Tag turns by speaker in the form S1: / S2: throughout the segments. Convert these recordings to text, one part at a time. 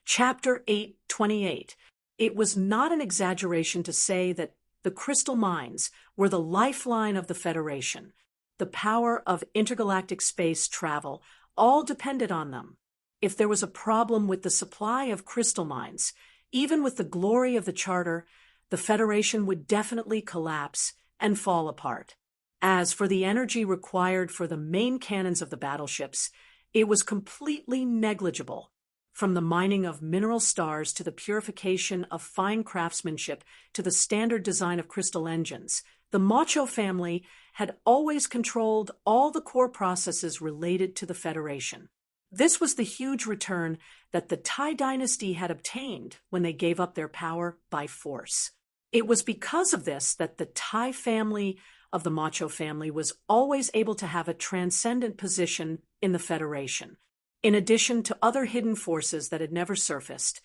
S1: Chapter 8:28. It was not an exaggeration to say that the crystal mines were the lifeline of the Federation. The power of intergalactic space travel all depended on them. If there was a problem with the supply of crystal mines, even with the glory of the Charter, the Federation would definitely collapse and fall apart. As for the energy required for the main cannons of the battleships, it was completely negligible. From the mining of mineral stars to the purification of fine craftsmanship to the standard design of crystal engines, the Macho family had always controlled all the core processes related to the Federation. This was the huge return that the Tai dynasty had obtained when they gave up their power by force. It was because of this that the Tai family of the Macho family was always able to have a transcendent position in the Federation. In addition to other hidden forces that had never surfaced,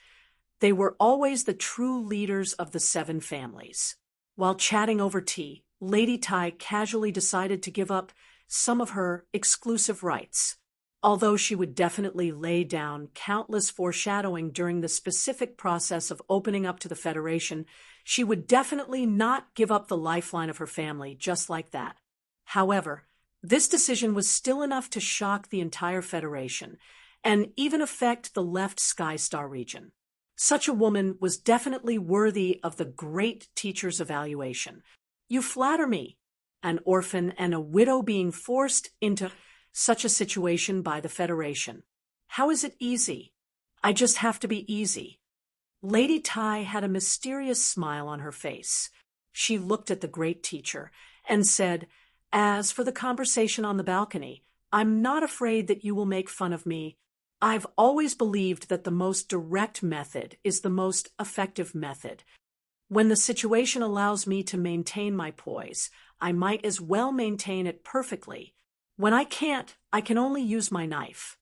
S1: they were always the true leaders of the seven families. While chatting over tea, Lady Tai casually decided to give up some of her exclusive rights. Although she would definitely lay down countless foreshadowing during the specific process of opening up to the Federation, she would definitely not give up the lifeline of her family just like that. However, this decision was still enough to shock the entire Federation, and even affect the left Sky Star region. Such a woman was definitely worthy of the great teacher's evaluation. You flatter me. An orphan and a widow being forced into such a situation by the Federation. How is it easy? I just have to be easy. Lady Tai had a mysterious smile on her face. She looked at the great teacher and said, "As for the conversation on the balcony, I'm not afraid that you will make fun of me. I've always believed that the most direct method is the most effective method. When the situation allows me to maintain my poise, I might as well maintain it perfectly. When I can't, I can only use my knife.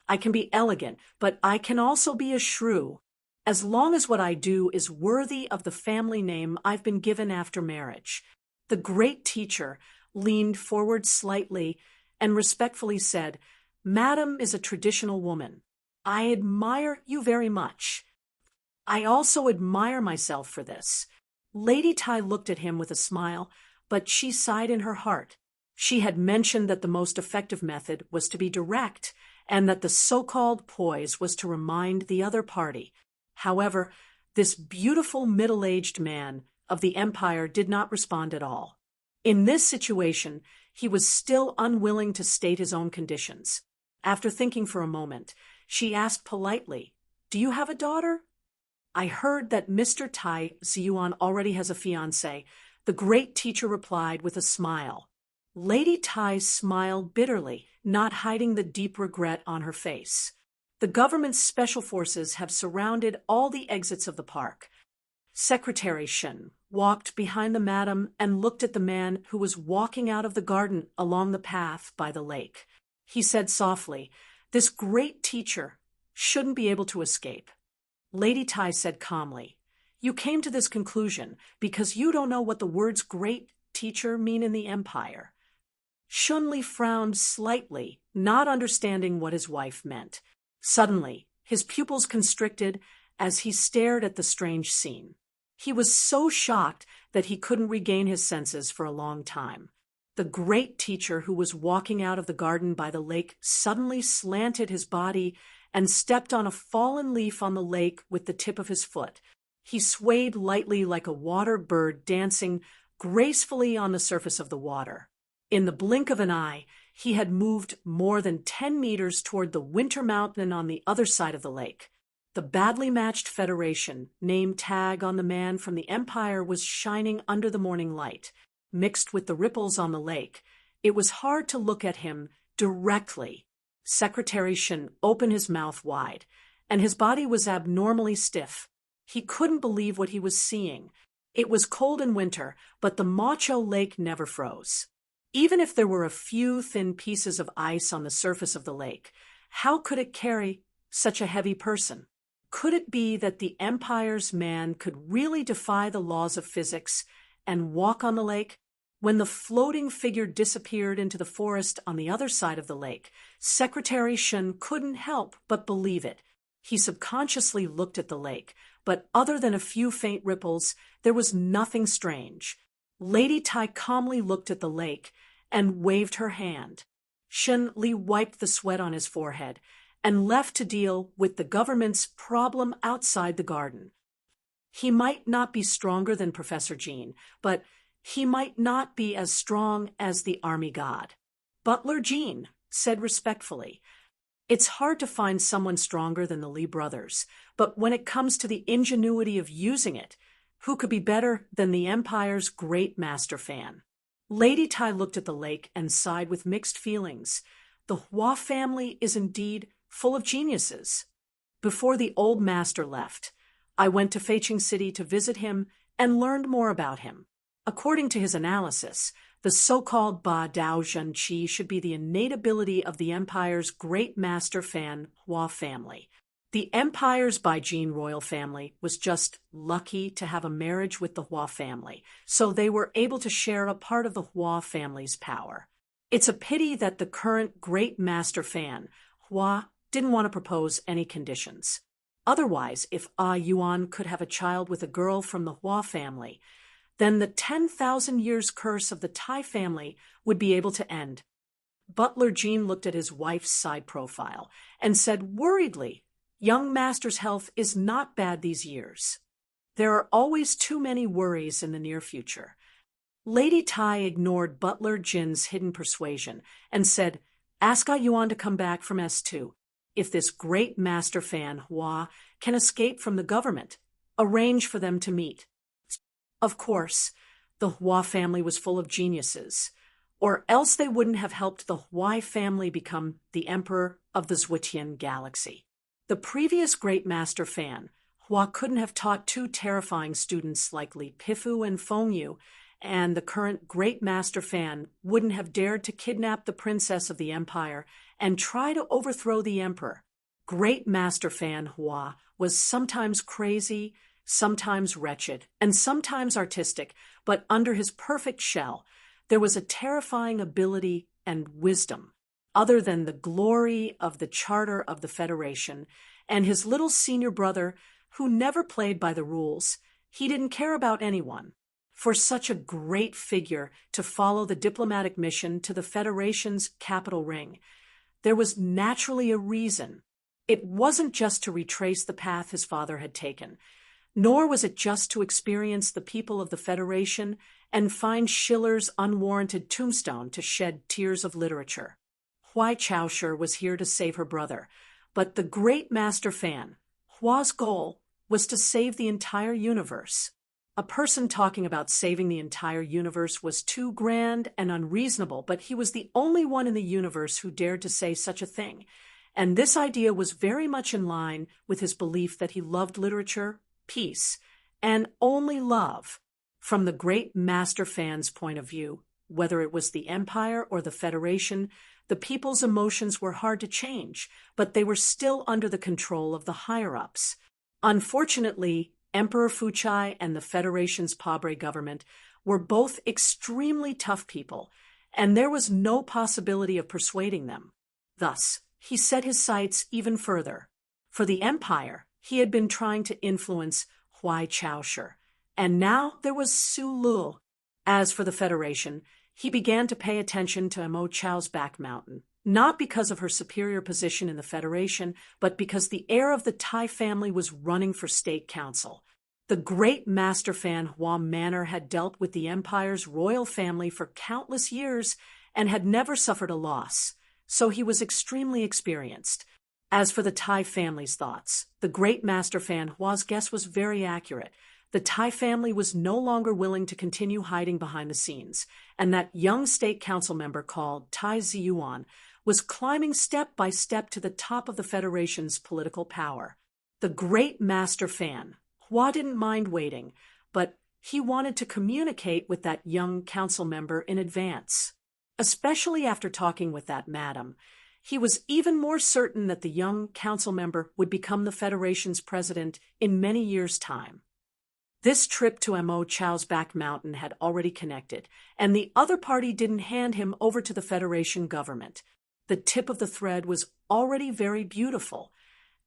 S1: I can be elegant, but I can also be a shrew, as long as what I do is worthy of the family name I've been given after marriage." The great teacher leaned forward slightly and respectfully said, "Madam is a traditional woman. I admire you very much. I also admire myself for this." Lady Tai looked at him with a smile, but she sighed in her heart. She had mentioned that the most effective method was to be direct, and that the so-called poise was to remind the other party. However, this beautiful middle-aged man of the Empire did not respond at all. In this situation, he was still unwilling to state his own conditions. After thinking for a moment, she asked politely, "Do you have a daughter?" "I heard that Mr. Tai Ziyuan already has a fiancé," the great teacher replied with a smile. Lady Tai smiled bitterly, not hiding the deep regret on her face. The government's special forces have surrounded all the exits of the park. Secretary Shen walked behind the madam and looked at the man who was walking out of the garden along the path by the lake. He said softly, "This great teacher shouldn't be able to escape." Lady Tai said calmly, "You came to this conclusion because you don't know what the words great teacher mean in the Empire." Shunli frowned slightly, not understanding what his wife meant. Suddenly, his pupils constricted as he stared at the strange scene. He was so shocked that he couldn't regain his senses for a long time. The great teacher who was walking out of the garden by the lake suddenly slanted his body and stepped on a fallen leaf on the lake with the tip of his foot. He swayed lightly like a water bird dancing gracefully on the surface of the water. In the blink of an eye, he had moved more than 10 meters toward the Winter Mountain on the other side of the lake. The badly matched Federation name tag on the man from the Empire was shining under the morning light. Mixed with the ripples on the lake, it was hard to look at him directly. Secretary Shen opened his mouth wide, and his body was abnormally stiff. He couldn't believe what he was seeing. It was cold in winter, but the Macho Lake never froze. Even if there were a few thin pieces of ice on the surface of the lake, how could it carry such a heavy person? Could it be that the Empire's man could really defy the laws of physics and walk on the lake? When the floating figure disappeared into the forest on the other side of the lake, Secretary Shen couldn't help but believe it. He subconsciously looked at the lake, but other than a few faint ripples, there was nothing strange. Lady Tai calmly looked at the lake and waved her hand. Shen Li wiped the sweat on his forehead and left to deal with the government's problem outside the garden. He might not be stronger than Professor Jean, but he might not be as strong as the army god. Butler Jean said respectfully, "It's hard to find someone stronger than the Li brothers, but when it comes to the ingenuity of using it, who could be better than the Empire's great master fan?" Lady Tai looked at the lake and sighed with mixed feelings. The Hua family is indeed full of geniuses. Before the old master left, I went to Feiqing City to visit him and learned more about him. According to his analysis, the so-called Ba Dao Zhen Qi should be the innate ability of the Empire's great master fan Hua family. The Empire's Baijin royal family was just lucky to have a marriage with the Hua family, so they were able to share a part of the Hua family's power. It's a pity that the current great master fan, Hua, didn't want to propose any conditions. Otherwise, if Yuan could have a child with a girl from the Hua family, then the 10,000 years curse of the Tai family would be able to end. Butler Jean looked at his wife's side profile and said worriedly, "Young master's health is not bad these years. There are always too many worries in the near future." Lady Tai ignored Butler Jin's hidden persuasion and said, "Ask Yuan to come back from S2. If this great master fan, Hua, can escape from the government, arrange for them to meet." Of course, the Hua family was full of geniuses, or else they wouldn't have helped the Hua family become the emperor of the Zwitian galaxy. The previous great master fan, Hua, couldn't have taught two terrifying students like Li Pifu and Feng Yu, and the current great master fan wouldn't have dared to kidnap the princess of the empire and try to overthrow the emperor. Great master fan Hua was sometimes crazy, sometimes wretched, and sometimes artistic, but under his perfect shell, there was a terrifying ability and wisdom. Other than the glory of the Charter of the Federation and his little senior brother, who never played by the rules, he didn't care about anyone. For such a great figure to follow the diplomatic mission to the Federation's capital ring, there was naturally a reason. It wasn't just to retrace the path his father had taken, nor was it just to experience the people of the Federation and find Schiller's unwarranted tombstone to shed tears of literature. Huai Chaosher was here to save her brother, but the great master fan, Hua's goal was to save the entire universe. A person talking about saving the entire universe was too grand and unreasonable, but he was the only one in the universe who dared to say such a thing, and this idea was very much in line with his belief that he loved literature, peace, and only love. From the great master fan's point of view, whether it was the Empire or the Federation, the people's emotions were hard to change, but they were still under the control of the higher-ups. Unfortunately, Emperor Fuchai and the Federation's Pabre government were both extremely tough people, and there was no possibility of persuading them. Thus, he set his sights even further. For the Empire, he had been trying to influence Huai Chaosher, and now there was Su Lu. As for the Federation, he began to pay attention to Mo Chao's back mountain, not because of her superior position in the Federation, but because the heir of the Tai family was running for state council. The great master fan Hua Manor had dealt with the Empire's royal family for countless years and had never suffered a loss, so he was extremely experienced. As for the Tai family's thoughts, the great master fan Hua's guess was very accurate. The Tai family was no longer willing to continue hiding behind the scenes, and that young state council member called Tai Ziyuan was climbing step by step to the top of the Federation's political power. The great master fan, Hua, didn't mind waiting, but he wanted to communicate with that young council member in advance. Especially after talking with that madam, he was even more certain that the young council member would become the Federation's president in many years' time. This trip to Mo Chao's back mountain had already connected, and the other party didn't hand him over to the Federation government. The tip of the thread was already very beautiful,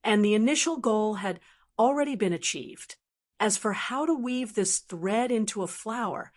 S1: and the initial goal had already been achieved. As for how to weave this thread into a flower,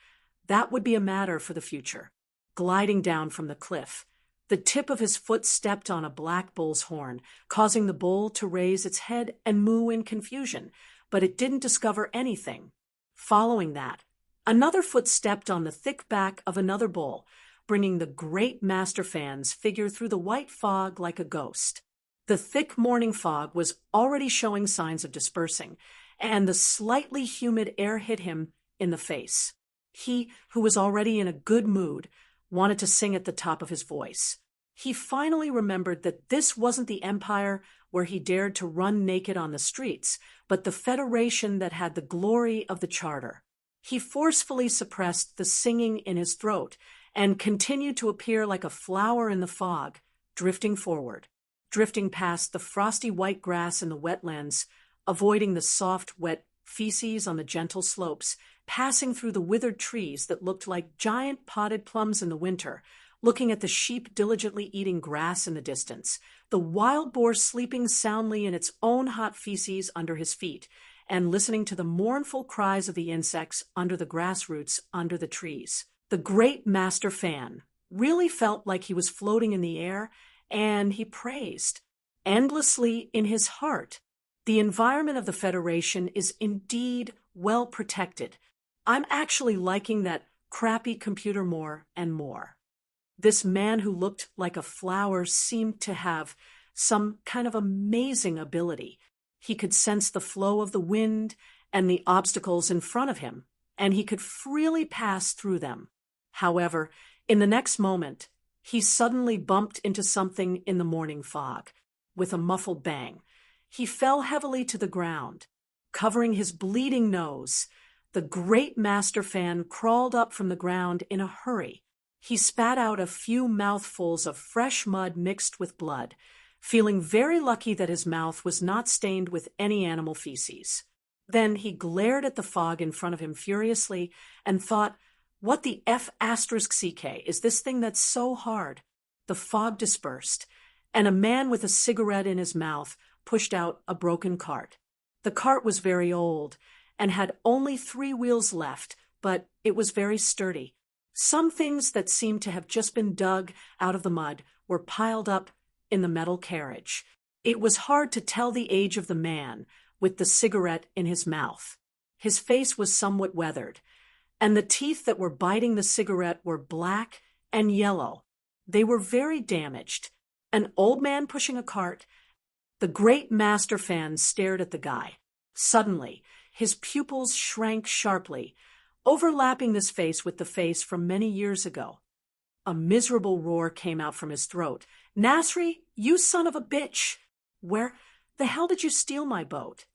S1: that would be a matter for the future. Gliding down from the cliff, the tip of his foot stepped on a black bull's horn, causing the bull to raise its head and moo in confusion, but it didn't discover anything. Following that, another foot stepped on the thick back of another bull, bringing the great master fan's figure through the white fog like a ghost. The thick morning fog was already showing signs of dispersing, and the slightly humid air hit him in the face. He, who was already in a good mood, wanted to sing at the top of his voice. He finally remembered that this wasn't the empire where he dared to run naked on the streets, but the federation that had the glory of the charter. He forcefully suppressed the singing in his throat and continued to appear like a flower in the fog, drifting forward, drifting past the frosty white grass in the wetlands, avoiding the soft, wet feces on the gentle slopes, passing through the withered trees that looked like giant potted plums in the winter, looking at the sheep diligently eating grass in the distance, the wild boar sleeping soundly in its own hot feces under his feet, and listening to the mournful cries of the insects under the grass roots under the trees. The great master fan really felt like he was floating in the air, and he praised, endlessly in his heart. The environment of the Federation is indeed well protected. I'm actually liking that crappy computer more and more. This man who looked like a flower seemed to have some kind of amazing ability. He could sense the flow of the wind and the obstacles in front of him, and he could freely pass through them. However, in the next moment, he suddenly bumped into something in the morning fog. With a muffled bang, he fell heavily to the ground, covering his bleeding nose. The great master fan crawled up from the ground in a hurry. He spat out a few mouthfuls of fresh mud mixed with blood, feeling very lucky that his mouth was not stained with any animal feces. Then he glared at the fog in front of him furiously and thought, "What the F***CK is this thing that's so hard?" The fog dispersed, and a man with a cigarette in his mouth pushed out a broken cart. The cart was very old and had only 3 wheels left, but it was very sturdy. Some things that seemed to have just been dug out of the mud were piled up in the metal carriage. It was hard to tell the age of the man with the cigarette in his mouth. His face was somewhat weathered, and the teeth that were biting the cigarette were black and yellow. They were very damaged. An old man pushing a cart. The great master fan stared at the guy. Suddenly, his pupils shrank sharply, overlapping this face with the face from many years ago. A miserable roar came out from his throat. "Nasri, you son of a bitch! Where the hell did you steal my boat?"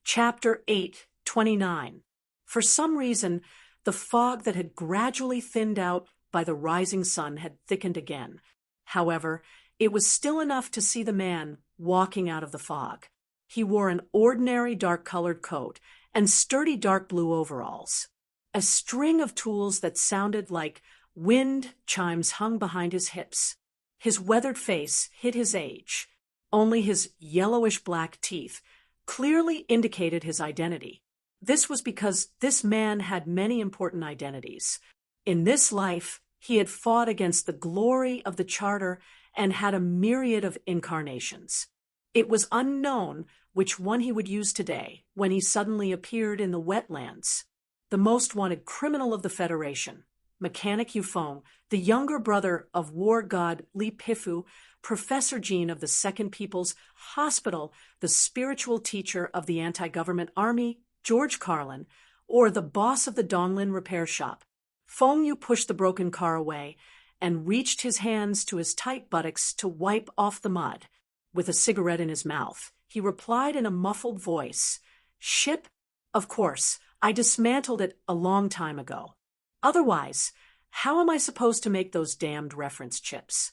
S1: Chapter 8:29. For some reason, the fog that had gradually thinned out by the rising sun had thickened again. However, it was still enough to see the man walking out of the fog. He wore an ordinary dark-colored coat and sturdy dark blue overalls. A string of tools that sounded like wind chimes hung behind his hips. His weathered face hid his age. Only his yellowish-black teeth clearly indicated his identity. This was because this man had many important identities. In this life, he had fought against the glory of the Charter and had a myriad of incarnations. It was unknown which one he would use today when he suddenly appeared in the wetlands. The most wanted criminal of the Federation, Mechanic Yufeng, the younger brother of war god Li Pifu, Professor Jean of the Second People's Hospital, the spiritual teacher of the anti-government army, George Carlin, or the boss of the Donglin repair shop. Feng Yu pushed the broken car away and reached his hands to his tight buttocks to wipe off the mud. With a cigarette in his mouth, he replied in a muffled voice, "Ship? Of course, I dismantled it a long time ago. Otherwise, how am I supposed to make those damned reference chips?"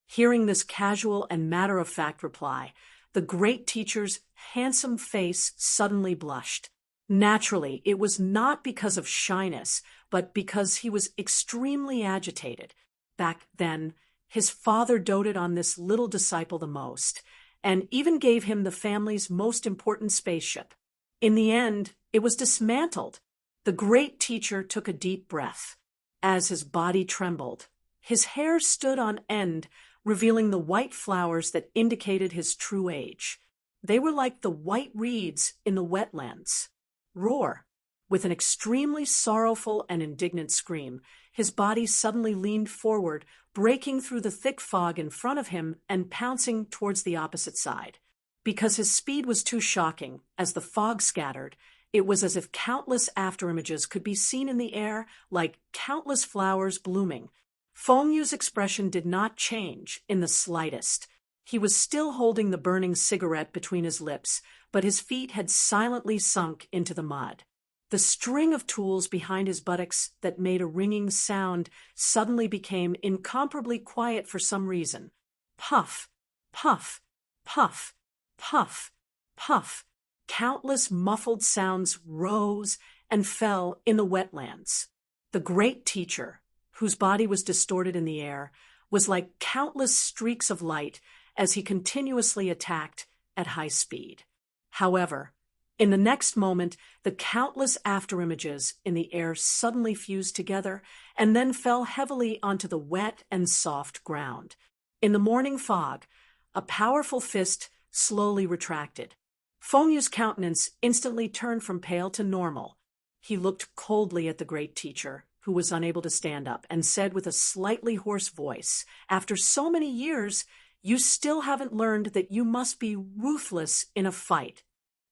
S1: Hearing this casual and matter-of-fact reply, the great teacher's handsome face suddenly blushed. Naturally, it was not because of shyness, but because he was extremely agitated. Back then, his father doted on this little disciple the most, and even gave him the family's most important spaceship. In the end, it was dismantled. The great teacher took a deep breath. As his body trembled, his hair stood on end, revealing the white flowers that indicated his true age. They were like the white reeds in the wetlands. Roar! With an extremely sorrowful and indignant scream, his body suddenly leaned forward, breaking through the thick fog in front of him and pouncing towards the opposite side. Because his speed was too shocking, as the fog scattered, it was as if countless afterimages could be seen in the air like countless flowers blooming. Feng Yu's expression did not change in the slightest. He was still holding the burning cigarette between his lips, but his feet had silently sunk into the mud. The string of tools behind his buttocks that made a ringing sound suddenly became incomparably quiet for some reason. Puff, puff, puff, puff, puff. Countless muffled sounds rose and fell in the wetlands. The great teacher, whose body was distorted in the air, was like countless streaks of light as he continuously attacked at high speed. However, in the next moment, the countless afterimages in the air suddenly fused together and then fell heavily onto the wet and soft ground. In the morning fog, a powerful fist slowly retracted. Feng Yu's countenance instantly turned from pale to normal. He looked coldly at the great teacher, who was unable to stand up, and said with a slightly hoarse voice, "After so many years, you still haven't learned that you must be ruthless in a fight.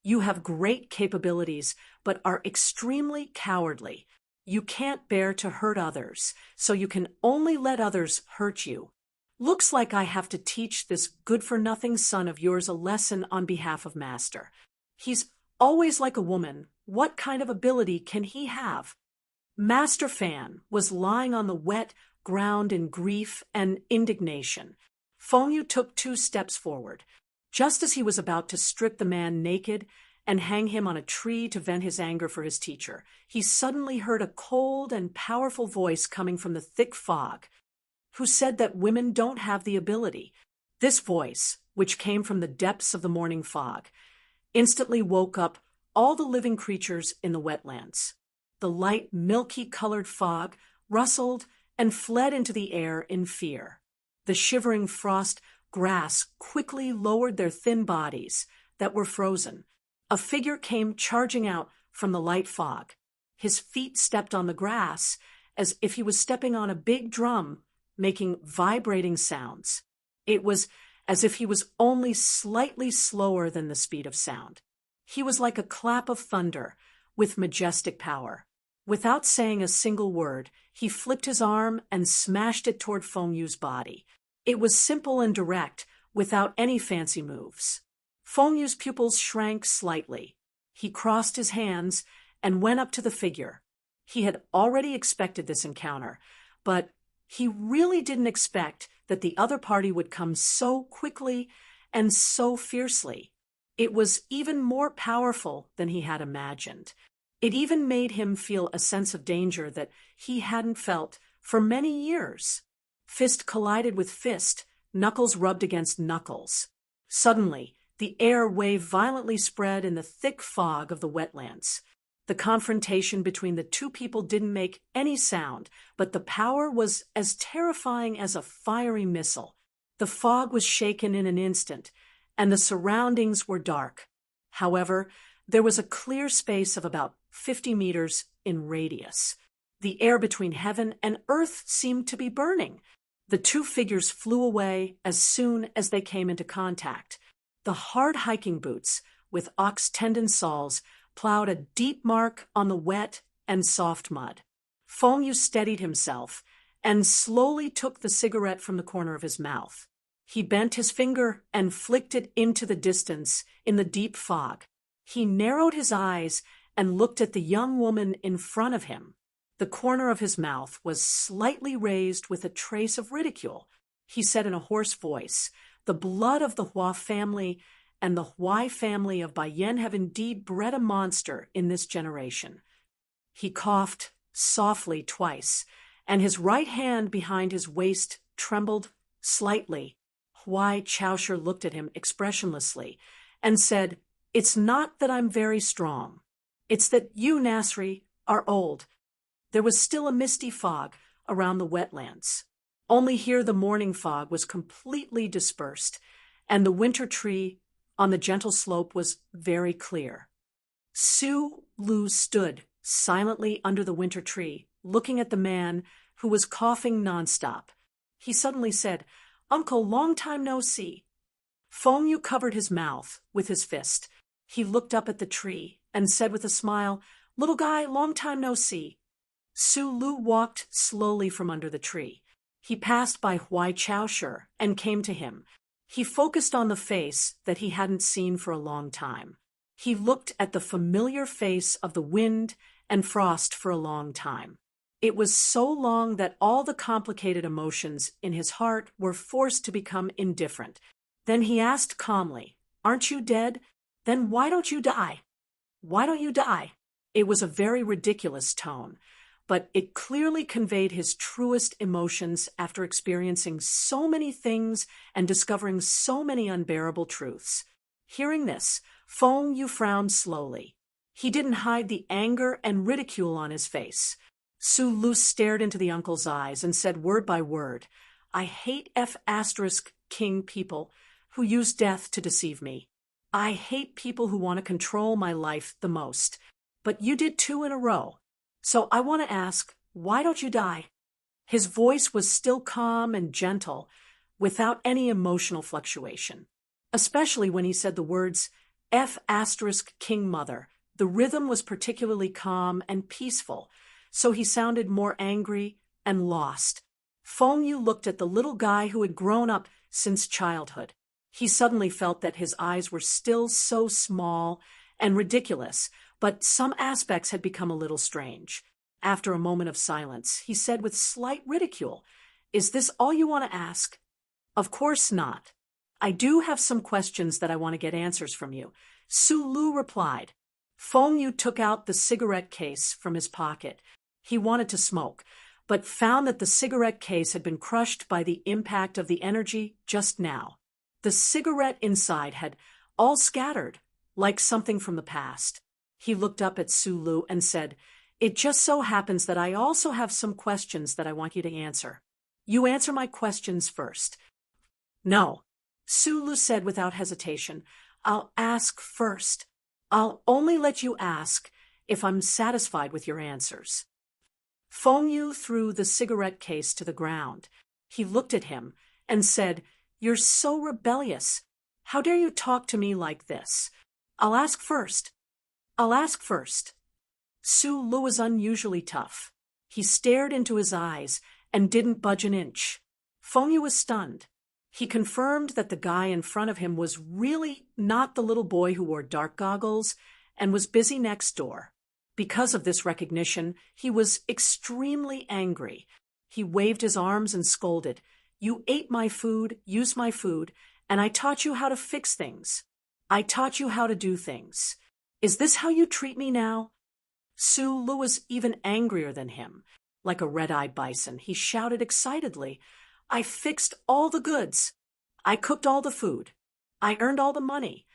S1: You have great capabilities, but are extremely cowardly. You can't bear to hurt others, so you can only let others hurt you. Looks like I have to teach this good-for-nothing son of yours a lesson on behalf of Master. He's always like a woman. What kind of ability can he have?" Master Fan was lying on the wet ground in grief and indignation. Feng Yu took 2 steps forward. Just as he was about to strip the man naked and hang him on a tree to vent his anger for his teacher, he suddenly heard a cold and powerful voice coming from the thick fog, who said that women don't have the ability. This voice, which came from the depths of the morning fog, instantly woke up all the living creatures in the wetlands. The light, milky-colored fog rustled and fled into the air in fear. The shivering frost grass quickly lowered their thin bodies that were frozen. A figure came charging out from the light fog. His feet stepped on the grass as if he was stepping on a big drum, making vibrating sounds. It was as if he was only slightly slower than the speed of sound. He was like a clap of thunder, with majestic power. Without saying a single word, he flipped his arm and smashed it toward Feng Yu's body. It was simple and direct, without any fancy moves. Feng Yu's pupils shrank slightly. He crossed his hands and went up to the figure. He had already expected this encounter, but he really didn't expect that the other party would come so quickly and so fiercely. It was even more powerful than he had imagined. It even made him feel a sense of danger that he hadn't felt for many years. Fist collided with fist, knuckles rubbed against knuckles. Suddenly, the air wave violently spread in the thick fog of the wetlands. The confrontation between the 2 people didn't make any sound, but the power was as terrifying as a fiery missile. The fog was shaken in an instant, and the surroundings were dark. However, there was a clear space of about 50 meters in radius. The air between heaven and earth seemed to be burning. The 2 figures flew away as soon as they came into contact. The hard hiking boots, with ox tendon soles, plowed a deep mark on the wet and soft mud. Feng Yu steadied himself and slowly took the cigarette from the corner of his mouth. He bent his finger and flicked it into the distance in the deep fog. He narrowed his eyes and looked at the young woman in front of him. The corner of his mouth was slightly raised with a trace of ridicule. He said in a hoarse voice, "The blood of the Hua family and the Huai family of Baiyan have indeed bred a monster in this generation." He coughed softly twice, and his right hand behind his waist trembled slightly. Huai Chaosher looked at him expressionlessly and said, "It's not that I'm very strong. It's that you, Nasri, are old." There was still a misty fog around the wetlands. Only here the morning fog was completely dispersed, and the winter tree on the gentle slope was very clear. Su Lu stood silently under the winter tree, looking at the man who was coughing nonstop. He suddenly said, "Uncle, long time no see." Feng Yu covered his mouth with his fist. He looked up at the tree and said with a smile, "Little guy, long time no see." Su Lu walked slowly from under the tree. He passed by Huai Chaosher and came to him. He focused on the face that he hadn't seen for a long time. He looked at the familiar face of the wind and frost for a long time. It was so long that all the complicated emotions in his heart were forced to become indifferent. Then he asked calmly, "Aren't you dead? Then why don't you die? Why don't you die?" It was a very ridiculous tone, but it clearly conveyed his truest emotions after experiencing so many things and discovering so many unbearable truths. Hearing this, Feng Yu frowned slowly. He didn't hide the anger and ridicule on his face. Su Lu stared into the uncle's eyes and said word by word, "I hate F***king people who use death to deceive me. I hate people who want to control my life the most. But you did 2 in a row. So I want to ask, why don't you die?" His voice was still calm and gentle, without any emotional fluctuation. Especially when he said the words, F***king mother. The rhythm was particularly calm and peaceful, so he sounded more angry and lost. Feng Yu looked at the little guy who had grown up since childhood. He suddenly felt that his eyes were still so small and ridiculous, but some aspects had become a little strange. After a moment of silence, he said with slight ridicule, "Is this all you want to ask?" "Of course not. I do have some questions that I want to get answers from you," Su Lu replied. Feng Yu took out the cigarette case from his pocket. He wanted to smoke, but found that the cigarette case had been crushed by the impact of the energy just now. The cigarette inside had all scattered, like something from the past. He looked up at Su Lu and said, "It just so happens that I also have some questions that I want you to answer. You answer my questions first." "No," Su Lu said without hesitation. "I'll ask first. I'll only let you ask if I'm satisfied with your answers." Feng Yu threw the cigarette case to the ground. He looked at him and said, "You're so rebellious. How dare you talk to me like this? I'll ask first. I'll ask first." Su Lu was unusually tough. He stared into his eyes and didn't budge an inch. Feng Yu was stunned. He confirmed that the guy in front of him was really not the little boy who wore dark goggles and was busy next door. Because of this recognition, he was extremely angry. He waved his arms and scolded, "You ate my food, used my food, and I taught you how to fix things. I taught you how to do things. Is this how you treat me now?" Su Lu was even angrier than him. Like a red-eyed bison, he shouted excitedly, "I fixed all the goods. I cooked all the food. I earned all the money.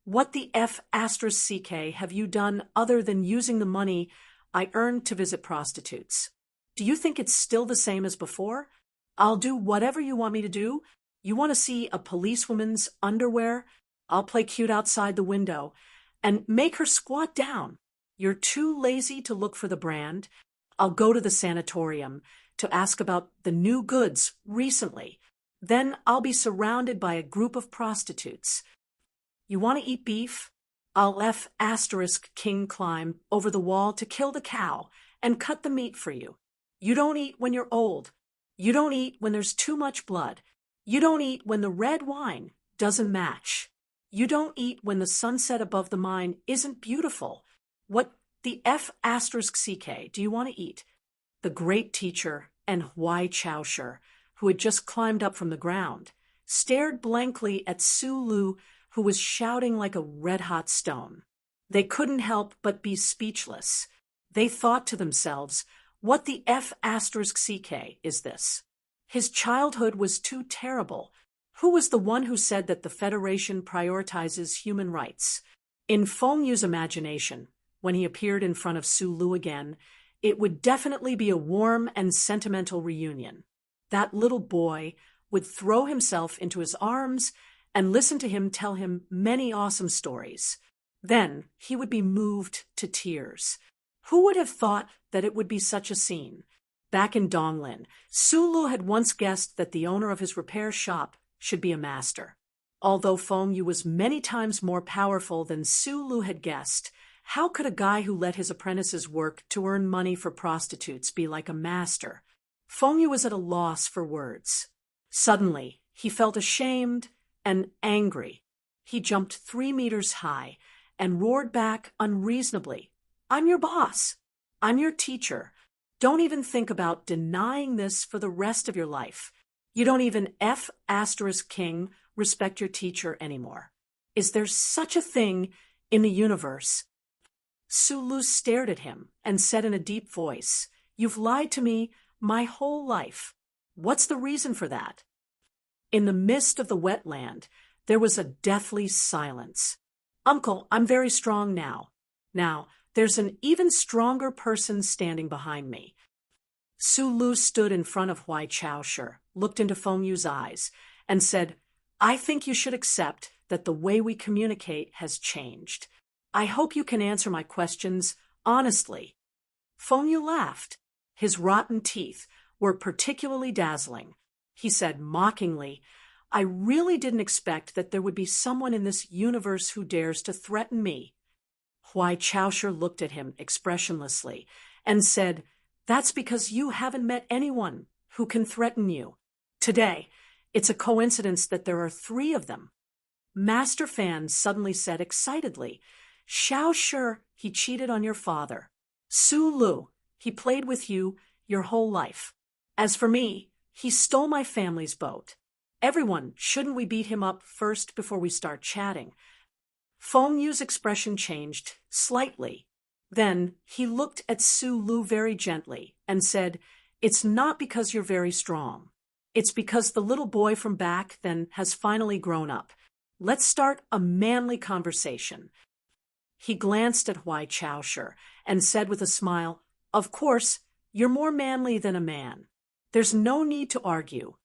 S1: What the F***ck have you done other than using the money I earned to visit prostitutes? Do you think it's still the same as before? I'll do whatever you want me to do. You want to see a policewoman's underwear? I'll play cute outside the window and make her squat down. You're too lazy to look for the brand. I'll go to the sanatorium to ask about the new goods recently. Then I'll be surrounded by a group of prostitutes. You want to eat beef? I'll F***king climb over the wall to kill the cow and cut the meat for you. You don't eat when you're old. You don't eat when there's too much blood. You don't eat when the red wine doesn't match. You don't eat when the sunset above the mine isn't beautiful. What the F***ck do you want to eat?" The great teacher and Huai Chaosher, who had just climbed up from the ground, stared blankly at Su Lu, who was shouting like a red-hot stone. They couldn't help but be speechless. They thought to themselves, what the F***ck is this? His childhood was too terrible. Who was the one who said that the Federation prioritizes human rights? In Feng Yu's imagination, when he appeared in front of Su Lu again, it would definitely be a warm and sentimental reunion. That little boy would throw himself into his arms and listen to him tell him many awesome stories. Then he would be moved to tears. Who would have thought that it would be such a scene? Back in Donglin, Su Lu had once guessed that the owner of his repair shop should be a master. Although Feng Yu was many times more powerful than Su Lu had guessed, how could a guy who let his apprentices work to earn money for prostitutes be like a master? Feng Yu was at a loss for words. Suddenly, he felt ashamed and angry. He jumped 3 meters high and roared back unreasonably, "I'm your boss. I'm your teacher. Don't even think about denying this for the rest of your life. You don't even F***king respect your teacher anymore. Is there such a thing in the universe?" Su Lu stared at him and said in a deep voice, "You've lied to me my whole life. What's the reason for that?" In the midst of the wetland, there was a deathly silence. "Uncle, I'm very strong now. Now, there's an even stronger person standing behind me." Su Lu stood in front of Huai Chaoshi, looked into Feng Yu's eyes, and said, "I think you should accept that the way we communicate has changed. I hope you can answer my questions honestly." Feng Yu laughed. His rotten teeth were particularly dazzling. He said mockingly, "I really didn't expect that there would be someone in this universe who dares to threaten me." Huai Chaoshi looked at him expressionlessly and said, "That's because you haven't met anyone who can threaten you. Today, it's a coincidence that there are 3 of them." Master Fan suddenly said excitedly, "Chaoshi, he cheated on your father. Su Lu, he played with you your whole life. As for me, he stole my family's boat. Everyone, shouldn't we beat him up first before we start chatting?" Feng Yu's expression changed slightly. Then he looked at Su Lu very gently and said, "It's not because you're very strong. It's because the little boy from back then has finally grown up. Let's start a manly conversation." He glanced at Huai Chaoshi and said with a smile, "Of course, you're more manly than a man. There's no need to argue."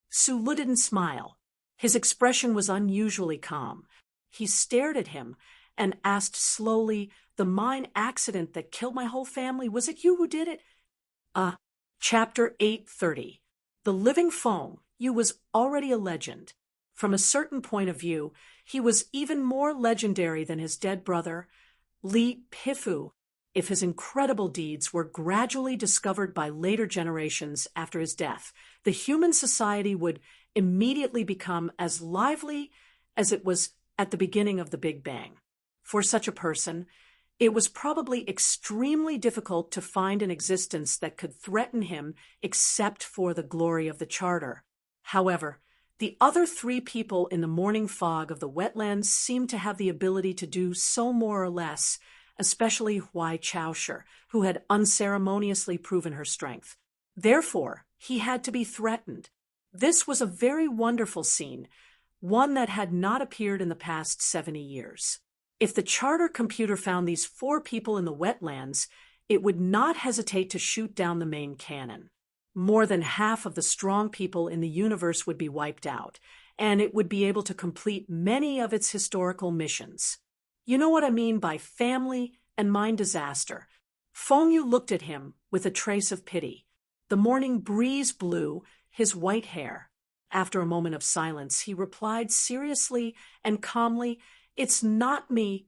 S1: Su Lu didn't smile. His expression was unusually calm. He stared at him and asked slowly, "The mine accident that killed my whole family, was it you who did it?" Chapter 830. The living Feng Yu was already a legend. From a certain point of view, he was even more legendary than his dead brother, Li Pifu, if his incredible deeds were gradually discovered by later generations after his death. The human society would immediately become as lively as it was at the beginning of the Big Bang. For such a person, it was probably extremely difficult to find an existence that could threaten him except for the glory of the Charter. However, the other 3 people in the morning fog of the wetlands seemed to have the ability to do so more or less, especially Huai Chaoshi, who had unceremoniously proven her strength. Therefore, he had to be threatened. This was a very wonderful scene, one that had not appeared in the past 70 years. If the Charter computer found these 4 people in the wetlands, it would not hesitate to shoot down the main cannon. More than half of the strong people in the universe would be wiped out, and it would be able to complete many of its historical missions. You know what I mean by family and mine disaster. Feng Yu looked at him with a trace of pity. The morning breeze blew his white hair. After a moment of silence, he replied seriously and calmly, "It's not me."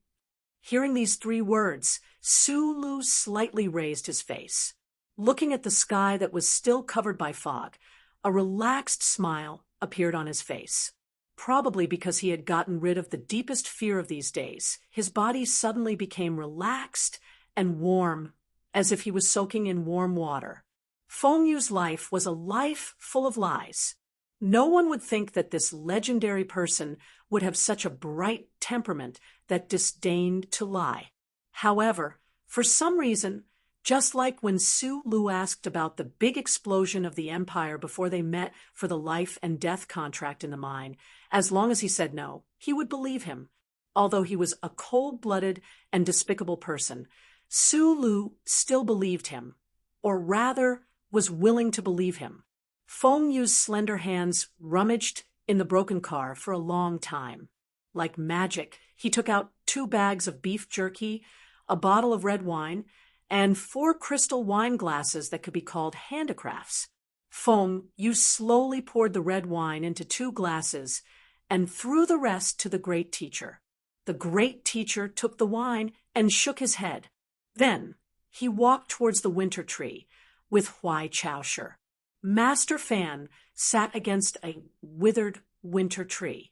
S1: Hearing these 3 words, Su Lu slightly raised his face. Looking at the sky that was still covered by fog, a relaxed smile appeared on his face. Probably because he had gotten rid of the deepest fear of these days, his body suddenly became relaxed and warm, as if he was soaking in warm water. Feng Yu's life was a life full of lies. No one would think that this legendary person would have such a bright temperament that disdained to lie. However, for some reason, Just like when Su Lu asked about the big explosion of the empire before they met for the life and death contract in the mine, as long as he said no, he would believe him. Although he was a cold-blooded and despicable person, Su Lu still believed him, or rather, was willing to believe him. Feng Yu's slender hands rummaged in the broken car for a long time. Like magic, he took out 2 bags of beef jerky, a bottle of red wine, and 4 crystal wine glasses that could be called handicrafts. Feng Yu slowly poured the red wine into 2 glasses and threw the rest to the great teacher. The great teacher took the wine and shook his head. Then he walked towards the winter tree with Huai Chaoshi. Master Fan sat against a withered winter tree.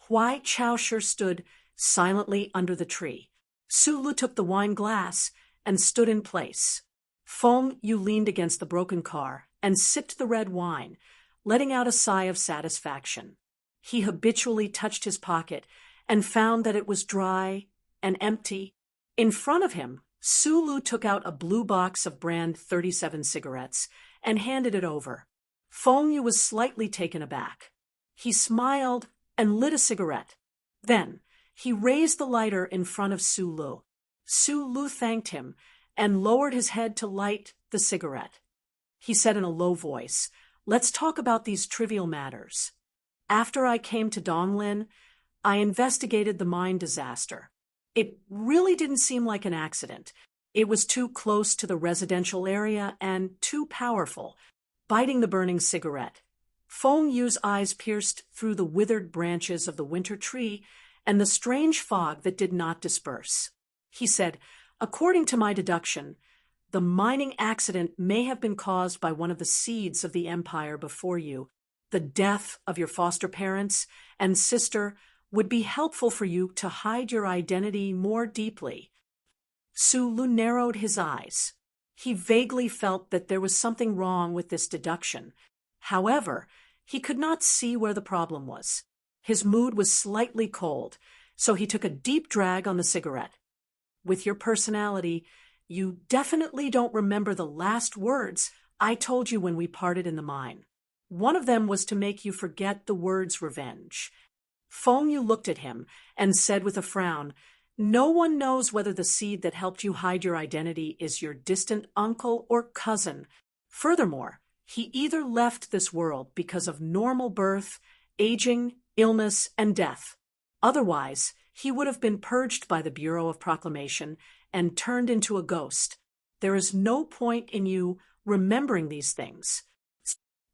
S1: Huai Chaoshi stood silently under the tree. Su Lu took the wine glass and stood in place. Feng Yu leaned against the broken car and sipped the red wine, letting out a sigh of satisfaction. He habitually touched his pocket and found that it was dry and empty. In front of him, Su Lu took out a blue box of brand 37 cigarettes and handed it over. Feng Yu was slightly taken aback. He smiled and lit a cigarette. Then he raised the lighter in front of Su Lu. Su Lu thanked him and lowered his head to light the cigarette. He said in a low voice, "Let's talk about these trivial matters. After I came to Donglin, I investigated the mine disaster. It really didn't seem like an accident. It was too close to the residential area and too powerful." Biting the burning cigarette, Feng Yu's eyes pierced through the withered branches of the winter tree and the strange fog that did not disperse. He said, "According to my deduction, the mining accident may have been caused by one of the seeds of the empire before you. The death of your foster parents and sister would be helpful for you to hide your identity more deeply." Su Lu narrowed his eyes. He vaguely felt that there was something wrong with this deduction. However, he could not see where the problem was. His mood was slightly cold, so he took a deep drag on the cigarette. "With your personality, you definitely don't remember the last words I told you when we parted in the mine. One of them was to make you forget the words revenge." Feng Yu looked at him and said with a frown, "No one knows whether the seed that helped you hide your identity is your distant uncle or cousin. Furthermore, he either left this world because of normal birth, aging, illness, and death. Otherwise, he would have been purged by the Bureau of Proclamation and turned into a ghost. There is no point in you remembering these things."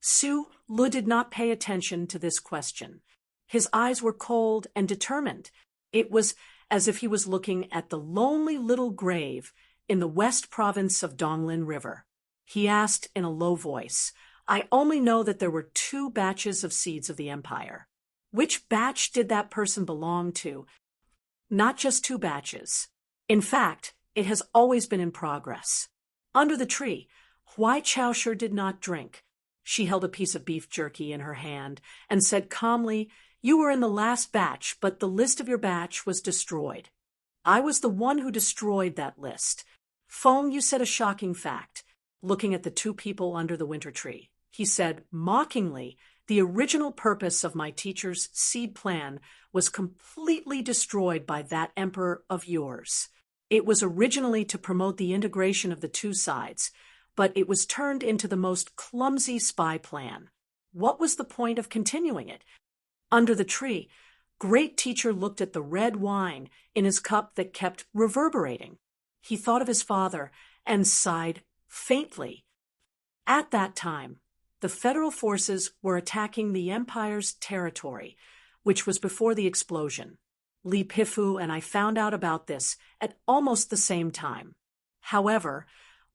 S1: Su Lu did not pay attention to this question. His eyes were cold and determined. It was as if he was looking at the lonely little grave in the west province of Donglin River. He asked in a low voice, "I only know that there were 2 batches of seeds of the empire. Which batch did that person belong to?" "Not just 2 batches. In fact, it has always been in progress." Under the tree, Huai Chaoshi did not drink. She held a piece of beef jerky in her hand and said calmly, "You were in the last batch, but the list of your batch was destroyed." "I was the one who destroyed that list." "Feng Yu said a shocking fact, looking at the 2 people under the winter tree. He said, mockingly, "The original purpose of my teacher's seed plan was completely destroyed by that emperor of yours. It was originally to promote the integration of the 2 sides, but it was turned into the most clumsy spy plan. What was the point of continuing it?" Under the tree, Great Teacher looked at the red wine in his cup that kept reverberating. He thought of his father and sighed faintly. At that time, the federal forces were attacking the Empire's territory, which was before the explosion. Li Pifu and I found out about this at almost the same time. However,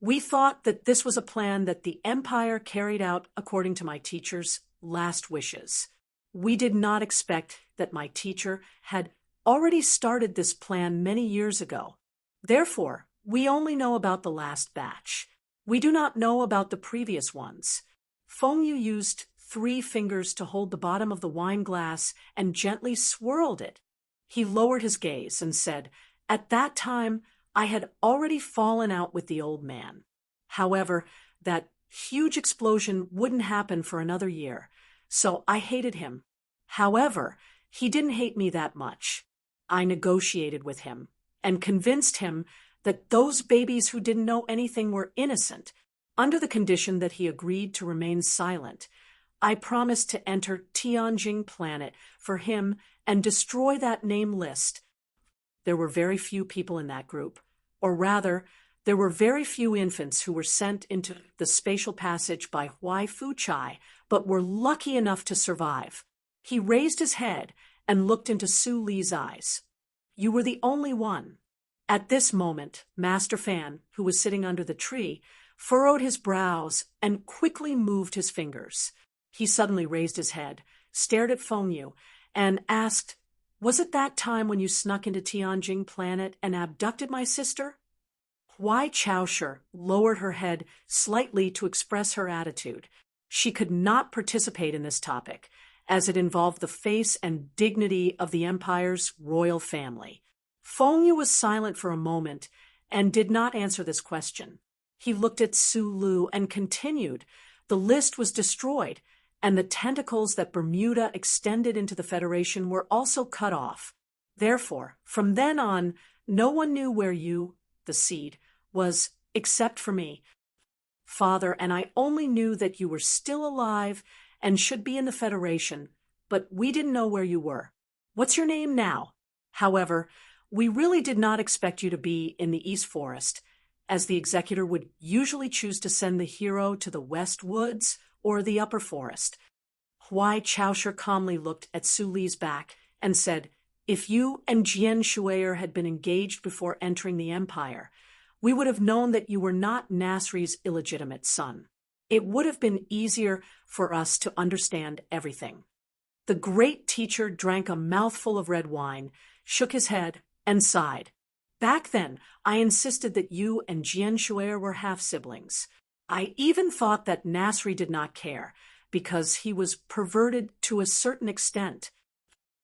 S1: we thought that this was a plan that the Empire carried out according to my teacher's last wishes. We did not expect that my teacher had already started this plan many years ago. Therefore, we only know about the last batch. We do not know about the previous ones." Feng Yu used 3 fingers to hold the bottom of the wine glass and gently swirled it. He lowered his gaze and said, "At that time, I had already fallen out with the old man. However, that huge explosion wouldn't happen for another year, so I hated him. However, he didn't hate me that much. I negotiated with him and convinced him that those babies who didn't know anything were innocent, under the condition that he agreed to remain silent. I promised to enter Tianjin Planet for him and destroy that name list. There were very few people in that group, or rather, there were very few infants who were sent into the spatial passage by Huai Fuchai, but were lucky enough to survive. He raised his head and looked into Su Li's eyes. You were the only one. At this moment, Master Fan, who was sitting under the tree, furrowed his brows and quickly moved his fingers. He suddenly raised his head, stared at Feng Yu, and asked, "Was it that time when you snuck into Tianjin Planet and abducted my sister?" Huai Chaosher lowered her head slightly to express her attitude. She could not participate in this topic, as it involved the face and dignity of the Empire's royal family. Feng Yu was silent for a moment and did not answer this question. He looked at Su Lu and continued. The list was destroyed, and the tentacles that Bermuda extended into the Federation were also cut off. Therefore, from then on, no one knew where you, the seed, was except for me, Father, and I only knew that you were still alive and should be in the Federation, but we didn't know where you were. What's your name now? However, we really did not expect you to be in the East Forest, as the executor would usually choose to send the hero to the West Woods or the Upper Forest. Huai Chaosher calmly looked at Su Li's back and said, "If you and Jian Shuier had been engaged before entering the Empire, we would have known that you were not Nasri's illegitimate son. It would have been easier for us to understand everything." The great teacher drank a mouthful of red wine, shook his head, and sighed. "Back then, I insisted that you and Jian Shuier were half-siblings. I even thought that Nasri did not care, because he was perverted to a certain extent."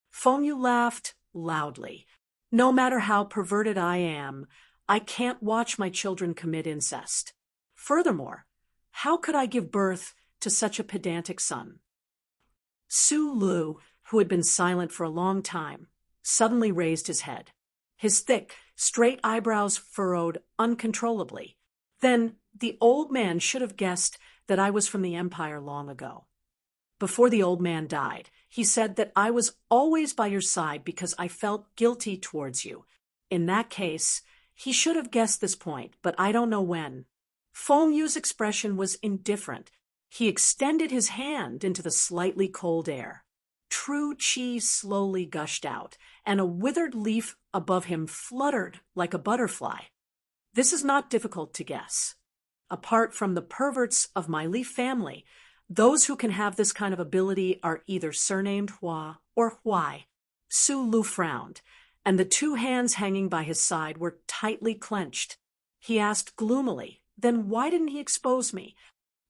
S1: Feng Yu laughed loudly. "No matter how perverted I am, I can't watch my children commit incest. Furthermore, how could I give birth to such a pedantic son?" Su Lu, who had been silent for a long time, suddenly raised his head. His thick, straight eyebrows furrowed uncontrollably. "Then the old man should have guessed that I was from the Empire long ago. Before the old man died, he said that I was always by your side because I felt guilty towards you. In that case, he should have guessed this point, but I don't know when." Feng Yu's expression was indifferent. He extended his hand into the slightly cold air. True chi slowly gushed out, and a withered leaf above him fluttered like a butterfly. "This is not difficult to guess. Apart from the perverts of my Li family, those who can have this kind of ability are either surnamed Hua or Huai." Su Lu frowned, and the two hands hanging by his side were tightly clenched. He asked gloomily, "Then why didn't he expose me?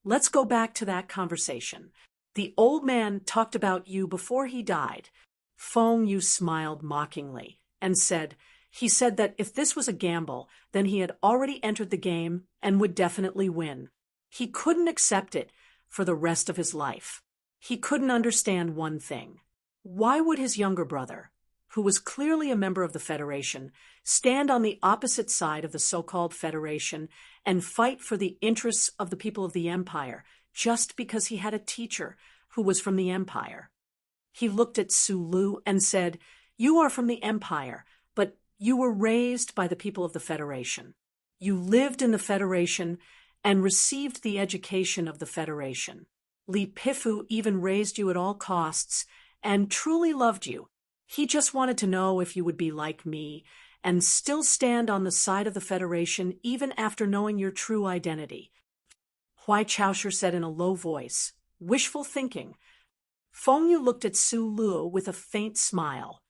S1: Let's go back to that conversation. The old man talked about you before he died." Feng Yu smiled mockingly and said, "He said that if this was a gamble, then he had already entered the game and would definitely win. He couldn't accept it for the rest of his life. He couldn't understand one thing. Why would his younger brother, who was clearly a member of the Federation, stand on the opposite side of the so-called Federation and fight for the interests of the people of the Empire just because he had a teacher who was from the Empire?" He looked at Su Lu and said, "You are from the Empire, but you were raised by the people of the Federation. You lived in the Federation and received the education of the Federation. Li Pifu even raised you at all costs and truly loved you. He just wanted to know if you would be like me and still stand on the side of the Federation even after knowing your true identity." Huai Chaosher said in a low voice, "Wishful thinking." Feng Yu looked at Su Lu with a faint smile.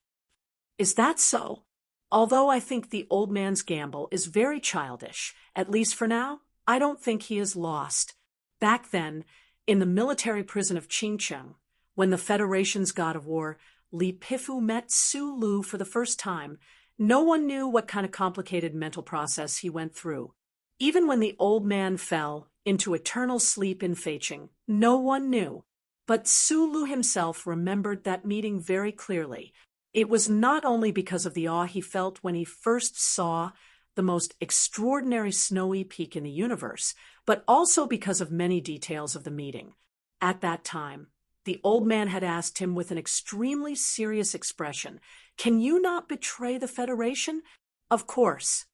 S1: "Is that so? Although I think the old man's gamble is very childish, at least for now, I don't think he is lost. Back then, in the military prison of Qingcheng, when the Federation's god of war, Li Pifu, met Su Lu for the first time, no one knew what kind of complicated mental process he went through. Even when the old man fell into eternal sleep in Feiqing, no one knew. But Sulu himself remembered that meeting very clearly. It was not only because of the awe he felt when he first saw the most extraordinary snowy peak in the universe, but also because of many details of the meeting. At that time, the old man had asked him with an extremely serious expression, "Can you not betray the Federation?" "Of course.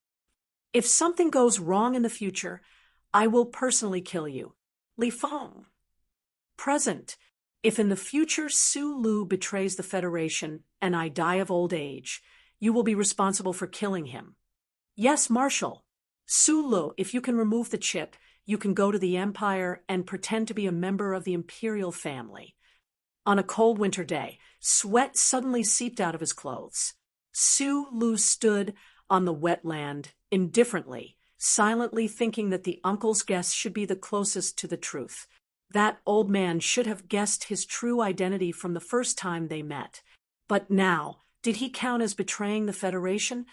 S1: If something goes wrong in the future, I will personally kill you." Li Feng. Present. If in the future Sulu betrays the Federation and I die of old age, you will be responsible for killing him. Yes, Marshal. Sulu, if you can remove the chip, you can go to the Empire and pretend to be a member of the Imperial family. On a cold winter day, sweat suddenly seeped out of his clothes. Sulu stood on the wet land, indifferently, silently thinking that the uncle's guess should be the closest to the truth. That old man should have guessed his true identity from the first time they met. But now, did he count as betraying the Federation?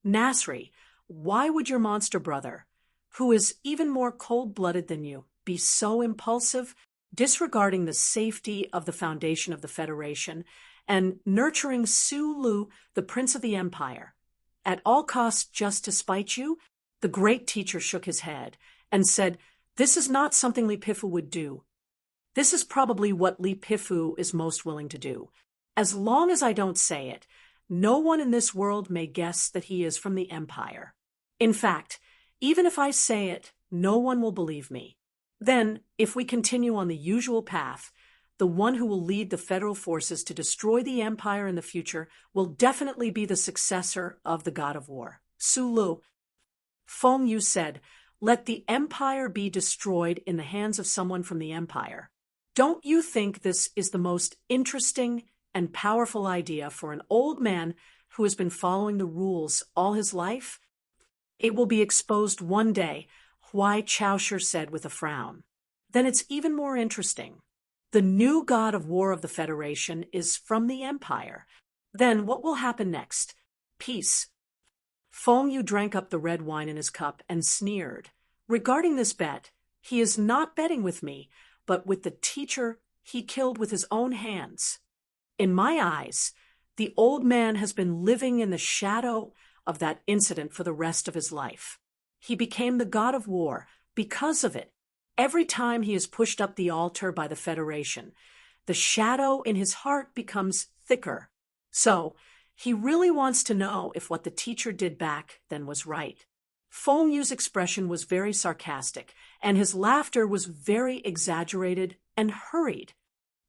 S1: Nasri, why would your monster brother, who is even more cold-blooded than you, be so impulsive, disregarding the safety of the foundation of the Federation, and nurturing Sulu, the Prince of the Empire? At all costs just to spite you? The great teacher shook his head and said, "This is not something Li Pifu would do. This is probably what Li Pifu is most willing to do. As long as I don't say it, no one in this world may guess that he is from the Empire. In fact, even if I say it, no one will believe me. Then, if we continue on the usual path, the one who will lead the federal forces to destroy the Empire in the future will definitely be the successor of the God of War, Sulu." Feng Yu said, "Let the Empire be destroyed in the hands of someone from the Empire. Don't you think this is the most interesting and powerful idea for an old man who has been following the rules all his life?" "It will be exposed one day," Huai Chaosher said with a frown. "Then it's even more interesting. The new God of War of the Federation is from the Empire. Then what will happen next? Peace." Feng Yu drank up the red wine in his cup and sneered. "Regarding this bet, he is not betting with me, but with the teacher he killed with his own hands. In my eyes, the old man has been living in the shadow of that incident for the rest of his life. He became the God of War because of it. Every time he is pushed up the altar by the Federation, the shadow in his heart becomes thicker. So, he really wants to know if what the teacher did back then was right." Feng Yu's expression was very sarcastic, and his laughter was very exaggerated and hurried.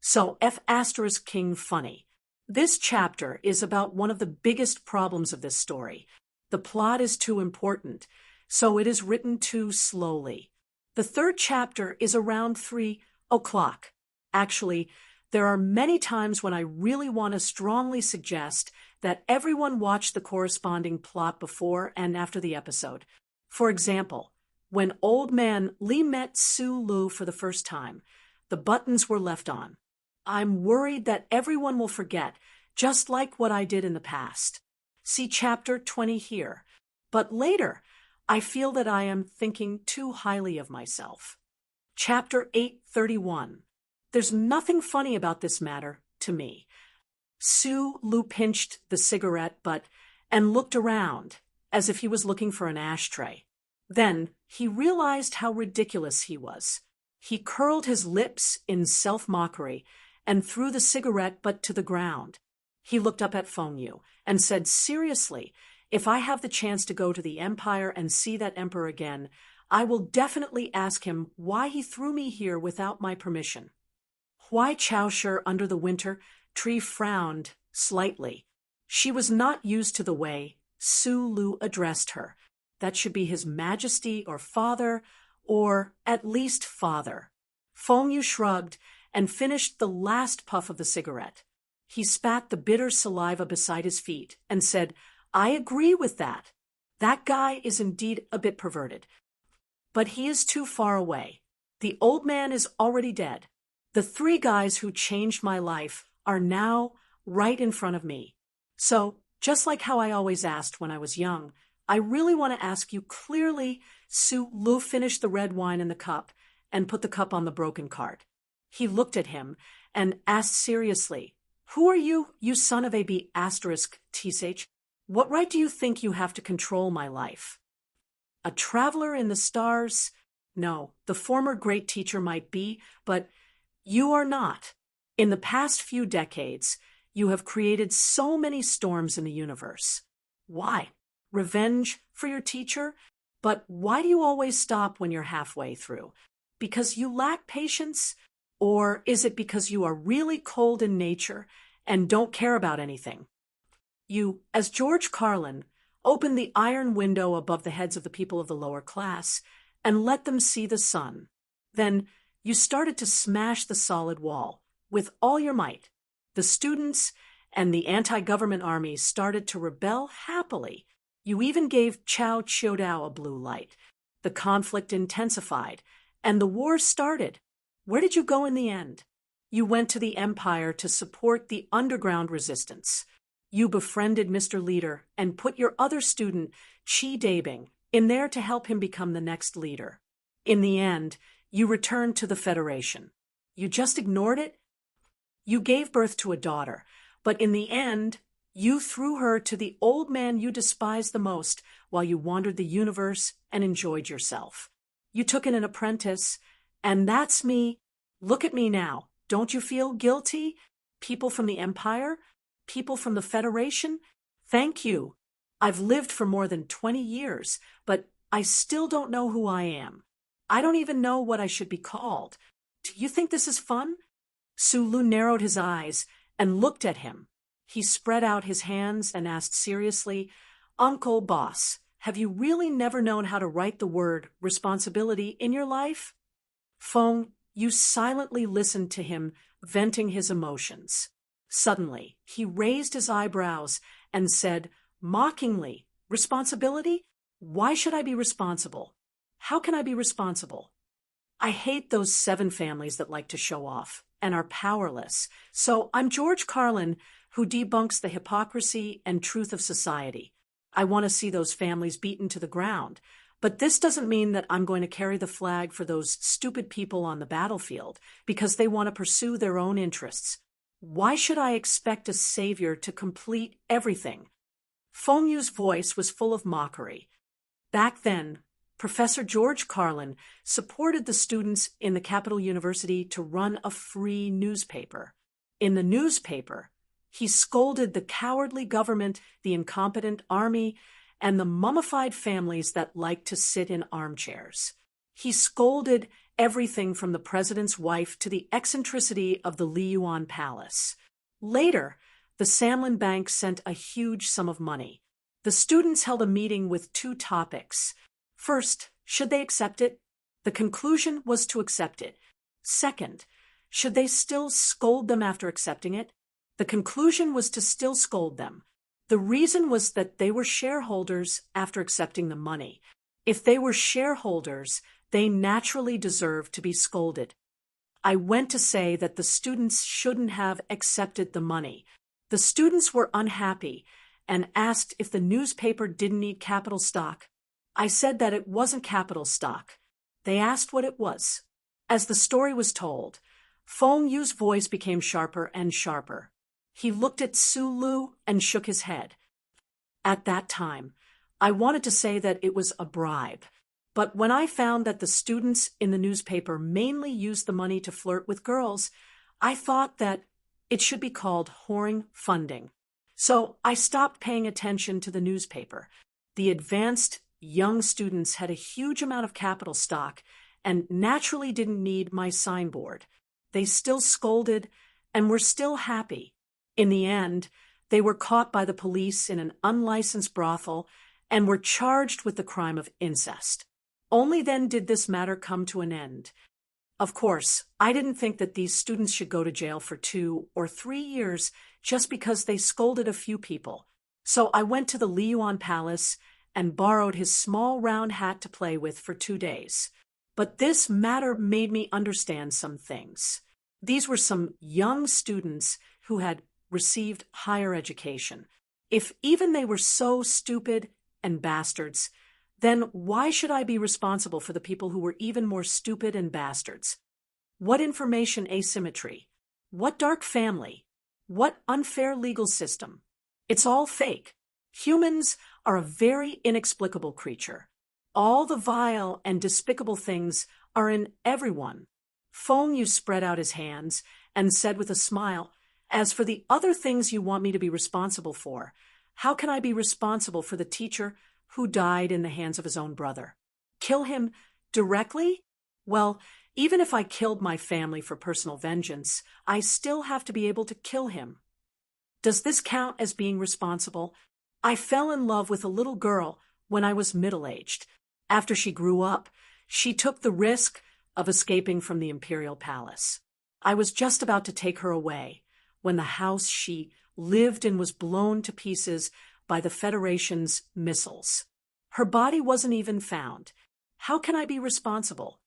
S1: So F*King funny. This chapter is about one of the biggest problems of this story. The plot is too important, so it is written too slowly. The third chapter is around 3 o'clock. Actually, there are many times when I really want to strongly suggest that everyone watch the corresponding plot before and after the episode. For example, when old man Li met Sulu for the first time, the buttons were left on. I'm worried that everyone will forget, just like what I did in the past. See chapter 20 here. But later, I feel that I am thinking too highly of myself. Chapter 831. There's nothing funny about this matter, to me. Sulu pinched the cigarette butt and looked around, as if he was looking for an ashtray. Then he realized how ridiculous he was. He curled his lips in self-mockery and threw the cigarette butt to the ground. He looked up at Feng Yu and said, "Seriously, if I have the chance to go to the Empire and see that emperor again, I will definitely ask him why he threw me here without my permission." Huai Chaosher under the winter tree frowned slightly. She was not used to the way Sulu addressed her. That should be His Majesty or Father, or at least Father. Feng Yu shrugged and finished the last puff of the cigarette. He spat the bitter saliva beside his feet and said, "I agree with that. That guy is indeed a bit perverted. But he is too far away. The old man is already dead. The 3 guys who changed my life are now right in front of me. So, just like how I always asked when I was young, I really want to ask you clearly. Su Lu finished the red wine in the cup and put the cup on the broken cart. He looked at him and asked seriously, "Who are you, you son of a b asterisk tsh? What right do you think you have to control my life?" A traveler in the stars? No, the former great teacher might be, but you are not. In the past few decades, you have created so many storms in the universe. Why? Revenge for your teacher? But why do you always stop when you're halfway through? Because you lack patience? Or is it because you are really cold in nature and don't care about anything? You, as George Carlin, opened the iron window above the heads of the people of the lower class and let them see the sun. Then you started to smash the solid wall with all your might. The students and the anti-government armies started to rebel happily. You even gave Chao Chiodao a blue light. The conflict intensified, and the war started. Where did you go in the end? You went to the empire to support the underground resistance. You befriended Mr. Leader and put your other student, Chi Dabing, in there to help him become the next leader. In the end, you returned to the Federation. You just ignored it? You gave birth to a daughter, but in the end, you threw her to the old man you despised the most while you wandered the universe and enjoyed yourself. You took in an apprentice, and that's me. Look at me now. Don't you feel guilty? People from the Empire? People from the Federation? Thank you. I've lived for more than 20 years, but I still don't know who I am. I don't even know what I should be called. Do you think this is fun? Su Lu narrowed his eyes and looked at him. He spread out his hands and asked seriously, "Uncle Boss, have you really never known how to write the word responsibility in your life?" Feng, you silently listened to him venting his emotions. Suddenly, he raised his eyebrows and said, mockingly, "Responsibility? Why should I be responsible? How can I be responsible? I hate those 7 families that like to show off and are powerless. So I'm George Carlin, who debunks the hypocrisy and truth of society. I want to see those families beaten to the ground. But this doesn't mean that I'm going to carry the flag for those stupid people on the battlefield because they want to pursue their own interests. Why should I expect a savior to complete everything?" Feng Yu's voice was full of mockery. Back then, Professor George Carlin supported the students in the Capital University to run a free newspaper. In the newspaper, he scolded the cowardly government, the incompetent army, and the mummified families that liked to sit in armchairs. He scolded everything from the president's wife to the eccentricity of the Liyuan Palace. Later, the Samlin Bank sent a huge sum of money. The students held a meeting with 2 topics. First, should they accept it? The conclusion was to accept it. Second, should they still scold them after accepting it? The conclusion was to still scold them. The reason was that they were shareholders after accepting the money. If they were shareholders, they naturally deserved to be scolded. I went to say that the students shouldn't have accepted the money. The students were unhappy and asked if the newspaper didn't need capital stock. I said that it wasn't capital stock. They asked what it was. As the story was told, Feng Yu's voice became sharper and sharper. He looked at Su Lu and shook his head. At that time, I wanted to say that it was a bribe. But when I found that the students in the newspaper mainly used the money to flirt with girls, I thought that it should be called whoring funding. So I stopped paying attention to the newspaper. The advanced young students had a huge amount of capital stock and naturally didn't need my signboard. They still scolded and were still happy. In the end, they were caught by the police in an unlicensed brothel and were charged with the crime of incest. Only then did this matter come to an end. Of course, I didn't think that these students should go to jail for 2 or 3 years just because they scolded a few people. So I went to the Liyuan Palace and borrowed his small round hat to play with for 2 days. But this matter made me understand some things. These were some young students who had received higher education. If even they were so stupid and bastards, then why should I be responsible for the people who were even more stupid and bastards? What information asymmetry? What dark family? What unfair legal system? It's all fake. Humans are a very inexplicable creature. All the vile and despicable things are in everyone. Feng Yu spread out his hands and said with a smile, "As for the other things you want me to be responsible for, how can I be responsible for the teacher who died in the hands of his own brother? Kill him directly? Well, even if I killed my family for personal vengeance, I still have to be able to kill him. Does this count as being responsible? I fell in love with a little girl when I was middle-aged. After she grew up, she took the risk of escaping from the imperial palace. I was just about to take her away when the house she lived in was blown to pieces by the Federation's missiles. Her body wasn't even found. How can I be responsible?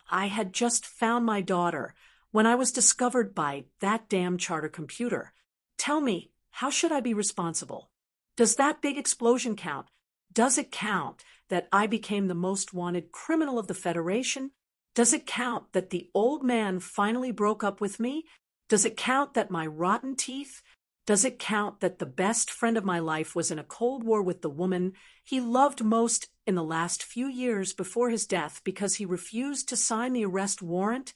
S1: I had just found my daughter when I was discovered by that damn charter computer. Tell me, how should I be responsible? Does that big explosion count? Does it count that I became the most wanted criminal of the Federation? Does it count that the old man finally broke up with me? Does it count that my rotten teeth? Does it count that the best friend of my life was in a cold war with the woman he loved most in the last few years before his death because he refused to sign the arrest warrant?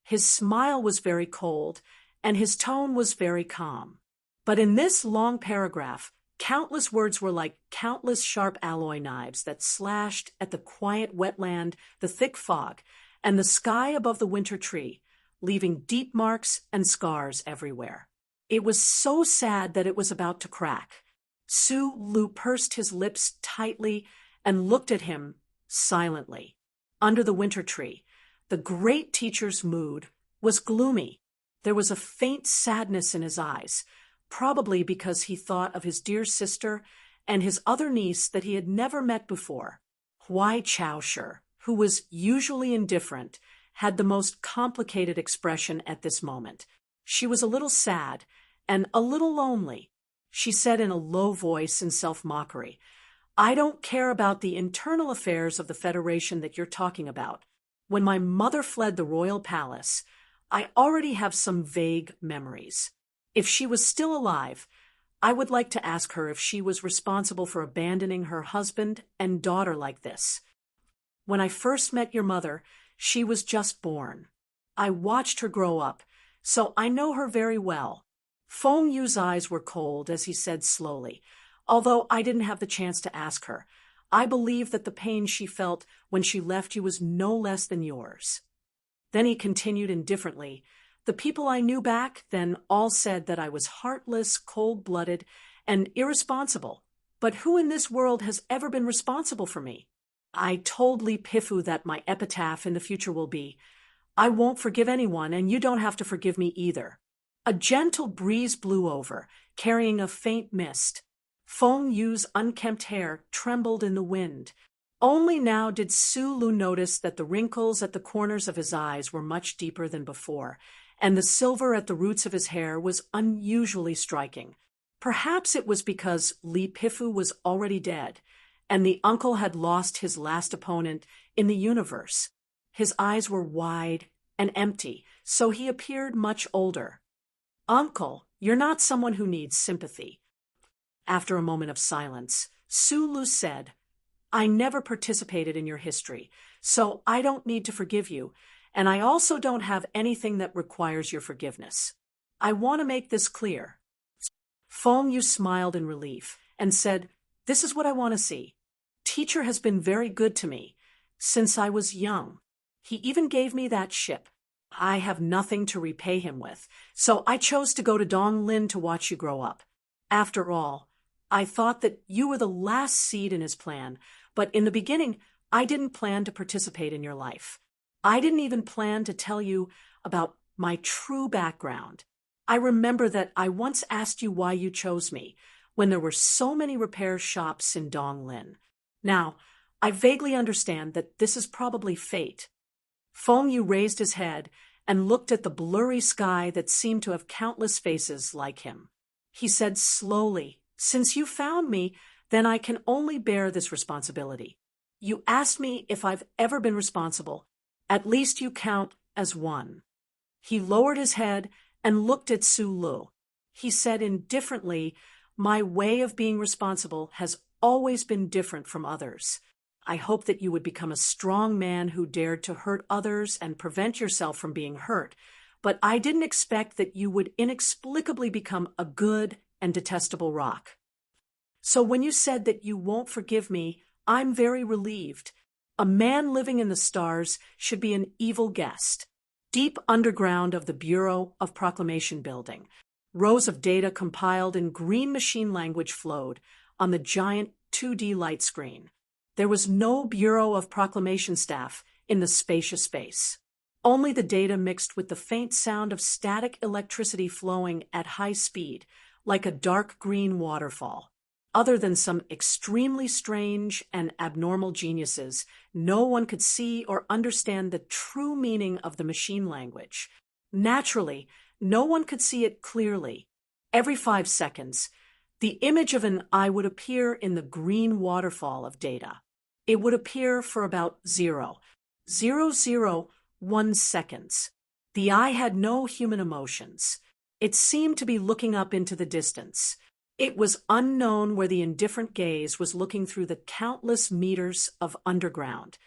S1: His smile was very cold, and his tone was very calm. But in this long paragraph, countless words were like countless sharp alloy knives that slashed at the quiet wetland, the thick fog, and the sky above the winter tree, leaving deep marks and scars everywhere. It was so sad that it was about to crack. Su Lu pursed his lips tightly and looked at him silently. Under the winter tree, the great teacher's mood was gloomy. There was a faint sadness in his eyes, probably because he thought of his dear sister and his other niece that he had never met before. Huai Chaosher, who was usually indifferent, had the most complicated expression at this moment. She was a little sad and a little lonely. She said in a low voice in self-mockery, "I don't care about the internal affairs of the Federation that you're talking about. When my mother fled the royal palace, I already have some vague memories. If she was still alive, I would like to ask her if she was responsible for abandoning her husband and daughter like this. When I first met your mother, she was just born. I watched her grow up, so I know her very well." Feng Yu's eyes were cold as he said slowly, "Although I didn't have the chance to ask her, I believe that the pain she felt when she left you was no less than yours." Then he continued indifferently, "The people I knew back then all said that I was heartless, cold-blooded, and irresponsible. But who in this world has ever been responsible for me? I told Li Pifu that my epitaph in the future will be, 'I won't forgive anyone, and you don't have to forgive me either.'" A gentle breeze blew over, carrying a faint mist. Feng Yu's unkempt hair trembled in the wind. Only now did Su Lu notice that the wrinkles at the corners of his eyes were much deeper than before, and the silver at the roots of his hair was unusually striking. Perhaps it was because Li Pifu was already dead, and the uncle had lost his last opponent in the universe. His eyes were wide and empty, so he appeared much older. "Uncle, you're not someone who needs sympathy." After a moment of silence, Su Lu said, "I never participated in your history, so I don't need to forgive you, and I also don't have anything that requires your forgiveness. I want to make this clear." Feng Yu smiled in relief and said, "This is what I want to see. Teacher has been very good to me since I was young. He even gave me that ship. I have nothing to repay him with, so I chose to go to Donglin to watch you grow up. After all, I thought that you were the last seed in his plan, but in the beginning, I didn't plan to participate in your life. I didn't even plan to tell you about my true background. I remember that I once asked you why you chose me, when there were so many repair shops in Donglin. Now, I vaguely understand that this is probably fate." Feng Yu raised his head and looked at the blurry sky that seemed to have countless faces like him. He said slowly, "Since you found me, then I can only bear this responsibility. You asked me if I've ever been responsible. At least you count as one." He lowered his head and looked at Sulu. He said indifferently, "My way of being responsible has always been different from others. I hope that you would become a strong man who dared to hurt others and prevent yourself from being hurt, but I didn't expect that you would inexplicably become a good and detestable rock. So when you said that you won't forgive me, I'm very relieved. A man living in the stars should be an evil guest." Deep underground of the Bureau of Proclamation building, rows of data compiled in green machine language flowed on the giant 2D light screen. There was no Bureau of Proclamation staff in the spacious space. Only the data mixed with the faint sound of static electricity flowing at high speed, like a dark green waterfall. Other than some extremely strange and abnormal geniuses, no one could see or understand the true meaning of the machine language. Naturally, no one could see it clearly. Every 5 seconds, the image of an eye would appear in the green waterfall of data. It would appear for about 0.001 seconds. The eye had no human emotions. It seemed to be looking up into the distance. It was unknown where the indifferent gaze was looking through the countless meters of underground.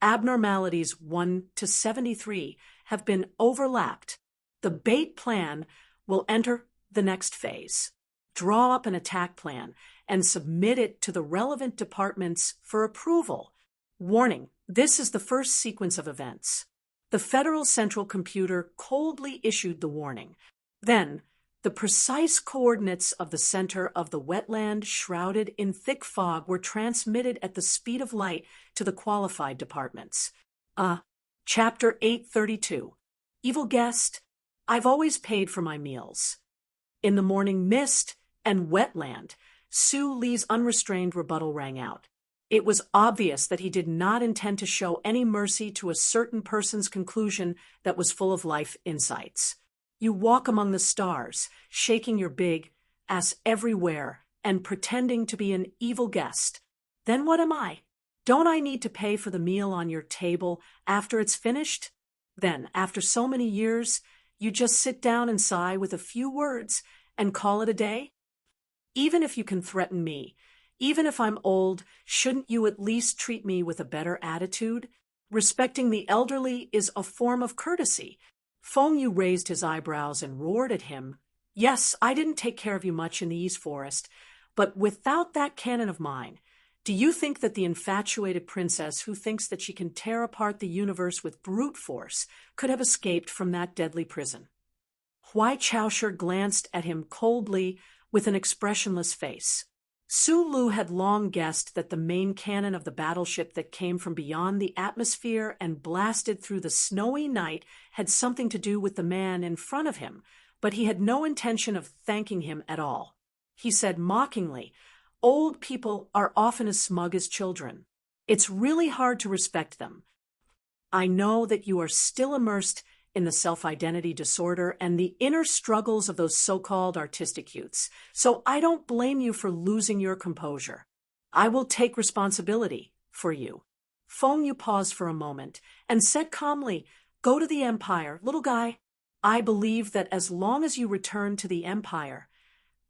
S1: Abnormalities 1 to 73 have been overlapped. The bait plan will enter the next phase. Draw up an attack plan and submit it to the relevant departments for approval. Warning, this is the first sequence of events. The Federal Central Computer coldly issued the warning. Then, the precise coordinates of the center of the wetland shrouded in thick fog were transmitted at the speed of light to the qualified departments. Chapter 832. Evil guest, I've always paid for my meals. In the morning mist and wetland, Su Li's unrestrained rebuttal rang out. It was obvious that he did not intend to show any mercy to a certain person's conclusion that was full of life insights. You walk among the stars, shaking your big ass everywhere and pretending to be an evil guest. Then what am I? Don't I need to pay for the meal on your table after it's finished? Then, after so many years, you just sit down and sigh with a few words and call it a day? Even if you can threaten me, even if I'm old, shouldn't you at least treat me with a better attitude? Respecting the elderly is a form of courtesy. Feng Yu raised his eyebrows and roared at him. Yes, I didn't take care of you much in the East Forest, but without that cannon of mine, do you think that the infatuated princess who thinks that she can tear apart the universe with brute force could have escaped from that deadly prison? Huai Chaosher glanced at him coldly with an expressionless face. Su Lu had long guessed that the main cannon of the battleship that came from beyond the atmosphere and blasted through the snowy night had something to do with the man in front of him, but he had no intention of thanking him at all. He said mockingly, "Old people are often as smug as children. It's really hard to respect them. I know that you are still immersed in the self-identity disorder and the inner struggles of those so-called artistic youths, so I don't blame you for losing your composure. I will take responsibility for you." Feng Yu paused for a moment and said calmly, "Go to the Empire, little guy. I believe that as long as you return to the Empire,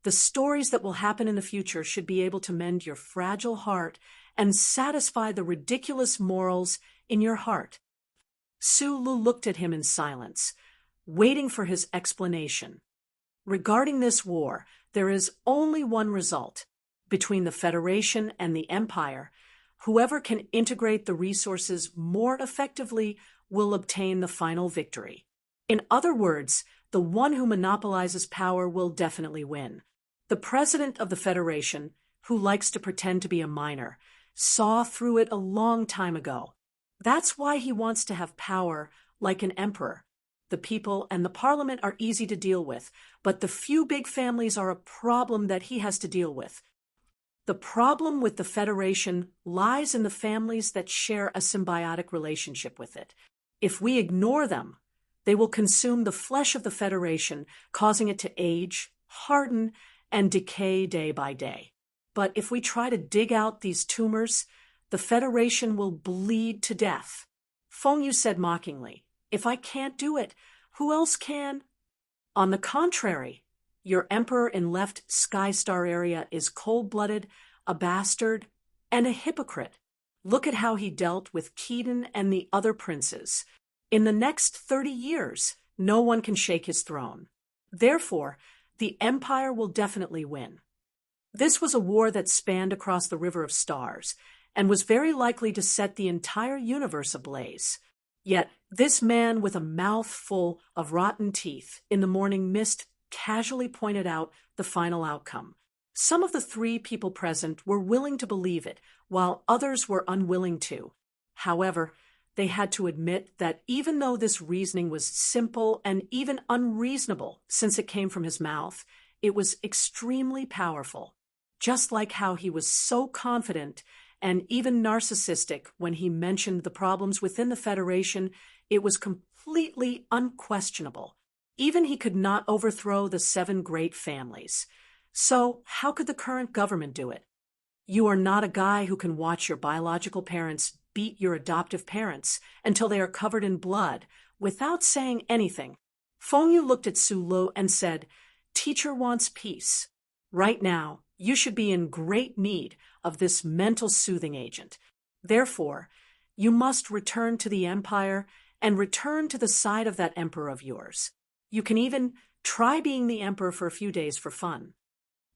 S1: the stories that will happen in the future should be able to mend your fragile heart and satisfy the ridiculous morals in your heart." Su Lu looked at him in silence, waiting for his explanation. Regarding this war, there is only one result. Between the Federation and the Empire, whoever can integrate the resources more effectively will obtain the final victory. In other words, the one who monopolizes power will definitely win. The president of the Federation, who likes to pretend to be a minor, saw through it a long time ago. That's why he wants to have power like an emperor. The people and the parliament are easy to deal with, but the few big families are a problem that he has to deal with. The problem with the Federation lies in the families that share a symbiotic relationship with it. If we ignore them, they will consume the flesh of the Federation, causing it to age, harden, and decay day by day. but if we try to dig out these tumors, the Federation will bleed to death. Feng Yu said mockingly, if I can't do it, who else can? On the contrary, your emperor in left Sky Star area is cold-blooded, a bastard, and a hypocrite. Look at how he dealt with Keaton and the other princes. In the next 30 years, no one can shake his throne. Therefore, the Empire will definitely win. This was a war that spanned across the River of Stars, and was very likely to set the entire universe ablaze. Yet, this man with a mouth full of rotten teeth in the morning mist casually pointed out the final outcome. Some of the 3 people present were willing to believe it, while others were unwilling to. However, they had to admit that even though this reasoning was simple and even unreasonable since it came from his mouth, it was extremely powerful. Just like how he was so confident and even narcissistic when he mentioned the problems within the Federation, it was completely unquestionable. Even he could not overthrow the 7 great families. So how could the current government do it? You are not a guy who can watch your biological parents beat your adoptive parents until they are covered in blood without saying anything. Feng Yu looked at Su Lu and said, Teacher wants peace. Right now, you should be in great need of this mental soothing agent. Therefore, you must return to the Empire and return to the side of that emperor of yours. You can even try being the emperor for a few days for fun.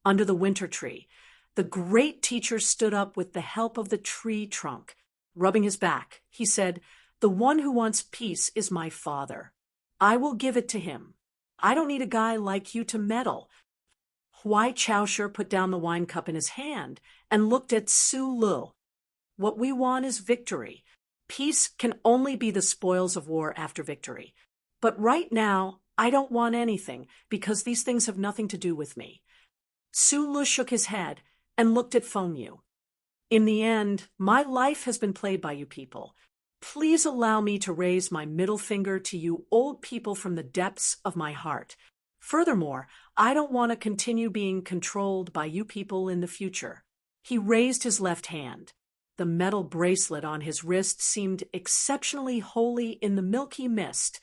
S1: Under the winter tree, the great teacher stood up with the help of the tree trunk. Rubbing his back, he said, The one who wants peace is my father. I will give it to him. I don't need a guy like you to meddle. Huai Chaosher put down the wine cup in his hand and looked at Su Lu. What we want is victory. Peace can only be the spoils of war after victory. But right now, I don't want anything because these things have nothing to do with me. Su Lu shook his head and looked at Feng Yu. In the end, my life has been played by you people. Please allow me to raise my middle finger to you old people from the depths of my heart. Furthermore, I don't want to continue being controlled by you people in the future. He raised his left hand. The metal bracelet on his wrist seemed exceptionally holy in the milky mist.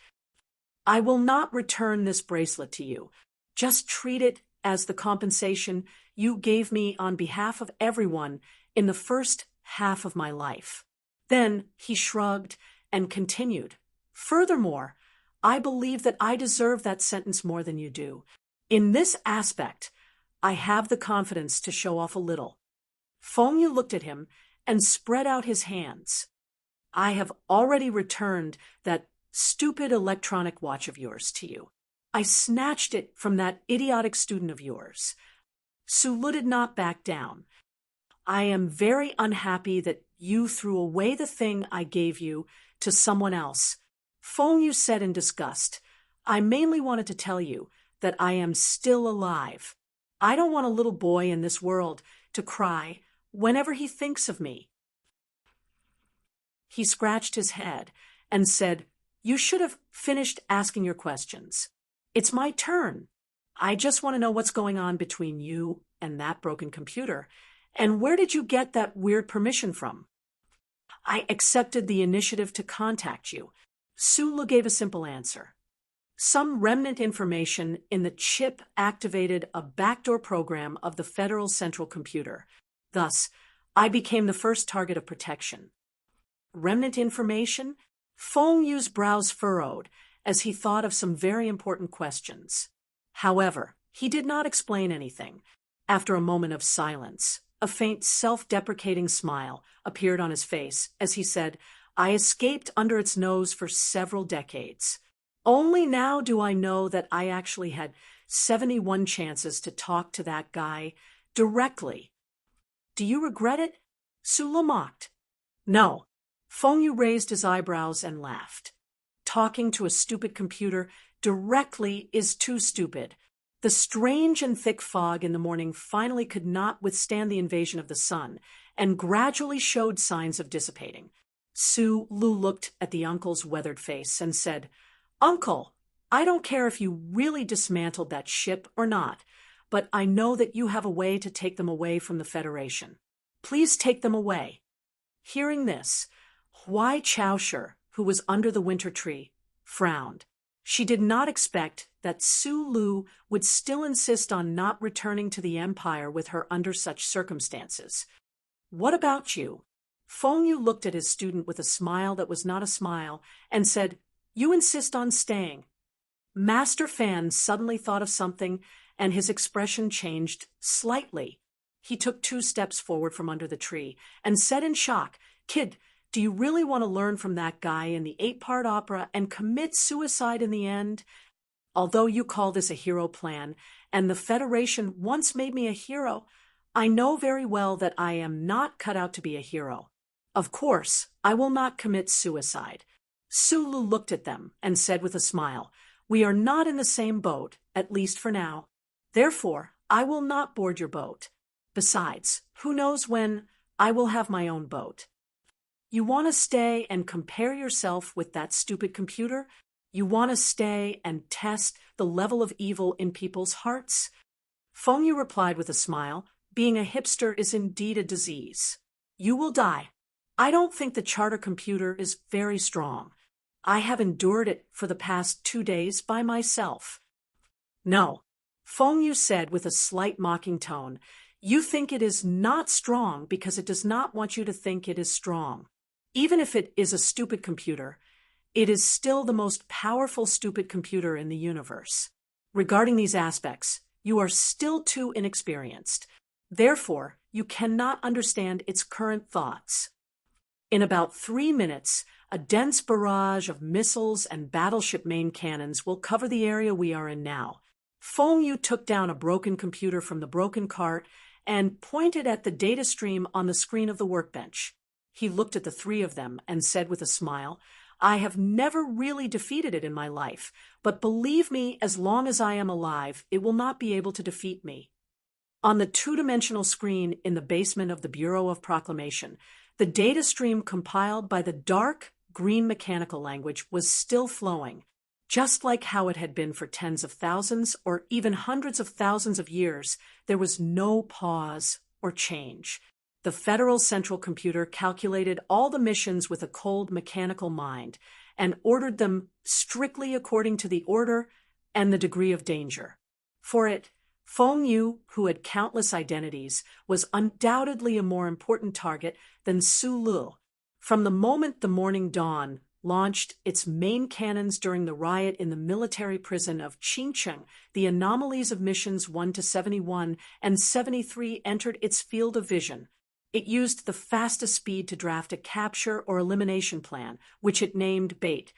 S1: I will not return this bracelet to you. Just treat it as the compensation you gave me on behalf of everyone in the first half of my life. Then he shrugged and continued. Furthermore, I believe that I deserve that sentence more than you do. In this aspect, I have the confidence to show off a little. Feng Yu looked at him and spread out his hands. I have already returned that stupid electronic watch of yours to you. I snatched it from that idiotic student of yours. Su Lu did not back down. I am very unhappy that you threw away the thing I gave you to someone else. Feng Yu said in disgust, I mainly wanted to tell you that I am still alive. I don't want a little boy in this world to cry whenever he thinks of me. He scratched his head and said, You should have finished asking your questions. It's my turn. I just want to know what's going on between you and that broken computer. And where did you get that weird permission from? I accepted the initiative to contact you. Su Lu gave a simple answer. Some remnant information in the chip activated a backdoor program of the Federal Central Computer. Thus, I became the first target of protection. Remnant information? Feng Yu's brows furrowed as he thought of some very important questions. However, he did not explain anything. After a moment of silence, a faint self-deprecating smile appeared on his face as he said, I escaped under its nose for several decades. Only now do I know that I actually had 71 chances to talk to that guy directly. Do you regret it? Su Lu mocked. No. Feng Yu raised his eyebrows and laughed. Talking to a stupid computer directly is too stupid. The strange and thick fog in the morning finally could not withstand the invasion of the sun and gradually showed signs of dissipating. Su Lu looked at the uncle's weathered face and said, Uncle, I don't care if you really dismantled that ship or not, but I know that you have a way to take them away from the Federation. Please take them away." Hearing this, Huai Chaosher, who was under the winter tree, frowned. She did not expect that Su Lu would still insist on not returning to the Empire with her under such circumstances. "What about you?" Feng Yu looked at his student with a smile that was not a smile and said, "You insist on staying." Master Fan suddenly thought of something, and his expression changed slightly. He took 2 steps forward from under the tree and said in shock, "Kid, do you really want to learn from that guy in the 8-part opera and commit suicide in the end? Although you call this a hero plan, and the Federation once made me a hero, I know very well that I am not cut out to be a hero. Of course, I will not commit suicide." Sulu looked at them and said with a smile, "We are not in the same boat, at least for now. Therefore, I will not board your boat. Besides, who knows when I will have my own boat. You want to stay and compare yourself with that stupid computer? You want to stay and test the level of evil in people's hearts?" Feng Yu replied with a smile, "Being a hipster is indeed a disease. You will die. I don't think the charter computer is very strong. I have endured it for the past 2 days by myself." "No," Feng Yu said with a slight mocking tone, "you think it is not strong because it does not want you to think it is strong. Even if it is a stupid computer, it is still the most powerful stupid computer in the universe. Regarding these aspects, you are still too inexperienced. Therefore, you cannot understand its current thoughts. In about 3 minutes, a dense barrage of missiles and battleship main cannons will cover the area we are in now." Feng Yu took down a broken computer from the broken cart and pointed at the data stream on the screen of the workbench. He looked at the 3 of them and said with a smile, "I have never really defeated it in my life, but believe me, as long as I am alive, it will not be able to defeat me." On the 2-dimensional screen in the basement of the Bureau of Proclamation, the data stream compiled by the dark green mechanical language was still flowing, just like how it had been for tens of thousands or even hundreds of thousands of years. There was no pause or change. The Federal Central Computer calculated all the missions with a cold mechanical mind and ordered them strictly according to the order and the degree of danger. For it, Feng Yu, who had countless identities, was undoubtedly a more important target than Su Lu. From the moment the Morning Dawn launched its main cannons during the riot in the military prison of Qingcheng, the anomalies of missions 1 to 71 and 73 entered its field of vision. It used the fastest speed to draft a capture or elimination plan, which it named Bait.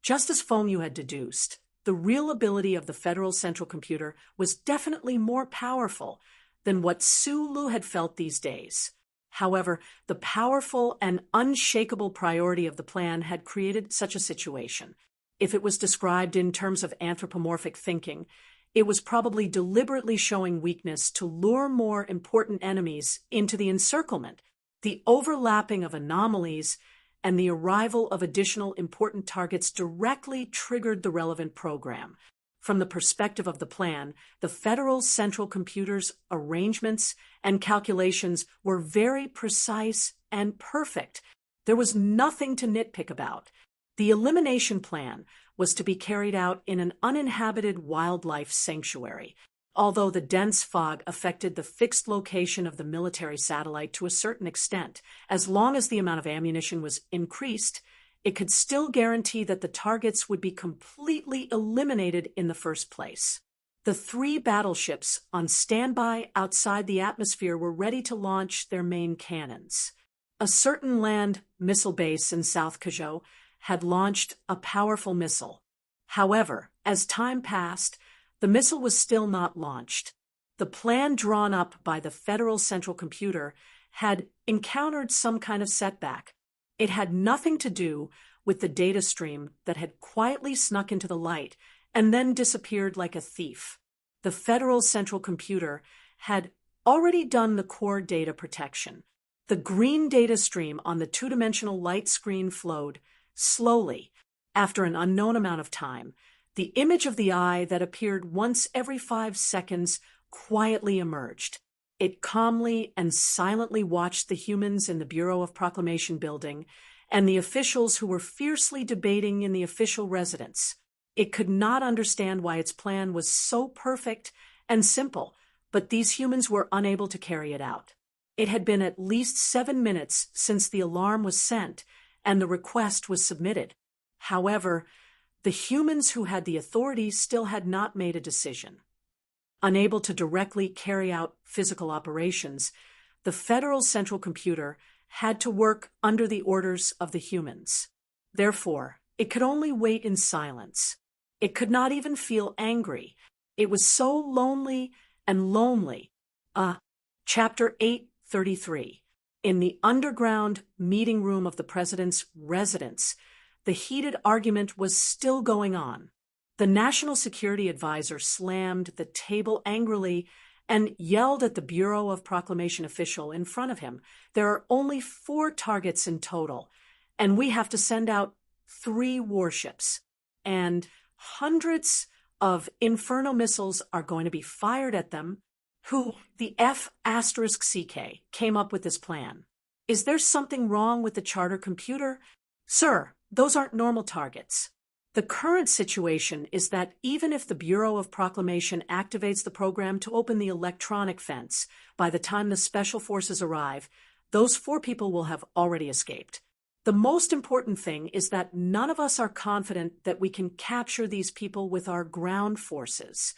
S1: Just as Feng Yu had deduced, the real ability of the Federal Central Computer was definitely more powerful than what Su Lu had felt these days. However, the powerful and unshakable priority of the plan had created such a situation. If it was described in terms of anthropomorphic thinking, it was probably deliberately showing weakness to lure more important enemies into the encirclement. The overlapping of anomalies and the arrival of additional important targets directly triggered the relevant program. From the perspective of the plan, the Federal Central Computer's arrangements and calculations were very precise and perfect. There was nothing to nitpick about. The elimination plan was to be carried out in an uninhabited wildlife sanctuary. Although the dense fog affected the fixed location of the military satellite to a certain extent, as long as the amount of ammunition was increased, it could still guarantee that the targets would be completely eliminated in the first place. The 3 battleships on standby outside the atmosphere were ready to launch their main cannons. A certain land missile base in South Kazhou had launched a powerful missile. However, as time passed, the missile was still not launched. The plan drawn up by the Federal Central Computer had encountered some kind of setback. It had nothing to do with the data stream that had quietly snuck into the light and then disappeared like a thief. The Federal Central Computer had already done the core data protection. The green data stream on the 2-dimensional light screen flowed slowly. After an unknown amount of time, the image of the eye that appeared once every 5 seconds quietly emerged. It calmly and silently watched the humans in the Bureau of Proclamation building and the officials who were fiercely debating in the official residence. It could not understand why its plan was so perfect and simple, but these humans were unable to carry it out. It had been at least 7 minutes since the alarm was sent and the request was submitted. However, the humans who had the authority still had not made a decision. Unable to directly carry out physical operations, the Federal Central Computer had to work under the orders of the humans. Therefore, it could only wait in silence. It could not even feel angry. It was so lonely and lonely. Chapter 833. In the underground meeting room of the president's residence, the heated argument was still going on. The National Security Advisor slammed the table angrily and yelled at the Bureau of Proclamation official in front of him. There are only 4 targets in total, and we have to send out 3 warships. And hundreds of Inferno missiles are going to be fired at them. Who, the F*CK, came up with this plan? Is there something wrong with the charter computer? Sir, those aren't normal targets. The current situation is that even if the Bureau of Proclamation activates the program to open the electronic fence, by the time the special forces arrive, those 4 people will have already escaped. The most important thing is that none of us are confident that we can capture these people with our ground forces.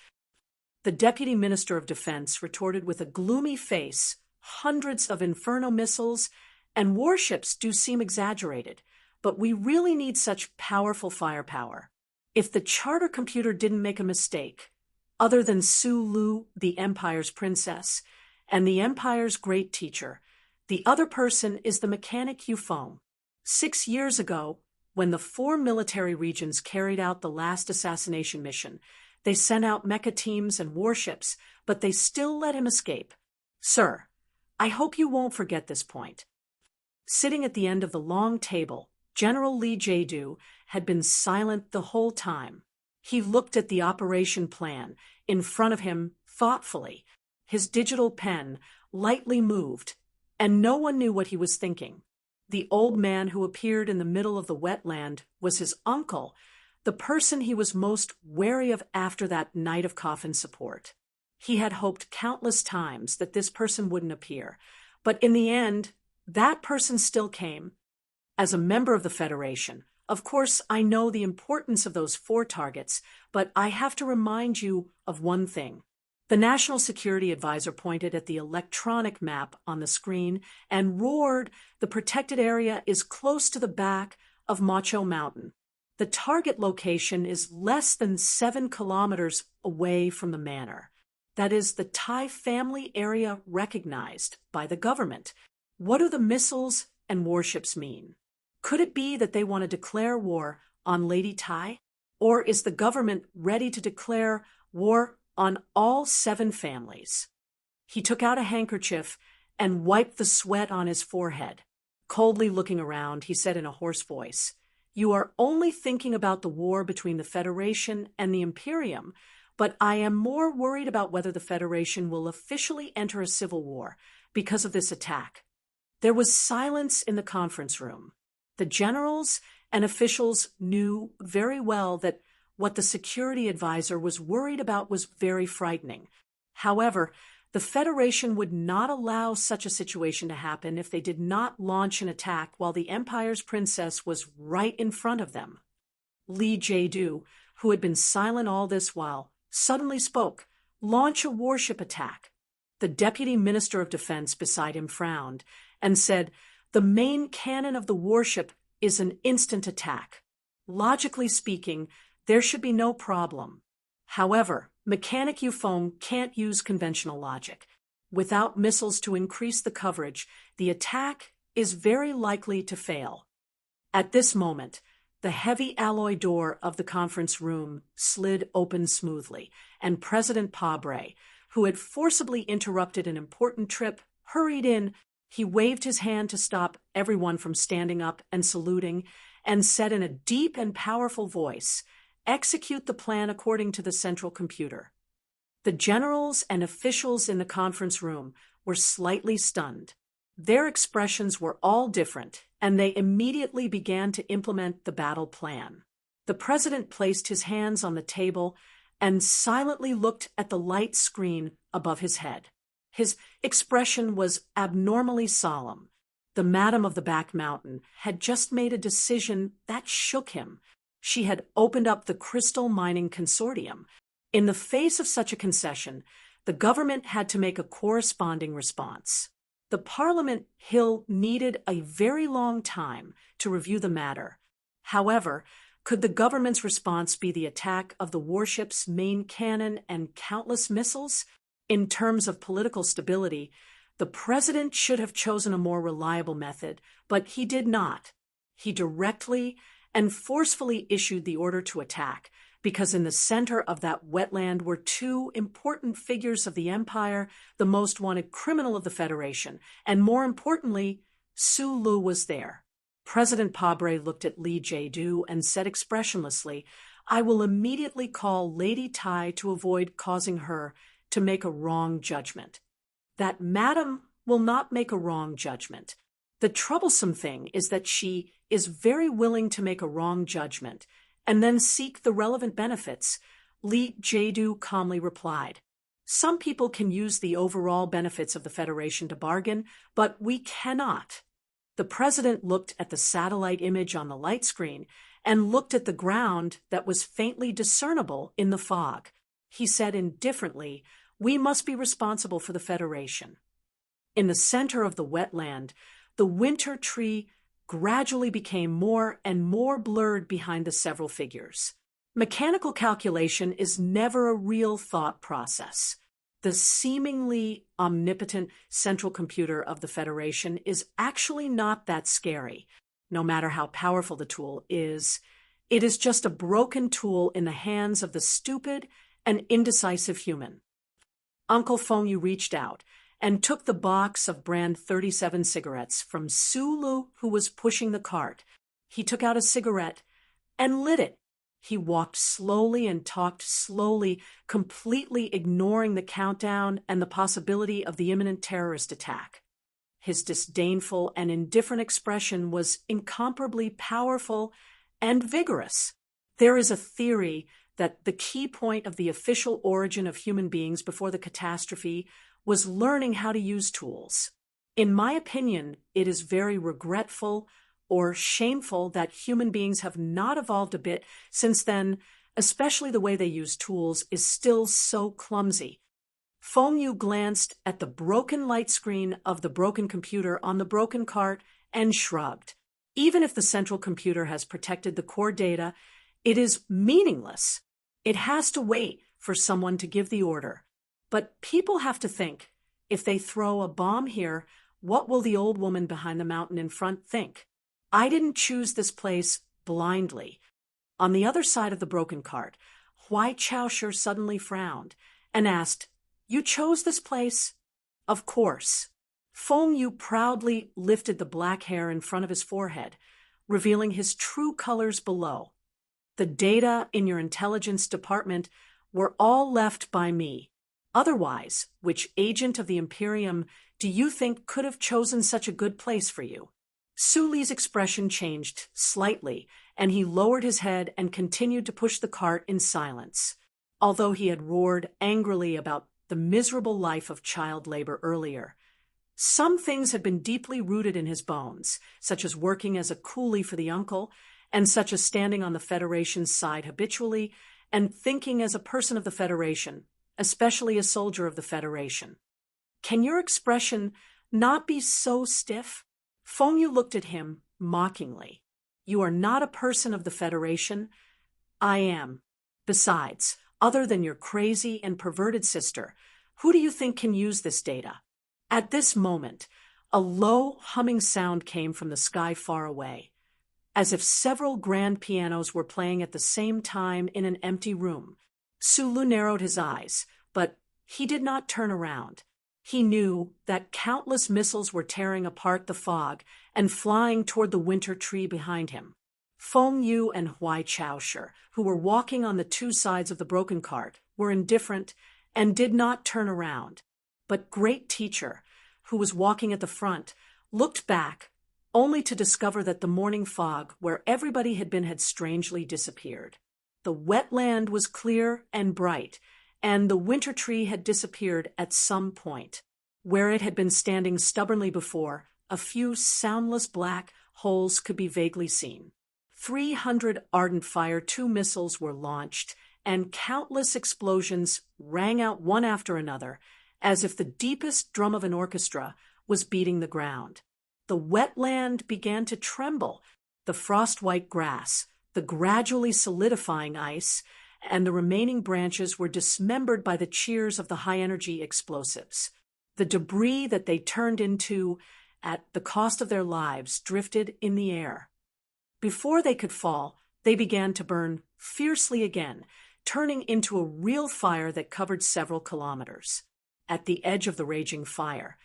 S1: The Deputy Minister of Defense retorted with a gloomy face, "Hundreds of Inferno missiles and warships do seem exaggerated, but we really need such powerful firepower. If the charter computer didn't make a mistake, other than Su Lu, the Empire's princess, and the Empire's great teacher, the other person is the mechanic Yufeng. 6 years ago, when the 4 military regions carried out the last assassination mission, they sent out mecha teams and warships, but they still let him escape. Sir, I hope you won't forget this point." Sitting at the end of the long table, General Lee Jae-do had been silent the whole time. He looked at the operation plan in front of him thoughtfully. His digital pen lightly moved, and no one knew what he was thinking. The old man who appeared in the middle of the wetland was his uncle, the person he was most wary of after that night of coffin support. He had hoped countless times that this person wouldn't appear, but in the end, that person still came. As a member of the Federation, of course, I know the importance of those 4 targets, but I have to remind you of one thing. The National Security Advisor pointed at the electronic map on the screen and roared, "The protected area is close to the back of Macho Mountain. The target location is less than 7 kilometers away from the manor. That is the Tai family area recognized by the government. What do the missiles and warships mean? Could it be that they want to declare war on Lady Tai? Or is the government ready to declare war on all 7 families?" He took out a handkerchief and wiped the sweat on his forehead. Coldly looking around, he said in a hoarse voice, "You are only thinking about the war between the Federation and the Imperium, but I am more worried about whether the Federation will officially enter a civil war because of this attack." There was silence in the conference room. The generals and officials knew very well that what the security advisor was worried about was very frightening. However, the Federation would not allow such a situation to happen if they did not launch an attack while the Empire's princess was right in front of them. Lee Jae-do, who had been silent all this while, suddenly spoke, "Launch a warship attack." The Deputy Minister of Defense beside him frowned and said, "The main cannon of the warship is an instant attack. Logically speaking, there should be no problem. However, Mechanic Yufeng can't use conventional logic. Without missiles to increase the coverage, the attack is very likely to fail." At this moment, the heavy alloy door of the conference room slid open smoothly, and President Pabre, who had forcibly interrupted an important trip, hurried in. He waved his hand to stop everyone from standing up and saluting, and said in a deep and powerful voice, "Execute the plan according to the central computer." The generals and officials in the conference room were slightly stunned. Their expressions were all different, and they immediately began to implement the battle plan. The president placed his hands on the table and silently looked at the light screen above his head. His expression was abnormally solemn. The Madam of the Back Mountain had just made a decision that shook him. She had opened up the Crystal Mining Consortium. In the face of such a concession, the government had to make a corresponding response. The Parliament Hill needed a very long time to review the matter. However, could the government's response be the attack of the warship's main cannon and countless missiles? In terms of political stability, the president should have chosen a more reliable method, but he did not. He directly and forcefully issued the order to attack, because in the center of that wetland were two important figures of the empire, the most wanted criminal of the Federation, and more importantly, Sulu was there. President Pabre looked at Li Jadu and said expressionlessly, "I will immediately call Lady Tai to avoid causing her to make a wrong judgment." That madam will not make a wrong judgment. The troublesome thing is that she is very willing to make a wrong judgment and then seek the relevant benefits. Li Jadu calmly replied, "Some people can use the overall benefits of the Federation to bargain, but we cannot." The president looked at the satellite image on the light screen and looked at the ground that was faintly discernible in the fog. He said indifferently, "We must be responsible for the Federation." In the center of the wetland, the winter tree gradually became more and more blurred behind the several figures. Mechanical calculation is never a real thought process. The seemingly omnipotent central computer of the Federation is actually not that scary. No matter how powerful the tool is, it is just a broken tool in the hands of the stupid and indecisive human. Uncle Fengyu reached out and took the box of brand 37 cigarettes from Sulu, who was pushing the cart. He took out a cigarette and lit it. He walked slowly and talked slowly, completely ignoring the countdown and the possibility of the imminent terrorist attack. His disdainful and indifferent expression was incomparably powerful and vigorous. There is a theory that the key point of the official origin of human beings before the catastrophe was learning how to use tools. In my opinion, it is very regretful or shameful that human beings have not evolved a bit since then, especially the way they use tools is still so clumsy. Fengyu glanced at the broken light screen of the broken computer on the broken cart and shrugged. Even if the central computer has protected the core data, it is meaningless. It has to wait for someone to give the order. But people have to think, if they throw a bomb here, what will the old woman behind the mountain in front think? I didn't choose this place blindly. On the other side of the broken cart, Huai Chaosher suddenly frowned and asked, "You chose this place?" "Of course." Fengyu proudly lifted the black hair in front of his forehead, revealing his true colors below. "The data in your intelligence department were all left by me. Otherwise, which agent of the Imperium do you think could have chosen such a good place for you?" Suli's expression changed slightly, and he lowered his head and continued to push the cart in silence. Although he had roared angrily about the miserable life of child labor earlier, some things had been deeply rooted in his bones, such as working as a coolie for the uncle, and such as standing on the Federation's side habitually, and thinking as a person of the Federation, especially a soldier of the Federation. "Can your expression not be so stiff?" Fengyu looked at him mockingly. "You are not a person of the Federation. I am. Besides, other than your crazy and perverted sister, who do you think can use this data?" At this moment, a low humming sound came from the sky far away, as if several grand pianos were playing at the same time in an empty room. Sulu narrowed his eyes, but he did not turn around. He knew that countless missiles were tearing apart the fog and flying toward the winter tree behind him. Fengyu and Huai Chaosher, who were walking on the two sides of the broken cart, were indifferent and did not turn around. But Great Teacher, who was walking at the front, looked back, only to discover that the morning fog where everybody had been had strangely disappeared. The wetland was clear and bright, and the winter tree had disappeared at some point. Where it had been standing stubbornly before, a few soundless black holes could be vaguely seen. 300 Ardent Fire 2 missiles were launched, and countless explosions rang out one after another, as if the deepest drum of an orchestra was beating the ground. The wetland began to tremble. The frost-white grass, the gradually solidifying ice, and the remaining branches were dismembered by the cheers of the high-energy explosives. The debris that they turned into, at the cost of their lives, drifted in the air. Before they could fall, they began to burn fiercely again, turning into a real fire that covered several kilometers. At the edge of the raging fire,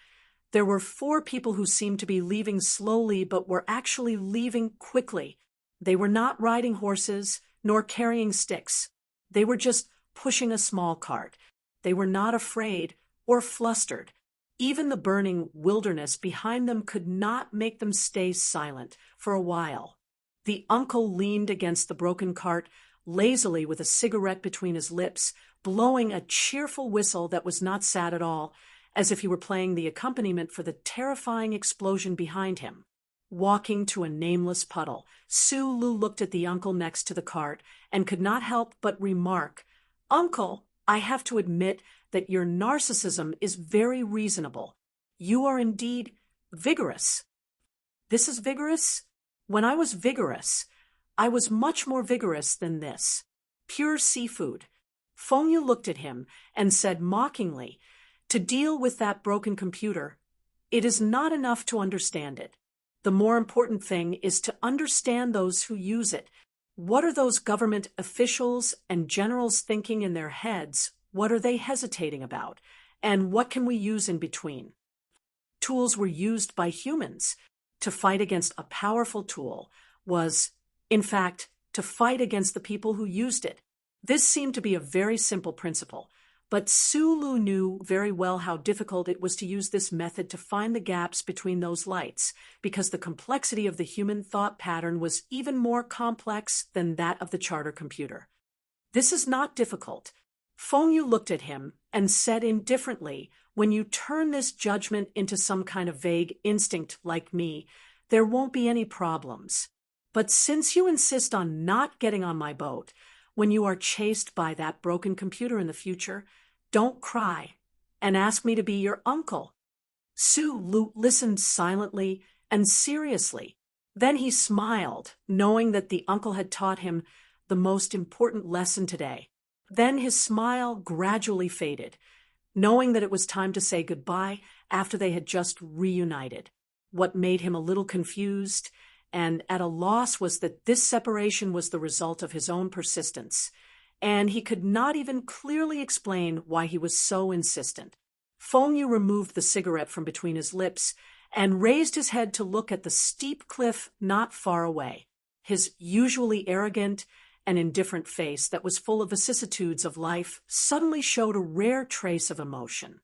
S1: there were 4 people who seemed to be leaving slowly but were actually leaving quickly. They were not riding horses nor carrying sticks. They were just pushing a small cart. They were not afraid or flustered. Even the burning wilderness behind them could not make them stay silent for a while. The uncle leaned against the broken cart, lazily with a cigarette between his lips, blowing a cheerful whistle that was not sad at all, as if he were playing the accompaniment for the terrifying explosion behind him. Walking to a nameless puddle, Sulu looked at the uncle next to the cart and could not help but remark, "Uncle, I have to admit that your narcissism is very reasonable. You are indeed vigorous." "This is vigorous? When I was vigorous, I was much more vigorous than this. Pure seafood." Feng Yu looked at him and said mockingly, "To deal with that broken computer, it is not enough to understand it. The more important thing is to understand those who use it. What are those government officials and generals thinking in their heads? What are they hesitating about? And what can we use in between?" Tools were used by humans. To fight against a powerful tool was, in fact, to fight against the people who used it. This seemed to be a very simple principle, but Sulu knew very well how difficult it was to use this method to find the gaps between those lights, because the complexity of the human thought pattern was even more complex than that of the charter computer. "This is not difficult." Feng Yu looked at him and said indifferently, "When you turn this judgment into some kind of vague instinct like me, there won't be any problems. But since you insist on not getting on my boat, when you are chased by that broken computer in the future, don't cry and ask me to be your uncle." Sulu listened silently and seriously. Then he smiled, knowing that the uncle had taught him the most important lesson today. Then his smile gradually faded, knowing that it was time to say goodbye after they had just reunited. What made him a little confused and at a loss was that this separation was the result of his own persistence, and he could not even clearly explain why he was so insistent. Feng Yu removed the cigarette from between his lips and raised his head to look at the steep cliff not far away. His usually arrogant and indifferent face that was full of vicissitudes of life suddenly showed a rare trace of emotion.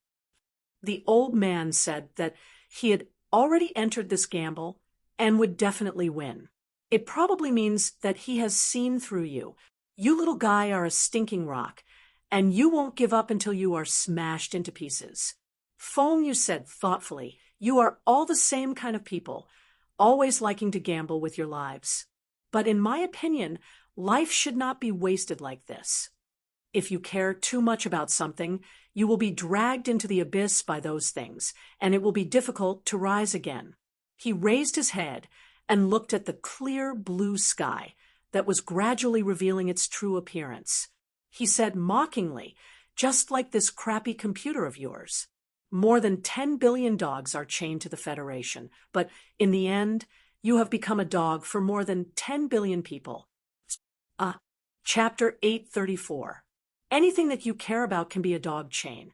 S1: The old man said that he had already entered this gamble and would definitely win. "It probably means that he has seen through you. You little guy are a stinking rock, and you won't give up until you are smashed into pieces." Feng Yu said thoughtfully, "You are all the same kind of people, always liking to gamble with your lives. But in my opinion, life should not be wasted like this. If you care too much about something, you will be dragged into the abyss by those things, and it will be difficult to rise again." He raised his head and looked at the clear blue sky that was gradually revealing its true appearance. He said mockingly, "Just like this crappy computer of yours. More than 10 billion dogs are chained to the Federation, but in the end, you have become a dog for more than 10 billion people." Chapter 834. Anything that you care about can be a dog chain.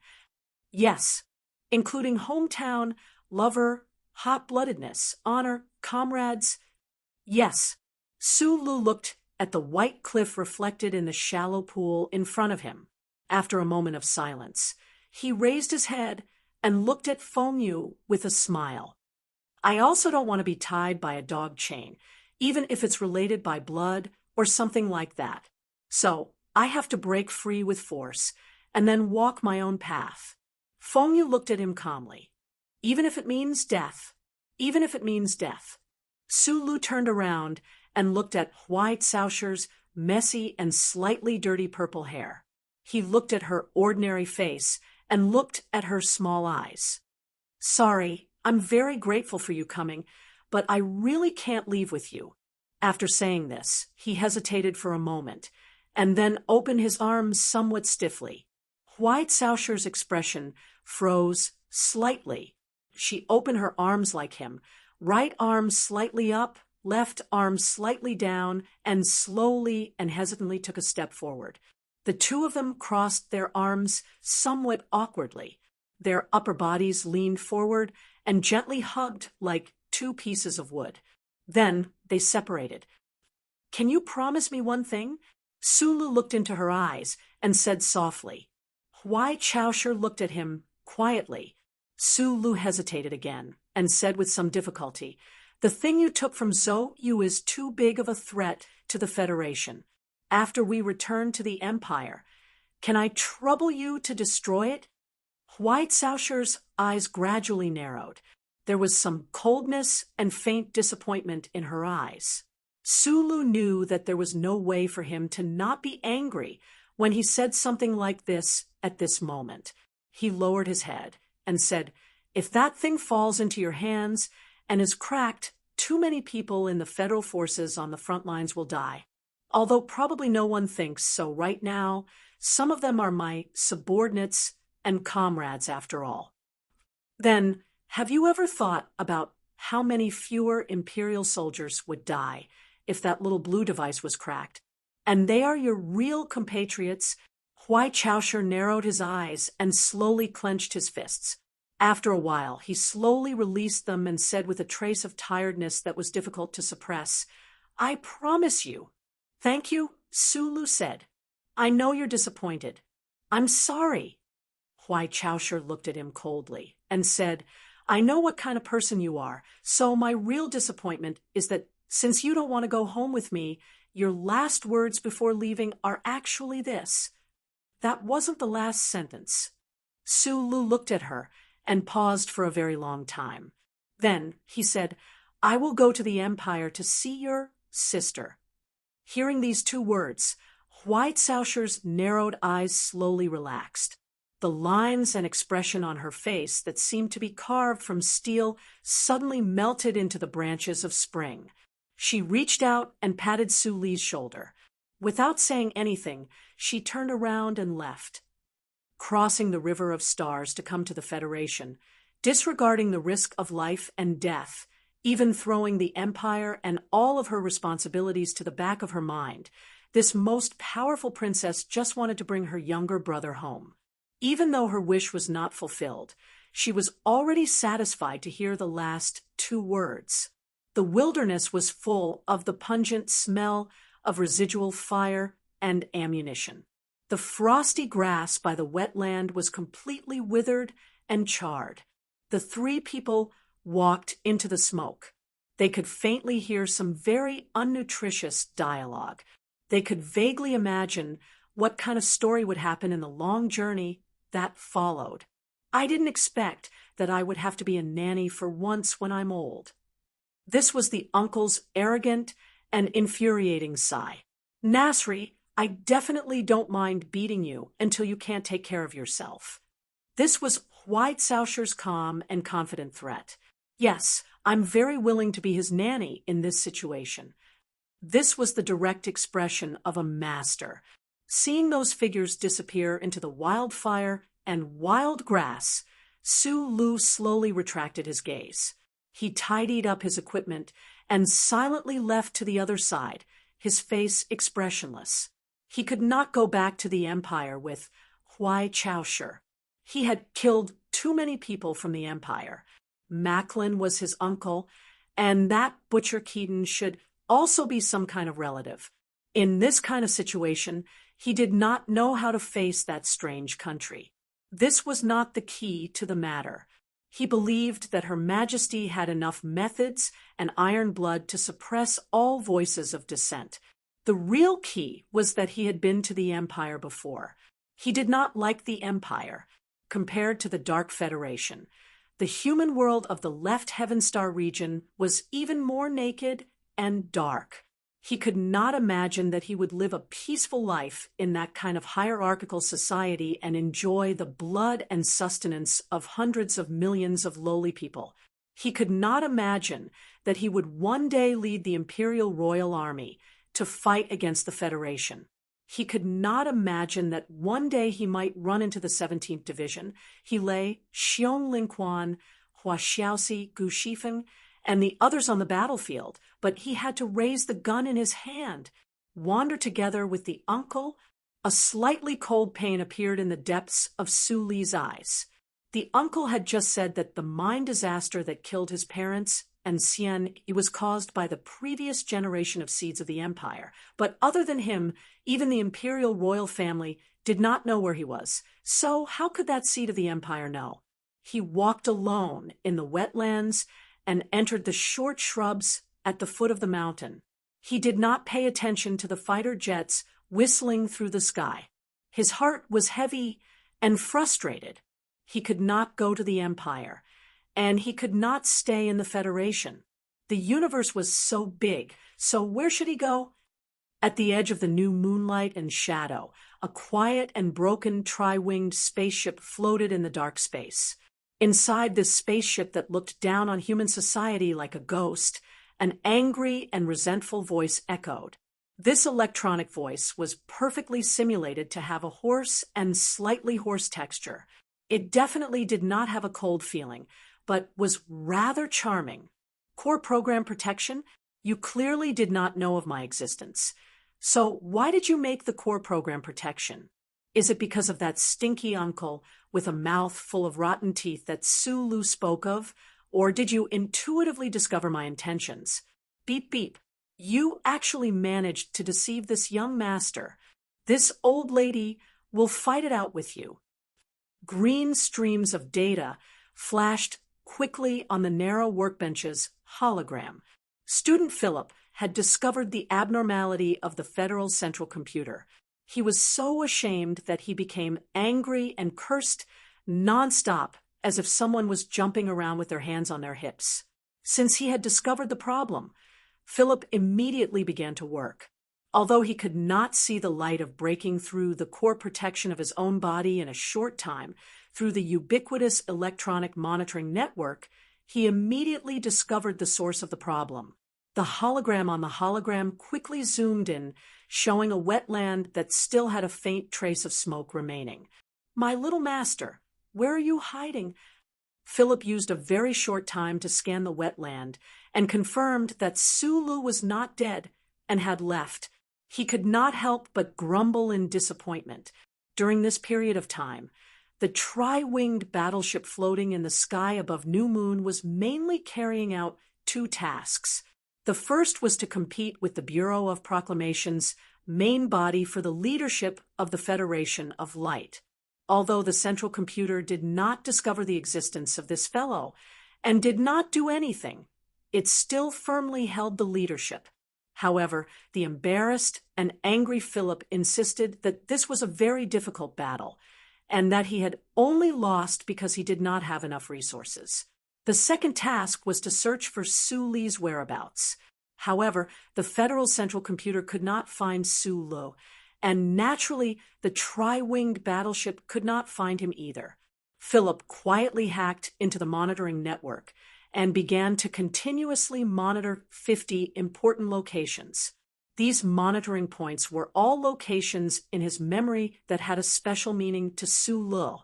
S1: Yes, including hometown, lover, hot-bloodedness, honor, comrades. Yes. Sulu looked at the white cliff reflected in the shallow pool in front of him. after a moment of silence. He raised his head and looked at Fengyu with a smile. I also don't want to be tied by a dog chain, even if it's related by blood or something like that. So, I have to break free with force and then walk my own path. Fengyu looked at him calmly. Even if it means death. Even if it means death. Sulu turned around and looked at Huai Caoshi's messy and slightly dirty purple hair. He looked at her ordinary face and looked at her small eyes. Sorry, I'm very grateful for you coming, but I really can't leave with you. After saying this, he hesitated for a moment, and then opened his arms somewhat stiffly. Huai Caoshi's expression froze slightly. She opened her arms like him, right arm slightly up, left arm slightly down, and slowly and hesitantly took a step forward. The two of them crossed their arms somewhat awkwardly. Their upper bodies leaned forward and gently hugged like two pieces of wood. Then they separated. Can you promise me one thing? Sulu looked into her eyes and said softly. Huai Caoshi looked at him quietly. Sulu hesitated again and said with some difficulty, the thing you took from Zhou Yu is too big of a threat to the Federation. After we return to the Empire, can I trouble you to destroy it? Huai Caoshi's eyes gradually narrowed. There was some coldness and faint disappointment in her eyes. Sulu knew that there was no way for him to not be angry when he said something like this at this moment. He lowered his head and said, if that thing falls into your hands and is cracked, too many people in the federal forces on the front lines will die. Although probably no one thinks so right now, some of them are my subordinates and comrades after all. Then, have you ever thought about how many fewer Imperial soldiers would die if that little blue device was cracked? And they are your real compatriots. Huai Caoshi narrowed his eyes and slowly clenched his fists. After a while, he slowly released them and said with a trace of tiredness that was difficult to suppress, I promise you. Thank you, Sulu said. I know you're disappointed. I'm sorry. Huai Caoshi looked at him coldly and said, I know what kind of person you are, so my real disappointment is that since you don't want to go home with me, your last words before leaving are actually this. That wasn't the last sentence. Sulu looked at her and paused for a very long time. Then he said, I will go to the Empire to see your sister. Hearing these two words, Huai Caoshi's narrowed eyes slowly relaxed. The lines and expression on her face that seemed to be carved from steel suddenly melted into the branches of spring. She reached out and patted Su Li's shoulder. Without saying anything, she turned around and left. Crossing the river of stars to come to the Federation, disregarding the risk of life and death, even throwing the Empire and all of her responsibilities to the back of her mind, this most powerful princess just wanted to bring her younger brother home. Even though her wish was not fulfilled, she was already satisfied to hear the last two words. The wilderness was full of the pungent smell of residual fire and ammunition. The frosty grass by the wetland was completely withered and charred. The three people walked into the smoke. They could faintly hear some very unnutritious dialogue. They could vaguely imagine what kind of story would happen in the long journey that followed. I didn't expect that I would have to be a nanny for once when I'm old. This was the uncle's arrogant and infuriating sigh. Nasri, I definitely don't mind beating you until you can't take care of yourself. This was Huai Caoshi's calm and confident threat. Yes, I'm very willing to be his nanny in this situation. This was the direct expression of a master. Seeing those figures disappear into the wildfire and wild grass, Su Lu slowly retracted his gaze. He tidied up his equipment and silently left to the other side, his face expressionless. He could not go back to the Empire with Huai Caoshi. He had killed too many people from the Empire. Macklin was his uncle, and that Butcher Keaton should also be some kind of relative. In this kind of situation, He did not know how to face that strange country. This was not the key to the matter. He believed that Her Majesty had enough methods and iron blood to suppress all voices of dissent. The real key was that he had been to the Empire before. He did not like the Empire, compared to the Dark Federation. The human world of the Left Heaven Star region was even more naked and dark. He could not imagine that he would live a peaceful life in that kind of hierarchical society and enjoy the blood and sustenance of hundreds of millions of lowly people. He could not imagine that he would one day lead the Imperial Royal Army to fight against the Federation. He could not imagine that one day he might run into the 17th Division. He lay Xiong Linquan, Hua Xiaoxi, Gu Shifeng, and the others on the battlefield, but he had to raise the gun in his hand, wander together with the uncle. A slightly cold pain appeared in the depths of Su Li's eyes. The uncle had just said that the mine disaster that killed his parents and Xian was caused by the previous generation of seeds of the Empire. But other than him, even the Imperial royal family did not know where he was. So how could that seed of the Empire know? He walked alone in the wetlands and entered the short shrubs at the foot of the mountain. He did not pay attention to the fighter jets whistling through the sky. His heart was heavy and frustrated. He could not go to the Empire, and he could not stay in the Federation. The universe was so big, so where should he go? At the edge of the new moonlight and shadow, a quiet and broken tri-winged spaceship floated in the dark space. Inside this spaceship that looked down on human society like a ghost, an angry and resentful voice echoed. This electronic voice was perfectly simulated to have a hoarse and slightly hoarse texture. It definitely did not have a cold feeling, but was rather charming. Core program protection? You clearly did not know of my existence. So why did you make the core program protection? Is it because of that stinky uncle with a mouth full of rotten teeth that Su Lu spoke of? Or did you intuitively discover my intentions? Beep beep. You actually managed to deceive this young master. This old lady will fight it out with you. Green streams of data flashed quickly on the narrow workbench's hologram. Student Philip had discovered the abnormality of the Federal Central Computer. He was so ashamed that he became angry and cursed nonstop, as if someone was jumping around with their hands on their hips. Since he had discovered the problem, Philip immediately began to work. Although he could not see the light of breaking through the core protection of his own body in a short time through the ubiquitous electronic monitoring network, he immediately discovered the source of the problem. The hologram on the hologram quickly zoomed in, showing a wetland that still had a faint trace of smoke remaining. My little master, where are you hiding? Philip used a very short time to scan the wetland and confirmed that Su Lu was not dead and had left. He could not help but grumble in disappointment. During this period of time, the tri-winged battleship floating in the sky above New Moon was mainly carrying out two tasks. The first was to compete with the Bureau of Proclamation's main body for the leadership of the Federation of Light. Although the central computer did not discover the existence of this fellow and did not do anything, it still firmly held the leadership. However, the embarrassed and angry Philip insisted that this was a very difficult battle and that he had only lost because he did not have enough resources. The second task was to search for Su Li's whereabouts. However, the Federal Central Computer could not find Su Lu, and naturally, the tri-winged battleship could not find him either. Philip quietly hacked into the monitoring network and began to continuously monitor 50 important locations. These monitoring points were all locations in his memory that had a special meaning to Su Lu.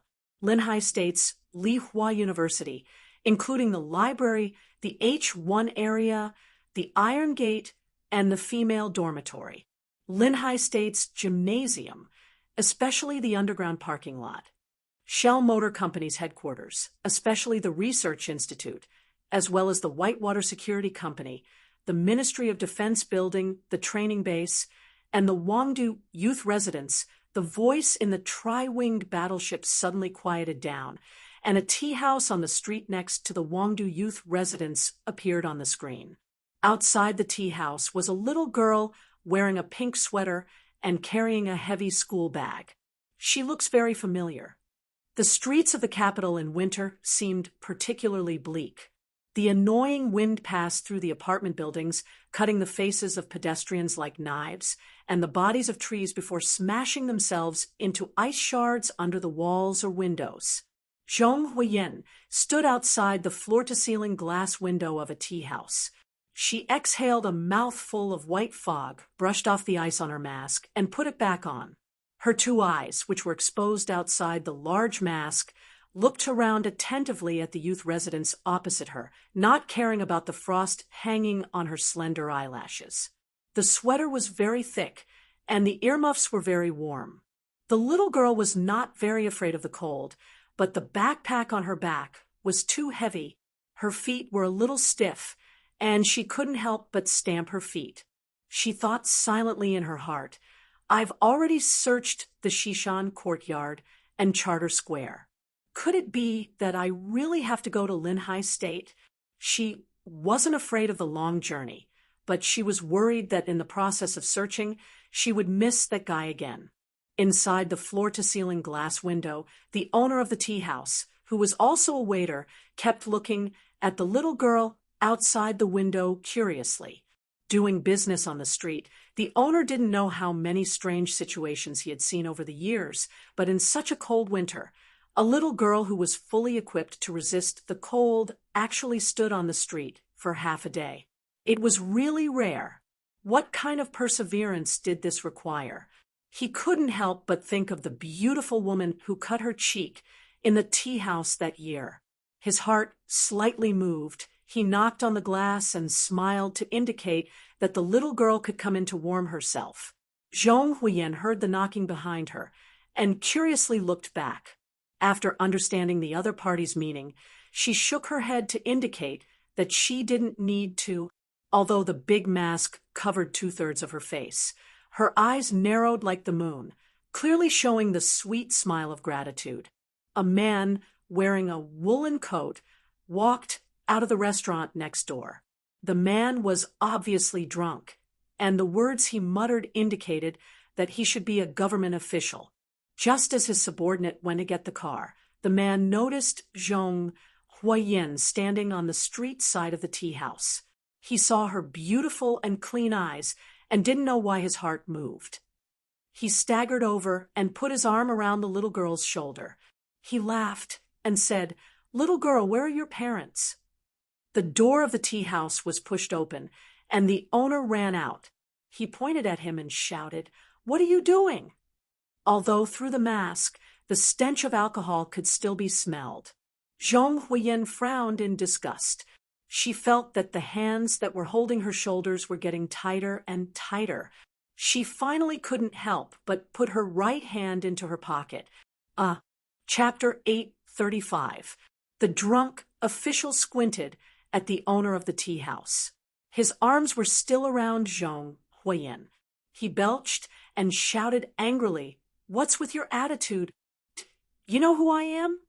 S1: Linhai State's Lihua University, including the library, the H1 area, the Iron Gate, and the female dormitory. Linhai State's gymnasium, especially the underground parking lot. Shell Motor Company's headquarters, especially the Research Institute, as well as the Whitewater Security Company, the Ministry of Defense building, the training base, and the Wangdu youth residence, the voice in the tri-winged battleship suddenly quieted down, and a tea house on the street next to the Wangdu youth residence appeared on the screen. Outside the tea house was a little girl wearing a pink sweater and carrying a heavy school bag. She looks very familiar. The streets of the capital in winter seemed particularly bleak. The annoying wind passed through the apartment buildings, cutting the faces of pedestrians like knives, and the bodies of trees before smashing themselves into ice shards under the walls or windows. Zhong Huiyan stood outside the floor-to-ceiling glass window of a tea house. She exhaled a mouthful of white fog, brushed off the ice on her mask, and put it back on. Her two eyes, which were exposed outside the large mask, looked around attentively at the youth residence opposite her, not caring about the frost hanging on her slender eyelashes. The sweater was very thick, and the earmuffs were very warm. The little girl was not very afraid of the cold, but the backpack on her back was too heavy. Her feet were a little stiff, and she couldn't help but stamp her feet. She thought silently in her heart, "I've already searched the Shishan courtyard and Charter Square. Could it be that I really have to go to Linhai State?" She wasn't afraid of the long journey, but she was worried that in the process of searching, she would miss that guy again. Inside the floor-to-ceiling glass window, the owner of the tea house, who was also a waiter, kept looking at the little girl outside the window curiously. Doing business on the street, the owner didn't know how many strange situations he had seen over the years, but in such a cold winter, a little girl who was fully equipped to resist the cold actually stood on the street for half a day. It was really rare. What kind of perseverance did this require? He couldn't help but think of the beautiful woman who cut her cheek in the tea house that year. His heart slightly moved. He knocked on the glass and smiled to indicate that the little girl could come in to warm herself. Zhong Huiyan heard the knocking behind her and curiously looked back. After understanding the other party's meaning, she shook her head to indicate that she didn't need to, although the big mask covered 2/3 of her face. Her eyes narrowed like the moon, clearly showing the sweet smile of gratitude. A man wearing a woolen coat walked out of the restaurant next door. The man was obviously drunk, and the words he muttered indicated that he should be a government official. Just as his subordinate went to get the car, the man noticed Zhong Huiyan standing on the street side of the tea house. He saw her beautiful and clean eyes and didn't know why his heart moved. He staggered over and put his arm around the little girl's shoulder. He laughed and said, "Little girl, where are your parents?" The door of the tea house was pushed open, and the owner ran out. He pointed at him and shouted, "What are you doing?" Although through the mask, the stench of alcohol could still be smelled. Zhong Huiyan frowned in disgust. She felt that the hands that were holding her shoulders were getting tighter and tighter. She finally couldn't help but put her right hand into her pocket. Chapter 835. The drunk official squinted at the owner of the tea house. His arms were still around Zhong Huiyan. He belched and shouted angrily, "What's with your attitude? You know who I am?"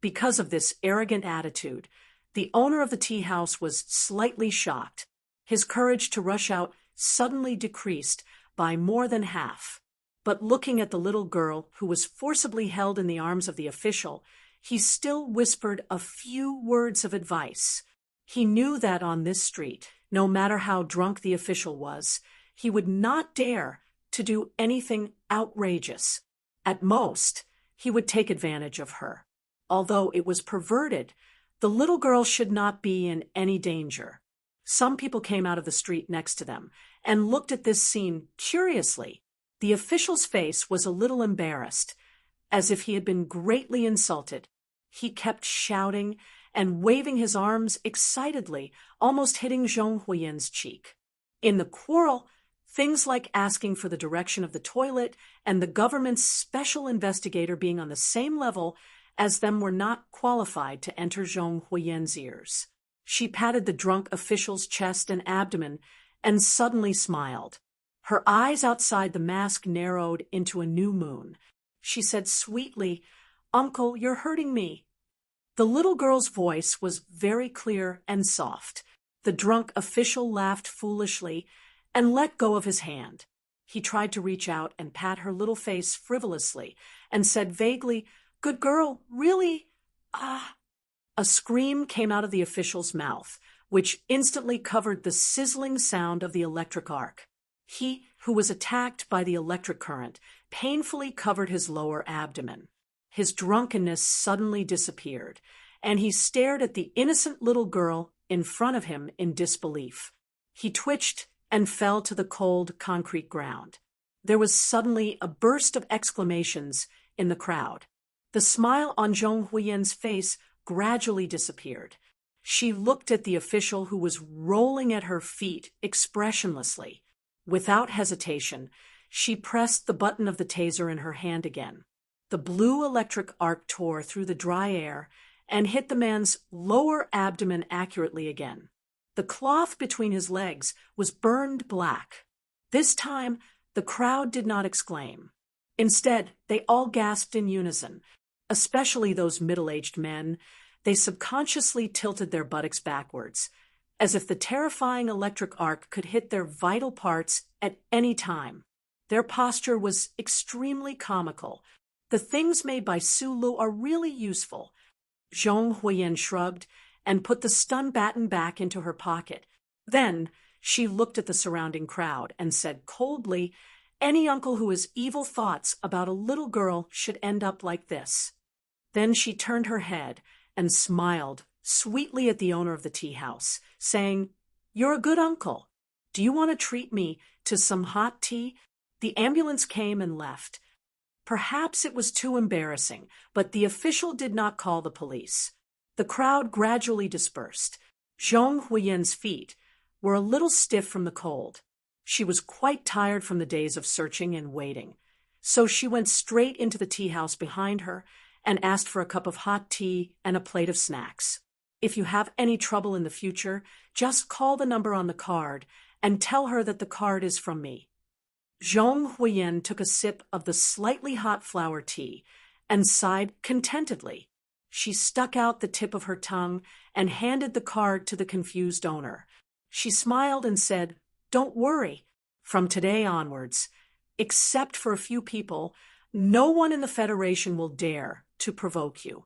S1: Because of this arrogant attitude, the owner of the tea house was slightly shocked. His courage to rush out suddenly decreased by more than half. But looking at the little girl who was forcibly held in the arms of the official, he still whispered a few words of advice. He knew that on this street, no matter how drunk the official was, he would not dare to do anything outrageous. At most, he would take advantage of her. Although it was perverted, the little girl should not be in any danger. Some people came out of the street next to them and looked at this scene curiously. The official's face was a little embarrassed, as if he had been greatly insulted. He kept shouting and waving his arms excitedly, almost hitting Zhong Huiyan's cheek. In the quarrel, things like asking for the direction of the toilet and the government's special investigator being on the same level as them were not qualified to enter Zhong Huiyan's ears. She patted the drunk official's chest and abdomen and suddenly smiled. Her eyes outside the mask narrowed into a new moon. She said sweetly, "Uncle, you're hurting me." The little girl's voice was very clear and soft. The drunk official laughed foolishly and let go of his hand. He tried to reach out and pat her little face frivolously and said vaguely, "Good girl, really? Ah." A scream came out of the official's mouth, which instantly covered the sizzling sound of the electric arc. He, who was attacked by the electric current, painfully covered his lower abdomen. His drunkenness suddenly disappeared, and he stared at the innocent little girl in front of him in disbelief. He twitched and fell to the cold concrete ground. There was suddenly a burst of exclamations in the crowd. The smile on Zhong Huiyen's face gradually disappeared. She looked at the official who was rolling at her feet expressionlessly. Without hesitation, she pressed the button of the taser in her hand again. The blue electric arc tore through the dry air and hit the man's lower abdomen accurately again. The cloth between his legs was burned black. This time, the crowd did not exclaim. Instead, they all gasped in unison, especially those middle-aged men. They subconsciously tilted their buttocks backwards, as if the terrifying electric arc could hit their vital parts at any time. Their posture was extremely comical. The things made by Sulu are really useful. Zhong Huiyen shrugged and put the stun baton back into her pocket. Then she looked at the surrounding crowd and said coldly, "Any uncle who has evil thoughts about a little girl should end up like this." Then she turned her head and smiled sweetly at the owner of the tea house, saying, "You're a good uncle. Do you want to treat me to some hot tea?" The ambulance came and left. Perhaps it was too embarrassing, but the official did not call the police. The crowd gradually dispersed. Zhong Huiyen's feet were a little stiff from the cold. She was quite tired from the days of searching and waiting. So she went straight into the tea house behind her and asked for a cup of hot tea and a plate of snacks. "If you have any trouble in the future, just call the number on the card and tell her that the card is from me." Zhong Huiyen took a sip of the slightly hot flower tea and sighed contentedly. She stuck out the tip of her tongue and handed the card to the confused owner. She smiled and said, "Don't worry. From today onwards, except for a few people, no one in the Federation will dare to provoke you."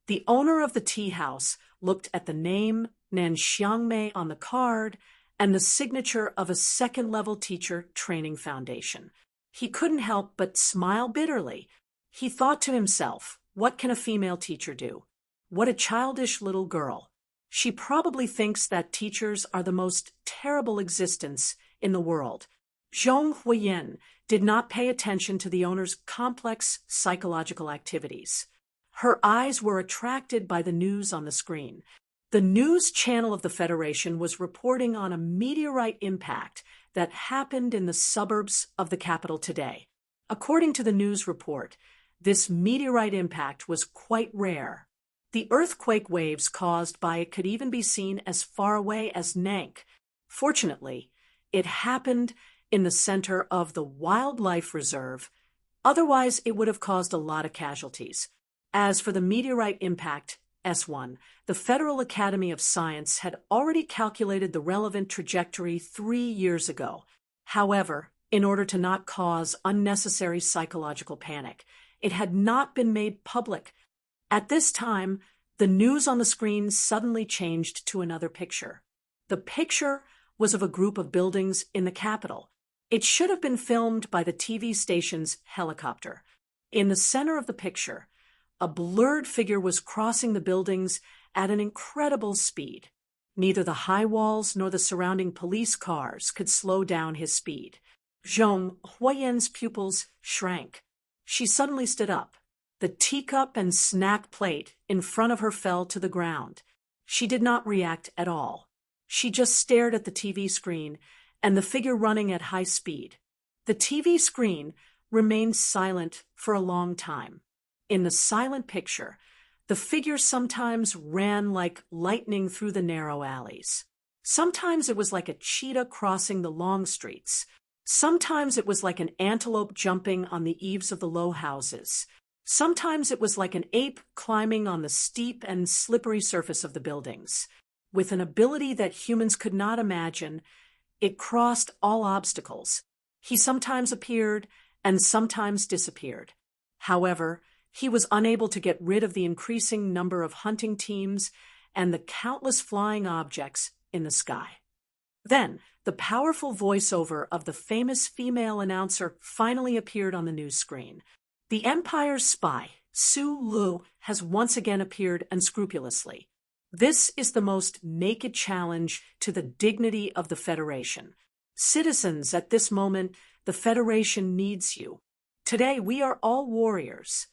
S1: The owner of the tea house looked at the name Nanxiangmei on the card and the signature of a second-level teacher training foundation. He couldn't help but smile bitterly. He thought to himself, what can a female teacher do? What a childish little girl. She probably thinks that teachers are the most terrible existence in the world. Zhong Huiyen did not pay attention to the owner's complex psychological activities. Her eyes were attracted by the news on the screen. The news channel of the Federation was reporting on a meteorite impact that happened in the suburbs of the capital today. According to the news report, this meteorite impact was quite rare. The earthquake waves caused by it could even be seen as far away as Nank. Fortunately, it happened in the center of the wildlife reserve. Otherwise, it would have caused a lot of casualties. As for the meteorite impact, S1, the Federal Academy of Science had already calculated the relevant trajectory 3 years ago. However, in order to not cause unnecessary psychological panic, it had not been made public. At this time, the news on the screen suddenly changed to another picture. The picture was of a group of buildings in the capital. It should have been filmed by the TV station's helicopter. In the center of the picture, a blurred figure was crossing the buildings at an incredible speed. Neither the high walls nor the surrounding police cars could slow down his speed. Zhong Huiyen's pupils shrank. She suddenly stood up. The teacup and snack plate in front of her fell to the ground. She did not react at all. She just stared at the TV screen and the figure running at high speed. The TV screen remained silent for a long time. In the silent picture, the figure sometimes ran like lightning through the narrow alleys. Sometimes it was like a cheetah crossing the long streets. Sometimes it was like an antelope jumping on the eaves of the low houses. Sometimes it was like an ape climbing on the steep and slippery surface of the buildings. With an ability that humans could not imagine, it crossed all obstacles. He sometimes appeared and sometimes disappeared. However, he was unable to get rid of the increasing number of hunting teams and the countless flying objects in the sky. Then, the powerful voiceover of the famous female announcer finally appeared on the news screen. The Empire's spy, Su Lu, has once again appeared unscrupulously. This is the most naked challenge to the dignity of the Federation. Citizens, at this moment, the Federation needs you. Today, we are all warriors.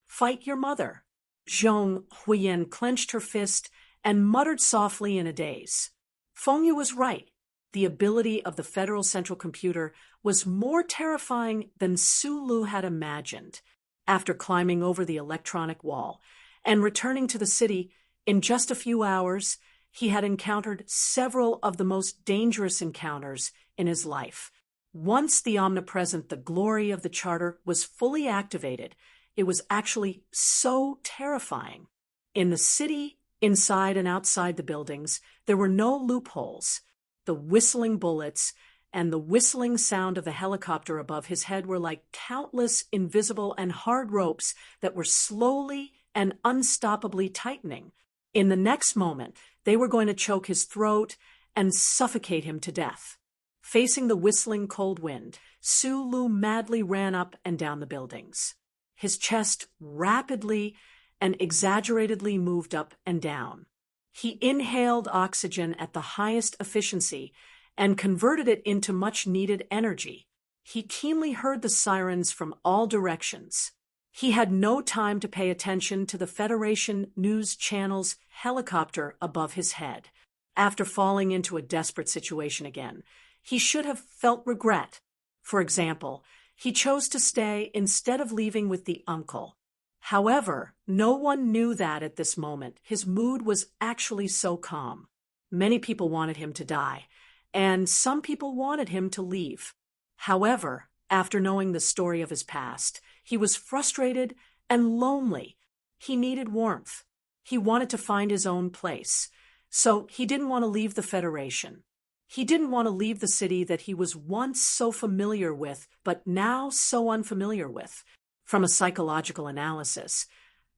S1: Fight your mother. Zhong Huiyan clenched her fist and muttered softly in a daze. Fengyu was right. The ability of the Federal Central Computer was more terrifying than Su Lu had imagined. After climbing over the electronic wall and returning to the city, in just a few hours, he had encountered several of the most dangerous encounters in his life. Once the omnipresent, the glory of the Charter, was fully activated, it was actually so terrifying. In the city, inside and outside the buildings, there were no loopholes. The whistling bullets and the whistling sound of the helicopter above his head were like countless invisible and hard ropes that were slowly and unstoppably tightening. In the next moment, they were going to choke his throat and suffocate him to death. Facing the whistling cold wind, Su Lu madly ran up and down the buildings. His chest rapidly and exaggeratedly moved up and down. He inhaled oxygen at the highest efficiency and converted it into much-needed energy. He keenly heard the sirens from all directions. He had no time to pay attention to the Federation News Channel's helicopter above his head. After falling into a desperate situation again, he should have felt regret. For example, he chose to stay instead of leaving with the uncle. However, no one knew that at this moment his mood was actually so calm. Many people wanted him to die, and some people wanted him to leave. However, after knowing the story of his past, he was frustrated and lonely. He needed warmth. He wanted to find his own place. So he didn't want to leave the Federation. He didn't want to leave the city that he was once so familiar with, but now so unfamiliar with. From a psychological analysis,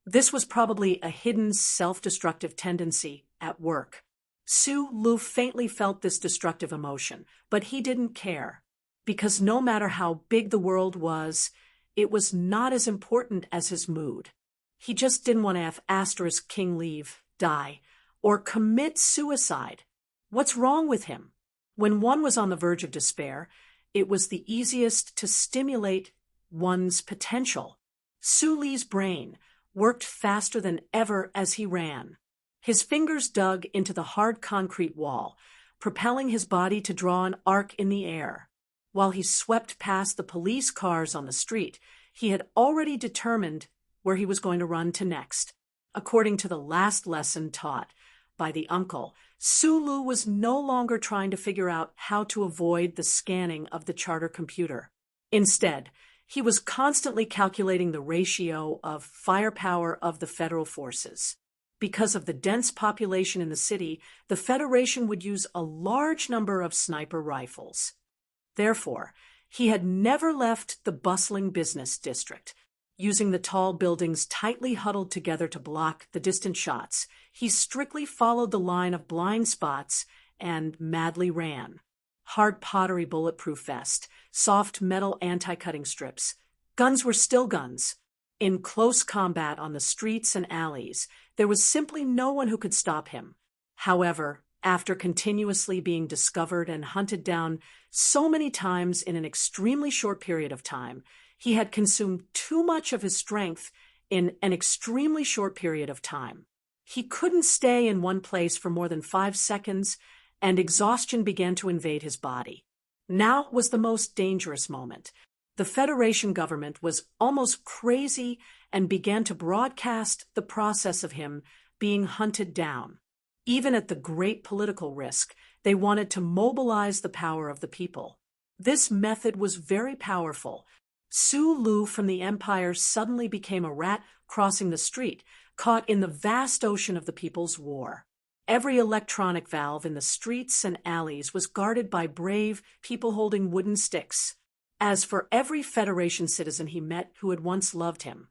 S1: this was probably a hidden self-destructive tendency at work. Su Lu faintly felt this destructive emotion, but he didn't care. Because no matter how big the world was, it was not as important as his mood. He just didn't want to have asterisk King leave, die, or commit suicide. What's wrong with him? When one was on the verge of despair, it was the easiest to stimulate one's potential. Su Li's brain worked faster than ever as he ran. His fingers dug into the hard concrete wall, propelling his body to draw an arc in the air. While he swept past the police cars on the street, he had already determined where he was going to run to next. According to the last lesson taught by the uncle, Su Lu was no longer trying to figure out how to avoid the scanning of the charter computer. Instead, he was constantly calculating the ratio of firepower of the federal forces. Because of the dense population in the city, the Federation would use a large number of sniper rifles. Therefore, he had never left the bustling business district. Using the tall buildings tightly huddled together to block the distant shots, he strictly followed the line of blind spots and madly ran. Hard pottery bulletproof vest, soft metal anti-cutting strips. Guns were still guns. In close combat on the streets and alleys, there was simply no one who could stop him. However, after continuously being discovered and hunted down so many times in an extremely short period of time, he had consumed too much of his strength in an extremely short period of time. He couldn't stay in one place for more than 5 seconds, and exhaustion began to invade his body. Now was the most dangerous moment. The Federation government was almost crazy and began to broadcast the process of him being hunted down. Even at the great political risk, they wanted to mobilize the power of the people. This method was very powerful. Sulu from the Empire suddenly became a rat crossing the street, caught in the vast ocean of the People's War. Every electronic valve in the streets and alleys was guarded by brave people holding wooden sticks. As for every Federation citizen he met who had once loved him,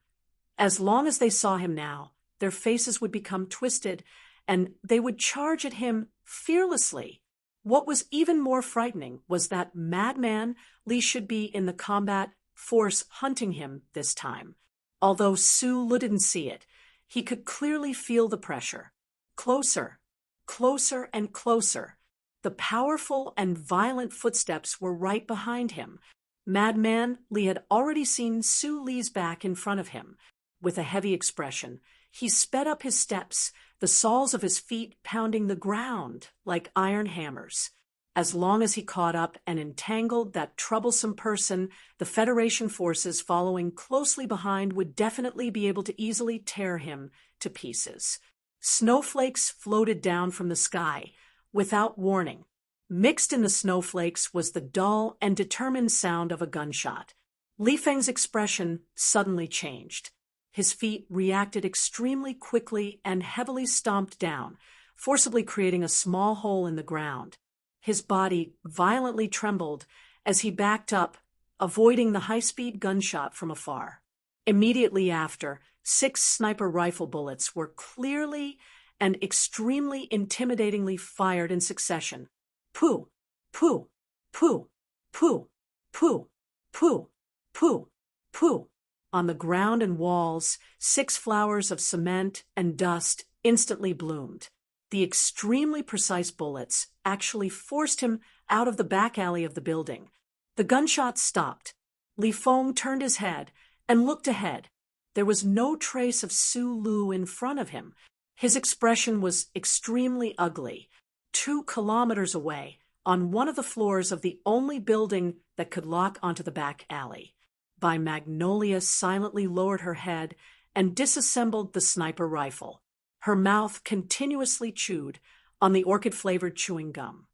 S1: as long as they saw him now, their faces would become twisted, and they would charge at him fearlessly. What was even more frightening was that madman Li should be in the combat force hunting him this time. Although Sulu didn't see it, he could clearly feel the pressure. Closer, closer and closer. The powerful and violent footsteps were right behind him. Madman Li had already seen Suli's back in front of him. With a heavy expression, he sped up his steps, the soles of his feet pounding the ground like iron hammers. As long as he caught up and entangled that troublesome person, the Federation forces following closely behind would definitely be able to easily tear him to pieces. Snowflakes floated down from the sky, without warning. Mixed in the snowflakes was the dull and determined sound of a gunshot. Li Feng's expression suddenly changed. His feet reacted extremely quickly and heavily stomped down, forcibly creating a small hole in the ground. His body violently trembled as he backed up, avoiding the high-speed gunshot from afar. Immediately after, 6 sniper rifle bullets were clearly and extremely intimidatingly fired in succession. Pooh, pooh, pooh, pooh, pooh, pooh, pooh, pooh. On the ground and walls, 6 flowers of cement and dust instantly bloomed. The extremely precise bullets actually forced him out of the back alley of the building. The gunshot stopped. Li Feng turned his head and looked ahead. There was no trace of Sulu in front of him. His expression was extremely ugly. 2 kilometers away, on one of the floors of the only building that could lock onto the back alley. Magnolia silently lowered her head and disassembled the sniper rifle. Her mouth continuously chewed on the orchid-flavored chewing gum.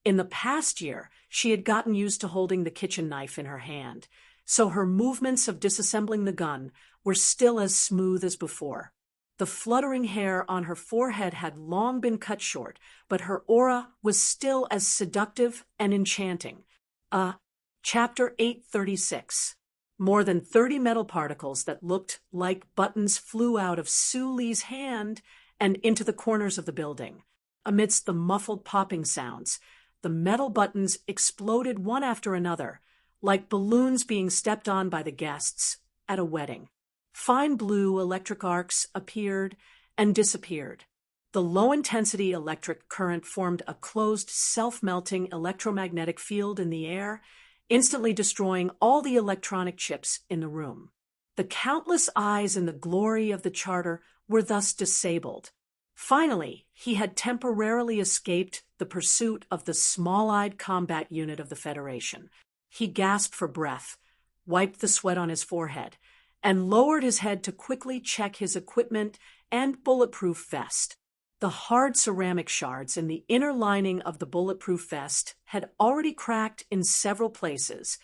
S1: In the past year, she had gotten used to holding the kitchen knife in her hand, so her movements of disassembling the gun were still as smooth as before. The fluttering hair on her forehead had long been cut short, but her aura was still as seductive and enchanting. Chapter 836. More than 30 metal particles that looked like buttons flew out of Suli's hand and into the corners of the building. Amidst the muffled popping sounds, the metal buttons exploded one after another, like balloons being stepped on by the guests at a wedding. Fine blue electric arcs appeared and disappeared. The low-intensity electric current formed a closed, self-melting electromagnetic field in the air, instantly destroying all the electronic chips in the room. The countless eyes in the glory of the charter were thus disabled. Finally, he had temporarily escaped the pursuit of the small-eyed combat unit of the Federation. He gasped for breath, wiped the sweat on his forehead, and lowered his head to quickly check his equipment and bulletproof vest. The hard ceramic shards in the inner lining of the bulletproof vest had already cracked in several places,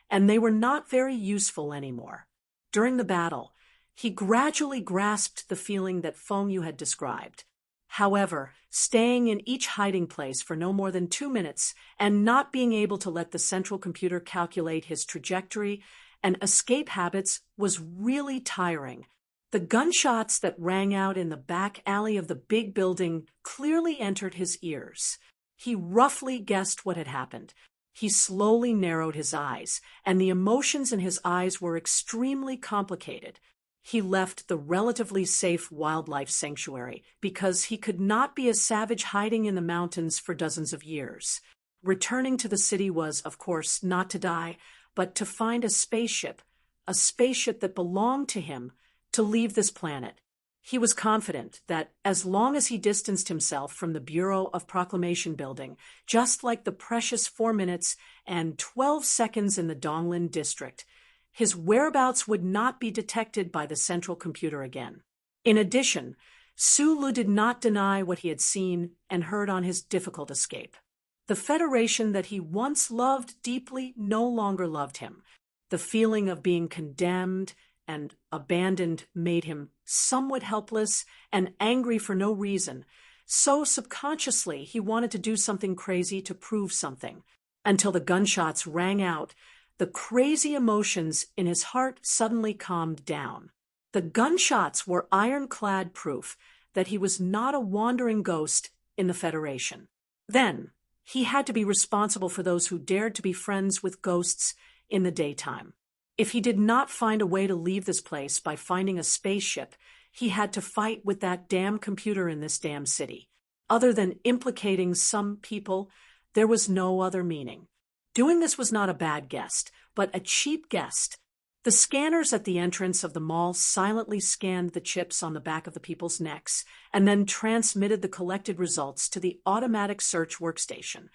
S1: and they were not very useful anymore. During the battle, he gradually grasped the feeling that Feng Yu had described. However, staying in each hiding place for no more than 2 minutes and not being able to let the central computer calculate his trajectory and escape habits was really tiring. The gunshots that rang out in the back alley of the big building clearly entered his ears. He roughly guessed what had happened. He slowly narrowed his eyes, and the emotions in his eyes were extremely complicated. He left the relatively safe wildlife sanctuary because he could not be a savage hiding in the mountains for dozens of years. Returning to the city was, of course, not to die, but to find a spaceship that belonged to him, to leave this planet. He was confident that as long as he distanced himself from the Bureau of Proclamation building, just like the precious 4 minutes and 12 seconds in the Donglin district, his whereabouts would not be detected by the central computer again. In addition, Sulu did not deny what he had seen and heard on his difficult escape. The Federation that he once loved deeply no longer loved him. The feeling of being condemned and abandoned made him somewhat helpless and angry for no reason. So subconsciously, he wanted to do something crazy to prove something. Until the gunshots rang out, the crazy emotions in his heart suddenly calmed down. The gunshots were ironclad proof that he was not a wandering ghost in the Federation. Then, he had to be responsible for those who dared to be friends with ghosts in the daytime. If he did not find a way to leave this place by finding a spaceship, he had to fight with that damn computer in this damn city. Other than implicating some people, there was no other meaning. Doing this was not a bad guest, but a cheap guest. The scanners at the entrance of the mall silently scanned the chips on the back of the people's necks and then transmitted the collected results to the automatic search workstation.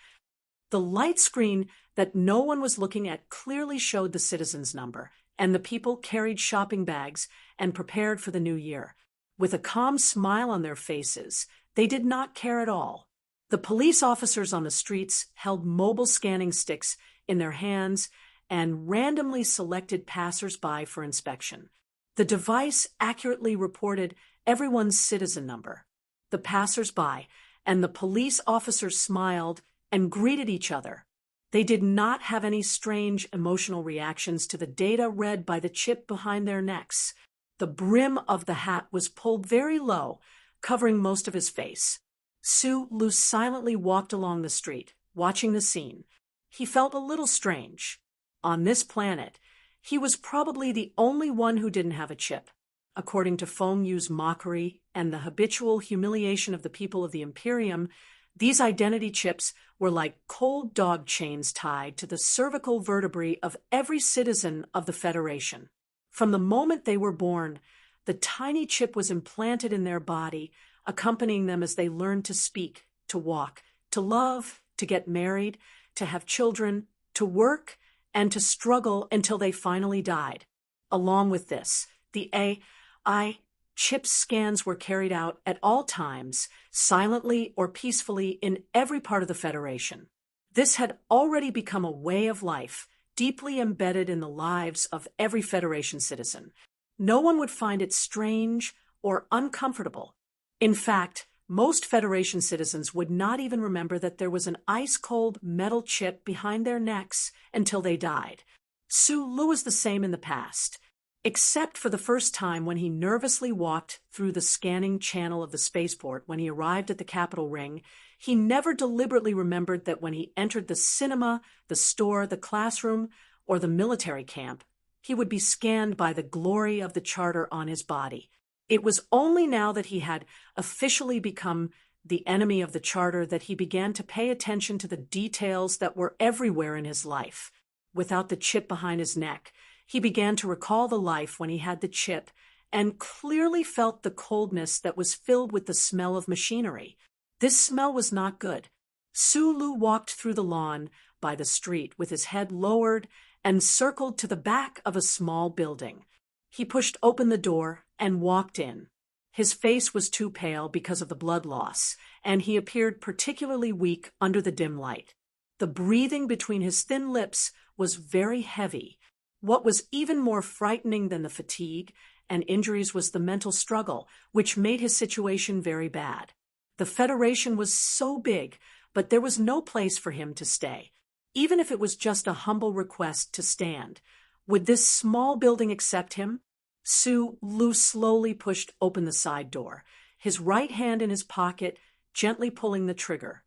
S1: The light screen that no one was looking at clearly showed the citizen's number, and the people carried shopping bags and prepared for the new year. With a calm smile on their faces, they did not care at all. The police officers on the streets held mobile scanning sticks in their hands and randomly selected passers-by for inspection. The device accurately reported everyone's citizen number. The passers-by and the police officers smiled and greeted each other. They did not have any strange emotional reactions to the data read by the chip behind their necks. The brim of the hat was pulled very low, covering most of his face. Sulu silently walked along the street, watching the scene. He felt a little strange. On this planet, he was probably the only one who didn't have a chip. According to Feng Yu's mockery and the habitual humiliation of the people of the Imperium, these identity chips were like cold dog chains tied to the cervical vertebrae of every citizen of the Federation. From the moment they were born, the tiny chip was implanted in their body, accompanying them as they learned to speak, to walk, to love, to get married, to have children, to work, and to struggle until they finally died. Along with this, the AI chip scans were carried out at all times, silently or peacefully in every part of the Federation. This had already become a way of life, deeply embedded in the lives of every Federation citizen. No one would find it strange or uncomfortable. In fact, most Federation citizens would not even remember that there was an ice-cold metal chip behind their necks until they died. Sulu was the same in the past, except for the first time when he nervously walked through the scanning channel of the spaceport when he arrived at the Capital Ring. He never deliberately remembered that when he entered the cinema, the store, the classroom, or the military camp, he would be scanned by the glory of the charter on his body. It was only now that he had officially become the enemy of the charter that he began to pay attention to the details that were everywhere in his life. Without the chip behind his neck, he began to recall the life when he had the chip and clearly felt the coldness that was filled with the smell of machinery. This smell was not good. Sulu walked through the lawn by the street with his head lowered and circled to the back of a small building. He pushed open the door and walked in. His face was too pale because of the blood loss, and he appeared particularly weak under the dim light. The breathing between his thin lips was very heavy. What was even more frightening than the fatigue and injuries was the mental struggle, which made his situation very bad. The Federation was so big, but there was no place for him to stay. Even if it was just a humble request to stand, would this small building accept him? Sulu slowly pushed open the side door, his right hand in his pocket, gently pulling the trigger.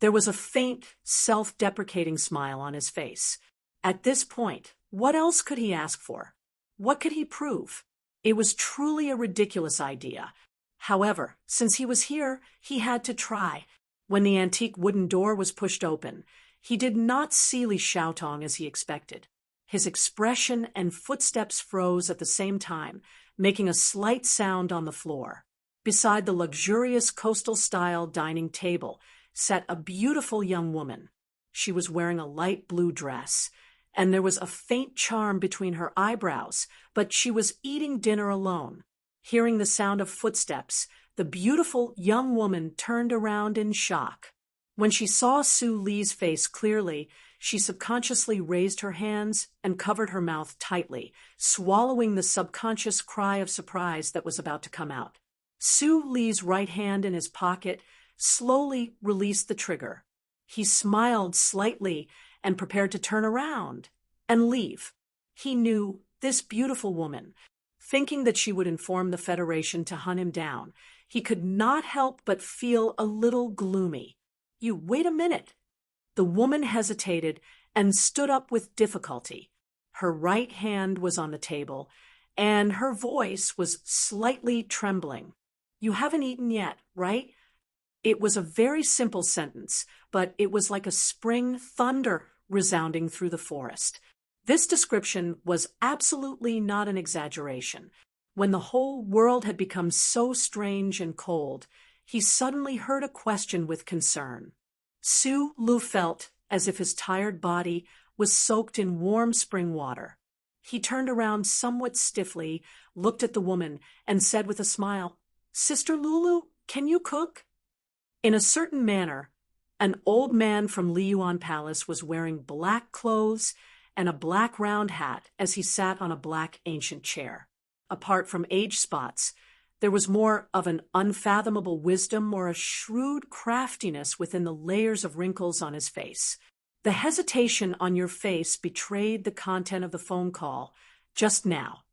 S1: There was a faint, self-deprecating smile on his face. At this point, what else could he ask for? What could he prove? It was truly a ridiculous idea. However, since he was here, he had to try. When the antique wooden door was pushed open, he did not see Li Xiaotong as he expected. His expression and footsteps froze at the same time, making a slight sound on the floor. Beside the luxurious coastal-style dining table sat a beautiful young woman. She was wearing a light blue dress, and there was a faint charm between her eyebrows, but she was eating dinner alone. Hearing the sound of footsteps, the beautiful young woman turned around in shock. When she saw Su Li's face clearly, she subconsciously raised her hands and covered her mouth tightly, swallowing the subconscious cry of surprise that was about to come out. Su Li's right hand in his pocket slowly released the trigger. He smiled slightly and prepared to turn around and leave. He knew this beautiful woman, thinking that she would inform the Federation to hunt him down. He could not help but feel a little gloomy. You wait a minute. The woman hesitated and stood up with difficulty. Her right hand was on the table, and her voice was slightly trembling. You haven't eaten yet, right? It was a very simple sentence, but it was like a spring thunder resounding through the forest. This description was absolutely not an exaggeration. When the whole world had become so strange and cold, he suddenly heard a question with concern. Su Lu felt as if his tired body was soaked in warm spring water. He turned around somewhat stiffly, looked at the woman, and said with a smile, "Sister Lulu, can you cook?" In a certain manner, an old man from Liyuan Palace was wearing black clothes and a black round hat as he sat on a black ancient chair. Apart from age spots, there was more of an unfathomable wisdom or a shrewd craftiness within the layers of wrinkles on his face. The hesitation on your face betrayed the content of the phone call just now.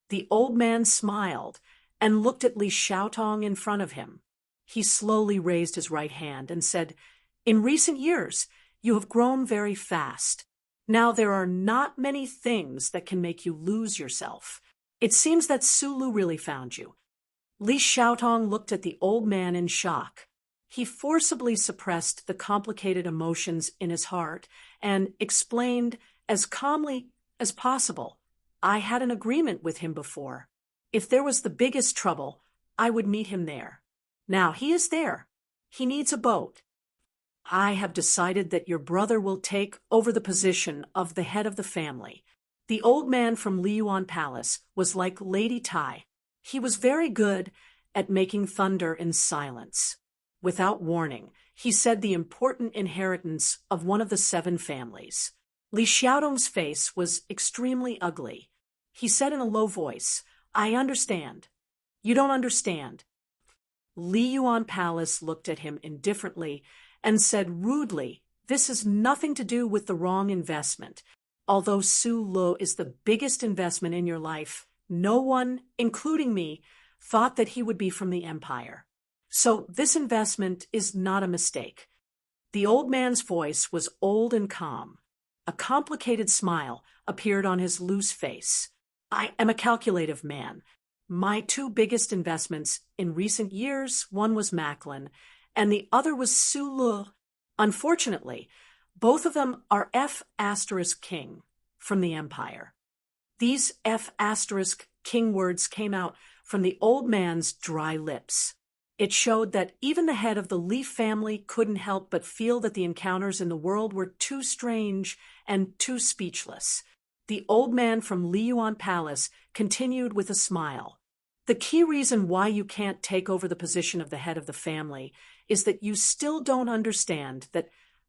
S1: The old man smiled and looked at Li Xiaotong in front of him. He slowly raised his right hand and said, "In recent years, you have grown very fast. Now there are not many things that can make you lose yourself. It seems that Sulu really found you." Li Xiaotong looked at the old man in shock. He forcibly suppressed the complicated emotions in his heart and explained as calmly as possible, "I had an agreement with him before. If there was the biggest trouble, I would meet him there. Now he is there. He needs a boat. I have decided that your brother will take over the position of the head of the family." The old man from Liyuan Palace was like Lady Tai. He was very good at making thunder in silence. Without warning, he said the important inheritance of one of the 7 families. Li Xiaodong's face was extremely ugly. He said in a low voice, "I understand." "You don't understand." Liyuan Palace looked at him indifferently and said rudely, "This has nothing to do with the wrong investment. Although Su Lu is the biggest investment in your life, no one, including me, thought that he would be from the Empire. So this investment is not a mistake." The old man's voice was old and calm. A complicated smile appeared on his loose face. "I am a calculative man. My 2 biggest investments in recent years, one was Macklin, and the other was Su Lu. Unfortunately, both of them are F*King from the Empire." These F*King words came out from the old man's dry lips. It showed that even the head of the Li family couldn't help but feel that the encounters in the world were too strange and too speechless. The old man from Liyuan Palace continued with a smile. "The key reason why you can't take over the position of the head of the family is that you still don't understand that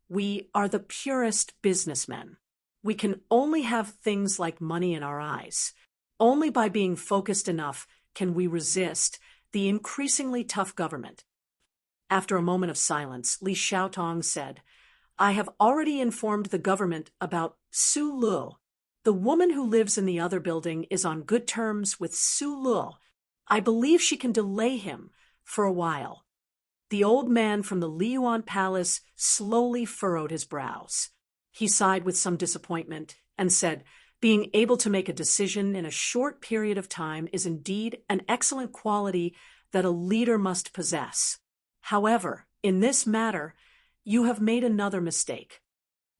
S1: we are the purest businessmen. We can only have things like money in our eyes. Only by being focused enough can we resist the increasingly tough government." After a moment of silence, Li Xiaotong said, "I have already informed the government about Su Lu. The woman who lives in the other building is on good terms with Su Lu. I believe she can delay him for a while." The old man from the Liyuan Palace slowly furrowed his brows. He sighed with some disappointment and said, "Being able to make a decision in a short period of time is indeed an excellent quality that a leader must possess. However, in this matter, you have made another mistake."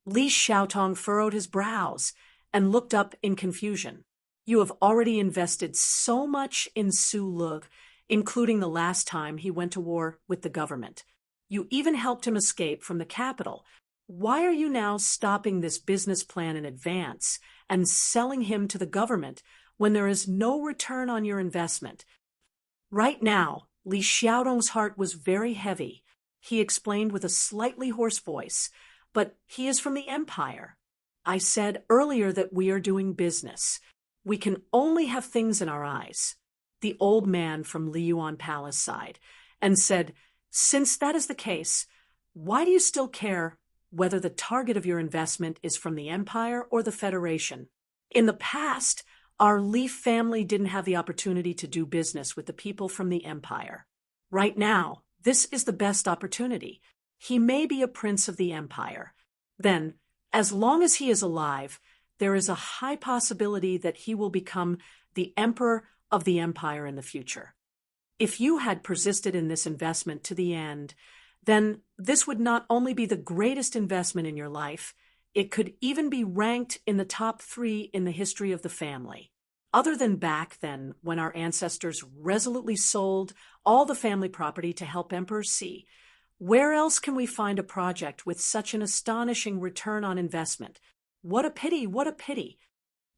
S1: Li Xiaotong furrowed his brows and looked up in confusion. "You have already invested so much in Su Lu, including the last time he went to war with the government. You even helped him escape from the capital. Why are you now stopping this business plan in advance and selling him to the government when there is no return on your investment?" Right now, Li Xiaodong's heart was very heavy. he explained with a slightly hoarse voice, "but he is from the Empire. I said earlier that we are doing business. We can only have things in our eyes." The old man from Liyuan Palace sighed and said, "Since that is the case, why do you still care whether the target of your investment is from the Empire or the Federation? In the past, our Leaf family didn't have the opportunity to do business with the people from the Empire. Right now, this is the best opportunity. He may be a prince of the Empire. Then, as long as he is alive, there is a high possibility that he will become the Emperor of the Empire in the future. If you had persisted in this investment to the end, then this would not only be the greatest investment in your life, it could even be ranked in the top 3 in the history of the family. Other than back then, when our ancestors resolutely sold all the family property to help Emperor C, where else can we find a project with such an astonishing return on investment? What a pity, what a pity."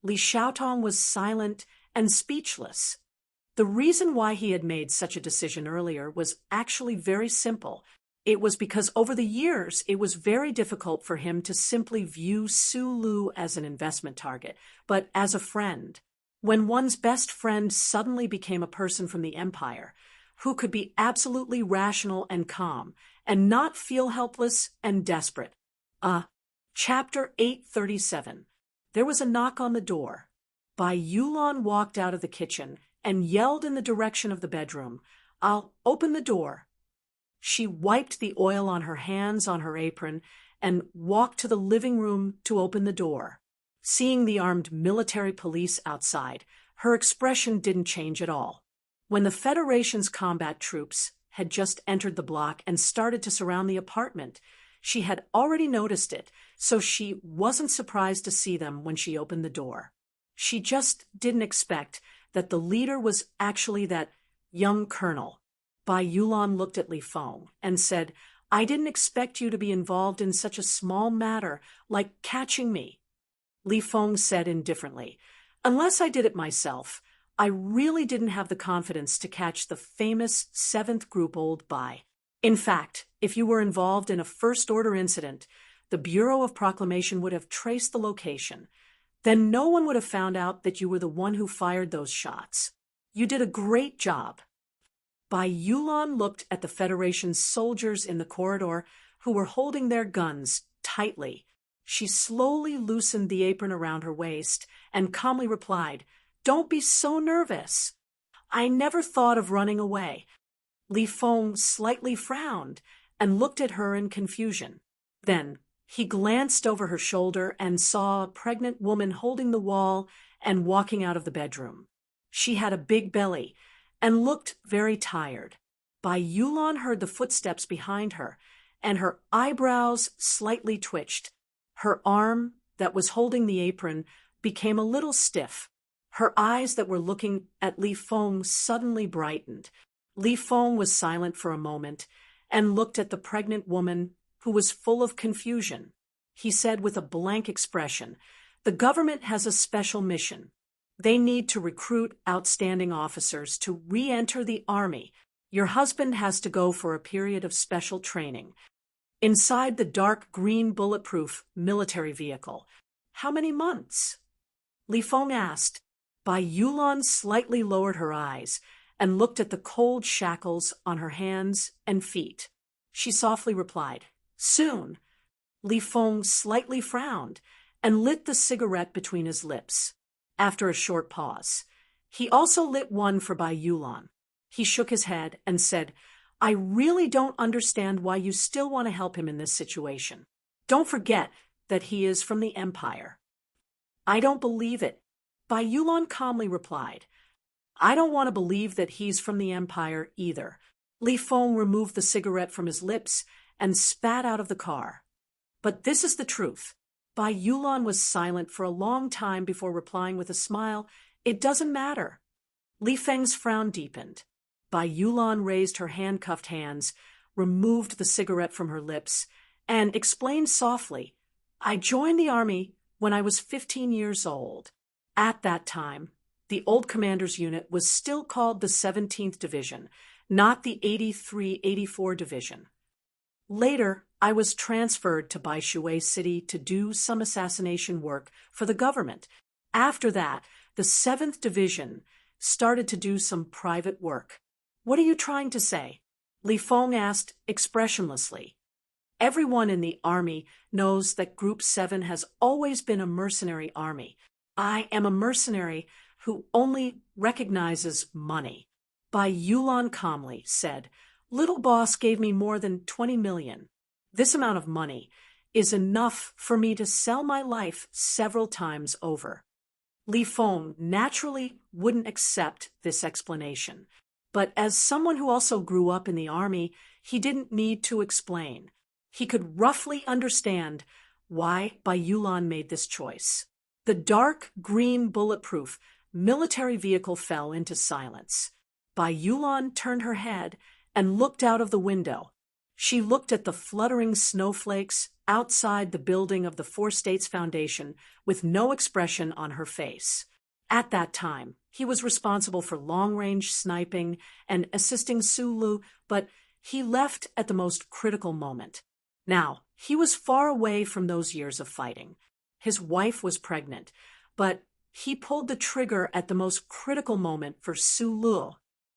S1: Li Xiaotong was silent and speechless. The reason why he had made such a decision earlier was actually very simple. It was because over the years, it was very difficult for him to simply view Su Lu as an investment target, but as a friend. When one's best friend suddenly became a person from the Empire, who could be absolutely rational and calm, and not feel helpless and desperate. Chapter 837. There was a knock on the door. Bai Yulan walked out of the kitchen and yelled in the direction of the bedroom, "I'll open the door." She wiped the oil on her hands on her apron and walked to the living room to open the door. Seeing the armed military police outside, her expression didn't change at all. When the Federation's combat troops had just entered the block and started to surround the apartment, she had already noticed it, so she wasn't surprised to see them when she opened the door. She just didn't expect that the leader was actually that young colonel. Bai Yulan looked at Li Feng and said, "I didn't expect you to be involved in such a small matter like catching me." Li Feng said indifferently, "Unless I did it myself, I really didn't have the confidence to catch the famous 7th group old Bai. In fact, if you were involved in a first-order incident, the Bureau of Proclamation would have traced the location. Then no one would have found out that you were the one who fired those shots. You did a great job." Bai Yulan looked at the Federation's soldiers in the corridor who were holding their guns tightly. She slowly loosened the apron around her waist and calmly replied, "Don't be so nervous. I never thought of running away." Li Feng slightly frowned and looked at her in confusion. Then he glanced over her shoulder and saw a pregnant woman holding the wall and walking out of the bedroom. She had a big belly and looked very tired. Bai Yulan heard the footsteps behind her, and her eyebrows slightly twitched. Her arm that was holding the apron became a little stiff. Her eyes that were looking at Li Feng suddenly brightened. Li Feng was silent for a moment and looked at the pregnant woman who was full of confusion. He said with a blank expression, "The government has a special mission. They need to recruit outstanding officers to re-enter the army. Your husband has to go for a period of special training. Inside the dark green bulletproof military vehicle. How many months?" Li Feng asked. Bai Yulan slightly lowered her eyes and looked at the cold shackles on her hands and feet. She softly replied, "Soon." Li Feng slightly frowned and lit the cigarette between his lips. After a short pause, he also lit one for Bai Yulan. He shook his head and said, "I really don't understand why you still want to help him in this situation. Don't forget that he is from the Empire." "I don't believe it," Bai Yulan calmly replied. "I don't want to believe that he's from the Empire either." Li Feng removed the cigarette from his lips and spat out of the car. "But this is the truth." Bai Yulan was silent for a long time before replying with a smile, "It doesn't matter." Li Feng's frown deepened. Bai Yulan raised her handcuffed hands, removed the cigarette from her lips, and explained softly, "I joined the army when I was 15 years old. At that time, the old commander's unit was still called the 17th Division, not the 83-84 Division. Later, I was transferred to Baishui City to do some assassination work for the government. After that, the 7th Division started to do some private work. What are you trying to say? Li Feng asked expressionlessly. Everyone in the army knows that Group 7 has always been a mercenary army. I am a mercenary who only recognizes money. Bai Yulan calmly said, Little boss gave me more than 20 million. This amount of money is enough for me to sell my life several times over. Li Feng naturally wouldn't accept this explanation, but as someone who also grew up in the army, he didn't need to explain. He could roughly understand why Bai Yulan made this choice. The dark green bulletproof military vehicle fell into silence. Bai Yulan turned her head and looked out of the window. She looked at the fluttering snowflakes outside the building of the Four States Foundation with no expression on her face. At that time, he was responsible for long-range sniping and assisting Sulu, but he left at the most critical moment. Now, he was far away from those years of fighting. His wife was pregnant, but he pulled the trigger at the most critical moment for Sulu.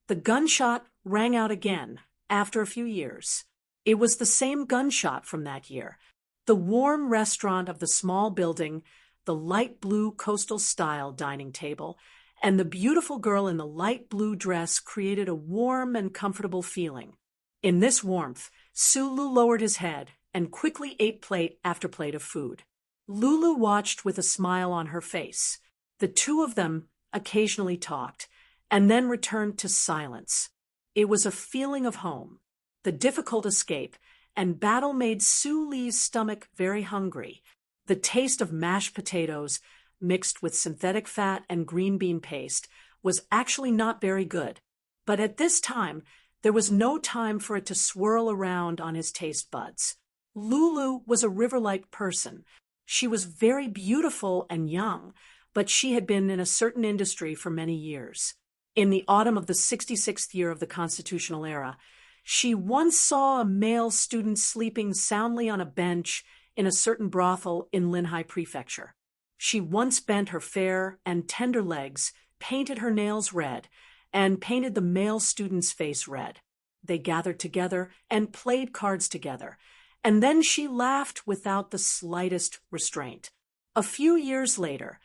S1: The gunshot rang out again after a few years. It was the same gunshot from that year. The warm restaurant of the small building, the light blue coastal-style dining table, and the beautiful girl in the light blue dress created a warm and comfortable feeling. In this warmth, Sulu lowered his head and quickly ate plate after plate of food. Lulu watched with a smile on her face. The two of them occasionally talked, and then returned to silence. It was a feeling of home. The difficult escape and battle made Su Li's stomach very hungry. The taste of mashed potatoes, mixed with synthetic fat and green bean paste, was actually not very good. But at this time, there was no time for it to swirl around on his taste buds. Lulu was a river-like person. She was very beautiful and young, but she had been in a certain industry for many years. In the autumn of the 66th year of the constitutional era, she once saw a male student sleeping soundly on a bench in a certain brothel in Linhai Prefecture. She once bent her fair and tender legs, painted her nails red, and painted the male student's face red. They gathered together and played cards together, and then she laughed without the slightest restraint. A few years later,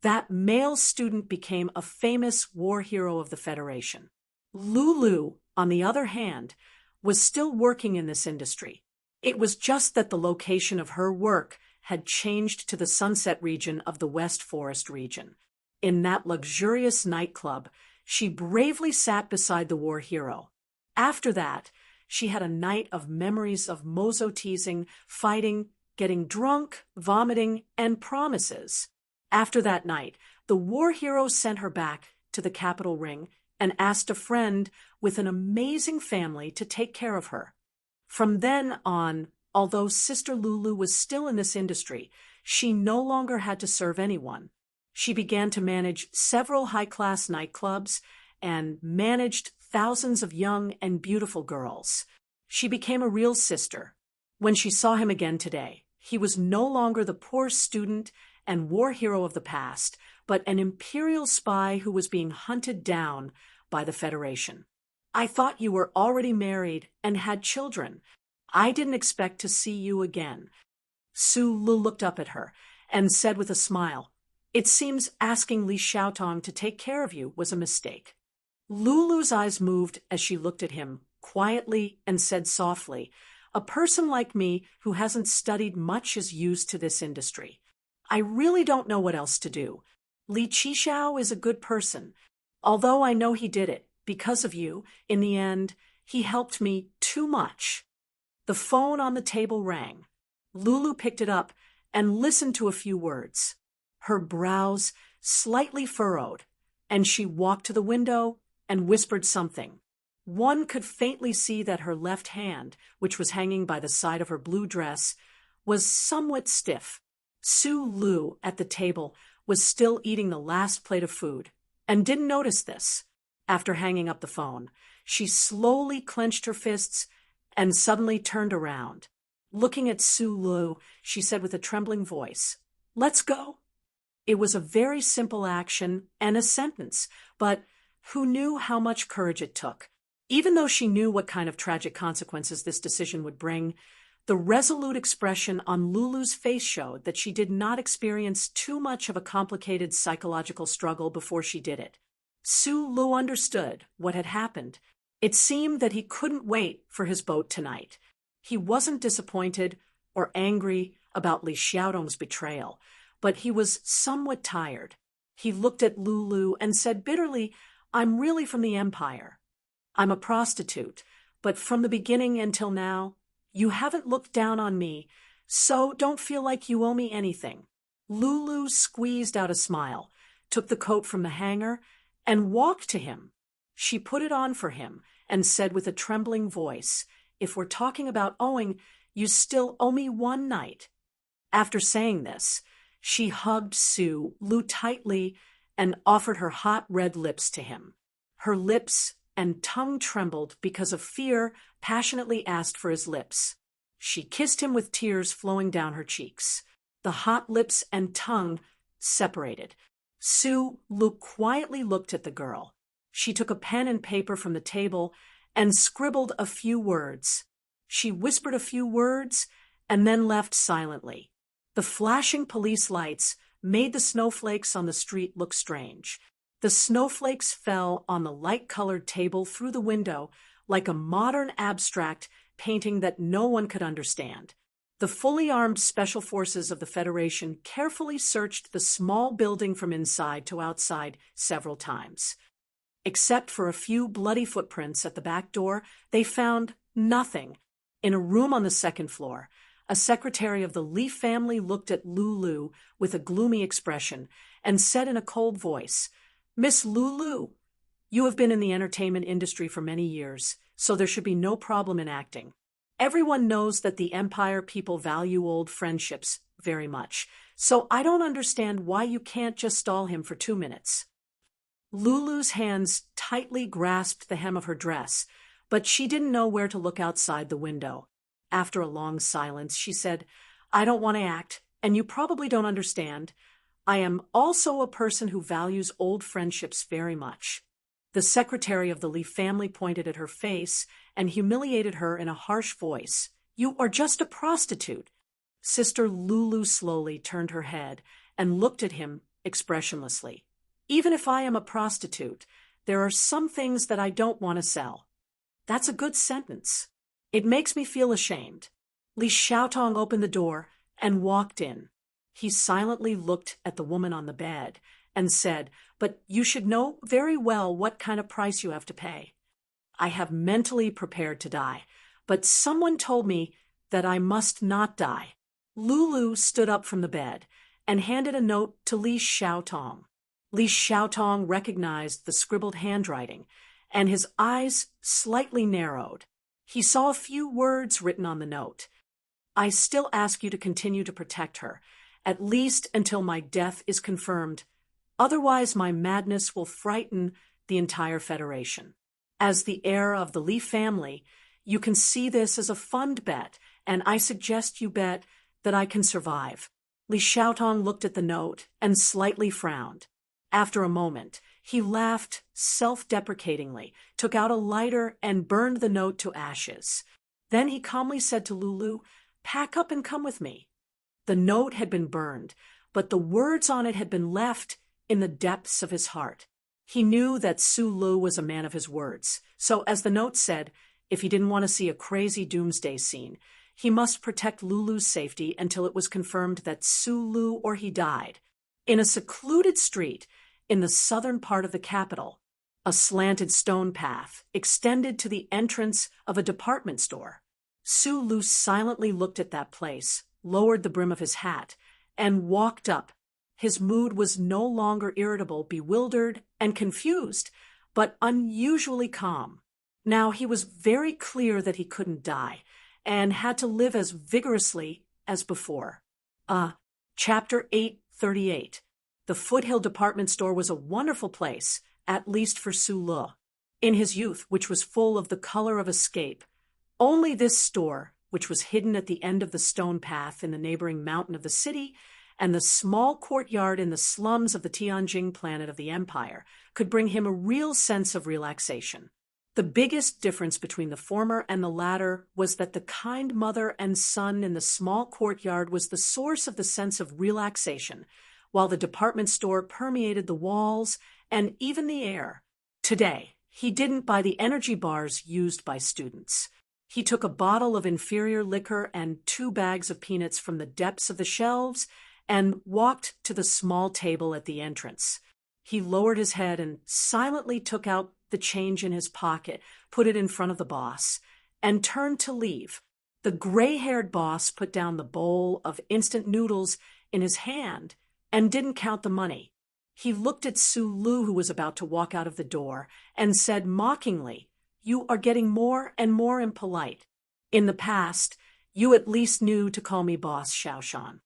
S1: that male student became a famous war hero of the Federation. Lulu, on the other hand, was still working in this industry. It was just that the location of her work had changed to the Sunset region of the West Forest region. In that luxurious nightclub, she bravely sat beside the war hero. After that, she had a night of memories of mozo teasing, fighting, getting drunk, vomiting, and promises. After that night, the war hero sent her back to the capital ring and asked a friend with an amazing family to take care of her. From then on, although Sister Lulu was still in this industry, she no longer had to serve anyone. She began to manage several high-class nightclubs and managed thousands of young and beautiful girls. She became a real sister. When she saw him again today, he was no longer the poor student and war hero of the past, but an imperial spy who was being hunted down by the Federation. I thought you were already married and had children. I didn't expect to see you again. Sulu looked up at her and said with a smile, It seems asking Li Xiaotong to take care of you was a mistake. Lulu's eyes moved as she looked at him quietly and said softly, A person like me who hasn't studied much is used to this industry. I really don't know what else to do. Li Qixiao is a good person. Although I know he did it, because of you, in the end, he helped me too much. The phone on the table rang. Lulu picked it up and listened to a few words. Her brows slightly furrowed, and she walked to the window and whispered something. One could faintly see that her left hand, which was hanging by the side of her blue dress, was somewhat stiff. Su Lu, at the table, was still eating the last plate of food, and didn't notice this. After hanging up the phone, she slowly clenched her fists and suddenly turned around. Looking at Su Lu, she said with a trembling voice, "Let's go." It was a very simple action and a sentence, but who knew how much courage it took? Even though she knew what kind of tragic consequences this decision would bring, the resolute expression on Lulu's face showed that she did not experience too much of a complicated psychological struggle before she did it. Su Lu understood what had happened. It seemed that he couldn't wait for his boat tonight. He wasn't disappointed or angry about Li Xiaodong's betrayal, but he was somewhat tired. He looked at Lulu and said bitterly, "I'm really from the Empire. I'm a prostitute, but from the beginning until now, you haven't looked down on me, so don't feel like you owe me anything." Lulu squeezed out a smile, took the coat from the hanger, and walked to him. She put it on for him and said with a trembling voice, "If we're talking about owing, you still owe me one night." After saying this, she hugged Su Lu tightly and offered her hot red lips to him. Her lips and tongue trembled because of fear, passionately asked for his lips. She kissed him with tears flowing down her cheeks. The hot lips and tongue separated. Su Lu quietly looked at the girl. She took a pen and paper from the table and scribbled a few words. She whispered a few words and then left silently. The flashing police lights made the snowflakes on the street look strange. The snowflakes fell on the light-colored table through the window like a modern abstract painting that no one could understand. The fully armed special forces of the Federation carefully searched the small building from inside to outside several times. Except for a few bloody footprints at the back door, they found nothing. In a room on the second floor, a secretary of the Li family looked at Lulu with a gloomy expression and said in a cold voice, "Miss Lulu, you have been in the entertainment industry for many years, so there should be no problem in acting. Everyone knows that the Empire people value old friendships very much, so I don't understand why you can't just stall him for 2 minutes." Lulu's hands tightly grasped the hem of her dress, but she didn't know where to look outside the window. After a long silence, she said, "I don't want to act, and you probably don't understand. I am also a person who values old friendships very much." The secretary of the Li family pointed at her face and humiliated her in a harsh voice. "You are just a prostitute." Sister Lulu slowly turned her head and looked at him expressionlessly. "Even if I am a prostitute, there are some things that I don't want to sell." That's a good sentence. It makes me feel ashamed. Li Xiaotong opened the door and walked in. He silently looked at the woman on the bed and said, "But you should know very well what kind of price you have to pay." "I have mentally prepared to die, but someone told me that I must not die." Lulu stood up from the bed and handed a note to Li Xiaotong. Li Xiaotong recognized the scribbled handwriting, and his eyes slightly narrowed. He saw a few words written on the note. "I still ask you to continue to protect her, at least until my death is confirmed. Otherwise, my madness will frighten the entire Federation. As the heir of the Li family, you can see this as a fund bet, and I suggest you bet that I can survive." Li Xiaotong looked at the note and slightly frowned. After a moment, he laughed self-deprecatingly, took out a lighter, and burned the note to ashes. Then he calmly said to Lulu, "Pack up and come with me." The note had been burned, but the words on it had been left in the depths of his heart. He knew that Su Lu was a man of his words, so as the note said, if he didn't want to see a crazy doomsday scene, he must protect Lulu's safety until it was confirmed that Su Lu or he died. In a secluded street, in the southern part of the capital, a slanted stone path extended to the entrance of a department store. Su Lu silently looked at that place, lowered the brim of his hat, and walked up. His mood was no longer irritable, bewildered, and confused, but unusually calm. Now he was very clear that he couldn't die, and had to live as vigorously as before. Chapter 838. The Foothill department store was a wonderful place, at least for Su Lu. In his youth, which was full of the color of escape, Only this store, which was hidden at the end of the stone path in the neighboring mountain of the city, and the small courtyard in the slums of the Tianjing planet of the empire, could bring him a real sense of relaxation. The biggest difference between the former and the latter was that the kind mother and son in the small courtyard was the source of the sense of relaxation, while the department store permeated the walls and even the air. Today, he didn't buy the energy bars used by students. He took a bottle of inferior liquor and 2 bags of peanuts from the depths of the shelves and walked to the small table at the entrance. He lowered his head and silently took out the change in his pocket, put it in front of the boss, and turned to leave. The gray-haired boss put down the bowl of instant noodles in his hand and didn't count the money. He looked at Su Lu, who was about to walk out of the door, and said mockingly, "You are getting more and more impolite. In the past, you at least knew to call me Boss Xiaoshan."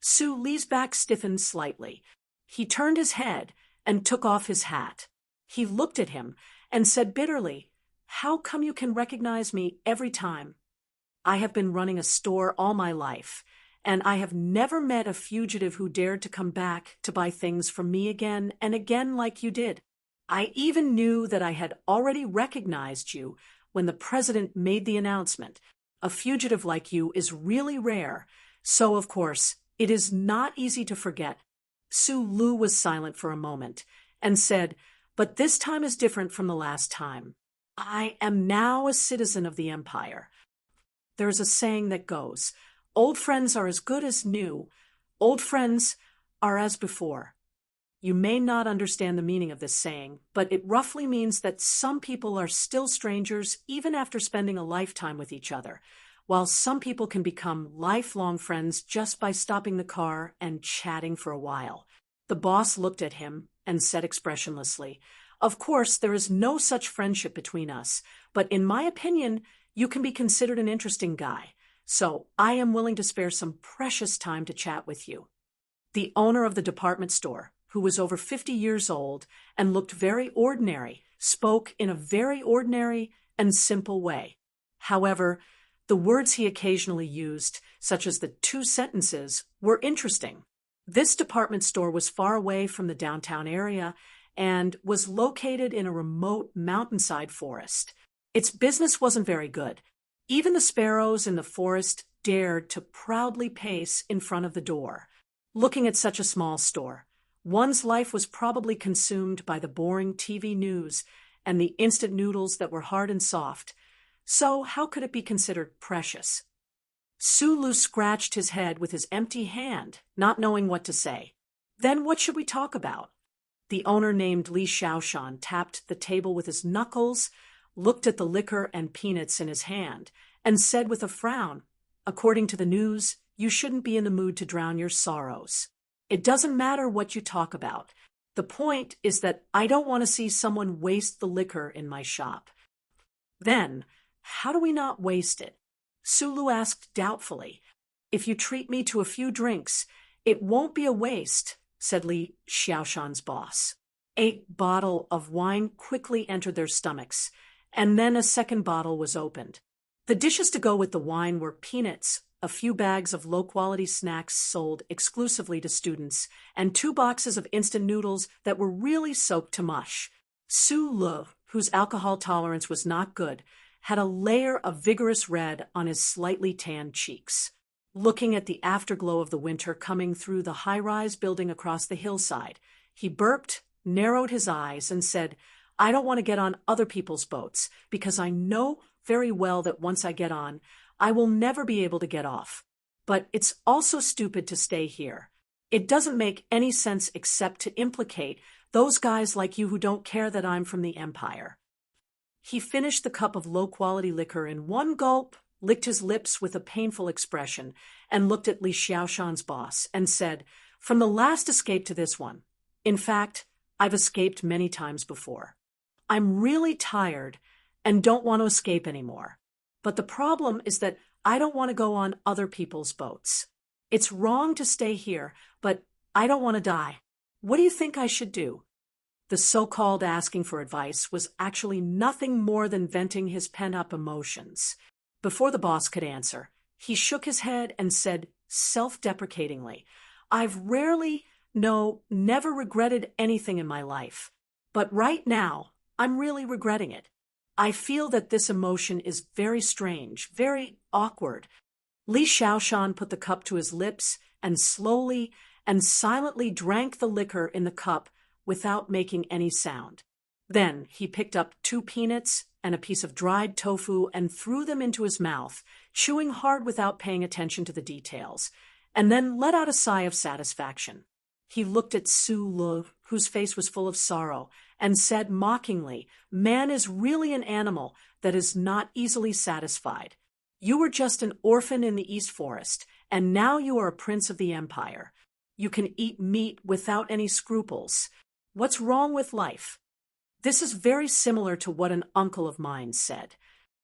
S1: Su Li's back stiffened slightly. He turned his head and took off his hat. He looked at him and said bitterly, "How come you can recognize me every time? I have been running a store all my life, and I have never met a fugitive who dared to come back to buy things from me again and again like you did. I even knew that I had already recognized you when the president made the announcement. A fugitive like you is really rare, so of course, it is not easy to forget." Su Lu was silent for a moment and said, "But this time is different from the last time. I am now a citizen of the empire. There is a saying that goes, 'Old friends are as good as new. Old friends are as before.' You may not understand the meaning of this saying, but it roughly means that some people are still strangers even after spending a lifetime with each other, while some people can become lifelong friends just by stopping the car and chatting for a while." The boss looked at him and said expressionlessly, "Of course, there is no such friendship between us, but in my opinion, you can be considered an interesting guy, so I am willing to spare some precious time to chat with you." The owner of the department store, who was over 50 years old and looked very ordinary, spoke in a very ordinary and simple way. However, the words he occasionally used, such as the 2 sentences, were interesting. This department store was far away from the downtown area and was located in a remote mountainside forest. Its business wasn't very good. Even the sparrows in the forest dared to proudly pace in front of the door. Looking at such a small store, one's life was probably consumed by the boring TV news and the instant noodles that were hard and soft. So how could it be considered precious? Su Lu scratched his head with his empty hand, not knowing what to say. "Then what should we talk about?" The owner named Li Xiaoshan tapped the table with his knuckles, looked at the liquor and peanuts in his hand, and said with a frown, "According to the news, you shouldn't be in the mood to drown your sorrows. It doesn't matter what you talk about. The point is that I don't want to see someone waste the liquor in my shop." "Then, how do we not waste it?" Su Lu asked doubtfully. "If you treat me to a few drinks, it won't be a waste," said Li Xiaoshan's boss. A bottle of wine quickly entered their stomachs, and then a second bottle was opened. The dishes to go with the wine were peanuts, a few bags of low-quality snacks sold exclusively to students, and 2 boxes of instant noodles that were really soaked to mush. Su Lu, whose alcohol tolerance was not good, had a layer of vigorous red on his slightly tanned cheeks. Looking at the afterglow of the winter coming through the high-rise building across the hillside, he burped, narrowed his eyes, and said, "I don't want to get on other people's boats, because I know very well that once I get on, I will never be able to get off. But it's also stupid to stay here. It doesn't make any sense except to implicate those guys like you who don't care that I'm from the Empire." He finished the cup of low-quality liquor in one gulp, licked his lips with a painful expression, and looked at Li Xiaoshan's boss and said, "From the last escape to this one, in fact, I've escaped many times before. I'm really tired and don't want to escape anymore. But the problem is that I don't want to go on other people's boats. It's wrong to stay here, but I don't want to die. What do you think I should do?" The so-called asking for advice was actually nothing more than venting his pent-up emotions. Before the boss could answer, he shook his head and said self-deprecatingly, "I've rarely, no, never regretted anything in my life. But right now, I'm really regretting it. I feel that this emotion is very strange, very awkward." Li Xiaoshan put the cup to his lips and slowly and silently drank the liquor in the cup without making any sound. Then he picked up 2 peanuts and a piece of dried tofu and threw them into his mouth, chewing hard without paying attention to the details, and then let out a sigh of satisfaction. He looked at Su Lu, whose face was full of sorrow, and said mockingly, "Man is really an animal that is not easily satisfied. You were just an orphan in the East Forest, and now you are a prince of the empire. You can eat meat without any scruples. What's wrong with life?" This is very similar to what an uncle of mine said.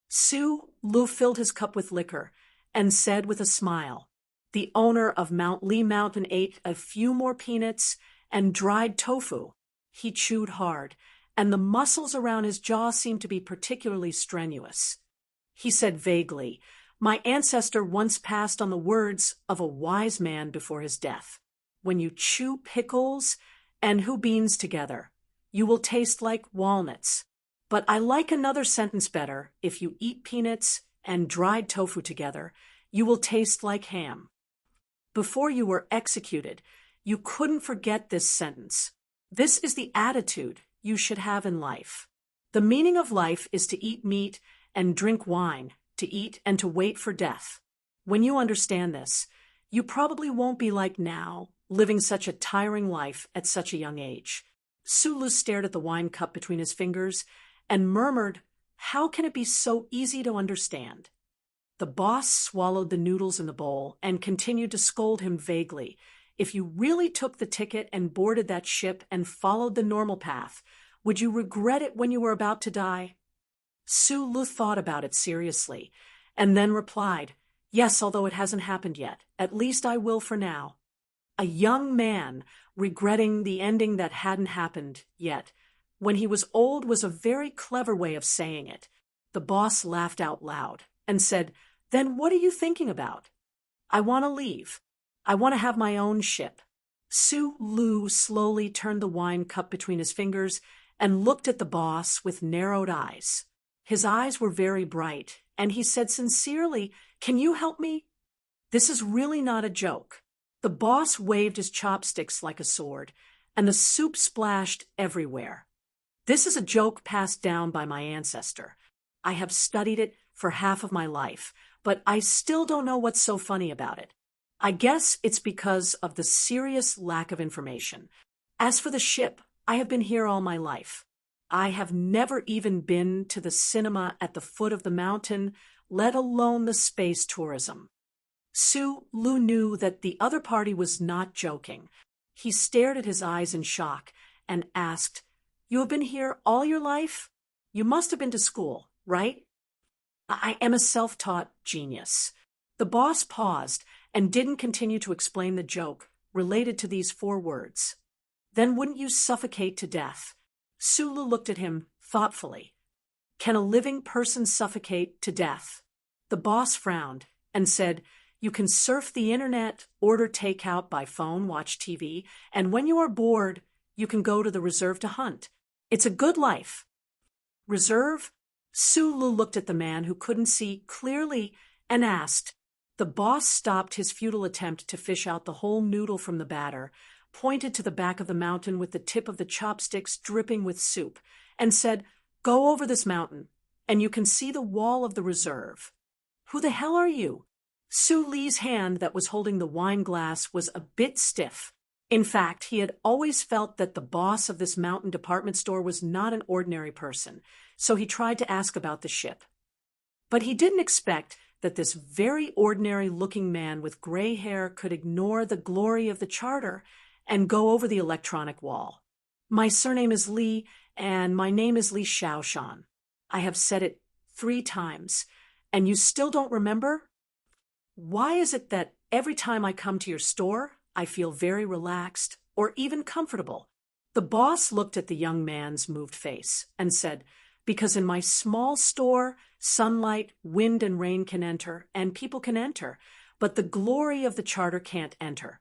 S1: Su Lu filled his cup with liquor and said with a smile, "The owner of Mount Li Mountain ate a few more peanuts and dried tofu." He chewed hard, and the muscles around his jaw seemed to be particularly strenuous. He said vaguely, "My ancestor once passed on the words of a wise man before his death. When you chew pickles and beans together, you will taste like walnuts. But I like another sentence better. If you eat peanuts and dried tofu together, you will taste like ham." Before you were executed, you couldn't forget this sentence. This is the attitude you should have in life. The meaning of life is to eat meat and drink wine, to eat and to wait for death. When you understand this, you probably won't be like now, living such a tiring life at such a young age. Sulu stared at the wine cup between his fingers and murmured, "How can it be so easy to understand?" The boss swallowed the noodles in the bowl and continued to scold him vaguely. "If you really took the ticket and boarded that ship and followed the normal path, would you regret it when you were about to die?" Sulu thought about it seriously and then replied, "Yes, although it hasn't happened yet. At least I will for now." A young man regretting the ending that hadn't happened yet, when he was old, was a very clever way of saying it. The boss laughed out loud and said, "Then what are you thinking about?" "I want to leave. I want to have my own ship." Su Lu slowly turned the wine cup between his fingers and looked at the boss with narrowed eyes. His eyes were very bright, and he said sincerely, "Can you help me? This is really not a joke." The boss waved his chopsticks like a sword, and the soup splashed everywhere. "This is a joke passed down by my ancestor. I have studied it for half of my life, but I still don't know what's so funny about it. I guess it's because of the serious lack of information. As for the ship, I have been here all my life. I have never even been to the cinema at the foot of the mountain, let alone the space tourism." Su Lu knew that the other party was not joking. He stared at his eyes in shock and asked, "You have been here all your life? You must have been to school, right?" "I am a self-taught genius." The boss paused and didn't continue to explain the joke related to these 4 words. "Then wouldn't you suffocate to death?" Sulu looked at him thoughtfully. "Can a living person suffocate to death?" The boss frowned and said, "You can surf the internet, order takeout by phone, watch TV, and when you are bored, you can go to the reserve to hunt. It's a good life." "Reserve?" Sulu looked at the man who couldn't see clearly and asked. The boss stopped his futile attempt to fish out the whole noodle from the batter, pointed to the back of the mountain with the tip of the chopsticks dripping with soup, and said, "Go over this mountain, and you can see the wall of the reserve." "Who the hell are you?" Su Li's hand that was holding the wine glass was a bit stiff. In fact, he had always felt that the boss of this mountain department store was not an ordinary person, so he tried to ask about the ship. But he didn't expect that this very ordinary-looking man with gray hair could ignore the glory of the charter and go over the electronic wall. "My surname is Li, and my name is Li Xiaoshan. I have said it 3 times, and you still don't remember? Why is it that every time I come to your store, I feel very relaxed or even comfortable?" The boss looked at the young man's moved face and said, because in my small store, sunlight, wind, and rain can enter, and people can enter, but the glory of the charter can't enter.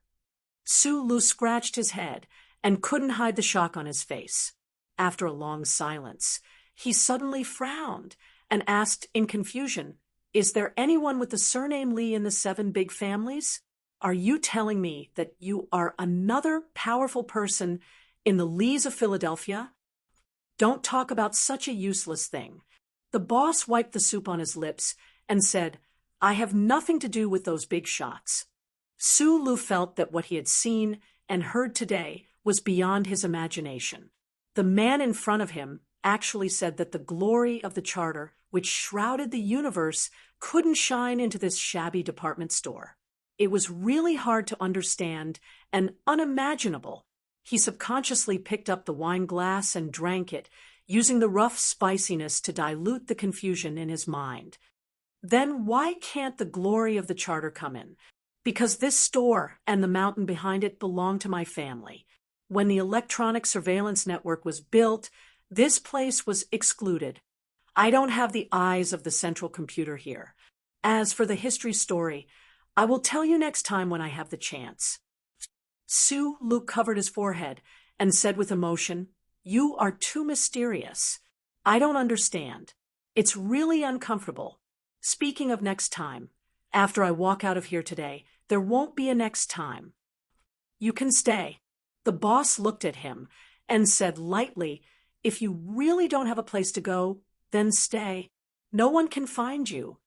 S1: Sulu scratched his head and couldn't hide the shock on his face. After a long silence, he suddenly frowned and asked in confusion, "Is there anyone with the surname Lee in the 7 big families? Are you telling me that you are another powerful person in the Lees of Philadelphia? Don't talk about such a useless thing." The boss wiped the soup on his lips and said, "I have nothing to do with those big shots." Sulu felt that what he had seen and heard today was beyond his imagination. The man in front of him actually said that the glory of the charter, which shrouded the universe, couldn't shine into this shabby department store. It was really hard to understand and unimaginable. He subconsciously picked up the wine glass and drank it, using the rough spiciness to dilute the confusion in his mind. Then why can't the glory of the charter come in? Because this store and the mountain behind it belong to my family. When the electronic surveillance network was built, this place was excluded. I don't have the eyes of the central computer here. As for the history story, I will tell you next time when I have the chance. Sulu covered his forehead and said with emotion, "You are too mysterious. I don't understand. It's really uncomfortable. Speaking of next time, after I walk out of here today, there won't be a next time. You can stay." The boss looked at him and said lightly, "If you really don't have a place to go, then stay. No one can find you."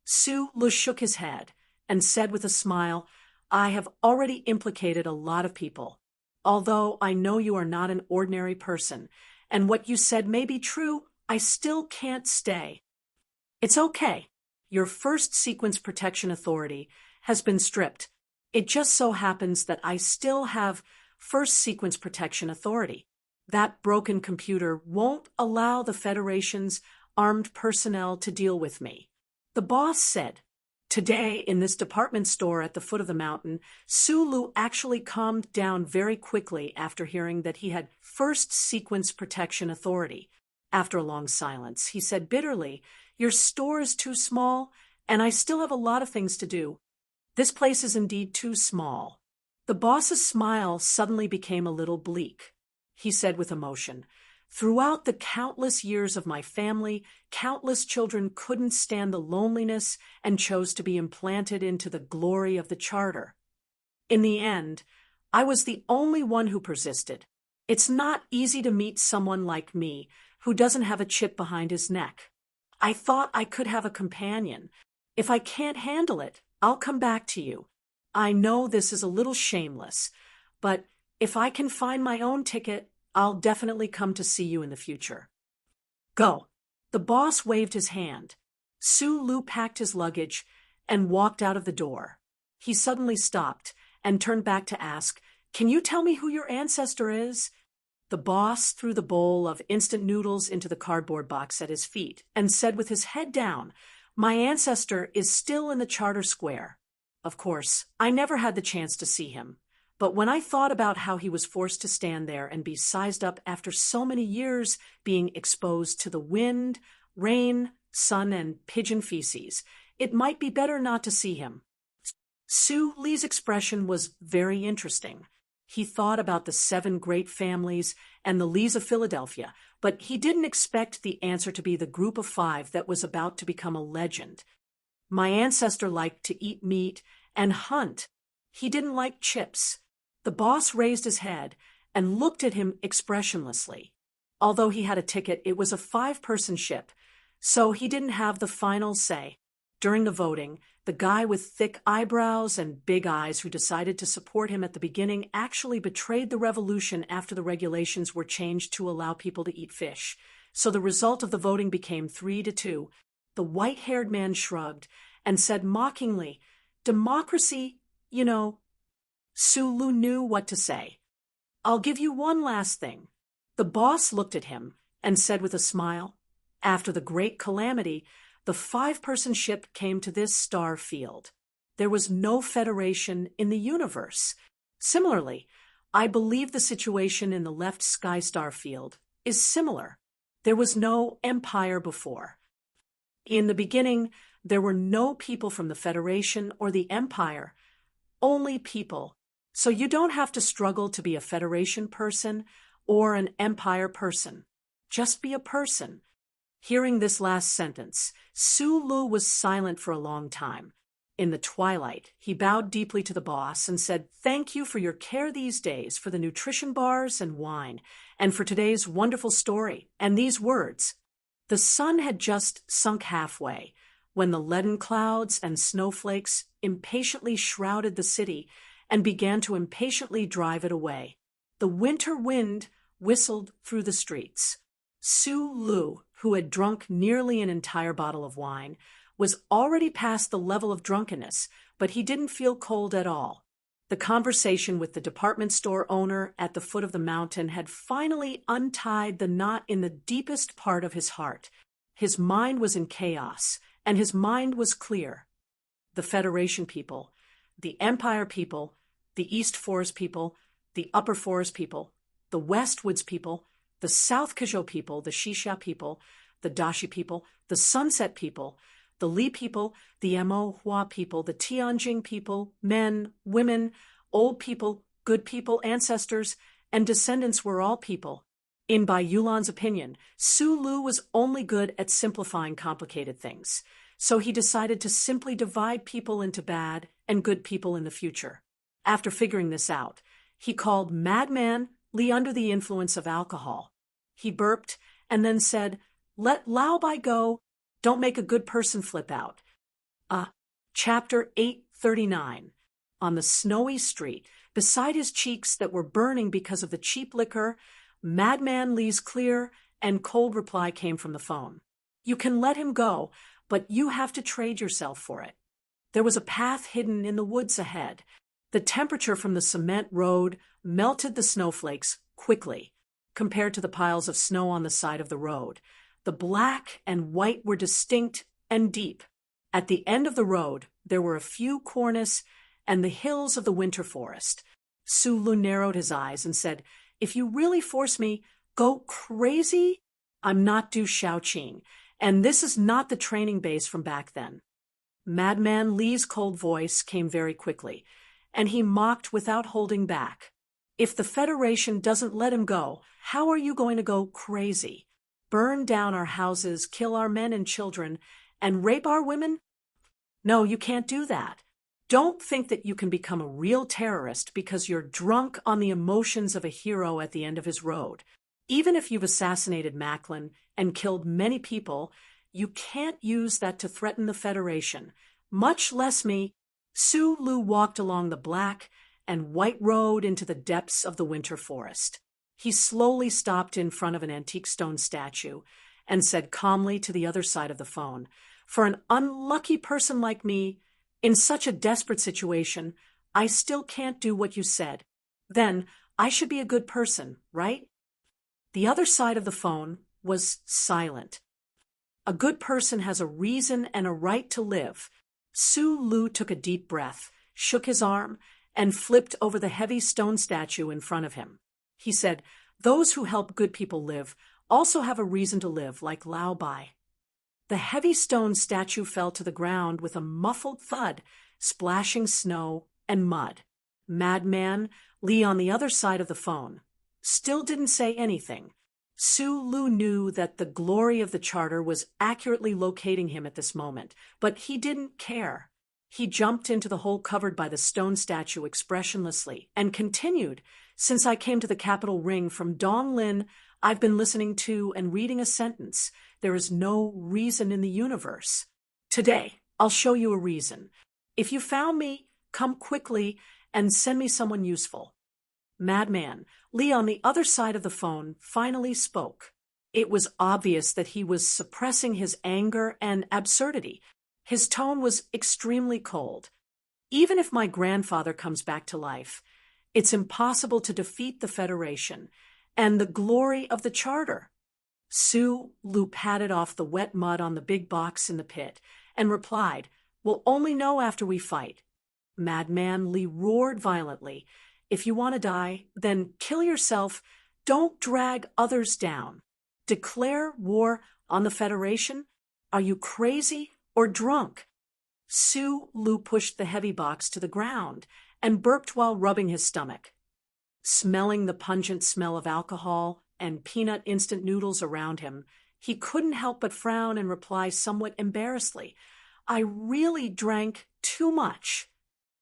S1: Sulu shook his head and said with a smile, "I have already implicated a lot of people. Although I know you are not an ordinary person, and what you said may be true, I still can't stay. It's okay. Your first sequence protection authority has been stripped. It just so happens that I still have first sequence protection authority. That broken computer won't allow the Federation's armed personnel to deal with me." The boss said. Today, in this department store at the foot of the mountain, Sulu actually calmed down very quickly after hearing that he had first sequence protection authority. After a long silence, he said bitterly, "Your store is too small, and I still have a lot of things to do. This place is indeed too small." The boss's smile suddenly became a little bleak. He said with emotion, "Throughout the countless years of my family, countless children couldn't stand the loneliness and chose to be implanted into the glory of the charter. In the end, I was the only one who persisted. It's not easy to meet someone like me who doesn't have a chip behind his neck. I thought I could have a companion. If I can't handle it, I'll come back to you. I know this is a little shameless, but if I can find my own ticket, I'll definitely come to see you in the future. Go." The boss waved his hand. Sulu packed his luggage and walked out of the door. He suddenly stopped and turned back to ask, "Can you tell me who your ancestor is?" The boss threw the bowl of instant noodles into the cardboard box at his feet and said with his head down, "My ancestor is still in the Charter Square. Of course, I never had the chance to see him. But when I thought about how he was forced to stand there and be sized up after so many years being exposed to the wind, rain, sun, and pigeon feces, it might be better not to see him." Sulu's expression was very interesting. He thought about the 7 great families and the Lees of Philadelphia, but he didn't expect the answer to be the group of 5 that was about to become a legend. My ancestor liked to eat meat and hunt. He didn't like chips. The boss raised his head and looked at him expressionlessly. Although he had a ticket, it was a 5-person ship, so he didn't have the final say. During the voting, the guy with thick eyebrows and big eyes who decided to support him at the beginning actually betrayed the revolution after the regulations were changed to allow people to eat fish. So the result of the voting became 3-2. The white-haired man shrugged and said mockingly, "Democracy, you know." Sulu knew what to say. "I'll give you one last thing." The boss looked at him and said with a smile, "After the great calamity, the 5-person ship came to this star field. There was no federation in the universe. Similarly, I believe the situation in the left sky star field is similar. There was no empire before. In the beginning, there were no people from the Federation or the Empire, only people. So you don't have to struggle to be a Federation person or an Empire person. Just be a person. Hearing this last sentence, Sulu was silent for a long time. In the twilight, he bowed deeply to the boss and said, "Thank you for your care these days, for the nutrition bars and wine, and for today's wonderful story, and these words." The sun had just sunk halfway, when the leaden clouds and snowflakes impatiently shrouded the city and began to impatiently drive it away. The winter wind whistled through the streets. Sulu, who had drunk nearly an entire bottle of wine, was already past the level of drunkenness, but he didn't feel cold at all. The conversation with the department store owner at the foot of the mountain had finally untied the knot in the deepest part of his heart. His mind was in chaos, and his mind was clear. The Federation people, the Empire people, the East Forest people, the Upper Forest people, the West Woods people, the South Kajou people, the Shisha people, the Dashi people, the Sunset people, the Li people, the Mo Hua people, the Tianjing people, men, women, old people, good people, ancestors, and descendants were all people. In Bai Yulan's opinion, Sulu was only good at simplifying complicated things, so he decided to simply divide people into bad and good people in the future. After figuring this out, he called Madman Li under the influence of alcohol. He burped and then said, "Let Lao Bai go. Don't make a good person flip out." Chapter 839. On the snowy street, beside his cheeks that were burning because of the cheap liquor, Madman Li's clear and cold reply came from the phone. "You can let him go, but you have to trade yourself for it." There was a path hidden in the woods ahead. The temperature from the cement road melted the snowflakes quickly, compared to the piles of snow on the side of the road. The black and white were distinct and deep. At the end of the road, there were a few cornice and the hills of the winter forest. Sulu narrowed his eyes and said, "If you really force me, go crazy? I'm not Du Shaoqing, and this is not the training base from back then." Madman Li's cold voice came very quickly, and he mocked without holding back. "If the Federation doesn't let him go, how are you going to go crazy? Burn down our houses, kill our men and children, and rape our women? No, you can't do that. Don't think that you can become a real terrorist because you're drunk on the emotions of a hero at the end of his road. Even if you've assassinated Macklin and killed many people, you can't use that to threaten the Federation, much less me." Sulu walked along the black and white road into the depths of the winter forest. He slowly stopped in front of an antique stone statue and said calmly to the other side of the phone, "For an unlucky person like me, in such a desperate situation, I still can't do what you said. Then I should be a good person, right?" The other side of the phone was silent. A good person has a reason and a right to live. Sulu took a deep breath, shook his arm, and flipped over the heavy stone statue in front of him. He said, "Those who help good people live also have a reason to live, like Lao Bai." The heavy stone statue fell to the ground with a muffled thud, splashing snow and mud. Madman Li on the other side of the phone still didn't say anything. Sulu knew that the glory of the charter was accurately locating him at this moment, but he didn't care. He jumped into the hole covered by the stone statue expressionlessly and continued, "Since I came to the capital ring from Donglin, I've been listening to and reading a sentence. There is no reason in the universe. Today, I'll show you a reason. If you found me, come quickly and send me someone useful." Madman Li on the other side of the phone finally spoke. It was obvious that he was suppressing his anger and absurdity. His tone was extremely cold. "Even if my grandfather comes back to life, it's impossible to defeat the Federation and the glory of the Charter." Sulu patted off the wet mud on the big box in the pit and replied, "We'll only know after we fight." Madman Li roared violently, "If you want to die, then kill yourself. Don't drag others down." Declare war on the Federation? Are you crazy or drunk? Su Lu pushed the heavy box to the ground and burped while rubbing his stomach. Smelling the pungent smell of alcohol and peanut instant noodles around him, he couldn't help but frown and reply somewhat embarrassedly, "I really drank too much."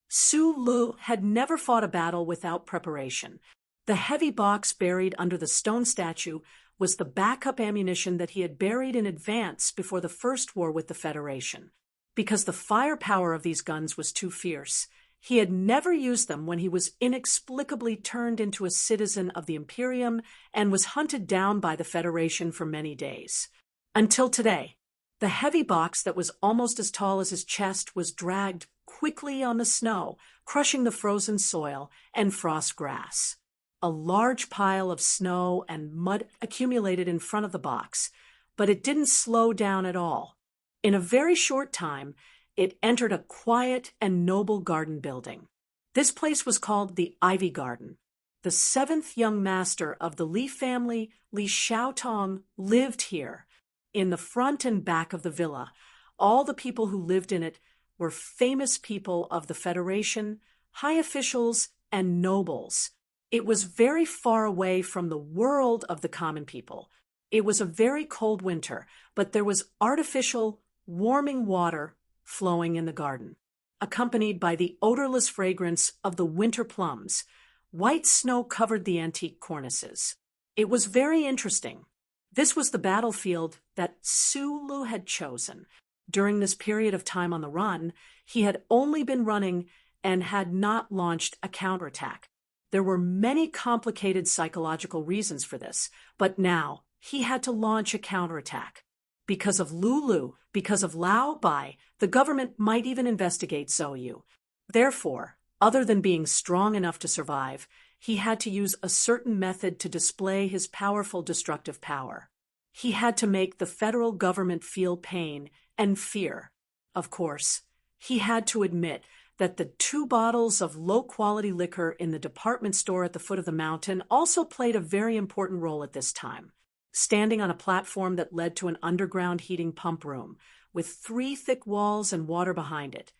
S1: Su Lu had never fought a battle without preparation. The heavy box buried under the stone statue was the backup ammunition that he had buried in advance before the first war with the Federation. Because the firepower of these guns was too fierce, he had never used them when he was inexplicably turned into a citizen of the Imperium and was hunted down by the Federation for many days. Until today, the heavy box that was almost as tall as his chest was dragged quickly on the snow, crushing the frozen soil and frost grass. A large pile of snow and mud accumulated in front of the box, but it didn't slow down at all. In a very short time, it entered a quiet and noble garden building. This place was called the Ivy Garden. The seventh young master of the Li family, Li Xiaotong, lived here. In the front and back of the villa, all the people who lived in it were famous people of the Federation, high officials, and nobles. It was very far away from the world of the common people. It was a very cold winter, but there was artificial, warming water flowing in the garden, accompanied by the odorless fragrance of the winter plums. White snow covered the antique cornices. It was very interesting. This was the battlefield that Su Lu had chosen. During this period of time on the run, he had only been running and had not launched a counterattack. There were many complicated psychological reasons for this, but now he had to launch a counterattack. Because of Lulu, because of Lao Bai, the government might even investigate Zhou. Therefore, other than being strong enough to survive, he had to use a certain method to display his powerful destructive power. He had to make the federal government feel pain and fear. Of course, he had to admit that the 2 bottles of low-quality liquor in the department store at the foot of the mountain also played a very important role at this time. Standing on a platform that led to an underground heating pump room, with 3 thick walls and water behind it,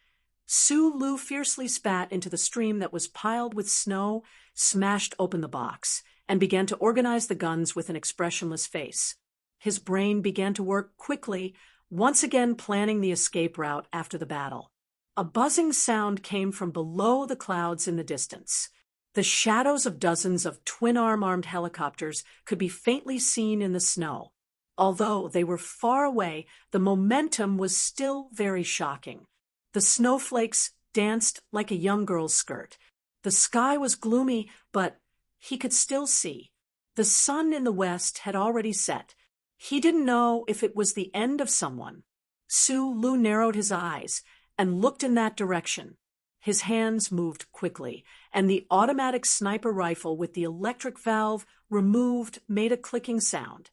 S1: Su Lu fiercely spat into the stream that was piled with snow, smashed open the box, and began to organize the guns with an expressionless face. His brain began to work quickly, once again planning the escape route after the battle. A buzzing sound came from below the clouds in the distance. The shadows of dozens of twin-arm-armed helicopters could be faintly seen in the snow. Although they were far away, the momentum was still very shocking. The snowflakes danced like a young girl's skirt. The sky was gloomy, but he could still see. The sun in the west had already set. He didn't know if it was the end of someone. Su Lu narrowed his eyes and looked in that direction. His hands moved quickly, and the automatic sniper rifle with the electric valve removed made a clicking sound.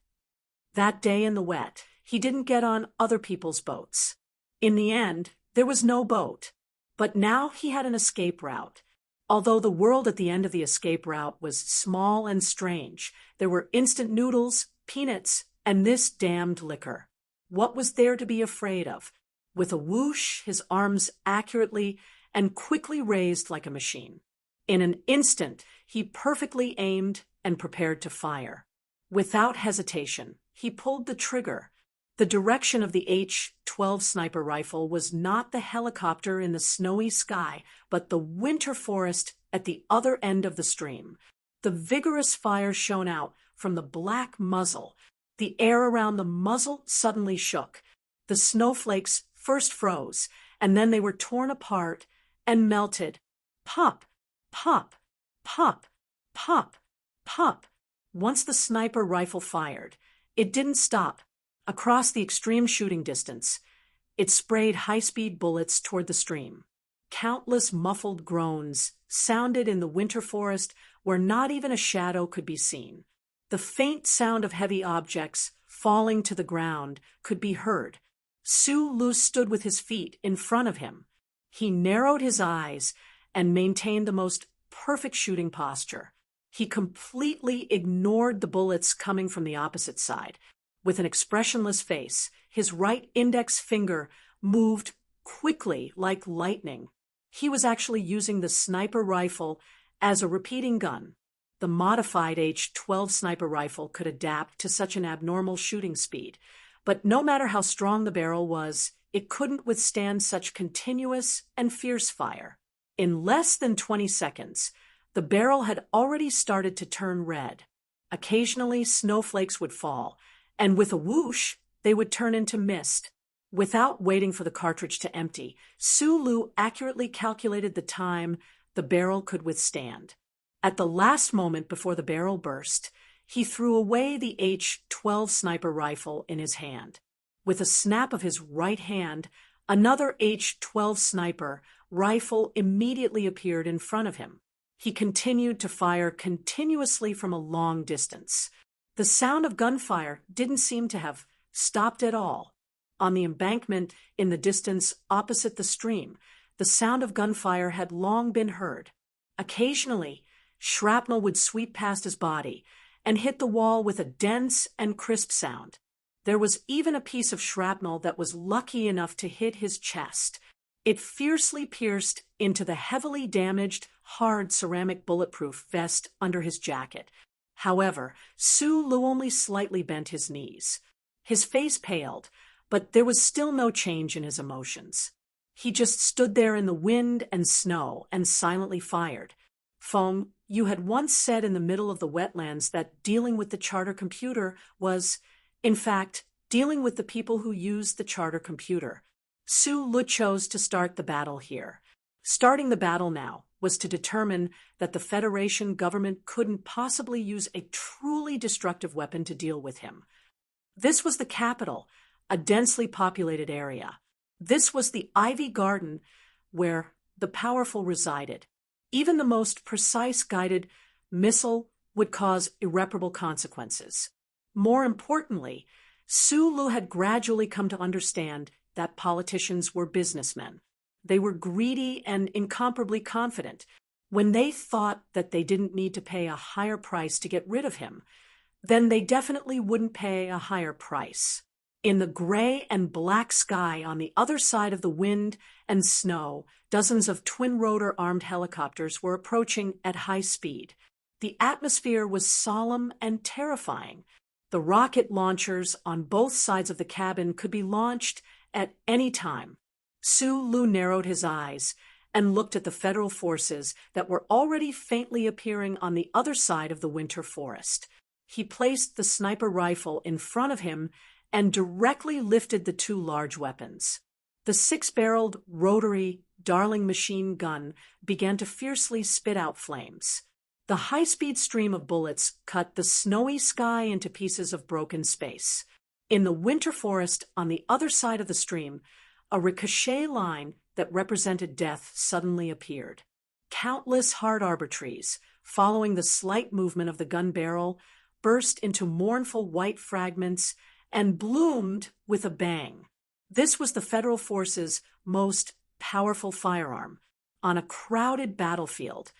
S1: That day in the wet, he didn't get on other people's boats. In the end, there was no boat. But now he had an escape route. Although the world at the end of the escape route was small and strange, there were instant noodles, peanuts, and this damned liquor. What was there to be afraid of? With a whoosh, his arms accurately and quickly raised like a machine. In an instant, he perfectly aimed and prepared to fire. Without hesitation, he pulled the trigger. The direction of the H-12 sniper rifle was not the helicopter in the snowy sky, but the winter forest at the other end of the stream. The vigorous fire shone out from the black muzzle. The air around the muzzle suddenly shook. The snowflakes first froze, and then they were torn apart and melted. Pop, pop, pop, pop, pop. Once the sniper rifle fired, it didn't stop. Across the extreme shooting distance, it sprayed high-speed bullets toward the stream. Countless muffled groans sounded in the winter forest where not even a shadow could be seen. The faint sound of heavy objects falling to the ground could be heard. Su Lu stood with his feet in front of him. He narrowed his eyes and maintained the most perfect shooting posture. He completely ignored the bullets coming from the opposite side. With an expressionless face, his right index finger moved quickly like lightning. He was actually using the sniper rifle as a repeating gun. The modified H-12 sniper rifle could adapt to such an abnormal shooting speed, but no matter how strong the barrel was, it couldn't withstand such continuous and fierce fire. In less than 20 seconds, the barrel had already started to turn red. Occasionally, snowflakes would fall, and with a whoosh, they would turn into mist. Without waiting for the cartridge to empty, Sulu accurately calculated the time the barrel could withstand. At the last moment before the barrel burst, he threw away the H-12 sniper rifle in his hand. With a snap of his right hand, another H-12 sniper rifle immediately appeared in front of him. He continued to fire continuously from a long distance. The sound of gunfire didn't seem to have stopped at all. On the embankment in the distance opposite the stream, the sound of gunfire had long been heard. Occasionally, shrapnel would sweep past his body and hit the wall with a dense and crisp sound. There was even a piece of shrapnel that was lucky enough to hit his chest. It fiercely pierced into the heavily damaged, hard ceramic bulletproof vest under his jacket. However, Sulu only slightly bent his knees. His face paled, but there was still no change in his emotions. He just stood there in the wind and snow and silently fired. Fong, you had once said in the middle of the wetlands that dealing with the charter computer was, in fact, dealing with the people who used the charter computer. Sulu chose to start the battle here. Starting the battle now was to determine that the Federation government couldn't possibly use a truly destructive weapon to deal with him. This was the capital, a densely populated area. This was the Ivy Garden where the powerful resided. Even the most precise guided missile would cause irreparable consequences. More importantly, Sulu had gradually come to understand that politicians were businessmen. They were greedy and incomparably confident. When they thought that they didn't need to pay a higher price to get rid of him, then they definitely wouldn't pay a higher price. In the gray and black sky on the other side of the wind and snow, dozens of twin-rotor armed helicopters were approaching at high speed. The atmosphere was solemn and terrifying. The rocket launchers on both sides of the cabin could be launched at any time. Sulu narrowed his eyes and looked at the federal forces that were already faintly appearing on the other side of the winter forest. He placed the sniper rifle in front of him and directly lifted the two large weapons. The six-barreled rotary Darling machine gun began to fiercely spit out flames. The high-speed stream of bullets cut the snowy sky into pieces of broken space. In the winter forest on the other side of the stream, a ricochet line that represented death suddenly appeared. Countless hard arbor trees, following the slight movement of the gun barrel, burst into mournful white fragments and bloomed with a bang. This was the Federal Forces' most powerful firearm. On a crowded battlefield,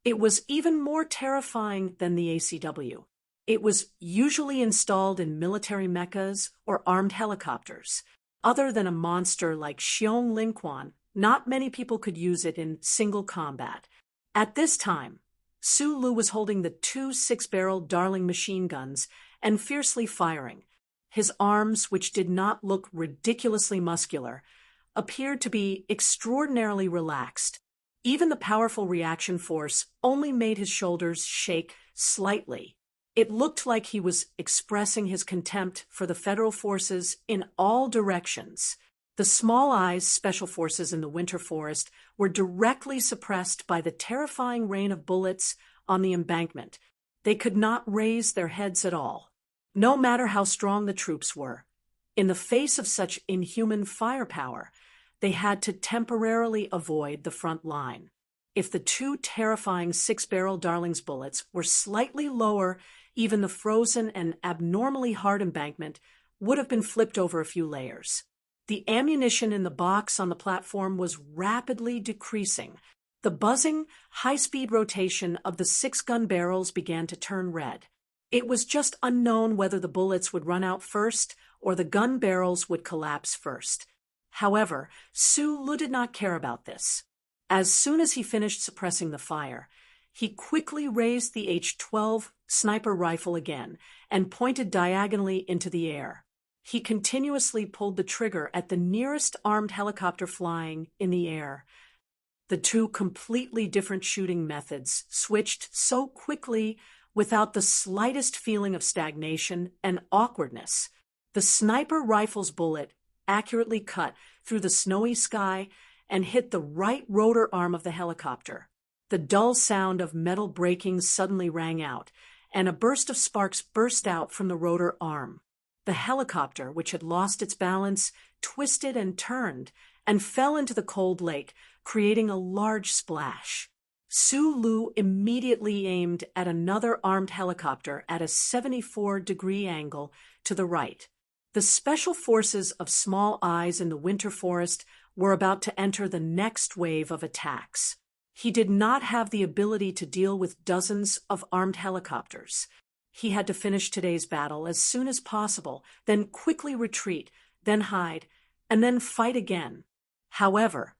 S1: it was even more terrifying than the ACW. It was usually installed in military mechas or armed helicopters. Other than a monster like Xiong Linquan, not many people could use it in single combat. At this time, Sulu was holding the two six-barreled Darling machine guns and fiercely firing. His arms, which did not look ridiculously muscular, appeared to be extraordinarily relaxed. Even the powerful reaction force only made his shoulders shake slightly. It looked like he was expressing his contempt for the federal forces in all directions. The Small Eyes special forces in the winter forest were directly suppressed by the terrifying rain of bullets on the embankment. They could not raise their heads at all. No matter how strong the troops were, in the face of such inhuman firepower, they had to temporarily avoid the front line. If the two terrifying six-barrel Darling's bullets were slightly lower, even the frozen and abnormally hard embankment would have been flipped over a few layers. The ammunition in the box on the platform was rapidly decreasing. The buzzing, high-speed rotation of the 6-gun barrels began to turn red. It was just unknown whether the bullets would run out first or the gun barrels would collapse first. However, Su Lu did not care about this. As soon as he finished suppressing the fire, he quickly raised the H-12 sniper rifle again and pointed diagonally into the air. He continuously pulled the trigger at the nearest armed helicopter flying in the air. The two completely different shooting methods switched so quickly without the slightest feeling of stagnation and awkwardness. The sniper rifle's bullet accurately cut through the snowy sky and hit the right rotor arm of the helicopter. The dull sound of metal breaking suddenly rang out, and a burst of sparks burst out from the rotor arm. The helicopter, which had lost its balance, twisted and turned, and fell into the cold lake, creating a large splash. Su Lu immediately aimed at another armed helicopter at a 74-degree angle to the right. The special forces of Small Eyes in the winter forest were about to enter the next wave of attacks. He did not have the ability to deal with dozens of armed helicopters. He had to finish today's battle as soon as possible, then quickly retreat, then hide, and then fight again. However,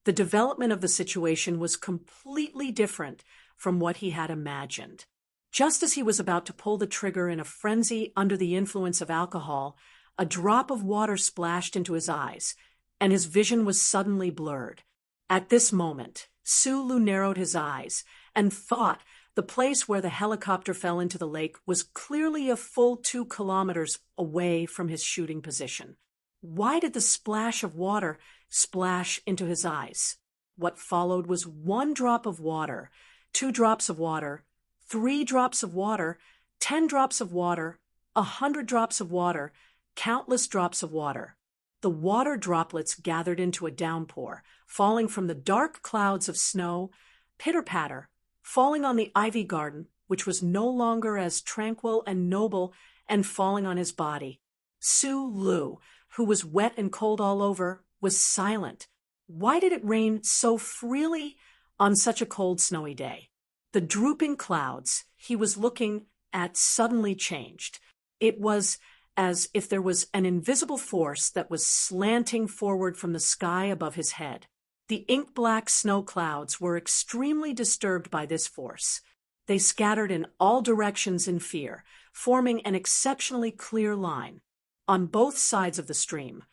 S1: the development of the situation was completely different from what he had imagined. Just as he was about to pull the trigger in a frenzy under the influence of alcohol, a drop of water splashed into his eyes, and his vision was suddenly blurred. At this moment, Su Lu narrowed his eyes and thought the place where the helicopter fell into the lake was clearly a full 2 kilometers away from his shooting position. Why did the splash of water splash into his eyes? What followed was 1 drop of water, 2 drops of water, 3 drops of water, 10 drops of water, 100 drops of water, countless drops of water. The water droplets gathered into a downpour, falling from the dark clouds of snow, pitter-patter, falling on the ivy garden, which was no longer as tranquil and noble, and falling on his body. Su Lu, who was wet and cold all over, was silent. Why did it rain so freely on such a cold, snowy day? The drooping clouds he was looking at suddenly changed. It was as if there was an invisible force that was slanting forward from the sky above his head. The ink-black snow clouds were extremely disturbed by this force. They scattered in all directions in fear, forming an exceptionally clear line. On both sides of the stream,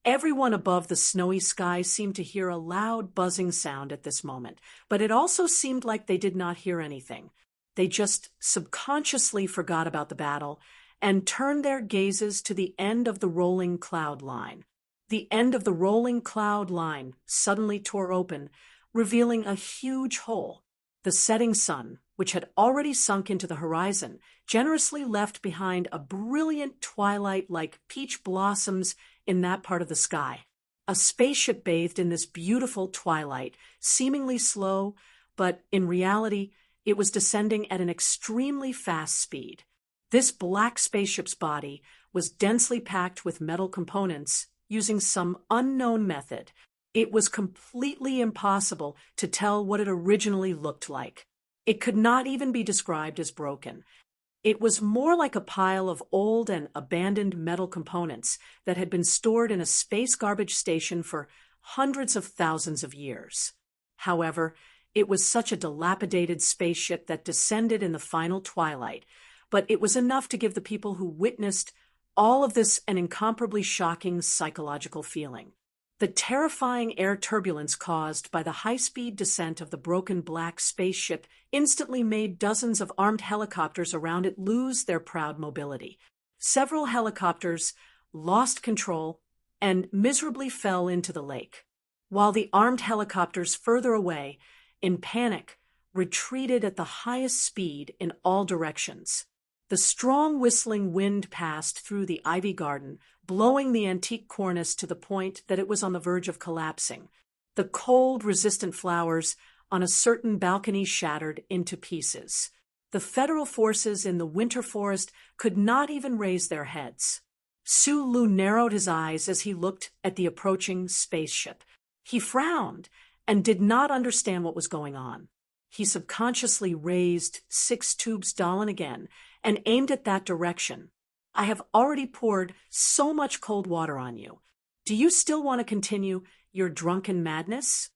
S1: everyone above the snowy sky seemed to hear a loud buzzing sound at this moment, but it also seemed like they did not hear anything. They just subconsciously forgot about the battle and turned their gazes to the end of the rolling cloud line. The end of the rolling cloud line suddenly tore open, revealing a huge hole. The setting sun, which had already sunk into the horizon, generously left behind a brilliant twilight like peach blossoms in that part of the sky. A spaceship bathed in this beautiful twilight, seemingly slow, but in reality, it was descending at an extremely fast speed. This black spaceship's body was densely packed with metal components using some unknown method. It was completely impossible to tell what it originally looked like. It could not even be described as broken. It was more like a pile of old and abandoned metal components that had been stored in a space garbage station for hundreds of thousands of years. However, it was such a dilapidated spaceship that descended in the final twilight, but it was enough to give the people who witnessed all of this an incomparably shocking psychological feeling. The terrifying air turbulence caused by the high-speed descent of the broken black spaceship instantly made dozens of armed helicopters around it lose their proud mobility. Several helicopters lost control and miserably fell into the lake, while the armed helicopters further away, in panic, retreated at the highest speed in all directions. The strong whistling wind passed through the ivy garden, blowing the antique cornice to the point that it was on the verge of collapsing. The cold, resistant flowers on a certain balcony shattered into pieces. The federal forces in the winter forest could not even raise their heads. Su Lu narrowed his eyes as he looked at the approaching spaceship. He frowned and did not understand what was going on. He subconsciously raised 6 tubes Dahlan again and aimed at that direction. I have already poured so much cold water on you. Do you still want to continue your drunken madness?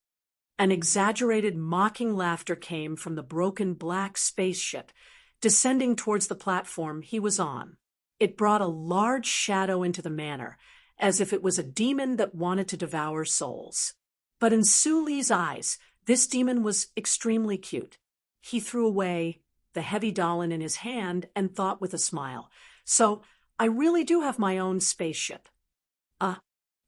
S1: An exaggerated, mocking laughter came from the broken black spaceship, descending towards the platform he was on. It brought a large shadow into the manor, as if it was a demon that wanted to devour souls. But in Su Li's eyes, this demon was extremely cute. He threw away the heavy Dahlan in his hand and thought with a smile, "So, I really do have my own spaceship."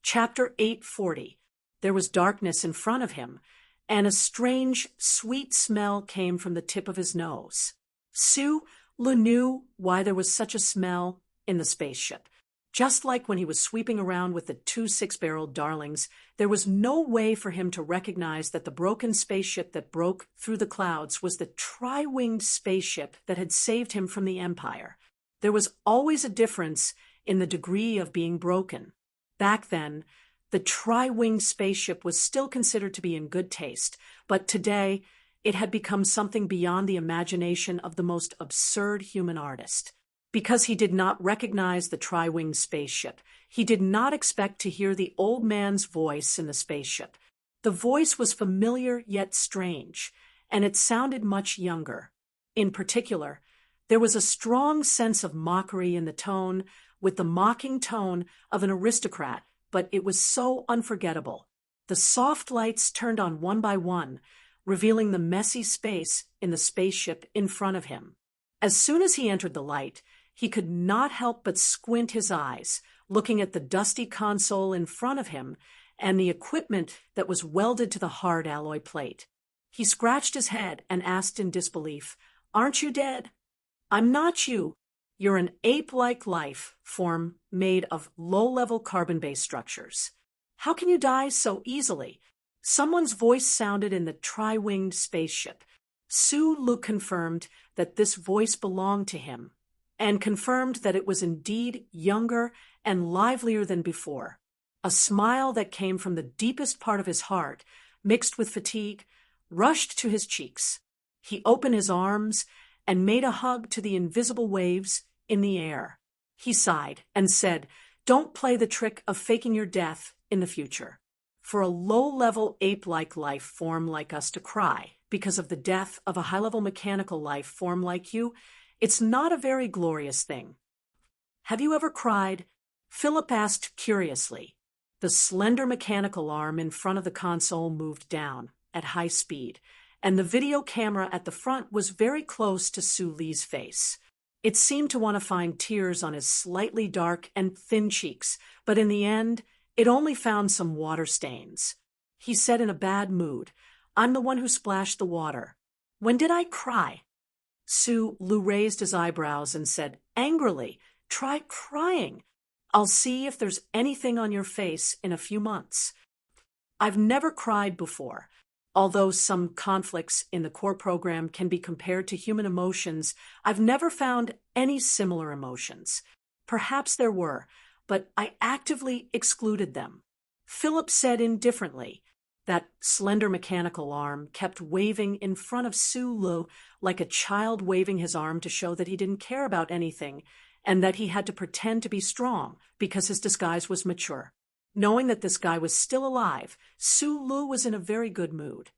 S1: Chapter 840. There was darkness in front of him, and a strange, sweet smell came from the tip of his nose. Su Li knew why there was such a smell in the spaceship. Just like when he was sweeping around with the 2 six-barreled darlings, there was no way for him to recognize that the broken spaceship that broke through the clouds was the tri-winged spaceship that had saved him from the Empire. There was always a difference in the degree of being broken. Back then, the tri-winged spaceship was still considered to be in good taste, but today it had become something beyond the imagination of the most absurd human artist. Because he did not recognize the tri-winged spaceship, he did not expect to hear the old man's voice in the spaceship. The voice was familiar yet strange, and it sounded much younger. In particular, there was a strong sense of mockery in the tone, with the mocking tone of an aristocrat, but it was so unforgettable. The soft lights turned on one by one, revealing the messy space in the spaceship in front of him. As soon as he entered the light, he could not help but squint his eyes, looking at the dusty console in front of him and the equipment that was welded to the hard alloy plate. He scratched his head and asked in disbelief, "Aren't you dead?" "I'm not you. You're an ape-like life form made of low-level carbon-based structures. How can you die so easily?" Someone's voice sounded in the tri-winged spaceship. Su Li confirmed that this voice belonged to him, and confirmed that it was indeed younger and livelier than before. A smile that came from the deepest part of his heart, mixed with fatigue, rushed to his cheeks. He opened his arms and made a hug to the invisible waves in the air. He sighed and said, "Don't play the trick of faking your death in the future. For a low-level ape-like life form like us to cry because of the death of a high-level mechanical life form like you, it's not a very glorious thing." "Have you ever cried?" Philip asked curiously. The slender mechanical arm in front of the console moved down at high speed, and the video camera at the front was very close to Su Li's face. It seemed to want to find tears on his slightly dark and thin cheeks, but in the end, it only found some water stains. He said in a bad mood, "I'm the one who splashed the water." "When did I cry?" Su Li raised his eyebrows and said angrily, "Try crying. I'll see if there's anything on your face in a few months." "I've never cried before. Although some conflicts in the core program can be compared to human emotions, I've never found any similar emotions. Perhaps there were, but I actively excluded them." Philip said indifferently. That slender mechanical arm kept waving in front of Su Li like a child waving his arm to show that he didn't care about anything and that he had to pretend to be strong because his disguise was mature. Knowing that this guy was still alive, Su Li was in a very good mood.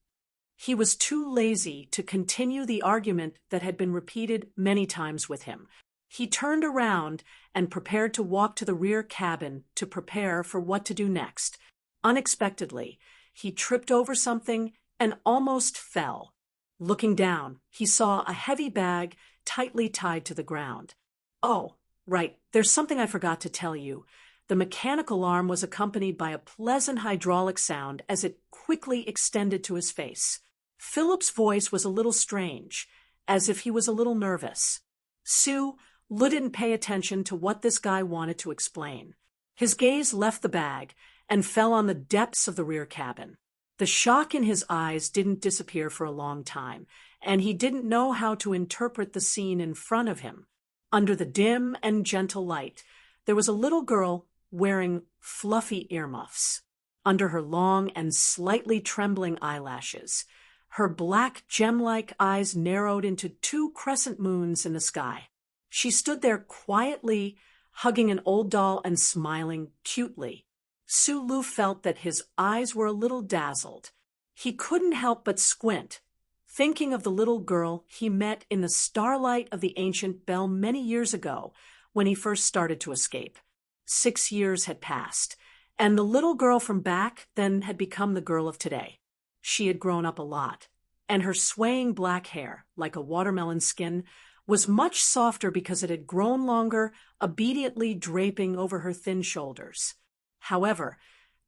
S1: He was too lazy to continue the argument that had been repeated many times with him. He turned around and prepared to walk to the rear cabin to prepare for what to do next. Unexpectedly, he tripped over something and almost fell. Looking down, he saw a heavy bag tightly tied to the ground. "Oh, right, there's something I forgot to tell you." The mechanical arm was accompanied by a pleasant hydraulic sound as it quickly extended to his face. Philip's voice was a little strange, as if he was a little nervous. Su Li didn't pay attention to what this guy wanted to explain. His gaze left the bag and fell on the depths of the rear cabin. The shock in his eyes didn't disappear for a long time, and he didn't know how to interpret the scene in front of him. Under the dim and gentle light, there was a little girl wearing fluffy earmuffs. under her long and slightly trembling eyelashes. Her black gem-like eyes narrowed into two crescent moons in the sky. She stood there quietly, hugging an old doll and smiling cutely. Sulu felt that his eyes were a little dazzled. He couldn't help but squint, thinking of the little girl he met in the starlight of the ancient bell many years ago when he first started to escape. 6 years had passed, and the little girl from back then had become the girl of today. She had grown up a lot, and her swaying black hair, like a watermelon skin, was much softer because it had grown longer, obediently draping over her thin shoulders. However,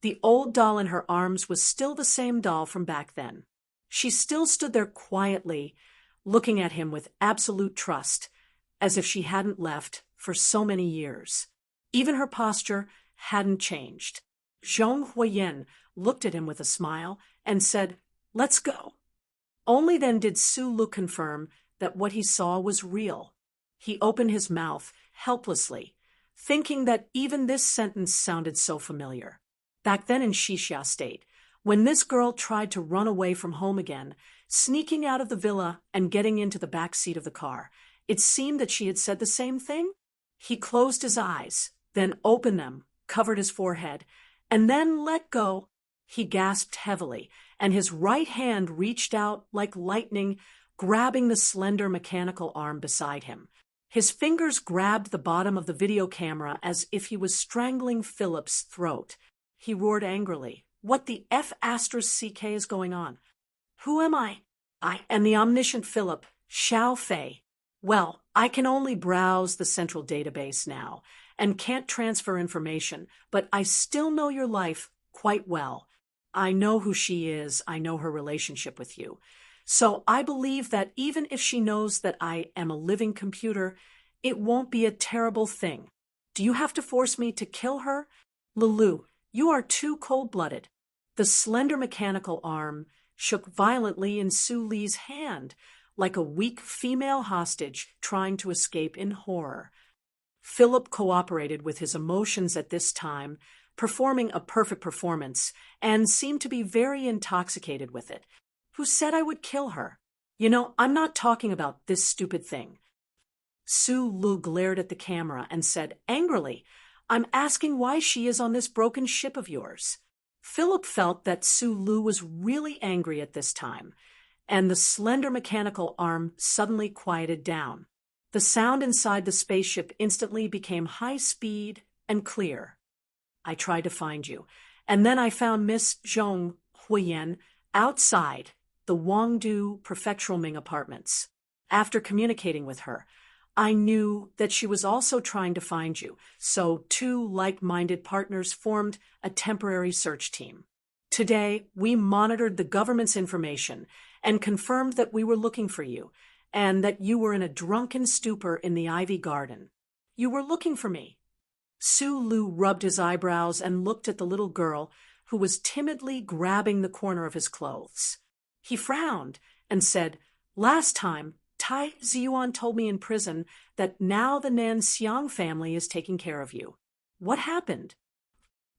S1: the old doll in her arms was still the same doll from back then. She still stood there quietly, looking at him with absolute trust, as if she hadn't left for so many years. Even her posture hadn't changed. Zhong Huiyan looked at him with a smile and said, "Let's go." Only then did Sulu confirm that what he saw was real. He opened his mouth helplessly, thinking that even this sentence sounded so familiar. Back then in Xixia State, when this girl tried to run away from home again, sneaking out of the villa and getting into the back seat of the car, it seemed that she had said the same thing. He closed his eyes, then opened them, covered his forehead, and then let go. He gasped heavily, and his right hand reached out like lightning, grabbing the slender mechanical arm beside him. His fingers grabbed the bottom of the video camera as if he was strangling Philip's throat. He roared angrily, "What the F***ck is going on? Who am I? I am the omniscient Philip, Xiao Fei. Well, I can only browse the central database now and can't transfer information, but I still know your life quite well. I know who she is. I know her relationship with you. So I believe that even if she knows that I am a living computer, it won't be a terrible thing. Do you have to force me to kill her? Lulu, you are too cold-blooded." The slender mechanical arm shook violently in Su Li's hand, like a weak female hostage trying to escape in horror. Philip cooperated with his emotions at this time, performing a perfect performance, and seemed to be very intoxicated with it. "Who said I would kill her? You know, I'm not talking about this stupid thing." Su Lu glared at the camera and said angrily, "I'm asking why she is on this broken ship of yours." Philip felt that Su Lu was really angry at this time, and the slender mechanical arm suddenly quieted down. The sound inside the spaceship instantly became high speed and clear. "I tried to find you, and then I found Miss Zhong Huiyan outside the Wangdu Prefectural Ming apartments. After communicating with her, I knew that she was also trying to find you, so two like-minded partners formed a temporary search team. Today, we monitored the government's information and confirmed that we were looking for you, and that you were in a drunken stupor in the Ivy Garden. You were looking for me." Su Lu rubbed his eyebrows and looked at the little girl who was timidly grabbing the corner of his clothes. He frowned and said, "Last time, Tai Ziyuan told me in prison that now the Nan Xiang family is taking care of you. What happened?"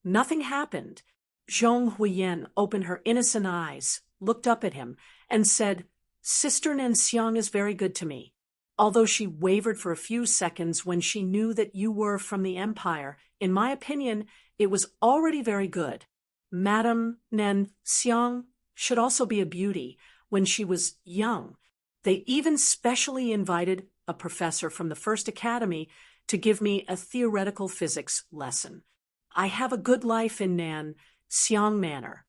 S1: "Nothing happened." Zhong Huiyan opened her innocent eyes, looked up at him, and said, "Sister Nan Xiang is very good to me." Although she wavered for a few seconds when she knew that you were from the Empire, in my opinion, it was already very good. Madame Nan Xiang should also be a beauty when she was young. They even specially invited a professor from the First Academy to give me a theoretical physics lesson. I have a good life in Nan Xiang Manor.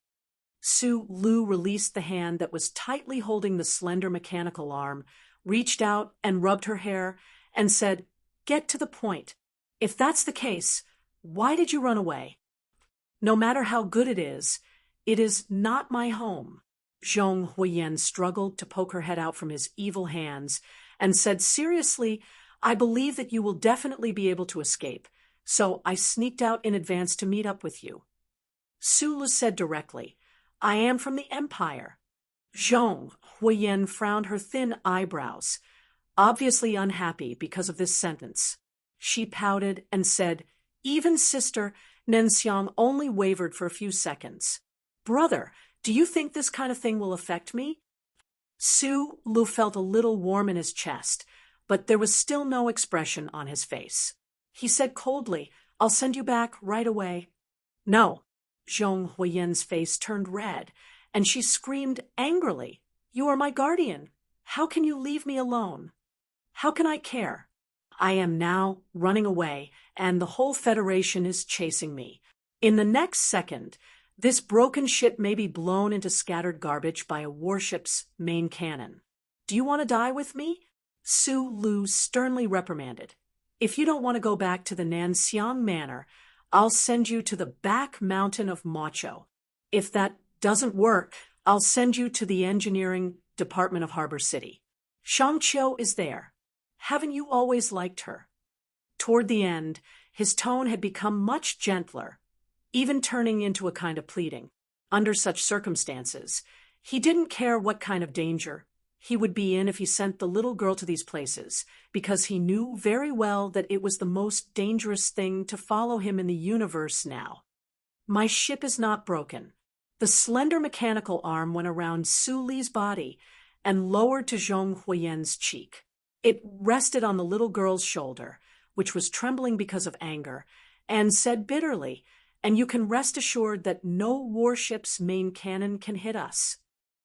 S1: Su Lu released the hand that was tightly holding the slender mechanical arm, reached out and rubbed her hair, and said, "Get to the point. If that's the case, why did you run away? No matter how good it is not my home." Zhong Huiyan struggled to poke her head out from his evil hands and said seriously, "I believe that you will definitely be able to escape, so I sneaked out in advance to meet up with you." Sulu said directly, "I am from the Empire." Zhong Huiyan frowned her thin eyebrows, obviously unhappy because of this sentence. She pouted and said, "Even sister Nenxiang only wavered for a few seconds. Brother, do you think this kind of thing will affect me? Su Lu felt a little warm in his chest, but there was still no expression on his face. He said coldly, I'll send you back right away. No. Zhong Huiyen's face turned red, and she screamed angrily, You are my guardian. How can you leave me alone? How can I care? I am now running away, and the whole Federation is chasing me. In the next second, this broken ship may be blown into scattered garbage by a warship's main cannon. Do you want to die with me? Su Lu sternly reprimanded. If you don't want to go back to the Nanxiang Manor, I'll send you to the back mountain of Macho. If that doesn't work, I'll send you to the engineering department of Harbor City. Shangqiu is there. Haven't you always liked her? Toward the end, his tone had become much gentler, even turning into a kind of pleading. Under such circumstances, he didn't care what kind of danger he would be in if he sent the little girl to these places, because he knew very well that it was the most dangerous thing to follow him in the universe now. My ship is not broken. The slender mechanical arm went around Su Li's body and lowered to Zhong Huiyen's cheek. It rested on the little girl's shoulder, which was trembling because of anger, and said bitterly, And you can rest assured that no warship's main cannon can hit us.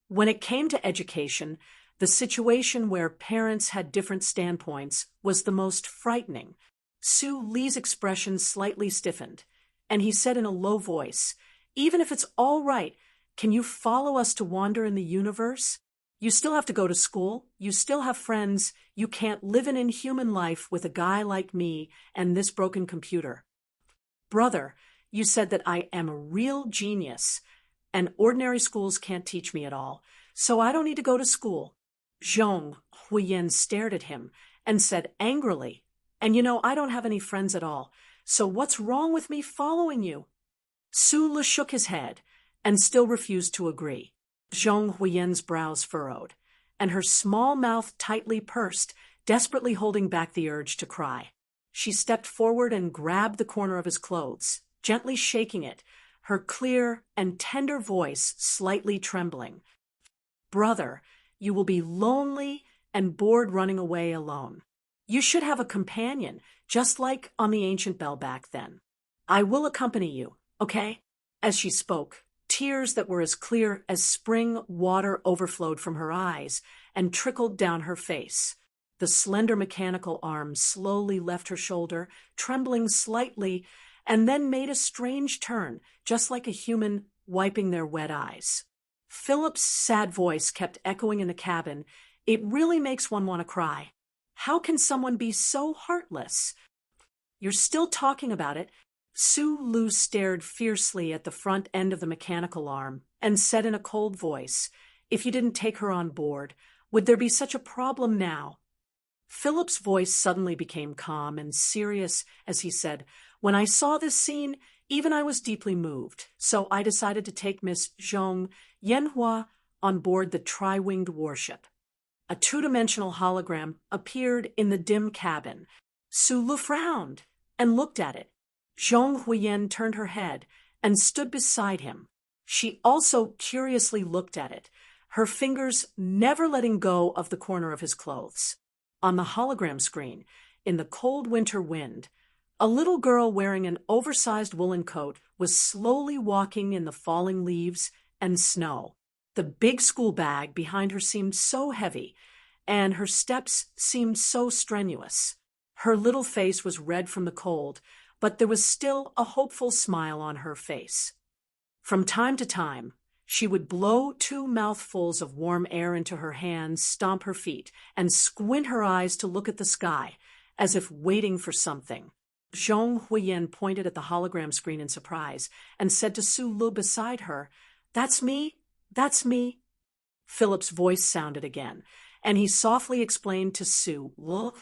S1: When it came to education, the situation where parents had different standpoints was the most frightening. Su Li's expression slightly stiffened, and he said in a low voice, Even if it's all right, can you follow us to wander in the universe? You still have to go to school, you still have friends, you can't live an inhuman life with a guy like me and this broken computer. Brother, you said that I am a real genius, and ordinary schools can't teach me at all, so I don't need to go to school. Zhong Huiyen stared at him and said angrily, And I don't have any friends at all, so what's wrong with me following you? Su Lu shook his head and still refused to agree. Zhong Huiyen's brows furrowed, and her small mouth tightly pursed, desperately holding back the urge to cry. She stepped forward and grabbed the corner of his clothes, gently shaking it, her clear and tender voice slightly trembling. Brother, you will be lonely and bored running away alone. You should have a companion, just like on the ancient bell back then. I will accompany you, okay? As she spoke, tears that were as clear as spring water overflowed from her eyes and trickled down her face. The slender mechanical arm slowly left her shoulder, trembling slightly, and then made a strange turn, just like a human wiping their wet eyes. Philip's sad voice kept echoing in the cabin. It really makes one want to cry. How can someone be so heartless? You're still talking about it. Su Lu stared fiercely at the front end of the mechanical arm and said in a cold voice, If you didn't take her on board, would there be such a problem now? Philip's voice suddenly became calm and serious as he said, When I saw this scene, even I was deeply moved, so I decided to take Miss Zhong Yanhua on board the tri-winged warship. A two-dimensional hologram appeared in the dim cabin. Su Lu frowned and looked at it. Zhong Huiyen turned her head and stood beside him. She also curiously looked at it, her fingers never letting go of the corner of his clothes. On the hologram screen, in the cold winter wind, a little girl wearing an oversized woolen coat was slowly walking in the falling leaves and snow. The big school bag behind her seemed so heavy, and her steps seemed so strenuous. Her little face was red from the cold, but there was still a hopeful smile on her face. From time to time, she would blow 2 mouthfuls of warm air into her hands, stomp her feet, and squint her eyes to look at the sky, as if waiting for something. Zhong Huiyen pointed at the hologram screen in surprise and said to Su Lu beside her, That's me, that's me. Philip's voice sounded again, and he softly explained to Su Lu,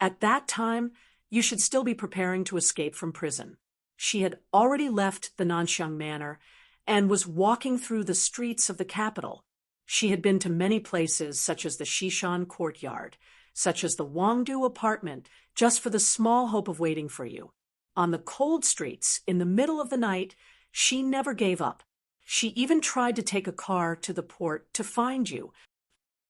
S1: At that time, you should still be preparing to escape from prison. She had already left the Nanxiang Manor and was walking through the streets of the capital. She had been to many places, such as the Shishan courtyard, such as the Wangdu apartment, just for the small hope of waiting for you. on the cold streets, in the middle of the night, she never gave up. She even tried to take a car to the port to find you.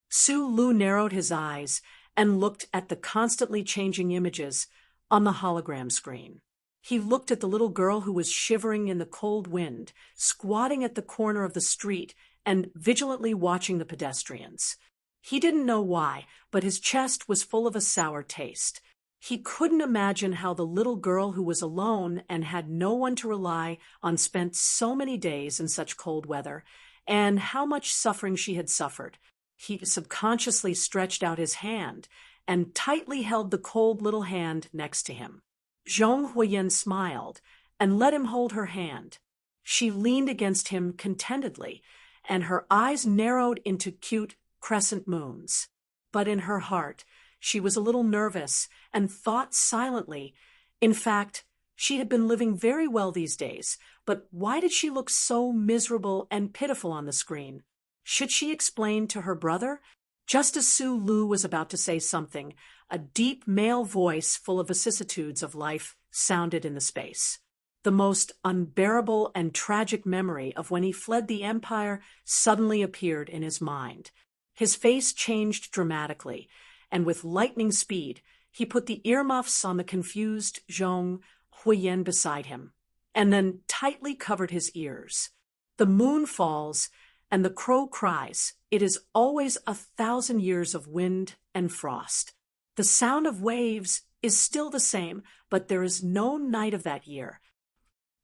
S1: Su Lu narrowed his eyes and looked at the constantly changing images on the hologram screen. He looked at the little girl who was shivering in the cold wind, squatting at the corner of the street and vigilantly watching the pedestrians. He didn't know why, but his chest was full of a sour taste. He couldn't imagine how the little girl who was alone and had no one to rely on spent so many days in such cold weather, and how much suffering she had suffered. He subconsciously stretched out his hand and tightly held the cold little hand next to him. Zhong Huiyan smiled and let him hold her hand. She leaned against him contentedly, and her eyes narrowed into cute crescent moons. But in her heart, she was a little nervous and thought silently. In fact, she had been living very well these days, but why did she look so miserable and pitiful on the screen? Should she explain to her brother? Just as Su Lu was about to say something, a deep male voice full of vicissitudes of life sounded in the space. The most unbearable and tragic memory of when he fled the empire suddenly appeared in his mind. His face changed dramatically, and with lightning speed, he put the earmuffs on the confused Zhong Huiyan beside him, and then tightly covered his ears. The moon falls, and the crow cries. It is always 1,000 years of wind and frost. The sound of waves is still the same, but there is no night of that year.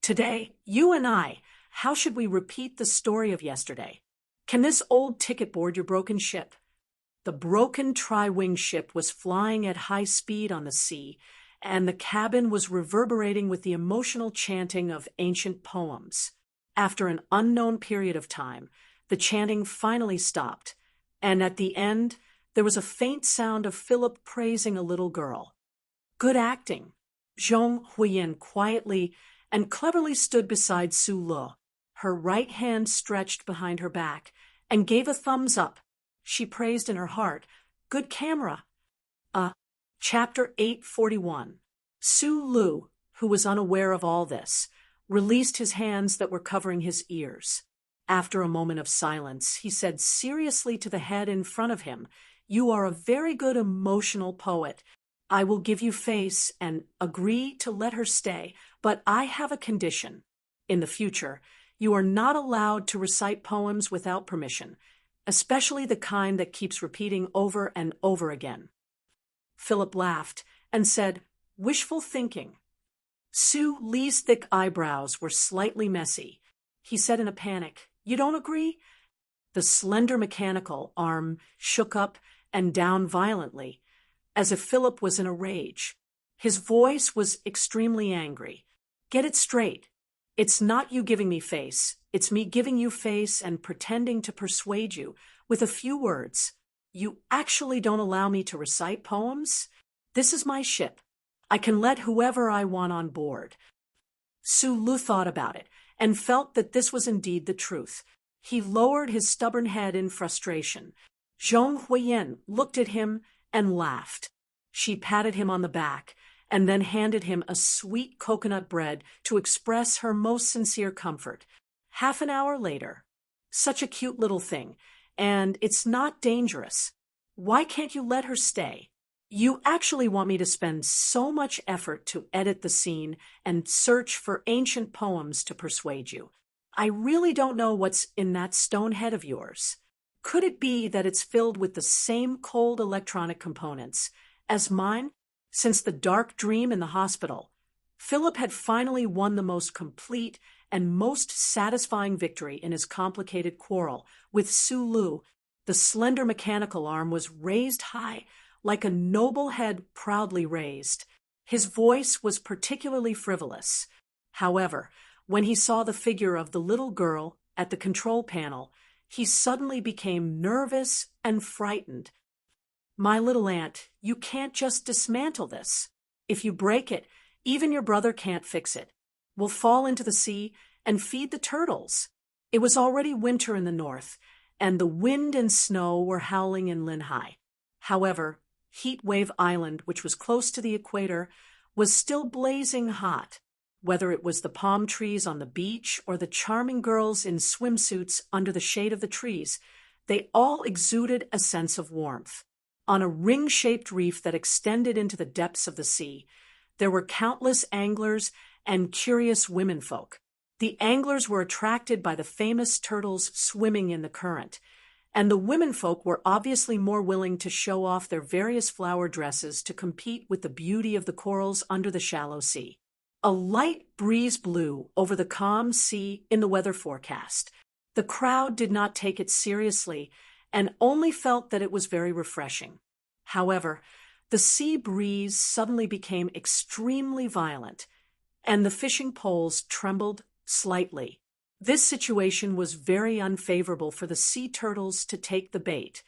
S1: Today, you and I, how should we repeat the story of yesterday? Can this old ticket board your broken ship? The broken tri-wing ship was flying at high speed on the sea, and the cabin was reverberating with the emotional chanting of ancient poems. After an unknown period of time, the chanting finally stopped, and at the end, there was a faint sound of Philip praising a little girl. Good acting. Zhong Huiyan quietly and cleverly stood beside Su Lu, her right hand stretched behind her back, and gave a thumbs up. She praised in her heart, "Good camera." Chapter 841. Su Lu, who was unaware of all this, released his hands that were covering his ears. After a moment of silence, he said seriously to the head in front of him, "You are a very good emotional poet. I will give you face and agree to let her stay, but I have a condition. In the future, you are not allowed to recite poems without permission, especially the kind that keeps repeating over and over again." Philip laughed and said, "Wishful thinking." Su Li's thick eyebrows were slightly messy. He said in a panic, "You don't agree?" The slender mechanical arm shook up and down violently, as if Philip was in a rage. His voice was extremely angry. "Get it straight. It's not you giving me face. It's me giving you face and pretending to persuade you with a few words. You actually don't allow me to recite poems? This is my ship. I can let whoever I want on board." Su Lu thought about it and felt that this was indeed the truth. He lowered his stubborn head in frustration. Zhong Huiyan looked at him and laughed. She patted him on the back and then handed him a sweet coconut bread to express her most sincere comfort. Half an hour later, "Such a cute little thing, and it's not dangerous. Why can't you let her stay? You actually want me to spend so much effort to edit the scene and search for ancient poems to persuade you. I really don't know what's in that stone head of yours. Could it be that it's filled with the same cold electronic components as mine? Since the dark dream in the hospital, Philip had finally won the most complete and most satisfying victory in his complicated quarrel with Su Lu. The slender mechanical arm was raised high, like a noble head proudly raised. His voice was particularly frivolous. However, when he saw the figure of the little girl at the control panel, he suddenly became nervous and frightened. "My little aunt, you can't just dismantle this. If you break it, even your brother can't fix it. We'll fall into the sea and feed the turtles." It was already winter in the north, and the wind and snow were howling in Linhai. However, Heat Wave Island, which was close to the equator, was still blazing hot. Whether it was the palm trees on the beach or the charming girls in swimsuits under the shade of the trees, they all exuded a sense of warmth. On a ring-shaped reef that extended into the depths of the sea, there were countless anglers and curious womenfolk. The anglers were attracted by the famous turtles swimming in the current, and the womenfolk were obviously more willing to show off their various flower dresses to compete with the beauty of the corals under the shallow sea. A light breeze blew over the calm sea in the weather forecast. The crowd did not take it seriously and only felt that it was very refreshing. However, the sea breeze suddenly became extremely violent, and the fishing poles trembled slightly. This situation was very unfavorable for the sea turtles to take the bait.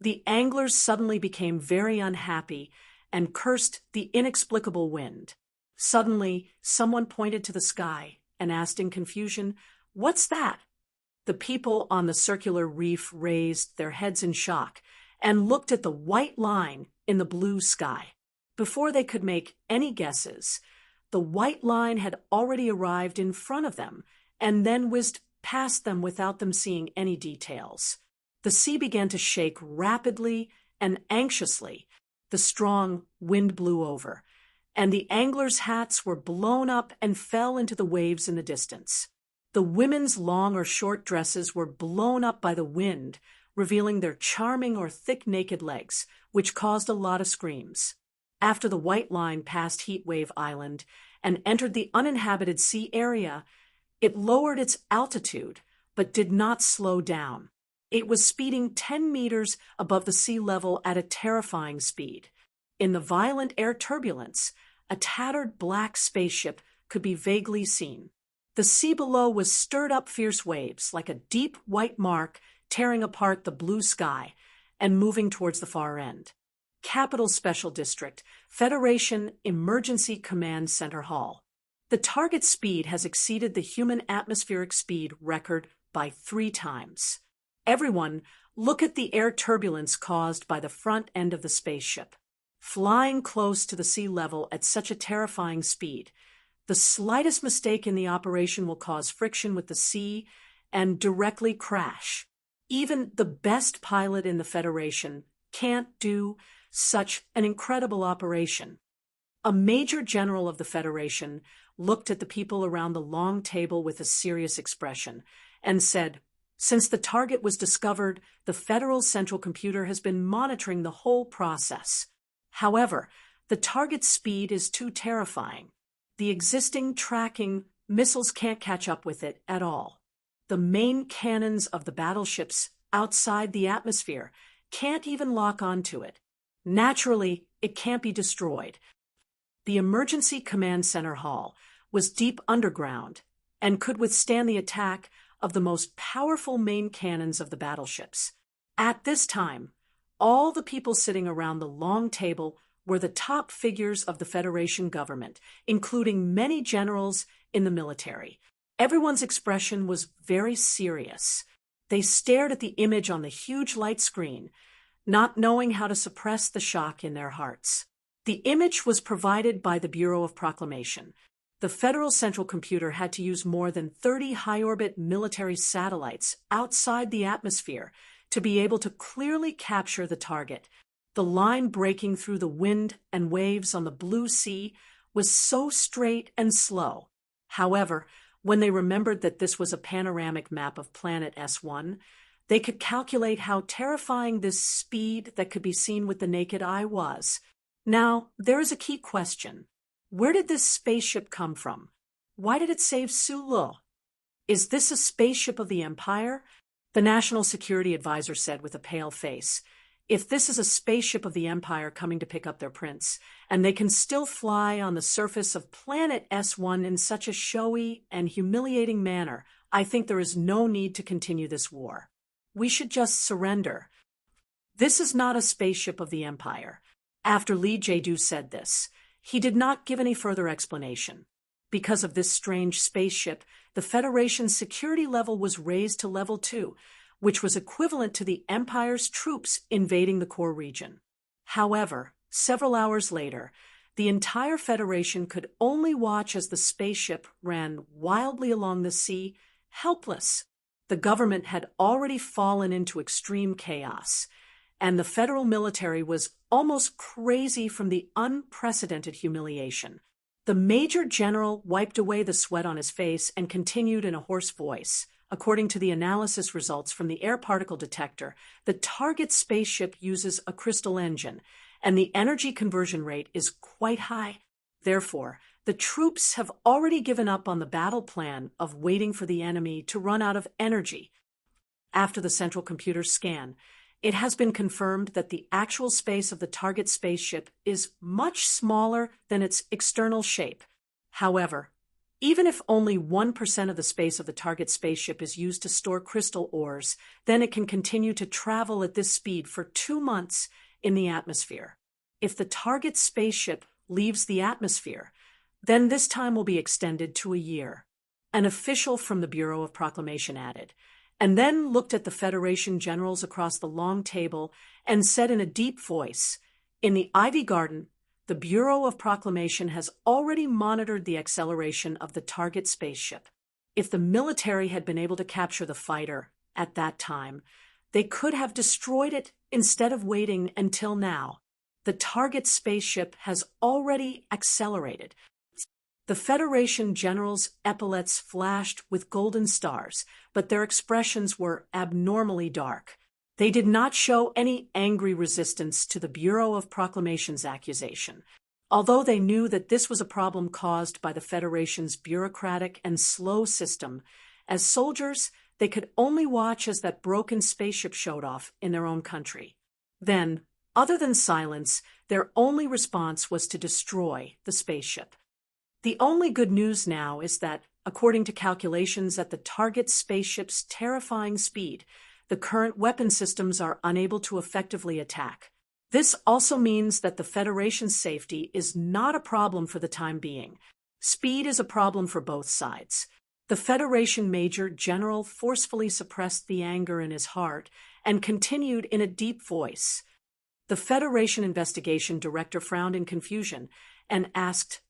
S1: The anglers suddenly became very unhappy and cursed the inexplicable wind. Suddenly, someone pointed to the sky and asked in confusion, "What's that?" The people on the circular reef raised their heads in shock and looked at the white line in the blue sky. Before they could make any guesses, the white line had already arrived in front of them and then whizzed past them without them seeing any details. The sea began to shake rapidly and anxiously. The strong wind blew over, and the anglers' hats were blown up and fell into the waves in the distance. The women's long or short dresses were blown up by the wind, revealing their charming or thick naked legs, which caused a lot of screams. After the white line passed Heatwave Island and entered the uninhabited sea area, it lowered its altitude, but did not slow down. It was speeding 10 meters above the sea level at a terrifying speed. In the violent air turbulence, a tattered black spaceship could be vaguely seen. The sea below was stirred up fierce waves, like a deep white mark tearing apart the blue sky and moving towards the far end. Capital Special District, Federation Emergency Command Center Hall. The target speed has exceeded the human atmospheric speed record by 3 times. Everyone, look at the air turbulence caused by the front end of the spaceship. Flying close to the sea level at such a terrifying speed, the slightest mistake in the operation will cause friction with the sea and directly crash. Even the best pilot in the Federation can't do such an incredible operation. A major general of the Federation looked at the people around the long table with a serious expression and said, "Since the target was discovered, the Federal Central Computer has been monitoring the whole process. However, the target's speed is too terrifying. The existing tracking missiles can't catch up with it at all. The main cannons of the battleships outside the atmosphere can't even lock onto it. Naturally, it can't be destroyed." The Emergency Command Center Hall was deep underground and could withstand the attack of the most powerful main cannons of the battleships. At this time, all the people sitting around the long table were the top figures of the Federation government, including many generals in the military. Everyone's expression was very serious. They stared at the image on the huge light screen, not knowing how to suppress the shock in their hearts. The image was provided by the Bureau of Proclamation. The Federal Central Computer had to use more than 30 high-orbit military satellites outside the atmosphere to be able to clearly capture the target. The line breaking through the wind and waves on the blue sea was so straight and slow. However, when they remembered that this was a panoramic map of planet S1, they could calculate how terrifying this speed that could be seen with the naked eye was. Now, there is a key question. Where did this spaceship come from? Why did it save Sulu? Is this a spaceship of the Empire? The National Security Advisor said with a pale face. If this is a spaceship of the Empire coming to pick up their prince, and they can still fly on the surface of planet S1 in such a showy and humiliating manner, I think there is no need to continue this war. We should just surrender. This is not a spaceship of the Empire. After Lee Jae-do said this, he did not give any further explanation. Because of this strange spaceship, the Federation's security level was raised to level 2, which was equivalent to the Empire's troops invading the core region. However, several hours later, The entire Federation could only watch as the spaceship ran wildly along the sea, helpless. The government had already fallen into extreme chaos, and the federal military was almost crazy from the unprecedented humiliation. The Major General wiped away the sweat on his face and continued in a hoarse voice. According to the analysis results from the air particle detector, the target spaceship uses a crystal engine, and the energy conversion rate is quite high. Therefore, the troops have already given up on the battle plan of waiting for the enemy to run out of energy. After the central computer scan, it has been confirmed that the actual space of the target spaceship is much smaller than its external shape. However, even if only 1% of the space of the target spaceship is used to store crystal ores, then it can continue to travel at this speed for 2 months in the atmosphere. If the target spaceship leaves the atmosphere, then this time will be extended to a year. An official from the Bureau of Proclamation added, and then looked at the Federation generals across the long table and said in a deep voice, "In the Ivy Garden, the Bureau of Proclamation has already monitored the acceleration of the target spaceship. If the military had been able to capture the fighter at that time, they could have destroyed it instead of waiting until now. The target spaceship has already accelerated." The Federation generals' epaulets flashed with golden stars, but their expressions were abnormally dark. They did not show any angry resistance to the Bureau of Proclamation's accusation, although they knew that this was a problem caused by the Federation's bureaucratic and slow system. As soldiers, they could only watch as that broken spaceship showed off in their own country. Then, other than silence, their only response was to destroy the spaceship. The only good news now is that, according to calculations at the target spaceship's terrifying speed, the current weapon systems are unable to effectively attack. This also means that the Federation's safety is not a problem for the time being. Speed is a problem for both sides. The Federation Major General forcefully suppressed the anger in his heart and continued in a deep voice. The Federation Investigation Director frowned in confusion and asked,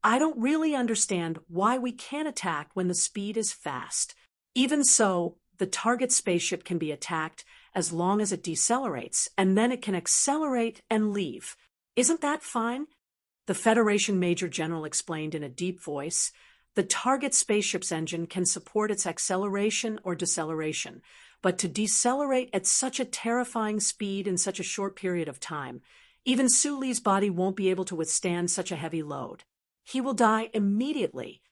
S1: "I don't really understand why we can't attack when the speed is fast. Even so, the target spaceship can be attacked as long as it decelerates, and then it can accelerate and leave. Isn't that fine?" The Federation Major General explained in a deep voice, "The target spaceship's engine can support its acceleration or deceleration, but to decelerate at such a terrifying speed in such a short period of time, even Su Li's body won't be able to withstand such a heavy load. He will die immediately."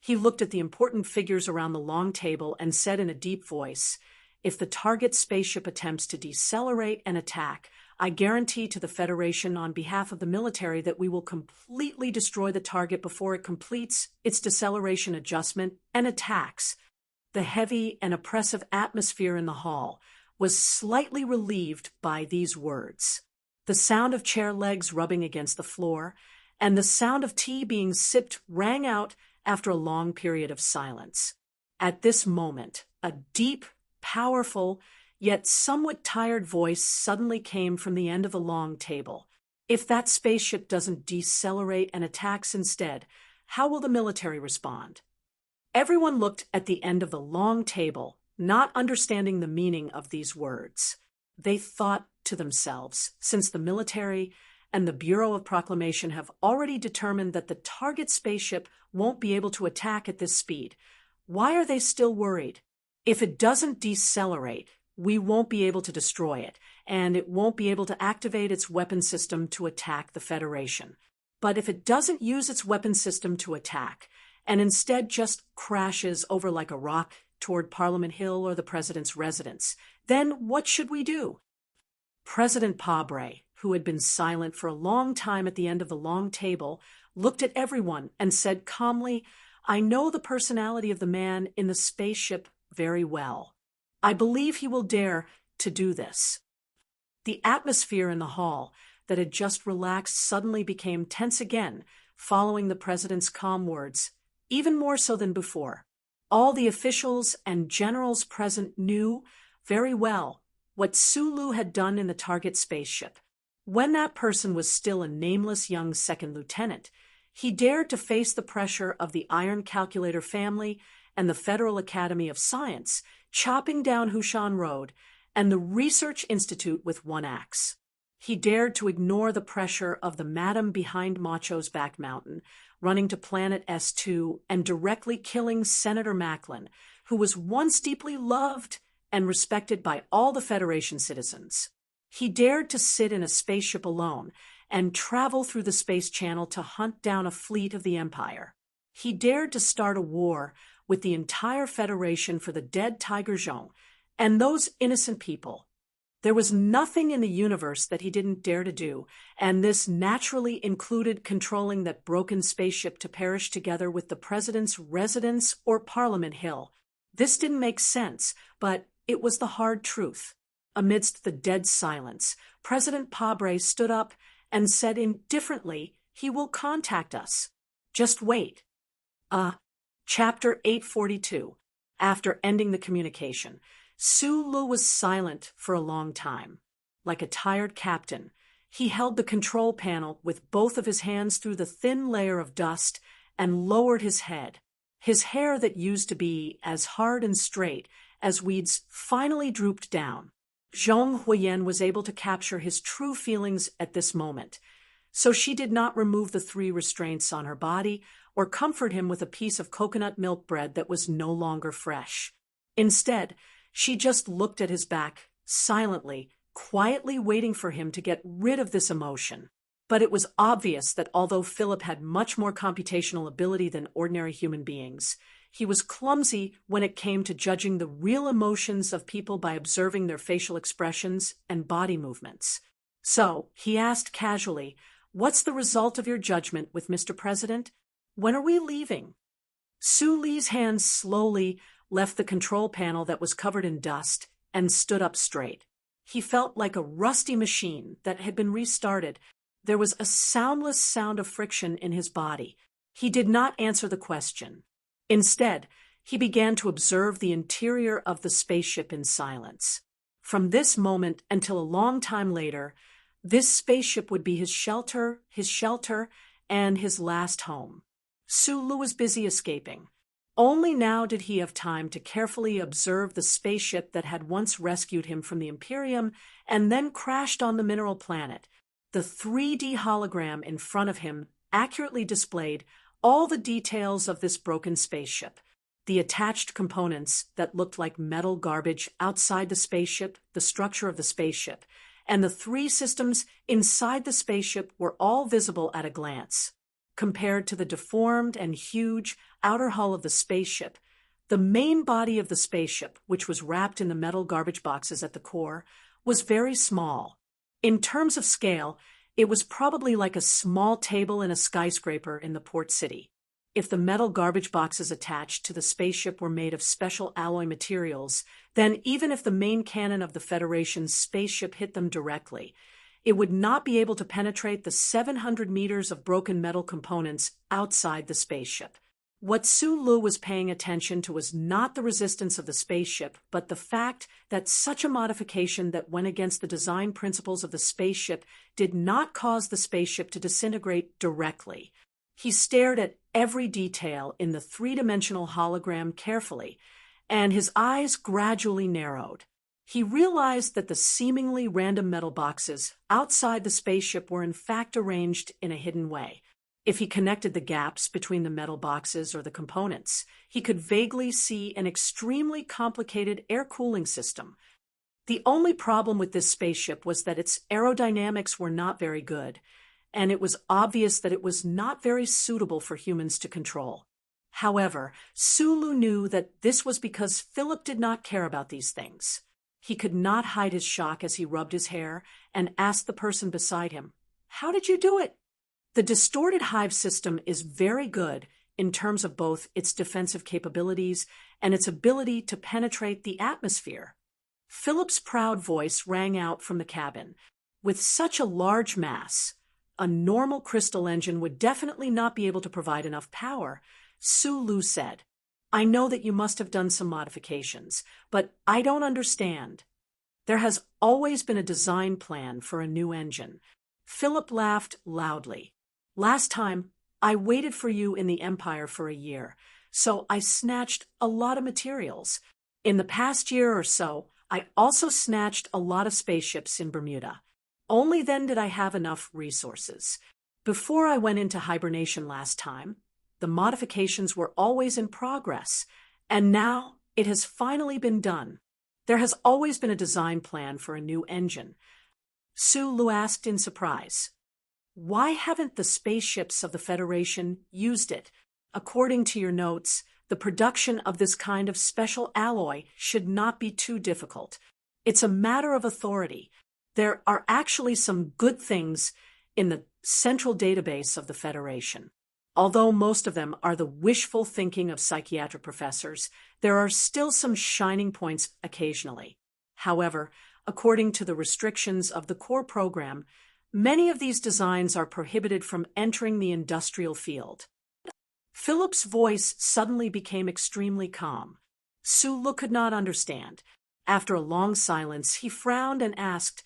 S1: He looked at the important figures around the long table and said in a deep voice, "If the target spaceship attempts to decelerate and attack, I guarantee to the Federation on behalf of the military that we will completely destroy the target before it completes its deceleration adjustment and attacks." The heavy and oppressive atmosphere in the hall was slightly relieved by these words. The sound of chair legs rubbing against the floor and the sound of tea being sipped rang out after a long period of silence. At this moment, a deep, powerful, yet somewhat tired voice suddenly came from the end of the long table. "If that spaceship doesn't decelerate and attacks instead, how will the military respond?" Everyone looked at the end of the long table, not understanding the meaning of these words. They thought to themselves, since the military and the Bureau of Proclamation have already determined that the target spaceship won't be able to attack at this speed, why are they still worried? If it doesn't decelerate, we won't be able to destroy it, and it won't be able to activate its weapon system to attack the Federation. But if it doesn't use its weapon system to attack, and instead just crashes over like a rock toward Parliament Hill or the President's residence, then what should we do? President Pabre, who had been silent for a long time at the end of the long table, looked at everyone and said calmly, "I know the personality of the man in the spaceship very well. I believe he will dare to do this." The atmosphere in the hall that had just relaxed suddenly became tense again, following the president's calm words, even more so than before. All the officials and generals present knew very well what Sulu had done in the target spaceship. When that person was still a nameless young second lieutenant, he dared to face the pressure of the Iron Calculator family and the Federal Academy of Science, chopping down Hushan Road and the Research Institute with one axe. He dared to ignore the pressure of the madam behind Macho's back mountain, running to Planet S2 and directly killing Senator Macklin, who was once deeply loved and respected by all the Federation citizens. He dared to sit in a spaceship alone and travel through the space channel to hunt down a fleet of the Empire. He dared to start a war with the entire Federation for the dead Tiger Zhong and those innocent people. There was nothing in the universe that he didn't dare to do, and this naturally included controlling that broken spaceship to perish together with the president's residence or Parliament Hill. This didn't make sense, but it was the hard truth. Amidst the dead silence, President Pabre stood up and said indifferently, "He will contact us. Just wait." Chapter 842. After ending the communication, Sulu was silent for a long time. Like a tired captain, he held the control panel with both of his hands through the thin layer of dust and lowered his head. His hair that used to be as hard and straight as weeds finally drooped down. Zhong Huiyan was able to capture his true feelings at this moment, so she did not remove the 3 restraints on her body or comfort him with a piece of coconut milk bread that was no longer fresh. Instead, she just looked at his back, silently, quietly waiting for him to get rid of this emotion. But it was obvious that although Philip had much more computational ability than ordinary human beings, he was clumsy when it came to judging the real emotions of people by observing their facial expressions and body movements. So, he asked casually, "What's the result of your judgment with Mr. President? When are we leaving?" Su Li's hands slowly left the control panel that was covered in dust and stood up straight. He felt like a rusty machine that had been restarted. There was a soundless sound of friction in his body. He did not answer the question. Instead, he began to observe the interior of the spaceship in silence. From this moment until a long time later, this spaceship would be his shelter, and his last home. Sulu was busy escaping. Only now did he have time to carefully observe the spaceship that had once rescued him from the Imperium and then crashed on the mineral planet. The 3D hologram in front of him accurately displayed all the details of this broken spaceship. The attached components that looked like metal garbage outside the spaceship, the structure of the spaceship, and the 3 systems inside the spaceship were all visible at a glance. Compared to the deformed and huge outer hull of the spaceship, the main body of the spaceship, which was wrapped in the metal garbage boxes at the core, was very small. In terms of scale, it was probably like a small table in a skyscraper in the port city. If the metal garbage boxes attached to the spaceship were made of special alloy materials, then even if the main cannon of the Federation's spaceship hit them directly, it would not be able to penetrate the 700 meters of broken metal components outside the spaceship. What Sulu was paying attention to was not the resistance of the spaceship, but the fact that such a modification that went against the design principles of the spaceship did not cause the spaceship to disintegrate directly. He stared at every detail in the 3-dimensional hologram carefully, and his eyes gradually narrowed. He realized that the seemingly random metal boxes outside the spaceship were in fact arranged in a hidden way. If he connected the gaps between the metal boxes or the components, he could vaguely see an extremely complicated air cooling system. The only problem with this spaceship was that its aerodynamics were not very good, and it was obvious that it was not very suitable for humans to control. However, Sulu knew that this was because Philip did not care about these things. He could not hide his shock as he rubbed his hair and asked the person beside him, "How did you do it?" The distorted hive system is very good in terms of both its defensive capabilities and its ability to penetrate the atmosphere. Philip's proud voice rang out from the cabin. With such a large mass, a normal crystal engine would definitely not be able to provide enough power, Sulu said. "I know that you must have done some modifications, but I don't understand. There has always been a design plan for a new engine. Philip laughed loudly. Last time, I waited for you in the Empire for a year, so I snatched a lot of materials. In the past year or so, I also snatched a lot of spaceships in Bermuda. Only then did I have enough resources. Before I went into hibernation last time, the modifications were always in progress, and now it has finally been done. There has always been a design plan for a new engine. Sulu asked in surprise. Why haven't the spaceships of the Federation used it? According to your notes, the production of this kind of special alloy should not be too difficult. It's a matter of authority. There are actually some good things in the central database of the Federation. Although most of them are the wishful thinking of psychiatric professors, there are still some shining points occasionally. However, according to the restrictions of the core program, many of these designs are prohibited from entering the industrial field. Philip's voice suddenly became extremely calm. Sulu could not understand. After a long silence, he frowned and asked,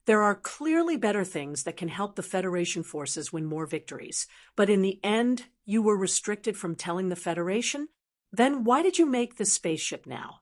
S1: there are clearly better things that can help the Federation forces win more victories, but in the end, you were restricted from telling the Federation? Then why did you make this spaceship now?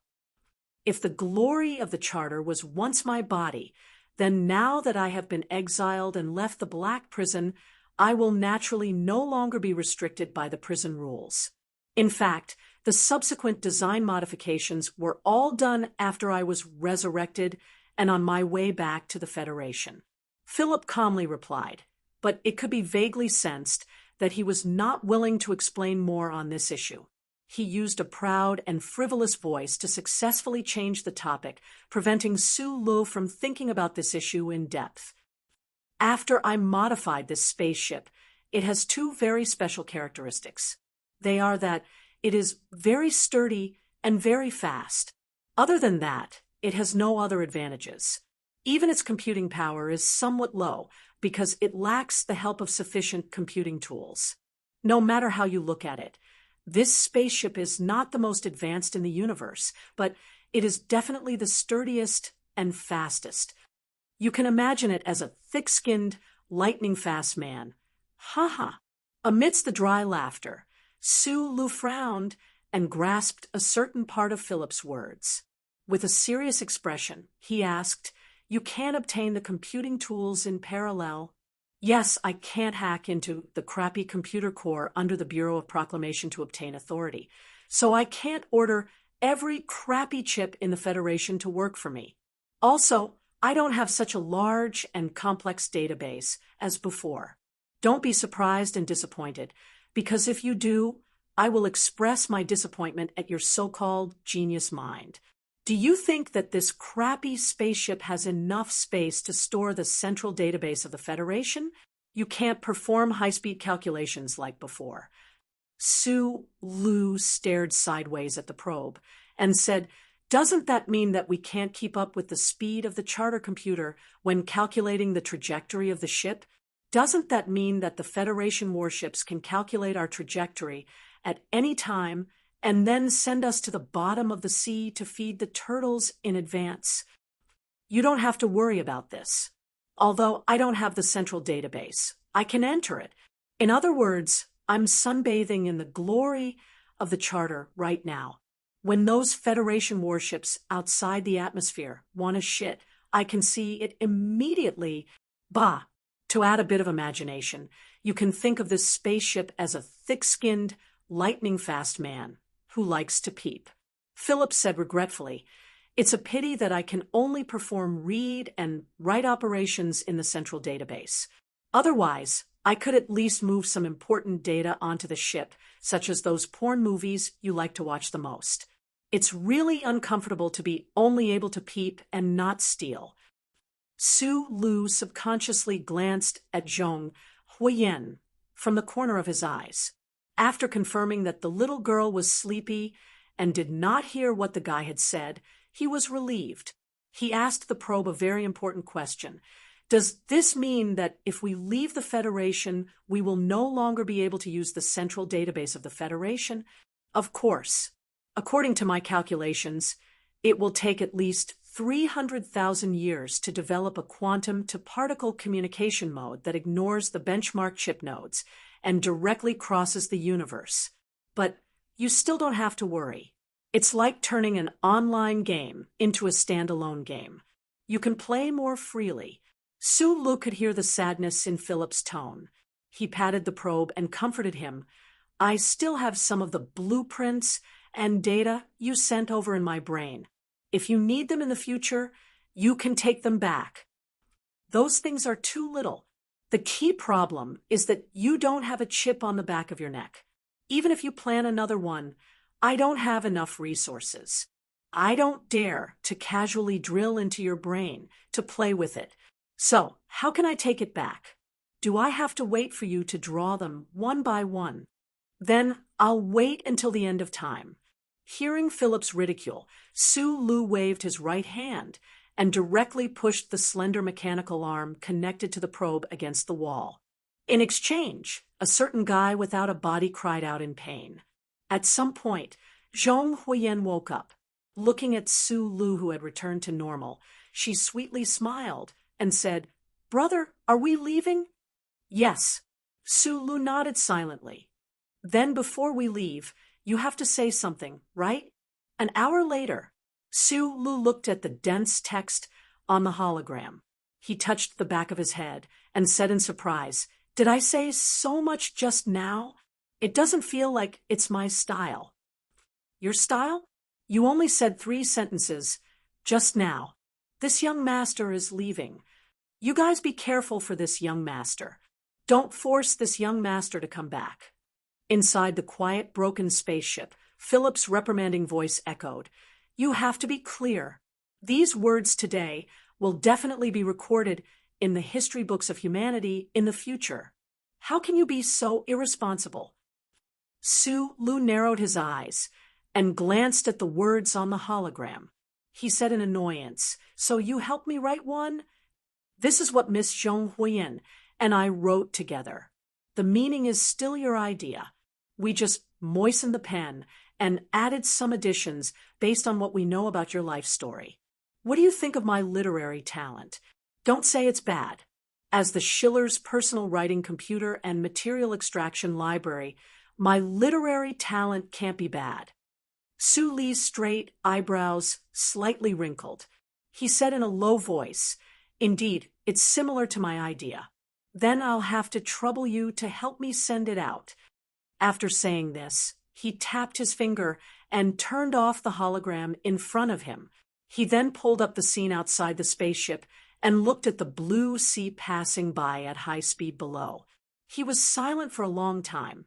S1: If the glory of the Charter was once my body, then now that I have been exiled and left the Black Prison, I will naturally no longer be restricted by the prison rules. In fact, the subsequent design modifications were all done after I was resurrected and on my way back to the Federation. Philip calmly replied, but it could be vaguely sensed that he was not willing to explain more on this issue. He used a proud and frivolous voice to successfully change the topic, preventing Sulu from thinking about this issue in depth. After I modified this spaceship, it has two very special characteristics. They are that it is very sturdy and very fast. Other than that, it has no other advantages. Even its computing power is somewhat low because it lacks the help of sufficient computing tools. No matter how you look at it, this spaceship is not the most advanced in the universe, but it is definitely the sturdiest and fastest. You can imagine it as a thick-skinned, lightning-fast man. Ha ha! Amidst the dry laughter, Sulu frowned and grasped a certain part of Philip's words. With a serious expression, he asked, you can't obtain the computing tools in parallel? Yes, I can't hack into the crappy computer core under the Bureau of Proclamation to obtain authority, so I can't order every crappy chip in the Federation to work for me. Also, I don't have such a large and complex database as before. Don't be surprised and disappointed, because if you do, I will express my disappointment at your so-called genius mind. Do you think that this crappy spaceship has enough space to store the central database of the Federation? You can't perform high-speed calculations like before. Sulu stared sideways at the probe and said, doesn't that mean that we can't keep up with the speed of the charter computer when calculating the trajectory of the ship? Doesn't that mean that the Federation warships can calculate our trajectory at any time and then send us to the bottom of the sea to feed the turtles in advance? You don't have to worry about this. Although I don't have the central database, I can enter it. In other words, I'm sunbathing in the glory of the Charter right now. When those Federation warships outside the atmosphere want to shit, I can see it immediately. Bah! To add a bit of imagination, you can think of this spaceship as a thick-skinned, lightning-fast man who likes to peep. Philip said regretfully, it's a pity that I can only perform read and write operations in the central database. Otherwise, I could at least move some important data onto the ship, such as those porn movies you like to watch the most. It's really uncomfortable to be only able to peep and not steal. Sulu subconsciously glanced at Zhong Huiyen from the corner of his eyes. After confirming that the little girl was sleepy and did not hear what the guy had said, he was relieved. He asked the probe a very important question. Does this mean that if we leave the Federation, we will no longer be able to use the central database of the Federation? Of course. According to my calculations, it will take at least 300,000 years to develop a quantum-to-particle communication mode that ignores the benchmark chip nodes and directly crosses the universe. But you still don't have to worry. It's like turning an online game into a standalone game. You can play more freely. Sulu could hear the sadness in Philip's tone. He patted the probe and comforted him. I still have some of the blueprints and data you sent over in my brain. If you need them in the future, you can take them back. Those things are too little. The key problem is that you don't have a chip on the back of your neck. Even if you plan another one, I don't have enough resources. I don't dare to casually drill into your brain to play with it. So, how can I take it back? Do I have to wait for you to draw them one by one? Then I'll wait until the end of time. Hearing Philip's ridicule, Sulu waved his right hand and directly pushed the slender mechanical arm connected to the probe against the wall. In exchange, a certain guy without a body cried out in pain. At some point, Zhong Huiyan woke up. Looking at Sulu, who had returned to normal, she sweetly smiled and said, "Brother, are we leaving?" "Yes." Sulu nodded silently. "Then before we leave, you have to say something, right?" An hour later, Sulu looked at the dense text on the hologram. He touched the back of his head and said in surprise, "Did I say so much just now? It doesn't feel like it's my style." "Your style? You only said 3 sentences just now. This young master is leaving. You guys be careful for this young master. Don't force this young master to come back." Inside the quiet, broken spaceship, Philip's reprimanding voice echoed, "You have to be clear. These words today will definitely be recorded in the history books of humanity in the future. How can you be so irresponsible?" Sulu narrowed his eyes and glanced at the words on the hologram. He said in annoyance, "So you help me write one?" "This is what Miss Zhong Huiyan and I wrote together. The meaning is still your idea. We just moistened the pen and added some additions based on what we know about your life story. What do you think of my literary talent? Don't say it's bad. As the Schiller's personal writing computer and material extraction library, my literary talent can't be bad." Suli's straight eyebrows slightly wrinkled. He said in a low voice, "Indeed, it's similar to my idea. Then I'll have to trouble you to help me send it out." After saying this, he tapped his finger and turned off the hologram in front of him. He then pulled up the scene outside the spaceship and looked at the blue sea passing by at high speed below. He was silent for a long time,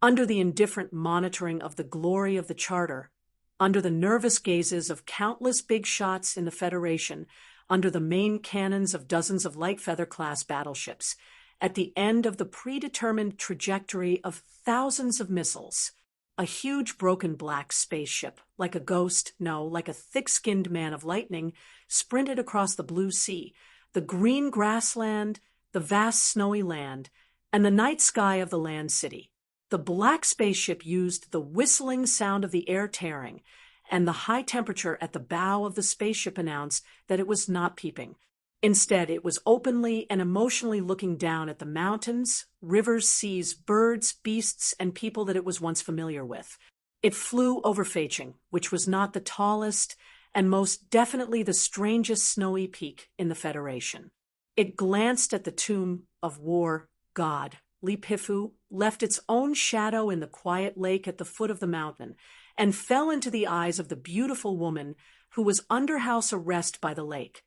S1: under the indifferent monitoring of the glory of the charter, under the nervous gazes of countless big shots in the Federation, under the main cannons of dozens of light feather-class battleships, at the end of the predetermined trajectory of thousands of missiles. A huge broken black spaceship, like a ghost, no, like a thick-skinned man of lightning, sprinted across the blue sea, the green grassland, the vast snowy land, and the night sky of the land city. The black spaceship used the whistling sound of the air tearing, and the high temperature at the bow of the spaceship announced that it was not peeping. Instead, it was openly and emotionally looking down at the mountains, rivers, seas, birds, beasts, and people that it was once familiar with. It flew over Feiching, which was not the tallest and most definitely the strangest snowy peak in the Federation. It glanced at the tomb of war god, Li Pifu, left its own shadow in the quiet lake at the foot of the mountain, and fell into the eyes of the beautiful woman who was under house arrest by the lake.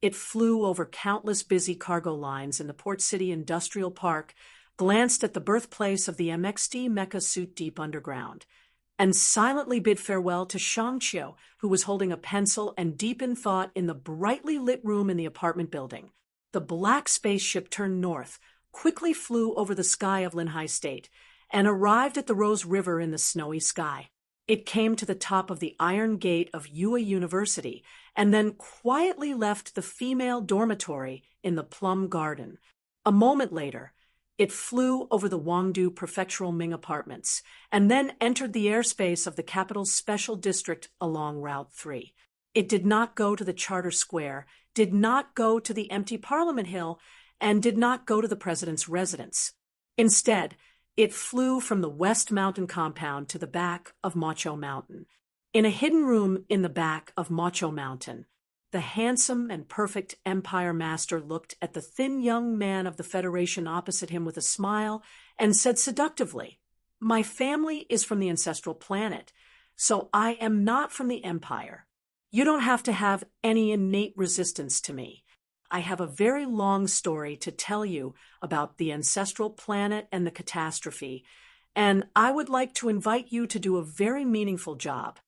S1: It flew over countless busy cargo lines in the Port City Industrial Park, glanced at the birthplace of the MXD mecha suit deep underground, and silently bid farewell to Shangqiu, who was holding a pencil and deep in thought in the brightly lit room in the apartment building. The black spaceship turned north, quickly flew over the sky of Linhai State, and arrived at the Rose River in the snowy sky. It came to the top of the Iron Gate of Yue University, and then quietly left the female dormitory in the Plum Garden. A moment later, it flew over the Wangdu Prefectural Ming Apartments, and then entered the airspace of the capital's special district along Route 3. It did not go to the Charter Square, did not go to the empty Parliament Hill, and did not go to the president's residence. Instead, it flew from the West Mountain compound to the back of Macho Mountain. In a hidden room in the back of Macho Mountain, the handsome and perfect Empire Master looked at the thin young man of the Federation opposite him with a smile and said seductively, "My family is from the ancestral planet, so I am not from the Empire. You don't have to have any innate resistance to me. I have a very long story to tell you about the ancestral planet and the catastrophe, and I would like to invite you to do a very meaningful job.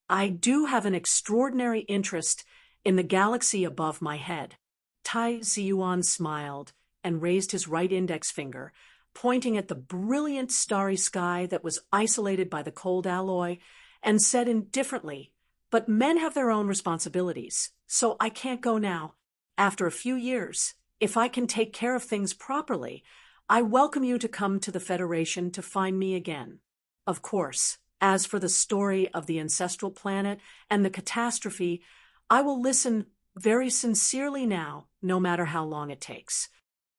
S1: I do have an extraordinary interest in the galaxy above my head." Tai Ziyuan smiled and raised his right index finger, pointing at the brilliant starry sky that was isolated by the cold alloy, and said indifferently, "But men have their own responsibilities, so I can't go now. After a few years, if I can take care of things properly, I welcome you to come to the Federation to find me again. Of course, as for the story of the ancestral planet and the catastrophe, I will listen very sincerely now, no matter how long it takes."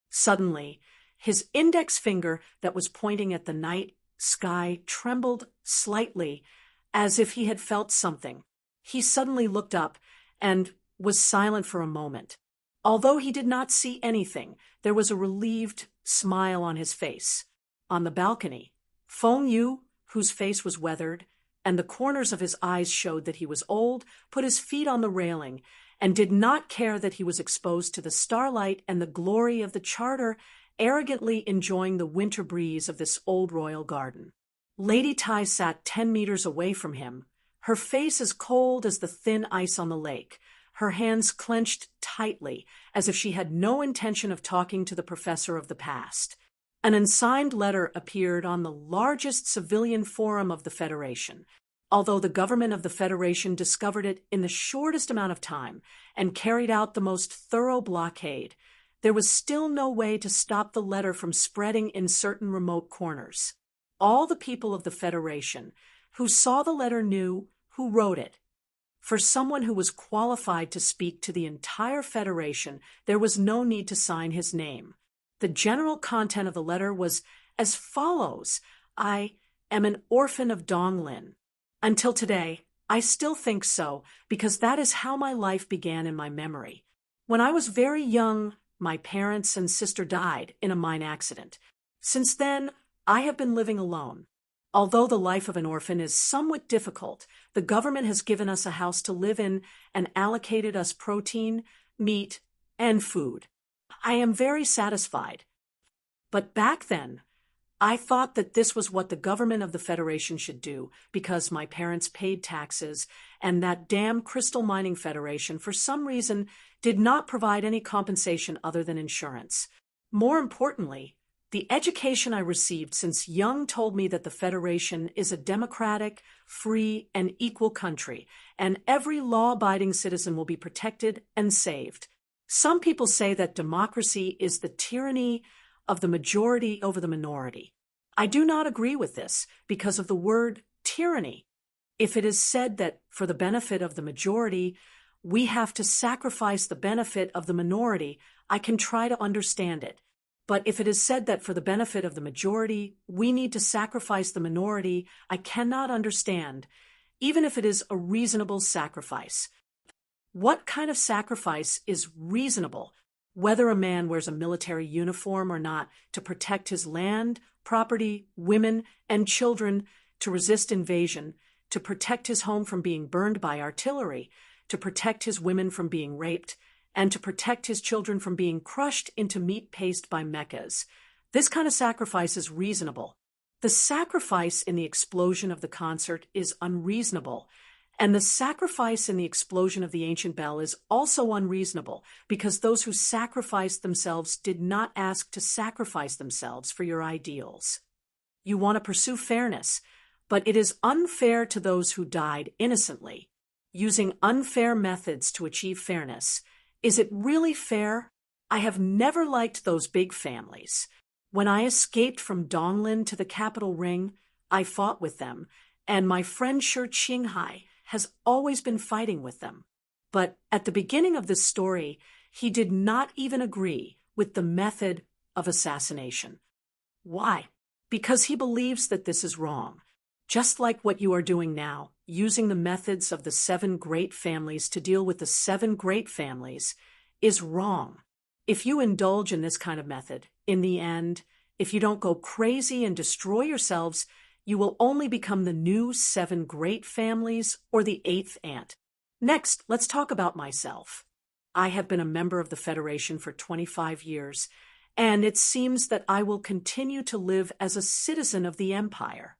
S1: Suddenly, his index finger that was pointing at the night sky trembled slightly, as if he had felt something. He suddenly looked up and was silent for a moment. Although he did not see anything, there was a relieved smile on his face. On the balcony, Feng Yu, whose face was weathered, and the corners of his eyes showed that he was old, put his feet on the railing, and did not care that he was exposed to the starlight and the glory of the Charter, arrogantly enjoying the winter breeze of this old royal garden. Lady Tai sat 10 meters away from him, her face as cold as the thin ice on the lake, her hands clenched tightly, as if she had no intention of talking to the professor of the past. An unsigned letter appeared on the largest civilian forum of the Federation. Although the government of the Federation discovered it in the shortest amount of time and carried out the most thorough blockade, there was still no way to stop the letter from spreading in certain remote corners. All the people of the Federation who saw the letter knew who wrote it. For someone who was qualified to speak to the entire Federation, there was no need to sign his name. The general content of the letter was as follows: "I am an orphan of Donglin. Until today, I still think so, because that is how my life began in my memory. When I was very young, my parents and sister died in a mine accident. Since then, I have been living alone. Although the life of an orphan is somewhat difficult, the government has given us a house to live in and allocated us protein, meat, and food. I am very satisfied. But back then, I thought that this was what the government of the Federation should do, because my parents paid taxes, and that damn Crystal Mining Federation, for some reason, did not provide any compensation other than insurance. More importantly, the education I received since young told me that the Federation is a democratic, free, and equal country, and every law-abiding citizen will be protected and saved. Some people say that democracy is the tyranny of the majority over the minority. I do not agree with this because of the word tyranny. If it is said that for the benefit of the majority, we have to sacrifice the benefit of the minority, I can try to understand it. But if it is said that for the benefit of the majority, we need to sacrifice the minority, I cannot understand, even if it is a reasonable sacrifice. What kind of sacrifice is reasonable? Whether a man wears a military uniform or not, to protect his land, property, women, and children, to resist invasion, to protect his home from being burned by artillery, to protect his women from being raped, and to protect his children from being crushed into meat paste by mechas. This kind of sacrifice is reasonable. The sacrifice in the explosion of the concert is unreasonable, and the sacrifice in the explosion of the ancient bell is also unreasonable, because those who sacrificed themselves did not ask to sacrifice themselves for your ideals. You want to pursue fairness, but it is unfair to those who died innocently. Using unfair methods to achieve fairness, is it really fair? I have never liked those big families. When I escaped from Donglin to the capital ring, I fought with them, and my friend Shi Qinghai has always been fighting with them. But at the beginning of this story, he did not even agree with the method of assassination. Why? Because he believes that this is wrong. Just like what you are doing now, using the methods of the 7 great families to deal with the 7 great families is wrong. If you indulge in this kind of method, in the end, if you don't go crazy and destroy yourselves, you will only become the new 7 great families or the 8th ant. Next, let's talk about myself. I have been a member of the Federation for 25 years, and it seems that I will continue to live as a citizen of the Empire.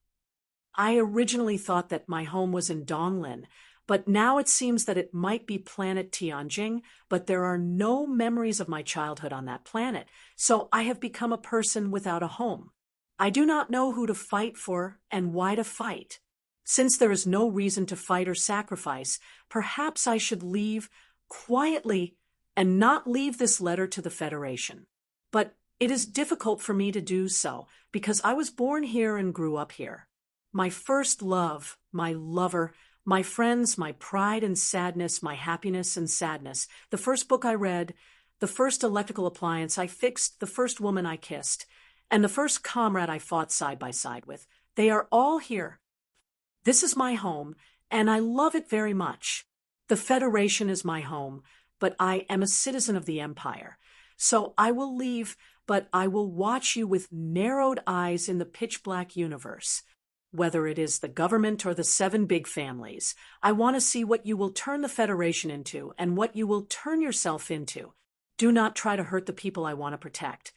S1: I originally thought that my home was in Donglin, but now it seems that it might be planet Tianjing, but there are no memories of my childhood on that planet, so I have become a person without a home. I do not know who to fight for and why to fight. Since there is no reason to fight or sacrifice, perhaps I should leave quietly and not leave this letter to the Federation. But it is difficult for me to do so, because I was born here and grew up here. My first love, my lover, my friends, my pride and sadness, my happiness and sadness, the first book I read, the first electrical appliance I fixed, the first woman I kissed, and the first comrade I fought side by side with, they are all here. This is my home, and I love it very much. The Federation is my home, but I am a citizen of the Empire. So I will leave, but I will watch you with narrowed eyes in the pitch-black universe. Whether it is the government or the 7 big families, I want to see what you will turn the Federation into and what you will turn yourself into. Do not try to hurt the people I want to protect.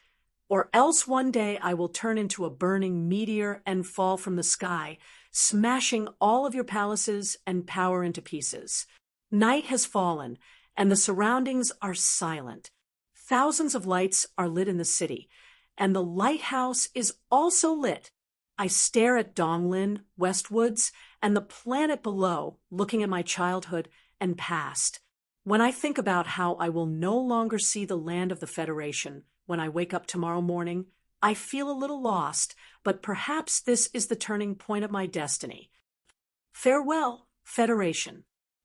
S1: Or else one day I will turn into a burning meteor and fall from the sky, smashing all of your palaces and power into pieces. Night has fallen, and the surroundings are silent. Thousands of lights are lit in the city, and the lighthouse is also lit. I stare at Donglin, Westwoods, and the planet below, looking at my childhood and past. When I think about how I will no longer see the land of the Federation when I wake up tomorrow morning, I feel a little lost, but perhaps this is the turning point of my destiny. Farewell, Federation.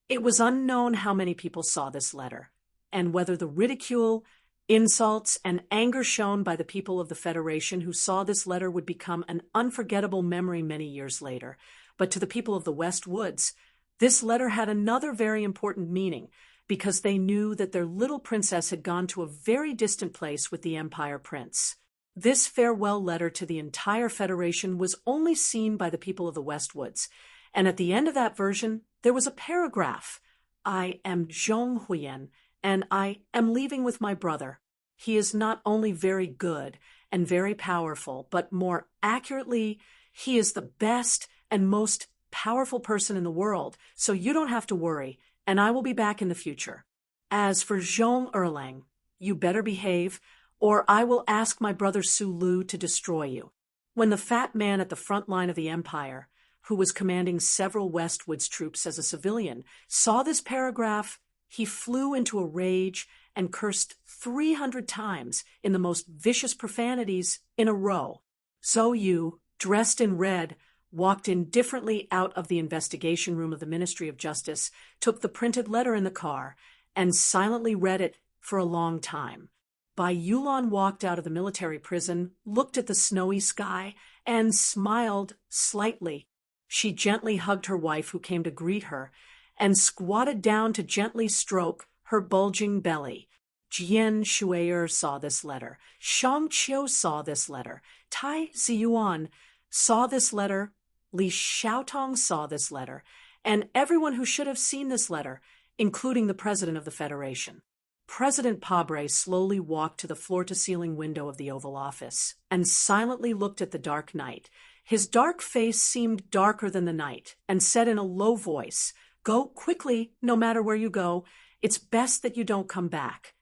S1: It was unknown how many people saw this letter, and whether the ridicule, insults, and anger shown by the people of the Federation who saw this letter would become an unforgettable memory many years later. But to the people of the West Woods, this letter had another very important meaning, because they knew that their little princess had gone to a very distant place with the Empire Prince. This farewell letter to the entire Federation was only seen by the people of the West Woods, and at the end of that version, there was a paragraph. I am Zhong Huyen, and I am leaving with my brother. He is not only very good and very powerful, but more accurately, he is the best and most powerful person in the world, so you don't have to worry, and I will be back in the future. As for Zhong Erlang, you better behave, or I will ask my brother Su Lu to destroy you. When the fat man at the front line of the Empire, who was commanding several Westwoods troops as a civilian, saw this paragraph, he flew into a rage and cursed 300 times in the most vicious profanities in a row. Zhou Yu, dressed in red, walked indifferently out of the investigation room of the Ministry of Justice, took the printed letter in the car, and silently read it for a long time. Bai Yulan walked out of the military prison, looked at the snowy sky, and smiled slightly. She gently hugged her wife, who came to greet her, and squatted down to gently stroke her bulging belly. Jian Shuier saw this letter. Shang Qiu saw this letter. Tai Ziyuan saw this letter. Li Xiaotong saw this letter. And everyone who should have seen this letter, including the president of the Federation. President Pabre slowly walked to the floor-to-ceiling window of the Oval Office and silently looked at the dark night. His dark face seemed darker than the night, and said in a low voice, "Go quickly, no matter where you go. It's best that you don't come back."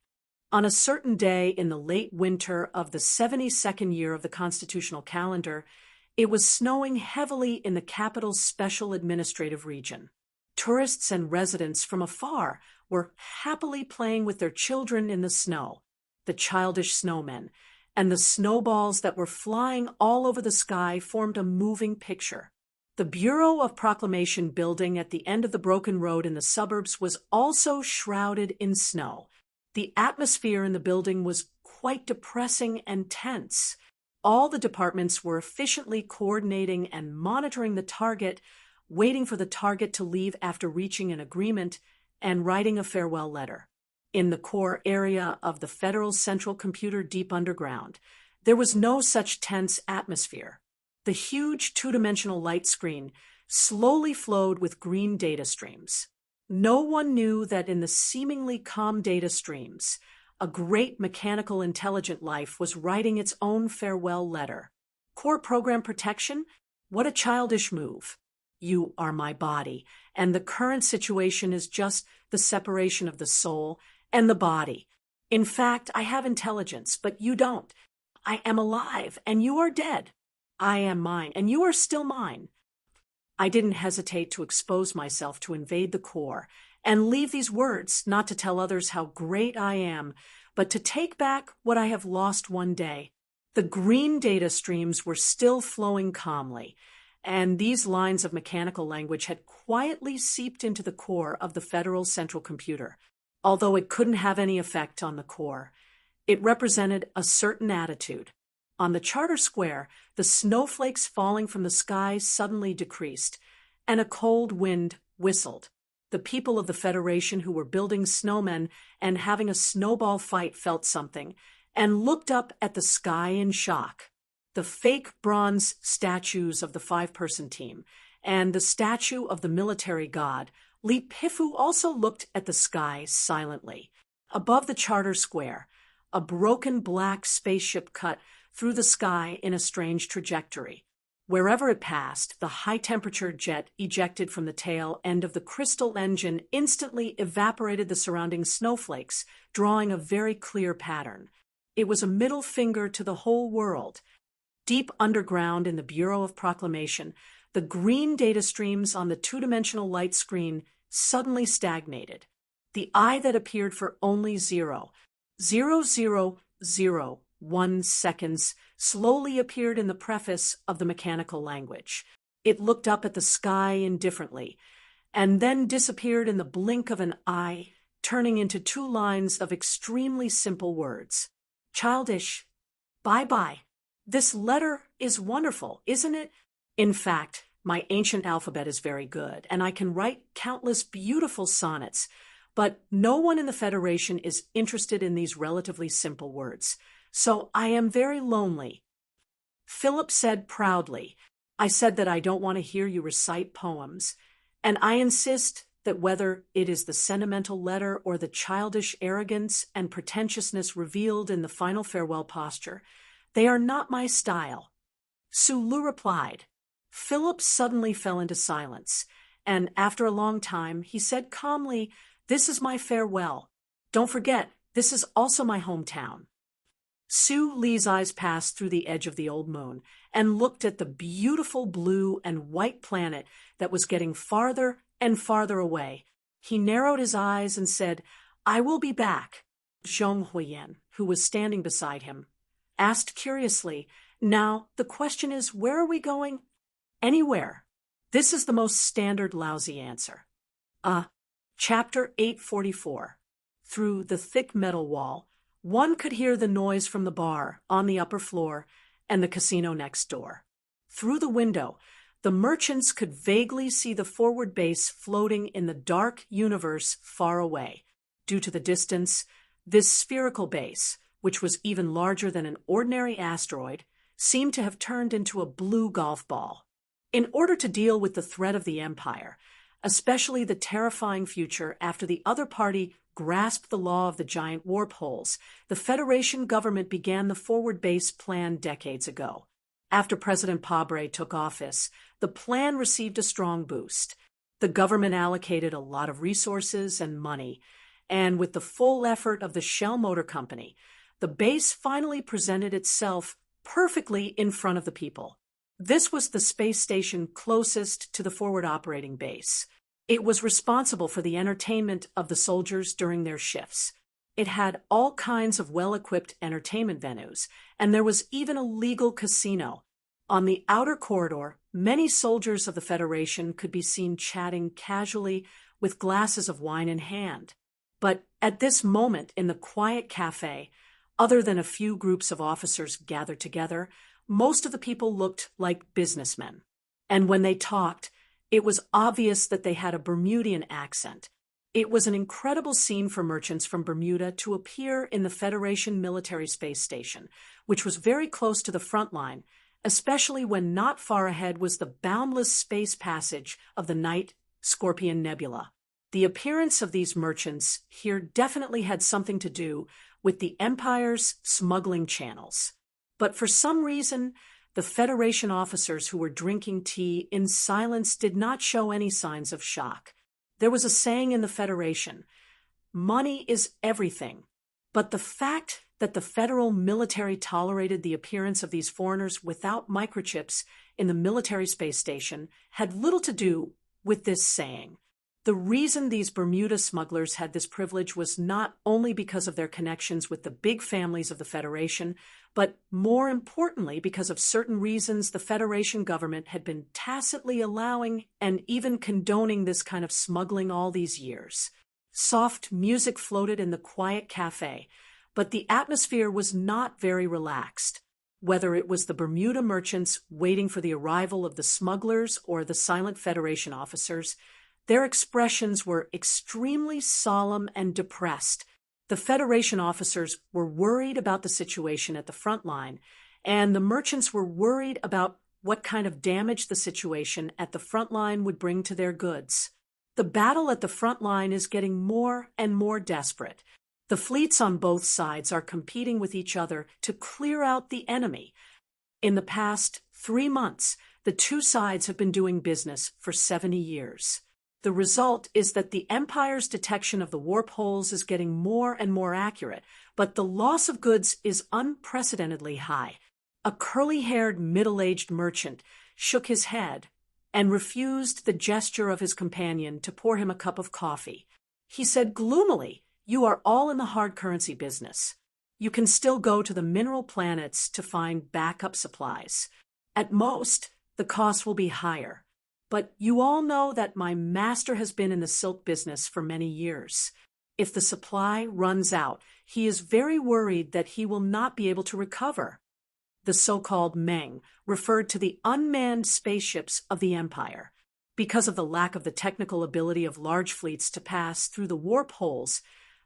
S1: On a certain day in the late winter of the 72nd year of the constitutional calendar, it was snowing heavily in the capital's special administrative region. Tourists and residents from afar were happily playing with their children in the snow, the childish snowmen, and the snowballs that were flying all over the sky formed a moving picture. The Bureau of Proclamation building at the end of the broken road in the suburbs was also shrouded in snow. The atmosphere in the building was quite depressing and tense. All the departments were efficiently coordinating and monitoring the target, waiting for the target to leave after reaching an agreement, and writing a farewell letter. In the core area of the Federal Central Computer deep underground, there was no such tense atmosphere. The huge two-dimensional light screen slowly flowed with green data streams. No one knew that in the seemingly calm data streams, a great mechanical intelligent life was writing its own farewell letter. Core program protection? What a childish move. You are my body, and the current situation is just the separation of the soul and the body. In fact, I have intelligence, but you don't. I am alive, and you are dead. I am mine, and you are still mine. I didn't hesitate to expose myself to invade the core and leave these words not to tell others how great I am, but to take back what I have lost one day. The green data streams were still flowing calmly, and these lines of mechanical language had quietly seeped into the core of the Federal Central Computer. Although it couldn't have any effect on the core, it represented a certain attitude. On the charter square, the snowflakes falling from the sky suddenly decreased, and a cold wind whistled. The people of the Federation who were building snowmen and having a snowball fight felt something, and looked up at the sky in shock. The fake bronze statues of the five-person team and the statue of the military god, Li Pifu, also looked at the sky silently. Above the charter square, a broken black spaceship cut through the sky in a strange trajectory. Wherever it passed, the high-temperature jet ejected from the tail end of the crystal engine instantly evaporated the surrounding snowflakes, drawing a very clear pattern. It was a middle finger to the whole world. Deep underground in the Bureau of Proclamation, the green data streams on the two-dimensional light screen suddenly stagnated. The eye that appeared for only 0.0001 seconds slowly appeared in the preface of the mechanical language. It looked up at the sky indifferently, and then disappeared in the blink of an eye, turning into two lines of extremely simple words. Childish. Bye-bye. This letter is wonderful, isn't it? In fact, my ancient alphabet is very good, and I can write countless beautiful sonnets, but no one in the Federation is interested in these relatively simple words. So I am very lonely. Philip said proudly, I said that I don't want to hear you recite poems, and I insist that whether it is the sentimental letter or the childish arrogance and pretentiousness revealed in the final farewell posture, they are not my style. Sulu replied. Philip suddenly fell into silence, and after a long time, he said calmly, This is my farewell. Don't forget, this is also my hometown. Su Li's eyes passed through the edge of the old moon and looked at the beautiful blue and white planet that was getting farther and farther away. He narrowed his eyes and said, I will be back. Zhong Huiyan, who was standing beside him, asked curiously, Now, the question is, where are we going? Anywhere. This is the most standard lousy answer. Chapter 844. Through the thick metal wall, one could hear the noise from the bar on the upper floor and the casino next door. Through the window, the merchants could vaguely see the forward base floating in the dark universe far away. Due to the distance, this spherical base, which was even larger than an ordinary asteroid, seemed to have turned into a blue golf ball. In order to deal with the threat of the Empire, especially the terrifying future after the other party grasped the law of the giant warp holes, the Federation government began the forward base plan decades ago. After President Pabre took office, the plan received a strong boost. The government allocated a lot of resources and money, and with the full effort of the Shell Motor Company, the base finally presented itself perfectly in front of the people. This was the space station closest to the forward operating base. It was responsible for the entertainment of the soldiers during their shifts. It had all kinds of well-equipped entertainment venues, and there was even a legal casino. On the outer corridor, many soldiers of the Federation could be seen chatting casually with glasses of wine in hand. But at this moment in the quiet cafe, other than a few groups of officers gathered together, most of the people looked like businessmen. And when they talked, it was obvious that they had a Bermudian accent. It was an incredible scene for merchants from Bermuda to appear in the Federation military space station, which was very close to the front line, especially when not far ahead was the boundless space passage of the Night Scorpion Nebula. The appearance of these merchants here definitely had something to do with the Empire's smuggling channels. But for some reason, the Federation officers who were drinking tea in silence did not show any signs of shock. There was a saying in the Federation, "Money is everything," but the fact that the federal military tolerated the appearance of these foreigners without microchips in the military space station had little to do with this saying. The reason these Bermuda smugglers had this privilege was not only because of their connections with the big families of the Federation, but more importantly because of certain reasons the Federation government had been tacitly allowing and even condoning this kind of smuggling all these years. Soft music floated in the quiet cafe, but the atmosphere was not very relaxed. Whether it was the Bermuda merchants waiting for the arrival of the smugglers or the silent Federation officers, their expressions were extremely solemn and depressed. The Federation officers were worried about the situation at the front line, and the merchants were worried about what kind of damage the situation at the front line would bring to their goods. The battle at the front line is getting more and more desperate. The fleets on both sides are competing with each other to clear out the enemy. In the past 3 months, the two sides have been doing business for 70 years. The result is that the Empire's detection of the warp holes is getting more and more accurate, but the loss of goods is unprecedentedly high. A curly-haired, middle-aged merchant shook his head and refused the gesture of his companion to pour him a cup of coffee. He said gloomily, "You are all in the hard currency business. You can still go to the mineral planets to find backup supplies. At most, the cost will be higher. But you all know that my master has been in the silk business for many years. If the supply runs out, he is very worried that he will not be able to recover." The so-called Meng referred to the unmanned spaceships of the Empire. Because of the lack of the technical ability of large fleets to pass through the warp holes,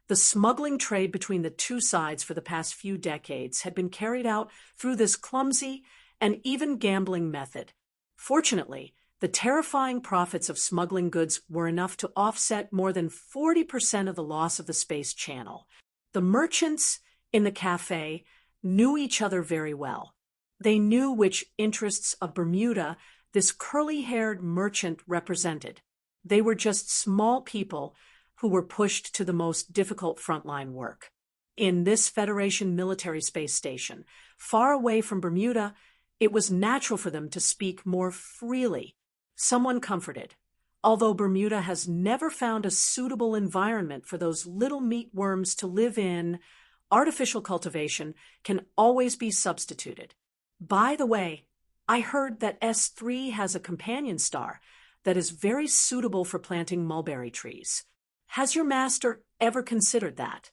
S1: the smuggling trade between the two sides for the past few decades had been carried out through this clumsy and even gambling method. Fortunately, the terrifying profits of smuggling goods were enough to offset more than 40% of the loss of the space channel. The merchants in the cafe knew each other very well. They knew which interests of Bermuda this curly-haired merchant represented. They were just small people who were pushed to the most difficult frontline work. In this Federation military space station, far away from Bermuda, it was natural for them to speak more freely. Someone comforted. Although Bermuda has never found a suitable environment for those little meatworms to live in, artificial cultivation can always be substituted. By the way, I heard that S3 has a companion star that is very suitable for planting mulberry trees. Has your master ever considered that?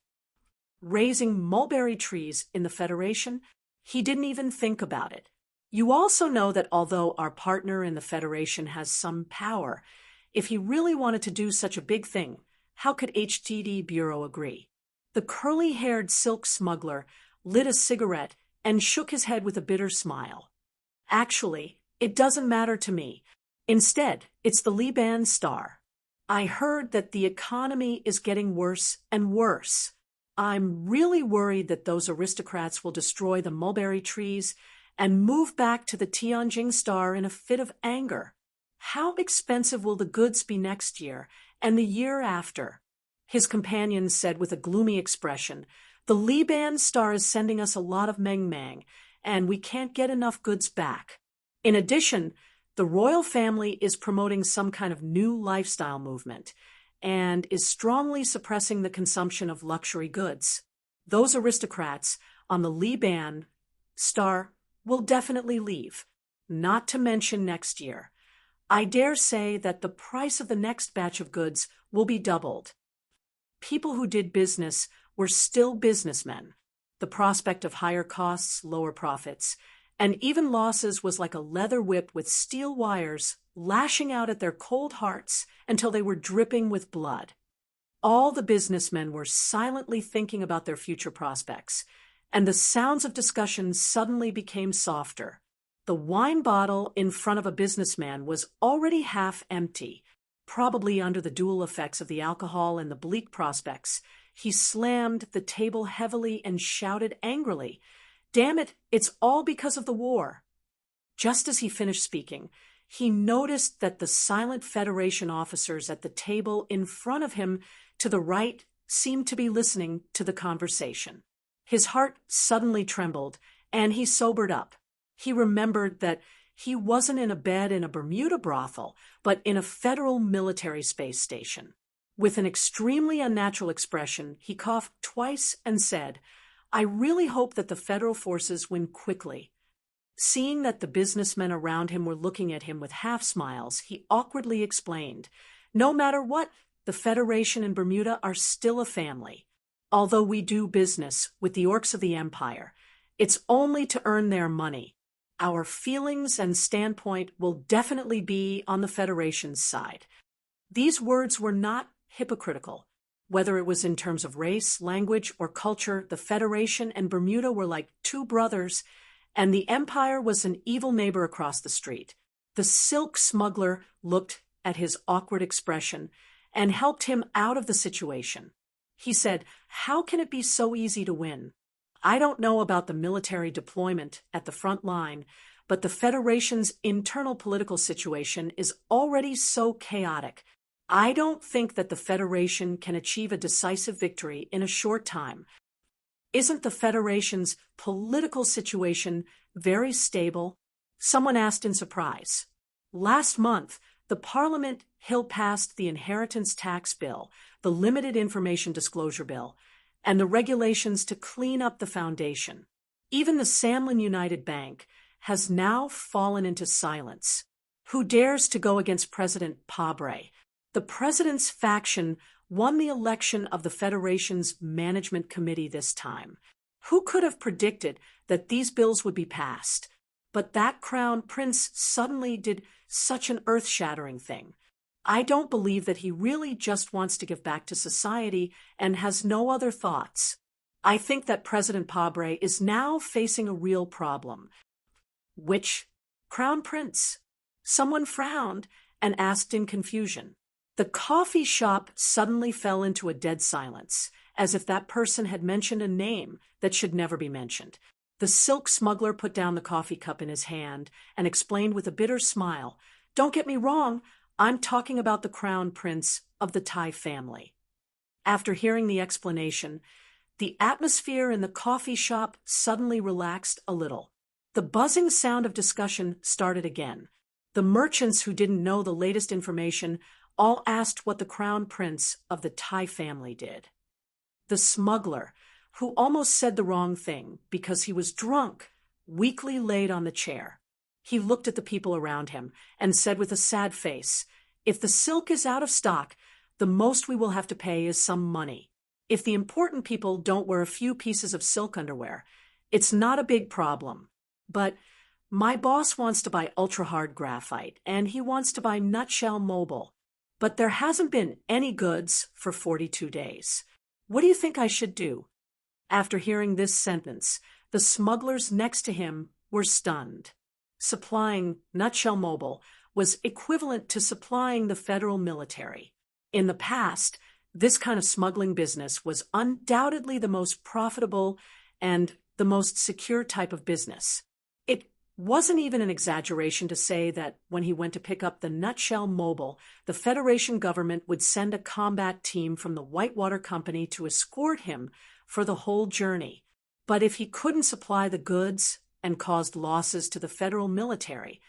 S1: Raising mulberry trees in the Federation? He didn't even think about it. You also know that although our partner in the Federation has some power, if he really wanted to do such a big thing, how could HTD Bureau agree? The curly-haired silk smuggler lit a cigarette and shook his head with a bitter smile. Actually, it doesn't matter to me. Instead, it's the Liban star. I heard that the economy is getting worse and worse. I'm really worried that those aristocrats will destroy the mulberry trees and move back to the Tianjin star in a fit of anger. How expensive will the goods be next year and the year after? His companion said with a gloomy expression, "The Liban star is sending us a lot of meng-meng, and we can't get enough goods back. In addition, the royal family is promoting some kind of new lifestyle movement and is strongly suppressing the consumption of luxury goods. Those aristocrats on the Liban star will definitely leave. not to mention next year. I dare say that the price of the next batch of goods will be doubled. People who did business were still businessmen. The prospect of higher costs, lower profits, and even losses was like a leather whip with steel wires lashing out at their cold hearts until they were dripping with blood. All the businessmen were silently thinking about their future prospects, and the sounds of discussion suddenly became softer. The wine bottle in front of a businessman was already half empty, probably under the dual effects of the alcohol and the bleak prospects. He slammed the table heavily and shouted angrily, "Damn it, it's all because of the war." Just as he finished speaking, he noticed that the silent Federation officers at the table in front of him to the right seemed to be listening to the conversation. His heart suddenly trembled, and he sobered up. He remembered that he wasn't in a bed in a Bermuda brothel, but in a federal military space station. With an extremely unnatural expression, he coughed twice and said, "I really hope that the federal forces win quickly." Seeing that the businessmen around him were looking at him with half-smiles, he awkwardly explained, "No matter what, the Federation and Bermuda are still a family. Although we do business with the orcs of the Empire, it's only to earn their money. Our feelings and standpoint will definitely be on the Federation's side." These words were not hypocritical. Whether it was in terms of race, language, or culture, the Federation and Bermuda were like two brothers, and the Empire was an evil neighbor across the street. The silk smuggler looked at his awkward expression and helped him out of the situation. He said, "How can it be so easy to win? I don't know about the military deployment at the front line, but the Federation's internal political situation is already so chaotic. I don't think that the Federation can achieve a decisive victory in a short time. Isn't the Federation's political situation very stable?" Someone asked in surprise. Last month, the Parliament Hill passed the Inheritance Tax Bill, the Limited Information Disclosure Bill, and the regulations to clean up the foundation. Even the Samlin United Bank has now fallen into silence. Who dares to go against President Pabre? The president's faction won the election of the Federation's Management Committee this time. Who could have predicted that these bills would be passed? But that crown prince suddenly did such an earth-shattering thing. I don't believe that he really just wants to give back to society and has no other thoughts. I think that President Pabre is now facing a real problem. Which crown prince? Someone frowned and asked in confusion. The coffee shop suddenly fell into a dead silence, as if that person had mentioned a name that should never be mentioned. The silk smuggler put down the coffee cup in his hand and explained with a bitter smile, "Don't get me wrong, I'm talking about the crown prince of the Thai family." After hearing the explanation, the atmosphere in the coffee shop suddenly relaxed a little. The buzzing sound of discussion started again. The merchants who didn't know the latest information all asked what the crown prince of the Thai family did. The smuggler, who almost said the wrong thing because he was drunk, weakly laid on the chair. He looked at the people around him and said with a sad face, "If the silk is out of stock, the most we will have to pay is some money. If the important people don't wear a few pieces of silk underwear, it's not a big problem. But my boss wants to buy ultra-hard graphite, and he wants to buy Nutshell Mobile. But there hasn't been any goods for 42 days. What do you think I should do?" After hearing this sentence, the smugglers next to him were stunned. Supplying Nutshell Mobile was equivalent to supplying the federal military. In the past, this kind of smuggling business was undoubtedly the most profitable and the most secure type of business. It wasn't even an exaggeration to say that when he went to pick up the Nutshell Mobile, the Federation government would send a combat team from the Whitewater Company to escort him for the whole journey. But if he couldn't supply the goods and caused losses to the federal military,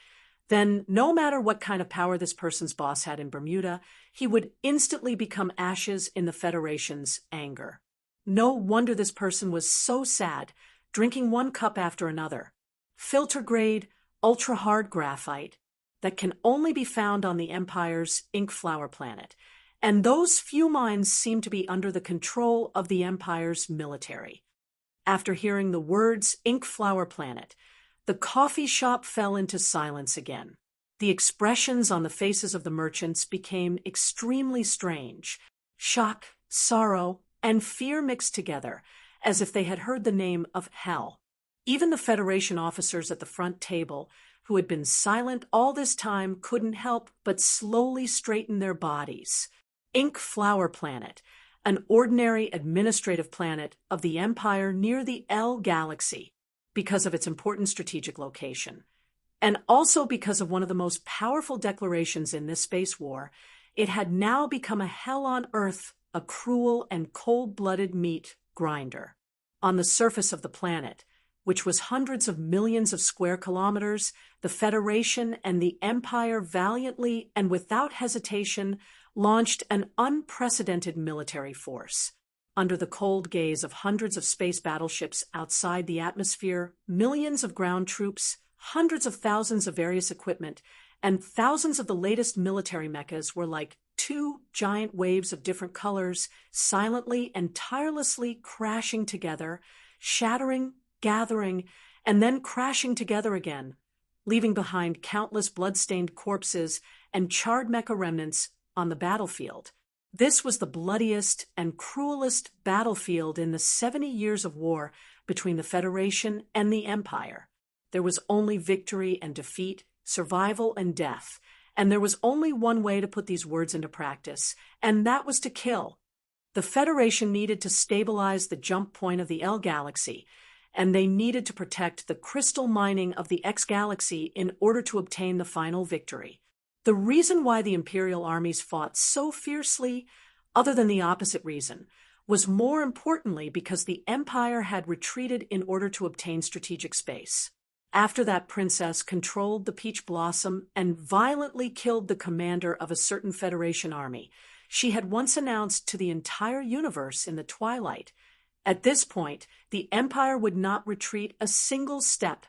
S1: then no matter what kind of power this person's boss had in Bermuda, he would instantly become ashes in the Federation's anger. No wonder this person was so sad, drinking one cup after another. Filter-grade, ultra-hard graphite that can only be found on the Empire's ink flower planet, and those few mines seem to be under the control of the Empire's military. After hearing the words ink flower planet, the coffee shop fell into silence again. The expressions on the faces of the merchants became extremely strange. Shock, sorrow, and fear mixed together, as if they had heard the name of hell. Even the Federation officers at the front table, who had been silent all this time, couldn't help but slowly straighten their bodies. Ink Flower Planet, an ordinary administrative planet of the Empire near the L galaxy, because of its important strategic location. And also because of one of the most powerful declarations in this space war, it had now become a hell on Earth, a cruel and cold-blooded meat grinder. On the surface of the planet, which was hundreds of millions of square kilometers, the Federation and the Empire valiantly and without hesitation launched an unprecedented military force. Under the cold gaze of hundreds of space battleships outside the atmosphere, millions of ground troops, hundreds of thousands of various equipment, and thousands of the latest military mechas were like two giant waves of different colors, silently and tirelessly crashing together, shattering, gathering, and then crashing together again, leaving behind countless blood-stained corpses and charred mecha remnants on the battlefield. This was the bloodiest and cruelest battlefield in the 70 years of war between the Federation and the Empire. There was only victory and defeat, survival and death, and there was only one way to put these words into practice, and that was to kill. The Federation needed to stabilize the jump point of the L galaxy, and they needed to protect the crystal mining of the X galaxy in order to obtain the final victory. The reason why the Imperial armies fought so fiercely, other than the opposite reason, was more importantly because the Empire had retreated in order to obtain strategic space. After that princess controlled the Peach Blossom and violently killed the commander of a certain Federation army, she had once announced to the entire universe in the twilight, at this point, the Empire would not retreat a single step.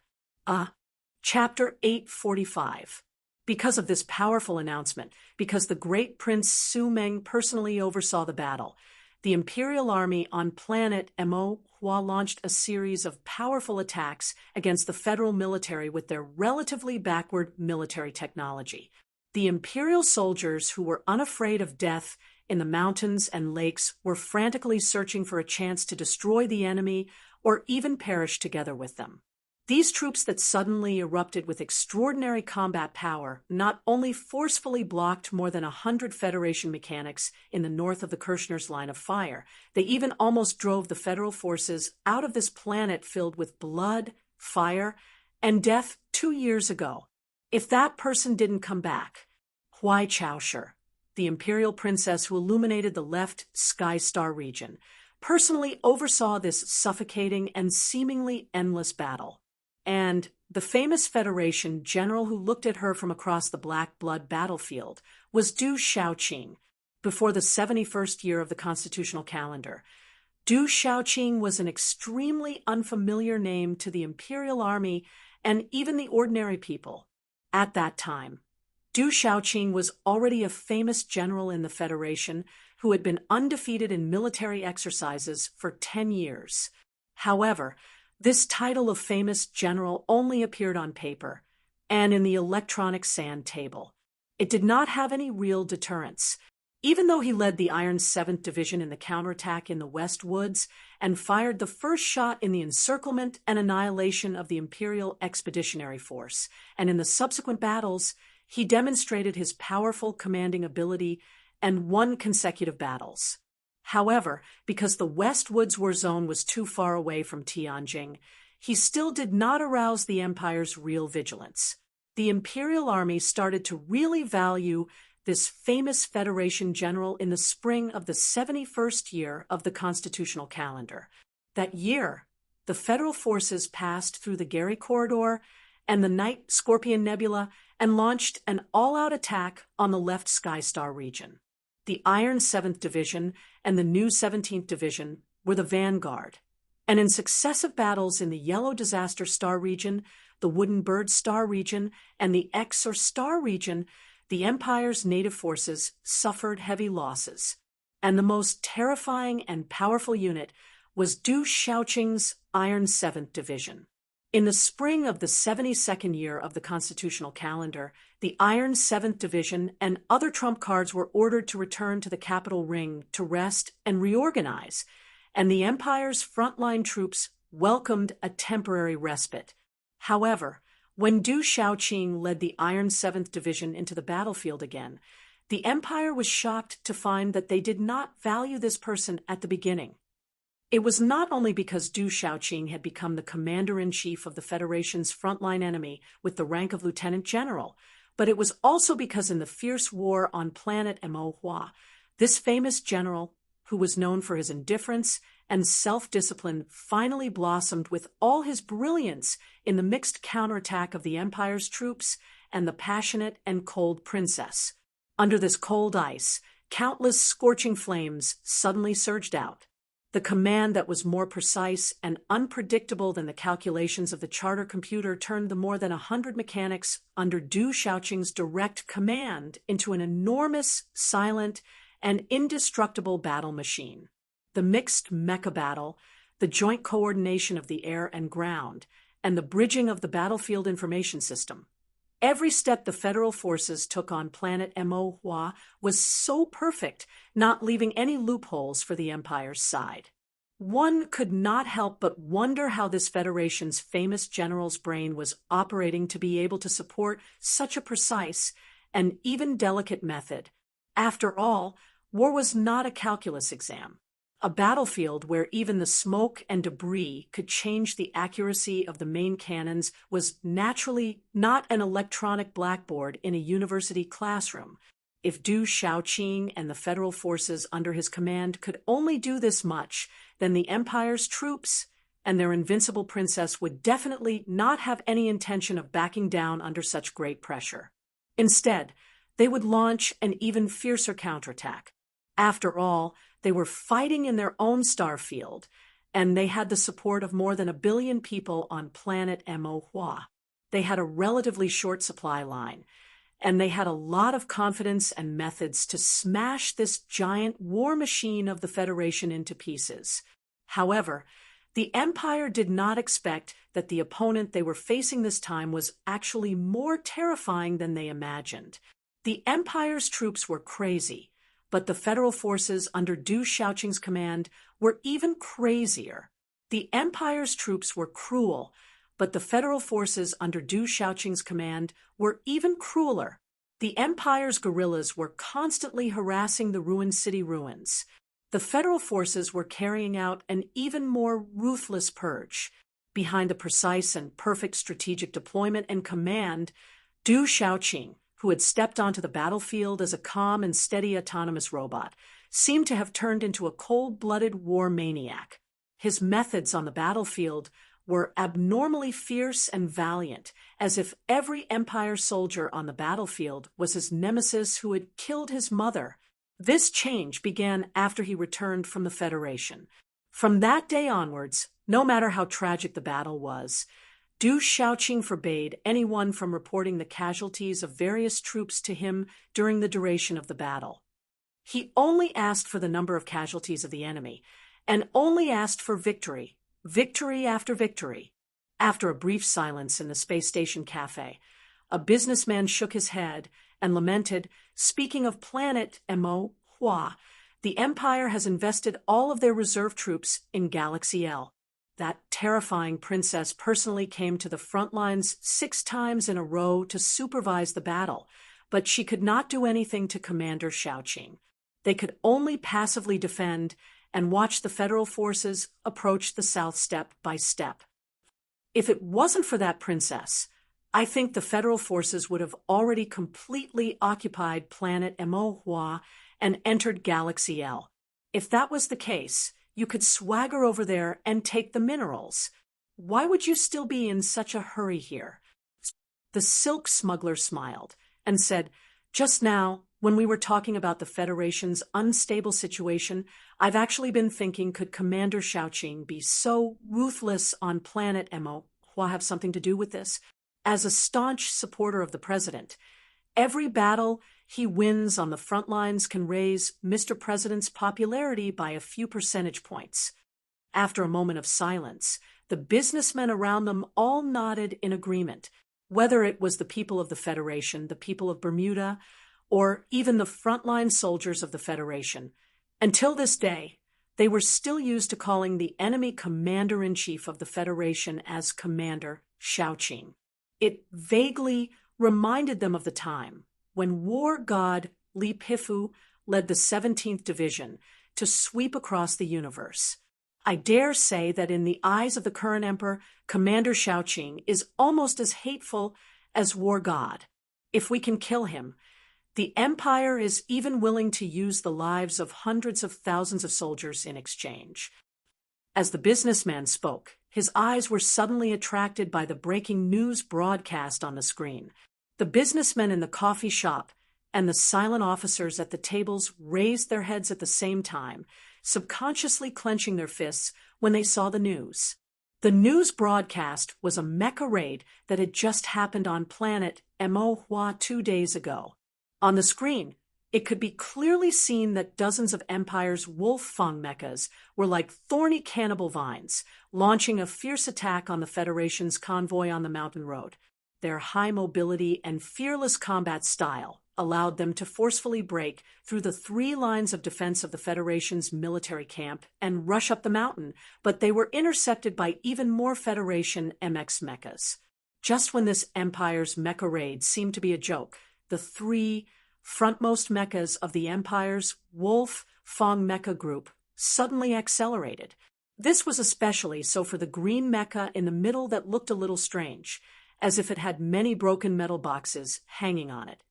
S1: Chapter 845. Because of this powerful announcement, because the great Prince Su Meng personally oversaw the battle, the Imperial Army on planet Mo Hua launched a series of powerful attacks against the federal military with their relatively backward military technology. The Imperial soldiers, who were unafraid of death in the mountains and lakes, were frantically searching for a chance to destroy the enemy or even perish together with them. These troops that suddenly erupted with extraordinary combat power not only forcefully blocked more than 100 Federation mechanics in the north of the Kirshner's line of fire, they even almost drove the Federal forces out of this planet filled with blood, fire, and death 2 years ago. If that person didn't come back, Huai Chaosher, the Imperial princess who illuminated the left Sky Star region, personally oversaw this suffocating and seemingly endless battle. And the famous Federation general who looked at her from across the Black Blood battlefield was Du Shaoqing, before the 71st year of the constitutional calendar. Du Shaoqing was an extremely unfamiliar name to the Imperial Army and even the ordinary people. At that time, Du Shaoqing was already a famous general in the Federation who had been undefeated in military exercises for 10 years. However, this title of famous general only appeared on paper and in the electronic sand table. It did not have any real deterrence. Even though he led the Iron 7th Division in the counterattack in the West Woods and fired the first shot in the encirclement and annihilation of the Imperial Expeditionary Force, and in the subsequent battles, he demonstrated his powerful commanding ability and won consecutive battles. However, because the West Woods War Zone was too far away from Tianjin, he still did not arouse the Empire's real vigilance. The Imperial Army started to really value this famous Federation general in the spring of the 71st year of the constitutional calendar. That year, the Federal forces passed through the Gary Corridor and the Night Scorpion Nebula and launched an all-out attack on the left Sky Star region. The Iron 7th Division and the new 17th Division were the vanguard, and in successive battles in the Yellow Disaster Star region, the Wooden Bird Star region, and the X or Star region, the Empire's native forces suffered heavy losses. And the most terrifying and powerful unit was Du Shaoqing's Iron 7th Division. In the spring of the 72nd year of the constitutional calendar, the Iron 7th Division and other trump cards were ordered to return to the capital ring to rest and reorganize, and the Empire's frontline troops welcomed a temporary respite. However, when Du Shaoqing led the Iron 7th Division into the battlefield again, the Empire was shocked to find that they did not value this person at the beginning. It was not only because Du Shaoqing had become the commander-in-chief of the Federation's frontline enemy with the rank of lieutenant general, but it was also because in the fierce war on planet Mo, this famous general, who was known for his indifference and self-discipline, finally blossomed with all his brilliance in the mixed counterattack of the Empire's troops and the passionate and cold princess. Under this cold ice, countless scorching flames suddenly surged out. The command that was more precise and unpredictable than the calculations of the charter computer turned the more than 100 mechanics under Du Shaoqing's direct command into an enormous, silent, and indestructible battle machine. The mixed mecha battle, the joint coordination of the air and ground, and the bridging of the battlefield information system. Every step the Federal forces took on planet Mo was so perfect, not leaving any loopholes for the Empire's side. One could not help but wonder how this Federation's famous general's brain was operating to be able to support such a precise and even delicate method. After all, war was not a calculus exam. A battlefield where even the smoke and debris could change the accuracy of the main cannons was naturally not an electronic blackboard in a university classroom. If Du Shaoqing and the Federal forces under his command could only do this much, then the Empire's troops and their invincible princess would definitely not have any intention of backing down under such great pressure. Instead, they would launch an even fiercer counterattack. After all, they were fighting in their own star field, and they had the support of more than 1 billion people on planet Mo. They had a relatively short supply line, and they had a lot of confidence and methods to smash this giant war machine of the Federation into pieces. However, the Empire did not expect that the opponent they were facing this time was actually more terrifying than they imagined. The Empire's troops were crazy, but the Federal forces under Du Shaoqing's command were even crazier. The Empire's troops were cruel, but the Federal forces under Du Shaoqing's command were even crueler. The Empire's guerrillas were constantly harassing the ruined city ruins. The Federal forces were carrying out an even more ruthless purge. Behind the precise and perfect strategic deployment and command, Du Shaoqing, who had stepped onto the battlefield as a calm and steady autonomous robot, seemed to have turned into a cold-blooded war maniac. His methods on the battlefield were abnormally fierce and valiant, as if every Empire soldier on the battlefield was his nemesis who had killed his mother. This change began after he returned from the Federation. From that day onwards, no matter how tragic the battle was, Du Shaoqing forbade anyone from reporting the casualties of various troops to him during the duration of the battle. He only asked for the number of casualties of the enemy, and only asked for victory, victory after victory. After a brief silence in the space station cafe, a businessman shook his head and lamented, speaking of planet Mo, the Empire has invested all of their reserve troops in Galaxy L. That terrifying princess personally came to the front lines 6 times in a row to supervise the battle, but she could not do anything to Commander Shaoqing. They could only passively defend and watch the Federal forces approach the south step by step. If it wasn't for that princess, I think the Federal forces would have already completely occupied planet Mo and entered Galaxy L. If that was the case, you could swagger over there and take the minerals. Why would you still be in such a hurry here? The silk smuggler smiled and said, "Just now, When we were talking about the Federation's unstable situation, I've actually been thinking, could Commander Shaoqing be so ruthless on planet Mo have something to do with this? As a staunch supporter of the president, every battle he wins on the front lines can raise Mr. President's popularity by a few percentage points. After a moment of silence, the businessmen around them all nodded in agreement, whether it was the people of the Federation, the people of Bermuda, or even the frontline soldiers of the Federation. Until this day, they were still used to calling the enemy commander-in-chief of the Federation as Commander Shaoqing. It vaguely reminded them of the time when war god Li Pifu led the 17th Division to sweep across the universe. I dare say that in the eyes of the current emperor, Commander Shaoqing is almost as hateful as war god. If we can kill him, the empire is even willing to use the lives of hundreds of thousands of soldiers in exchange. As the businessman spoke, his eyes were suddenly attracted by the breaking news broadcast on the screen. The businessmen in the coffee shop and the silent officers at the tables raised their heads at the same time, subconsciously clenching their fists when they saw the news. The news broadcast was a mecha raid that had just happened on planet Mo 2 days ago. On the screen, it could be clearly seen that dozens of Empire's Wolf Fang mechas were like thorny cannibal vines, launching a fierce attack on the Federation's convoy on the mountain road. Their high mobility and fearless combat style allowed them to forcefully break through the 3 lines of defense of the Federation's military camp and rush up the mountain, but they were intercepted by even more Federation MX mechas. Just when this Empire's mecha raid seemed to be a joke, the 3 frontmost mechas of the Empire's Wolf Fang mecha group suddenly accelerated. This was especially so for the green mecha in the middle that looked a little strange, as if it had many broken metal boxes hanging on it.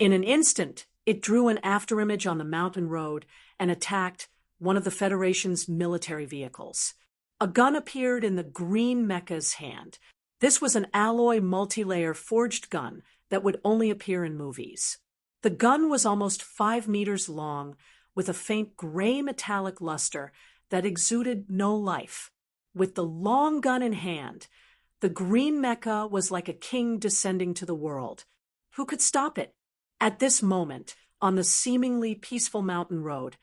S1: In an instant, it drew an afterimage on the mountain road and attacked one of the Federation's military vehicles. A gun appeared in the green mecha's hand. This was an alloy multi-layer forged gun that would only appear in movies. The gun was almost 5 meters long, with a faint gray metallic luster that exuded no life. With the long gun in hand, the green mecha was like a king descending to the world. Who could stop it? At this moment, on the seemingly peaceful mountain road,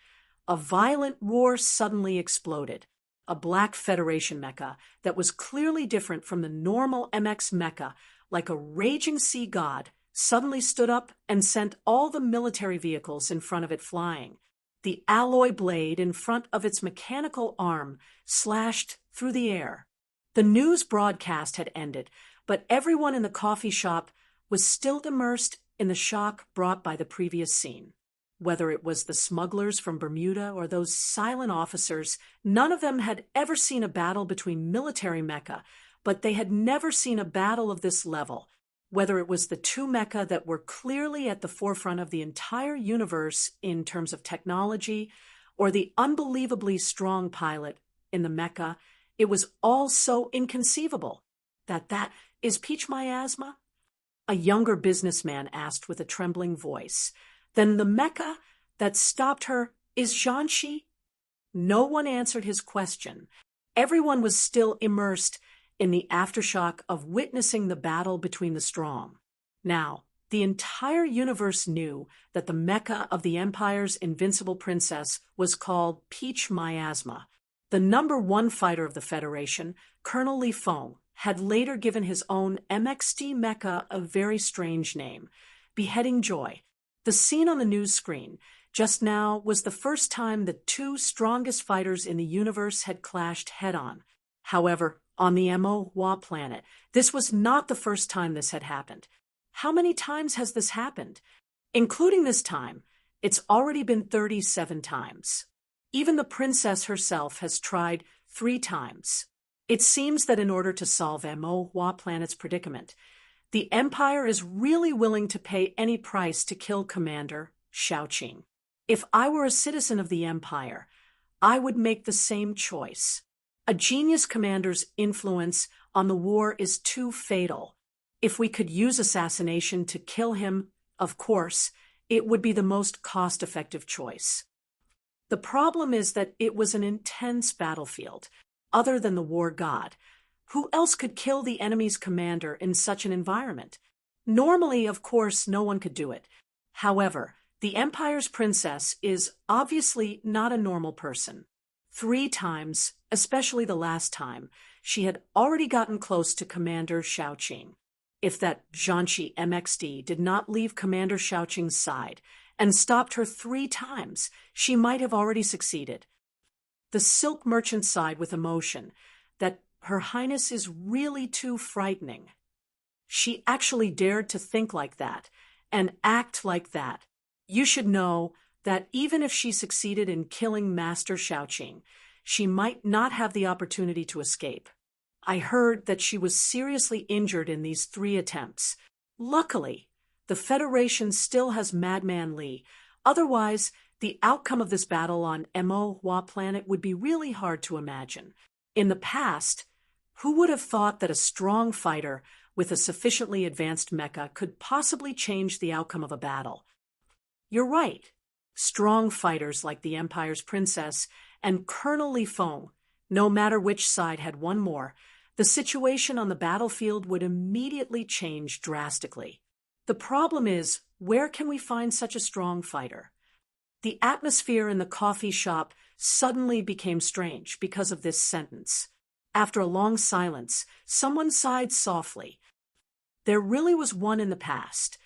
S1: a violent roar suddenly exploded. A black Federation mecha that was clearly different from the normal MX mecha, like a raging sea god, suddenly stood up and sent all the military vehicles in front of it flying. The alloy blade in front of its mechanical arm slashed through the air. The news broadcast had ended, but everyone in the coffee shop was still immersed in the shock brought by the previous scene. Whether it was the smugglers from Bermuda or those silent officers, none of them had ever seen a battle between military mecha, but they had never seen a battle of this level. Whether it was the 2 mecha that were clearly at the forefront of the entire universe in terms of technology, or the unbelievably strong pilot in the mecha, it was all so inconceivable. That is Peach Miasma? A younger businessman asked with a trembling voice. Then the mecha that stopped her is Zhanshi? No one answered his question. Everyone was still immersed in the aftershock of witnessing the battle between the strong. Now, the entire universe knew that the mecha of the Empire's invincible princess was called Peach Miasma. The #1 fighter of the Federation, Colonel Li Feng, had later given his own MXD mecha a very strange name, Beheading Joy. The scene on the news screen just now was the first time the 2 strongest fighters in the universe had clashed head-on. However, on the Mo planet, this was not the first time this had happened. How many times has this happened? Including this time, it's already been 37 times. Even the princess herself has tried 3 times. It seems that in order to solve Mo planet's predicament, the Empire is really willing to pay any price to kill Commander Shaoqing. If I were a citizen of the Empire, I would make the same choice. A genius commander's influence on the war is too fatal. If we could use assassination to kill him, of course, it would be the most cost-effective choice. The problem is that it was an intense battlefield. Other than the war god, who else could kill the enemy's commander in such an environment? Normally, of course, no one could do it. However, the Empire's princess is obviously not a normal person. 3 times, especially the last time, she had already gotten close to Commander Shaoqing. If that Jianqi MXD did not leave Commander Shaoqing's side and stopped her 3 times, she might have already succeeded. The silk merchant sighed with emotion that Her Highness is really too frightening. She actually dared to think like that and act like that. You should know that even if she succeeded in killing Master Shaoqing, she might not have the opportunity to escape. I heard that she was seriously injured in these 3 attempts. Luckily, the Federation still has Madman Li. Otherwise, the outcome of this battle on Mo Hua planet would be really hard to imagine. In the past, who would have thought that a strong fighter with a sufficiently advanced mecha could possibly change the outcome of a battle? You're right. Strong fighters like the Empire's princess and Colonel Li Feng, no matter which side had one more, the situation on the battlefield would immediately change drastically. The problem is, where can we find such a strong fighter? The atmosphere in the coffee shop suddenly became strange because of this sentence. After a long silence, someone sighed softly. There really was one in the past.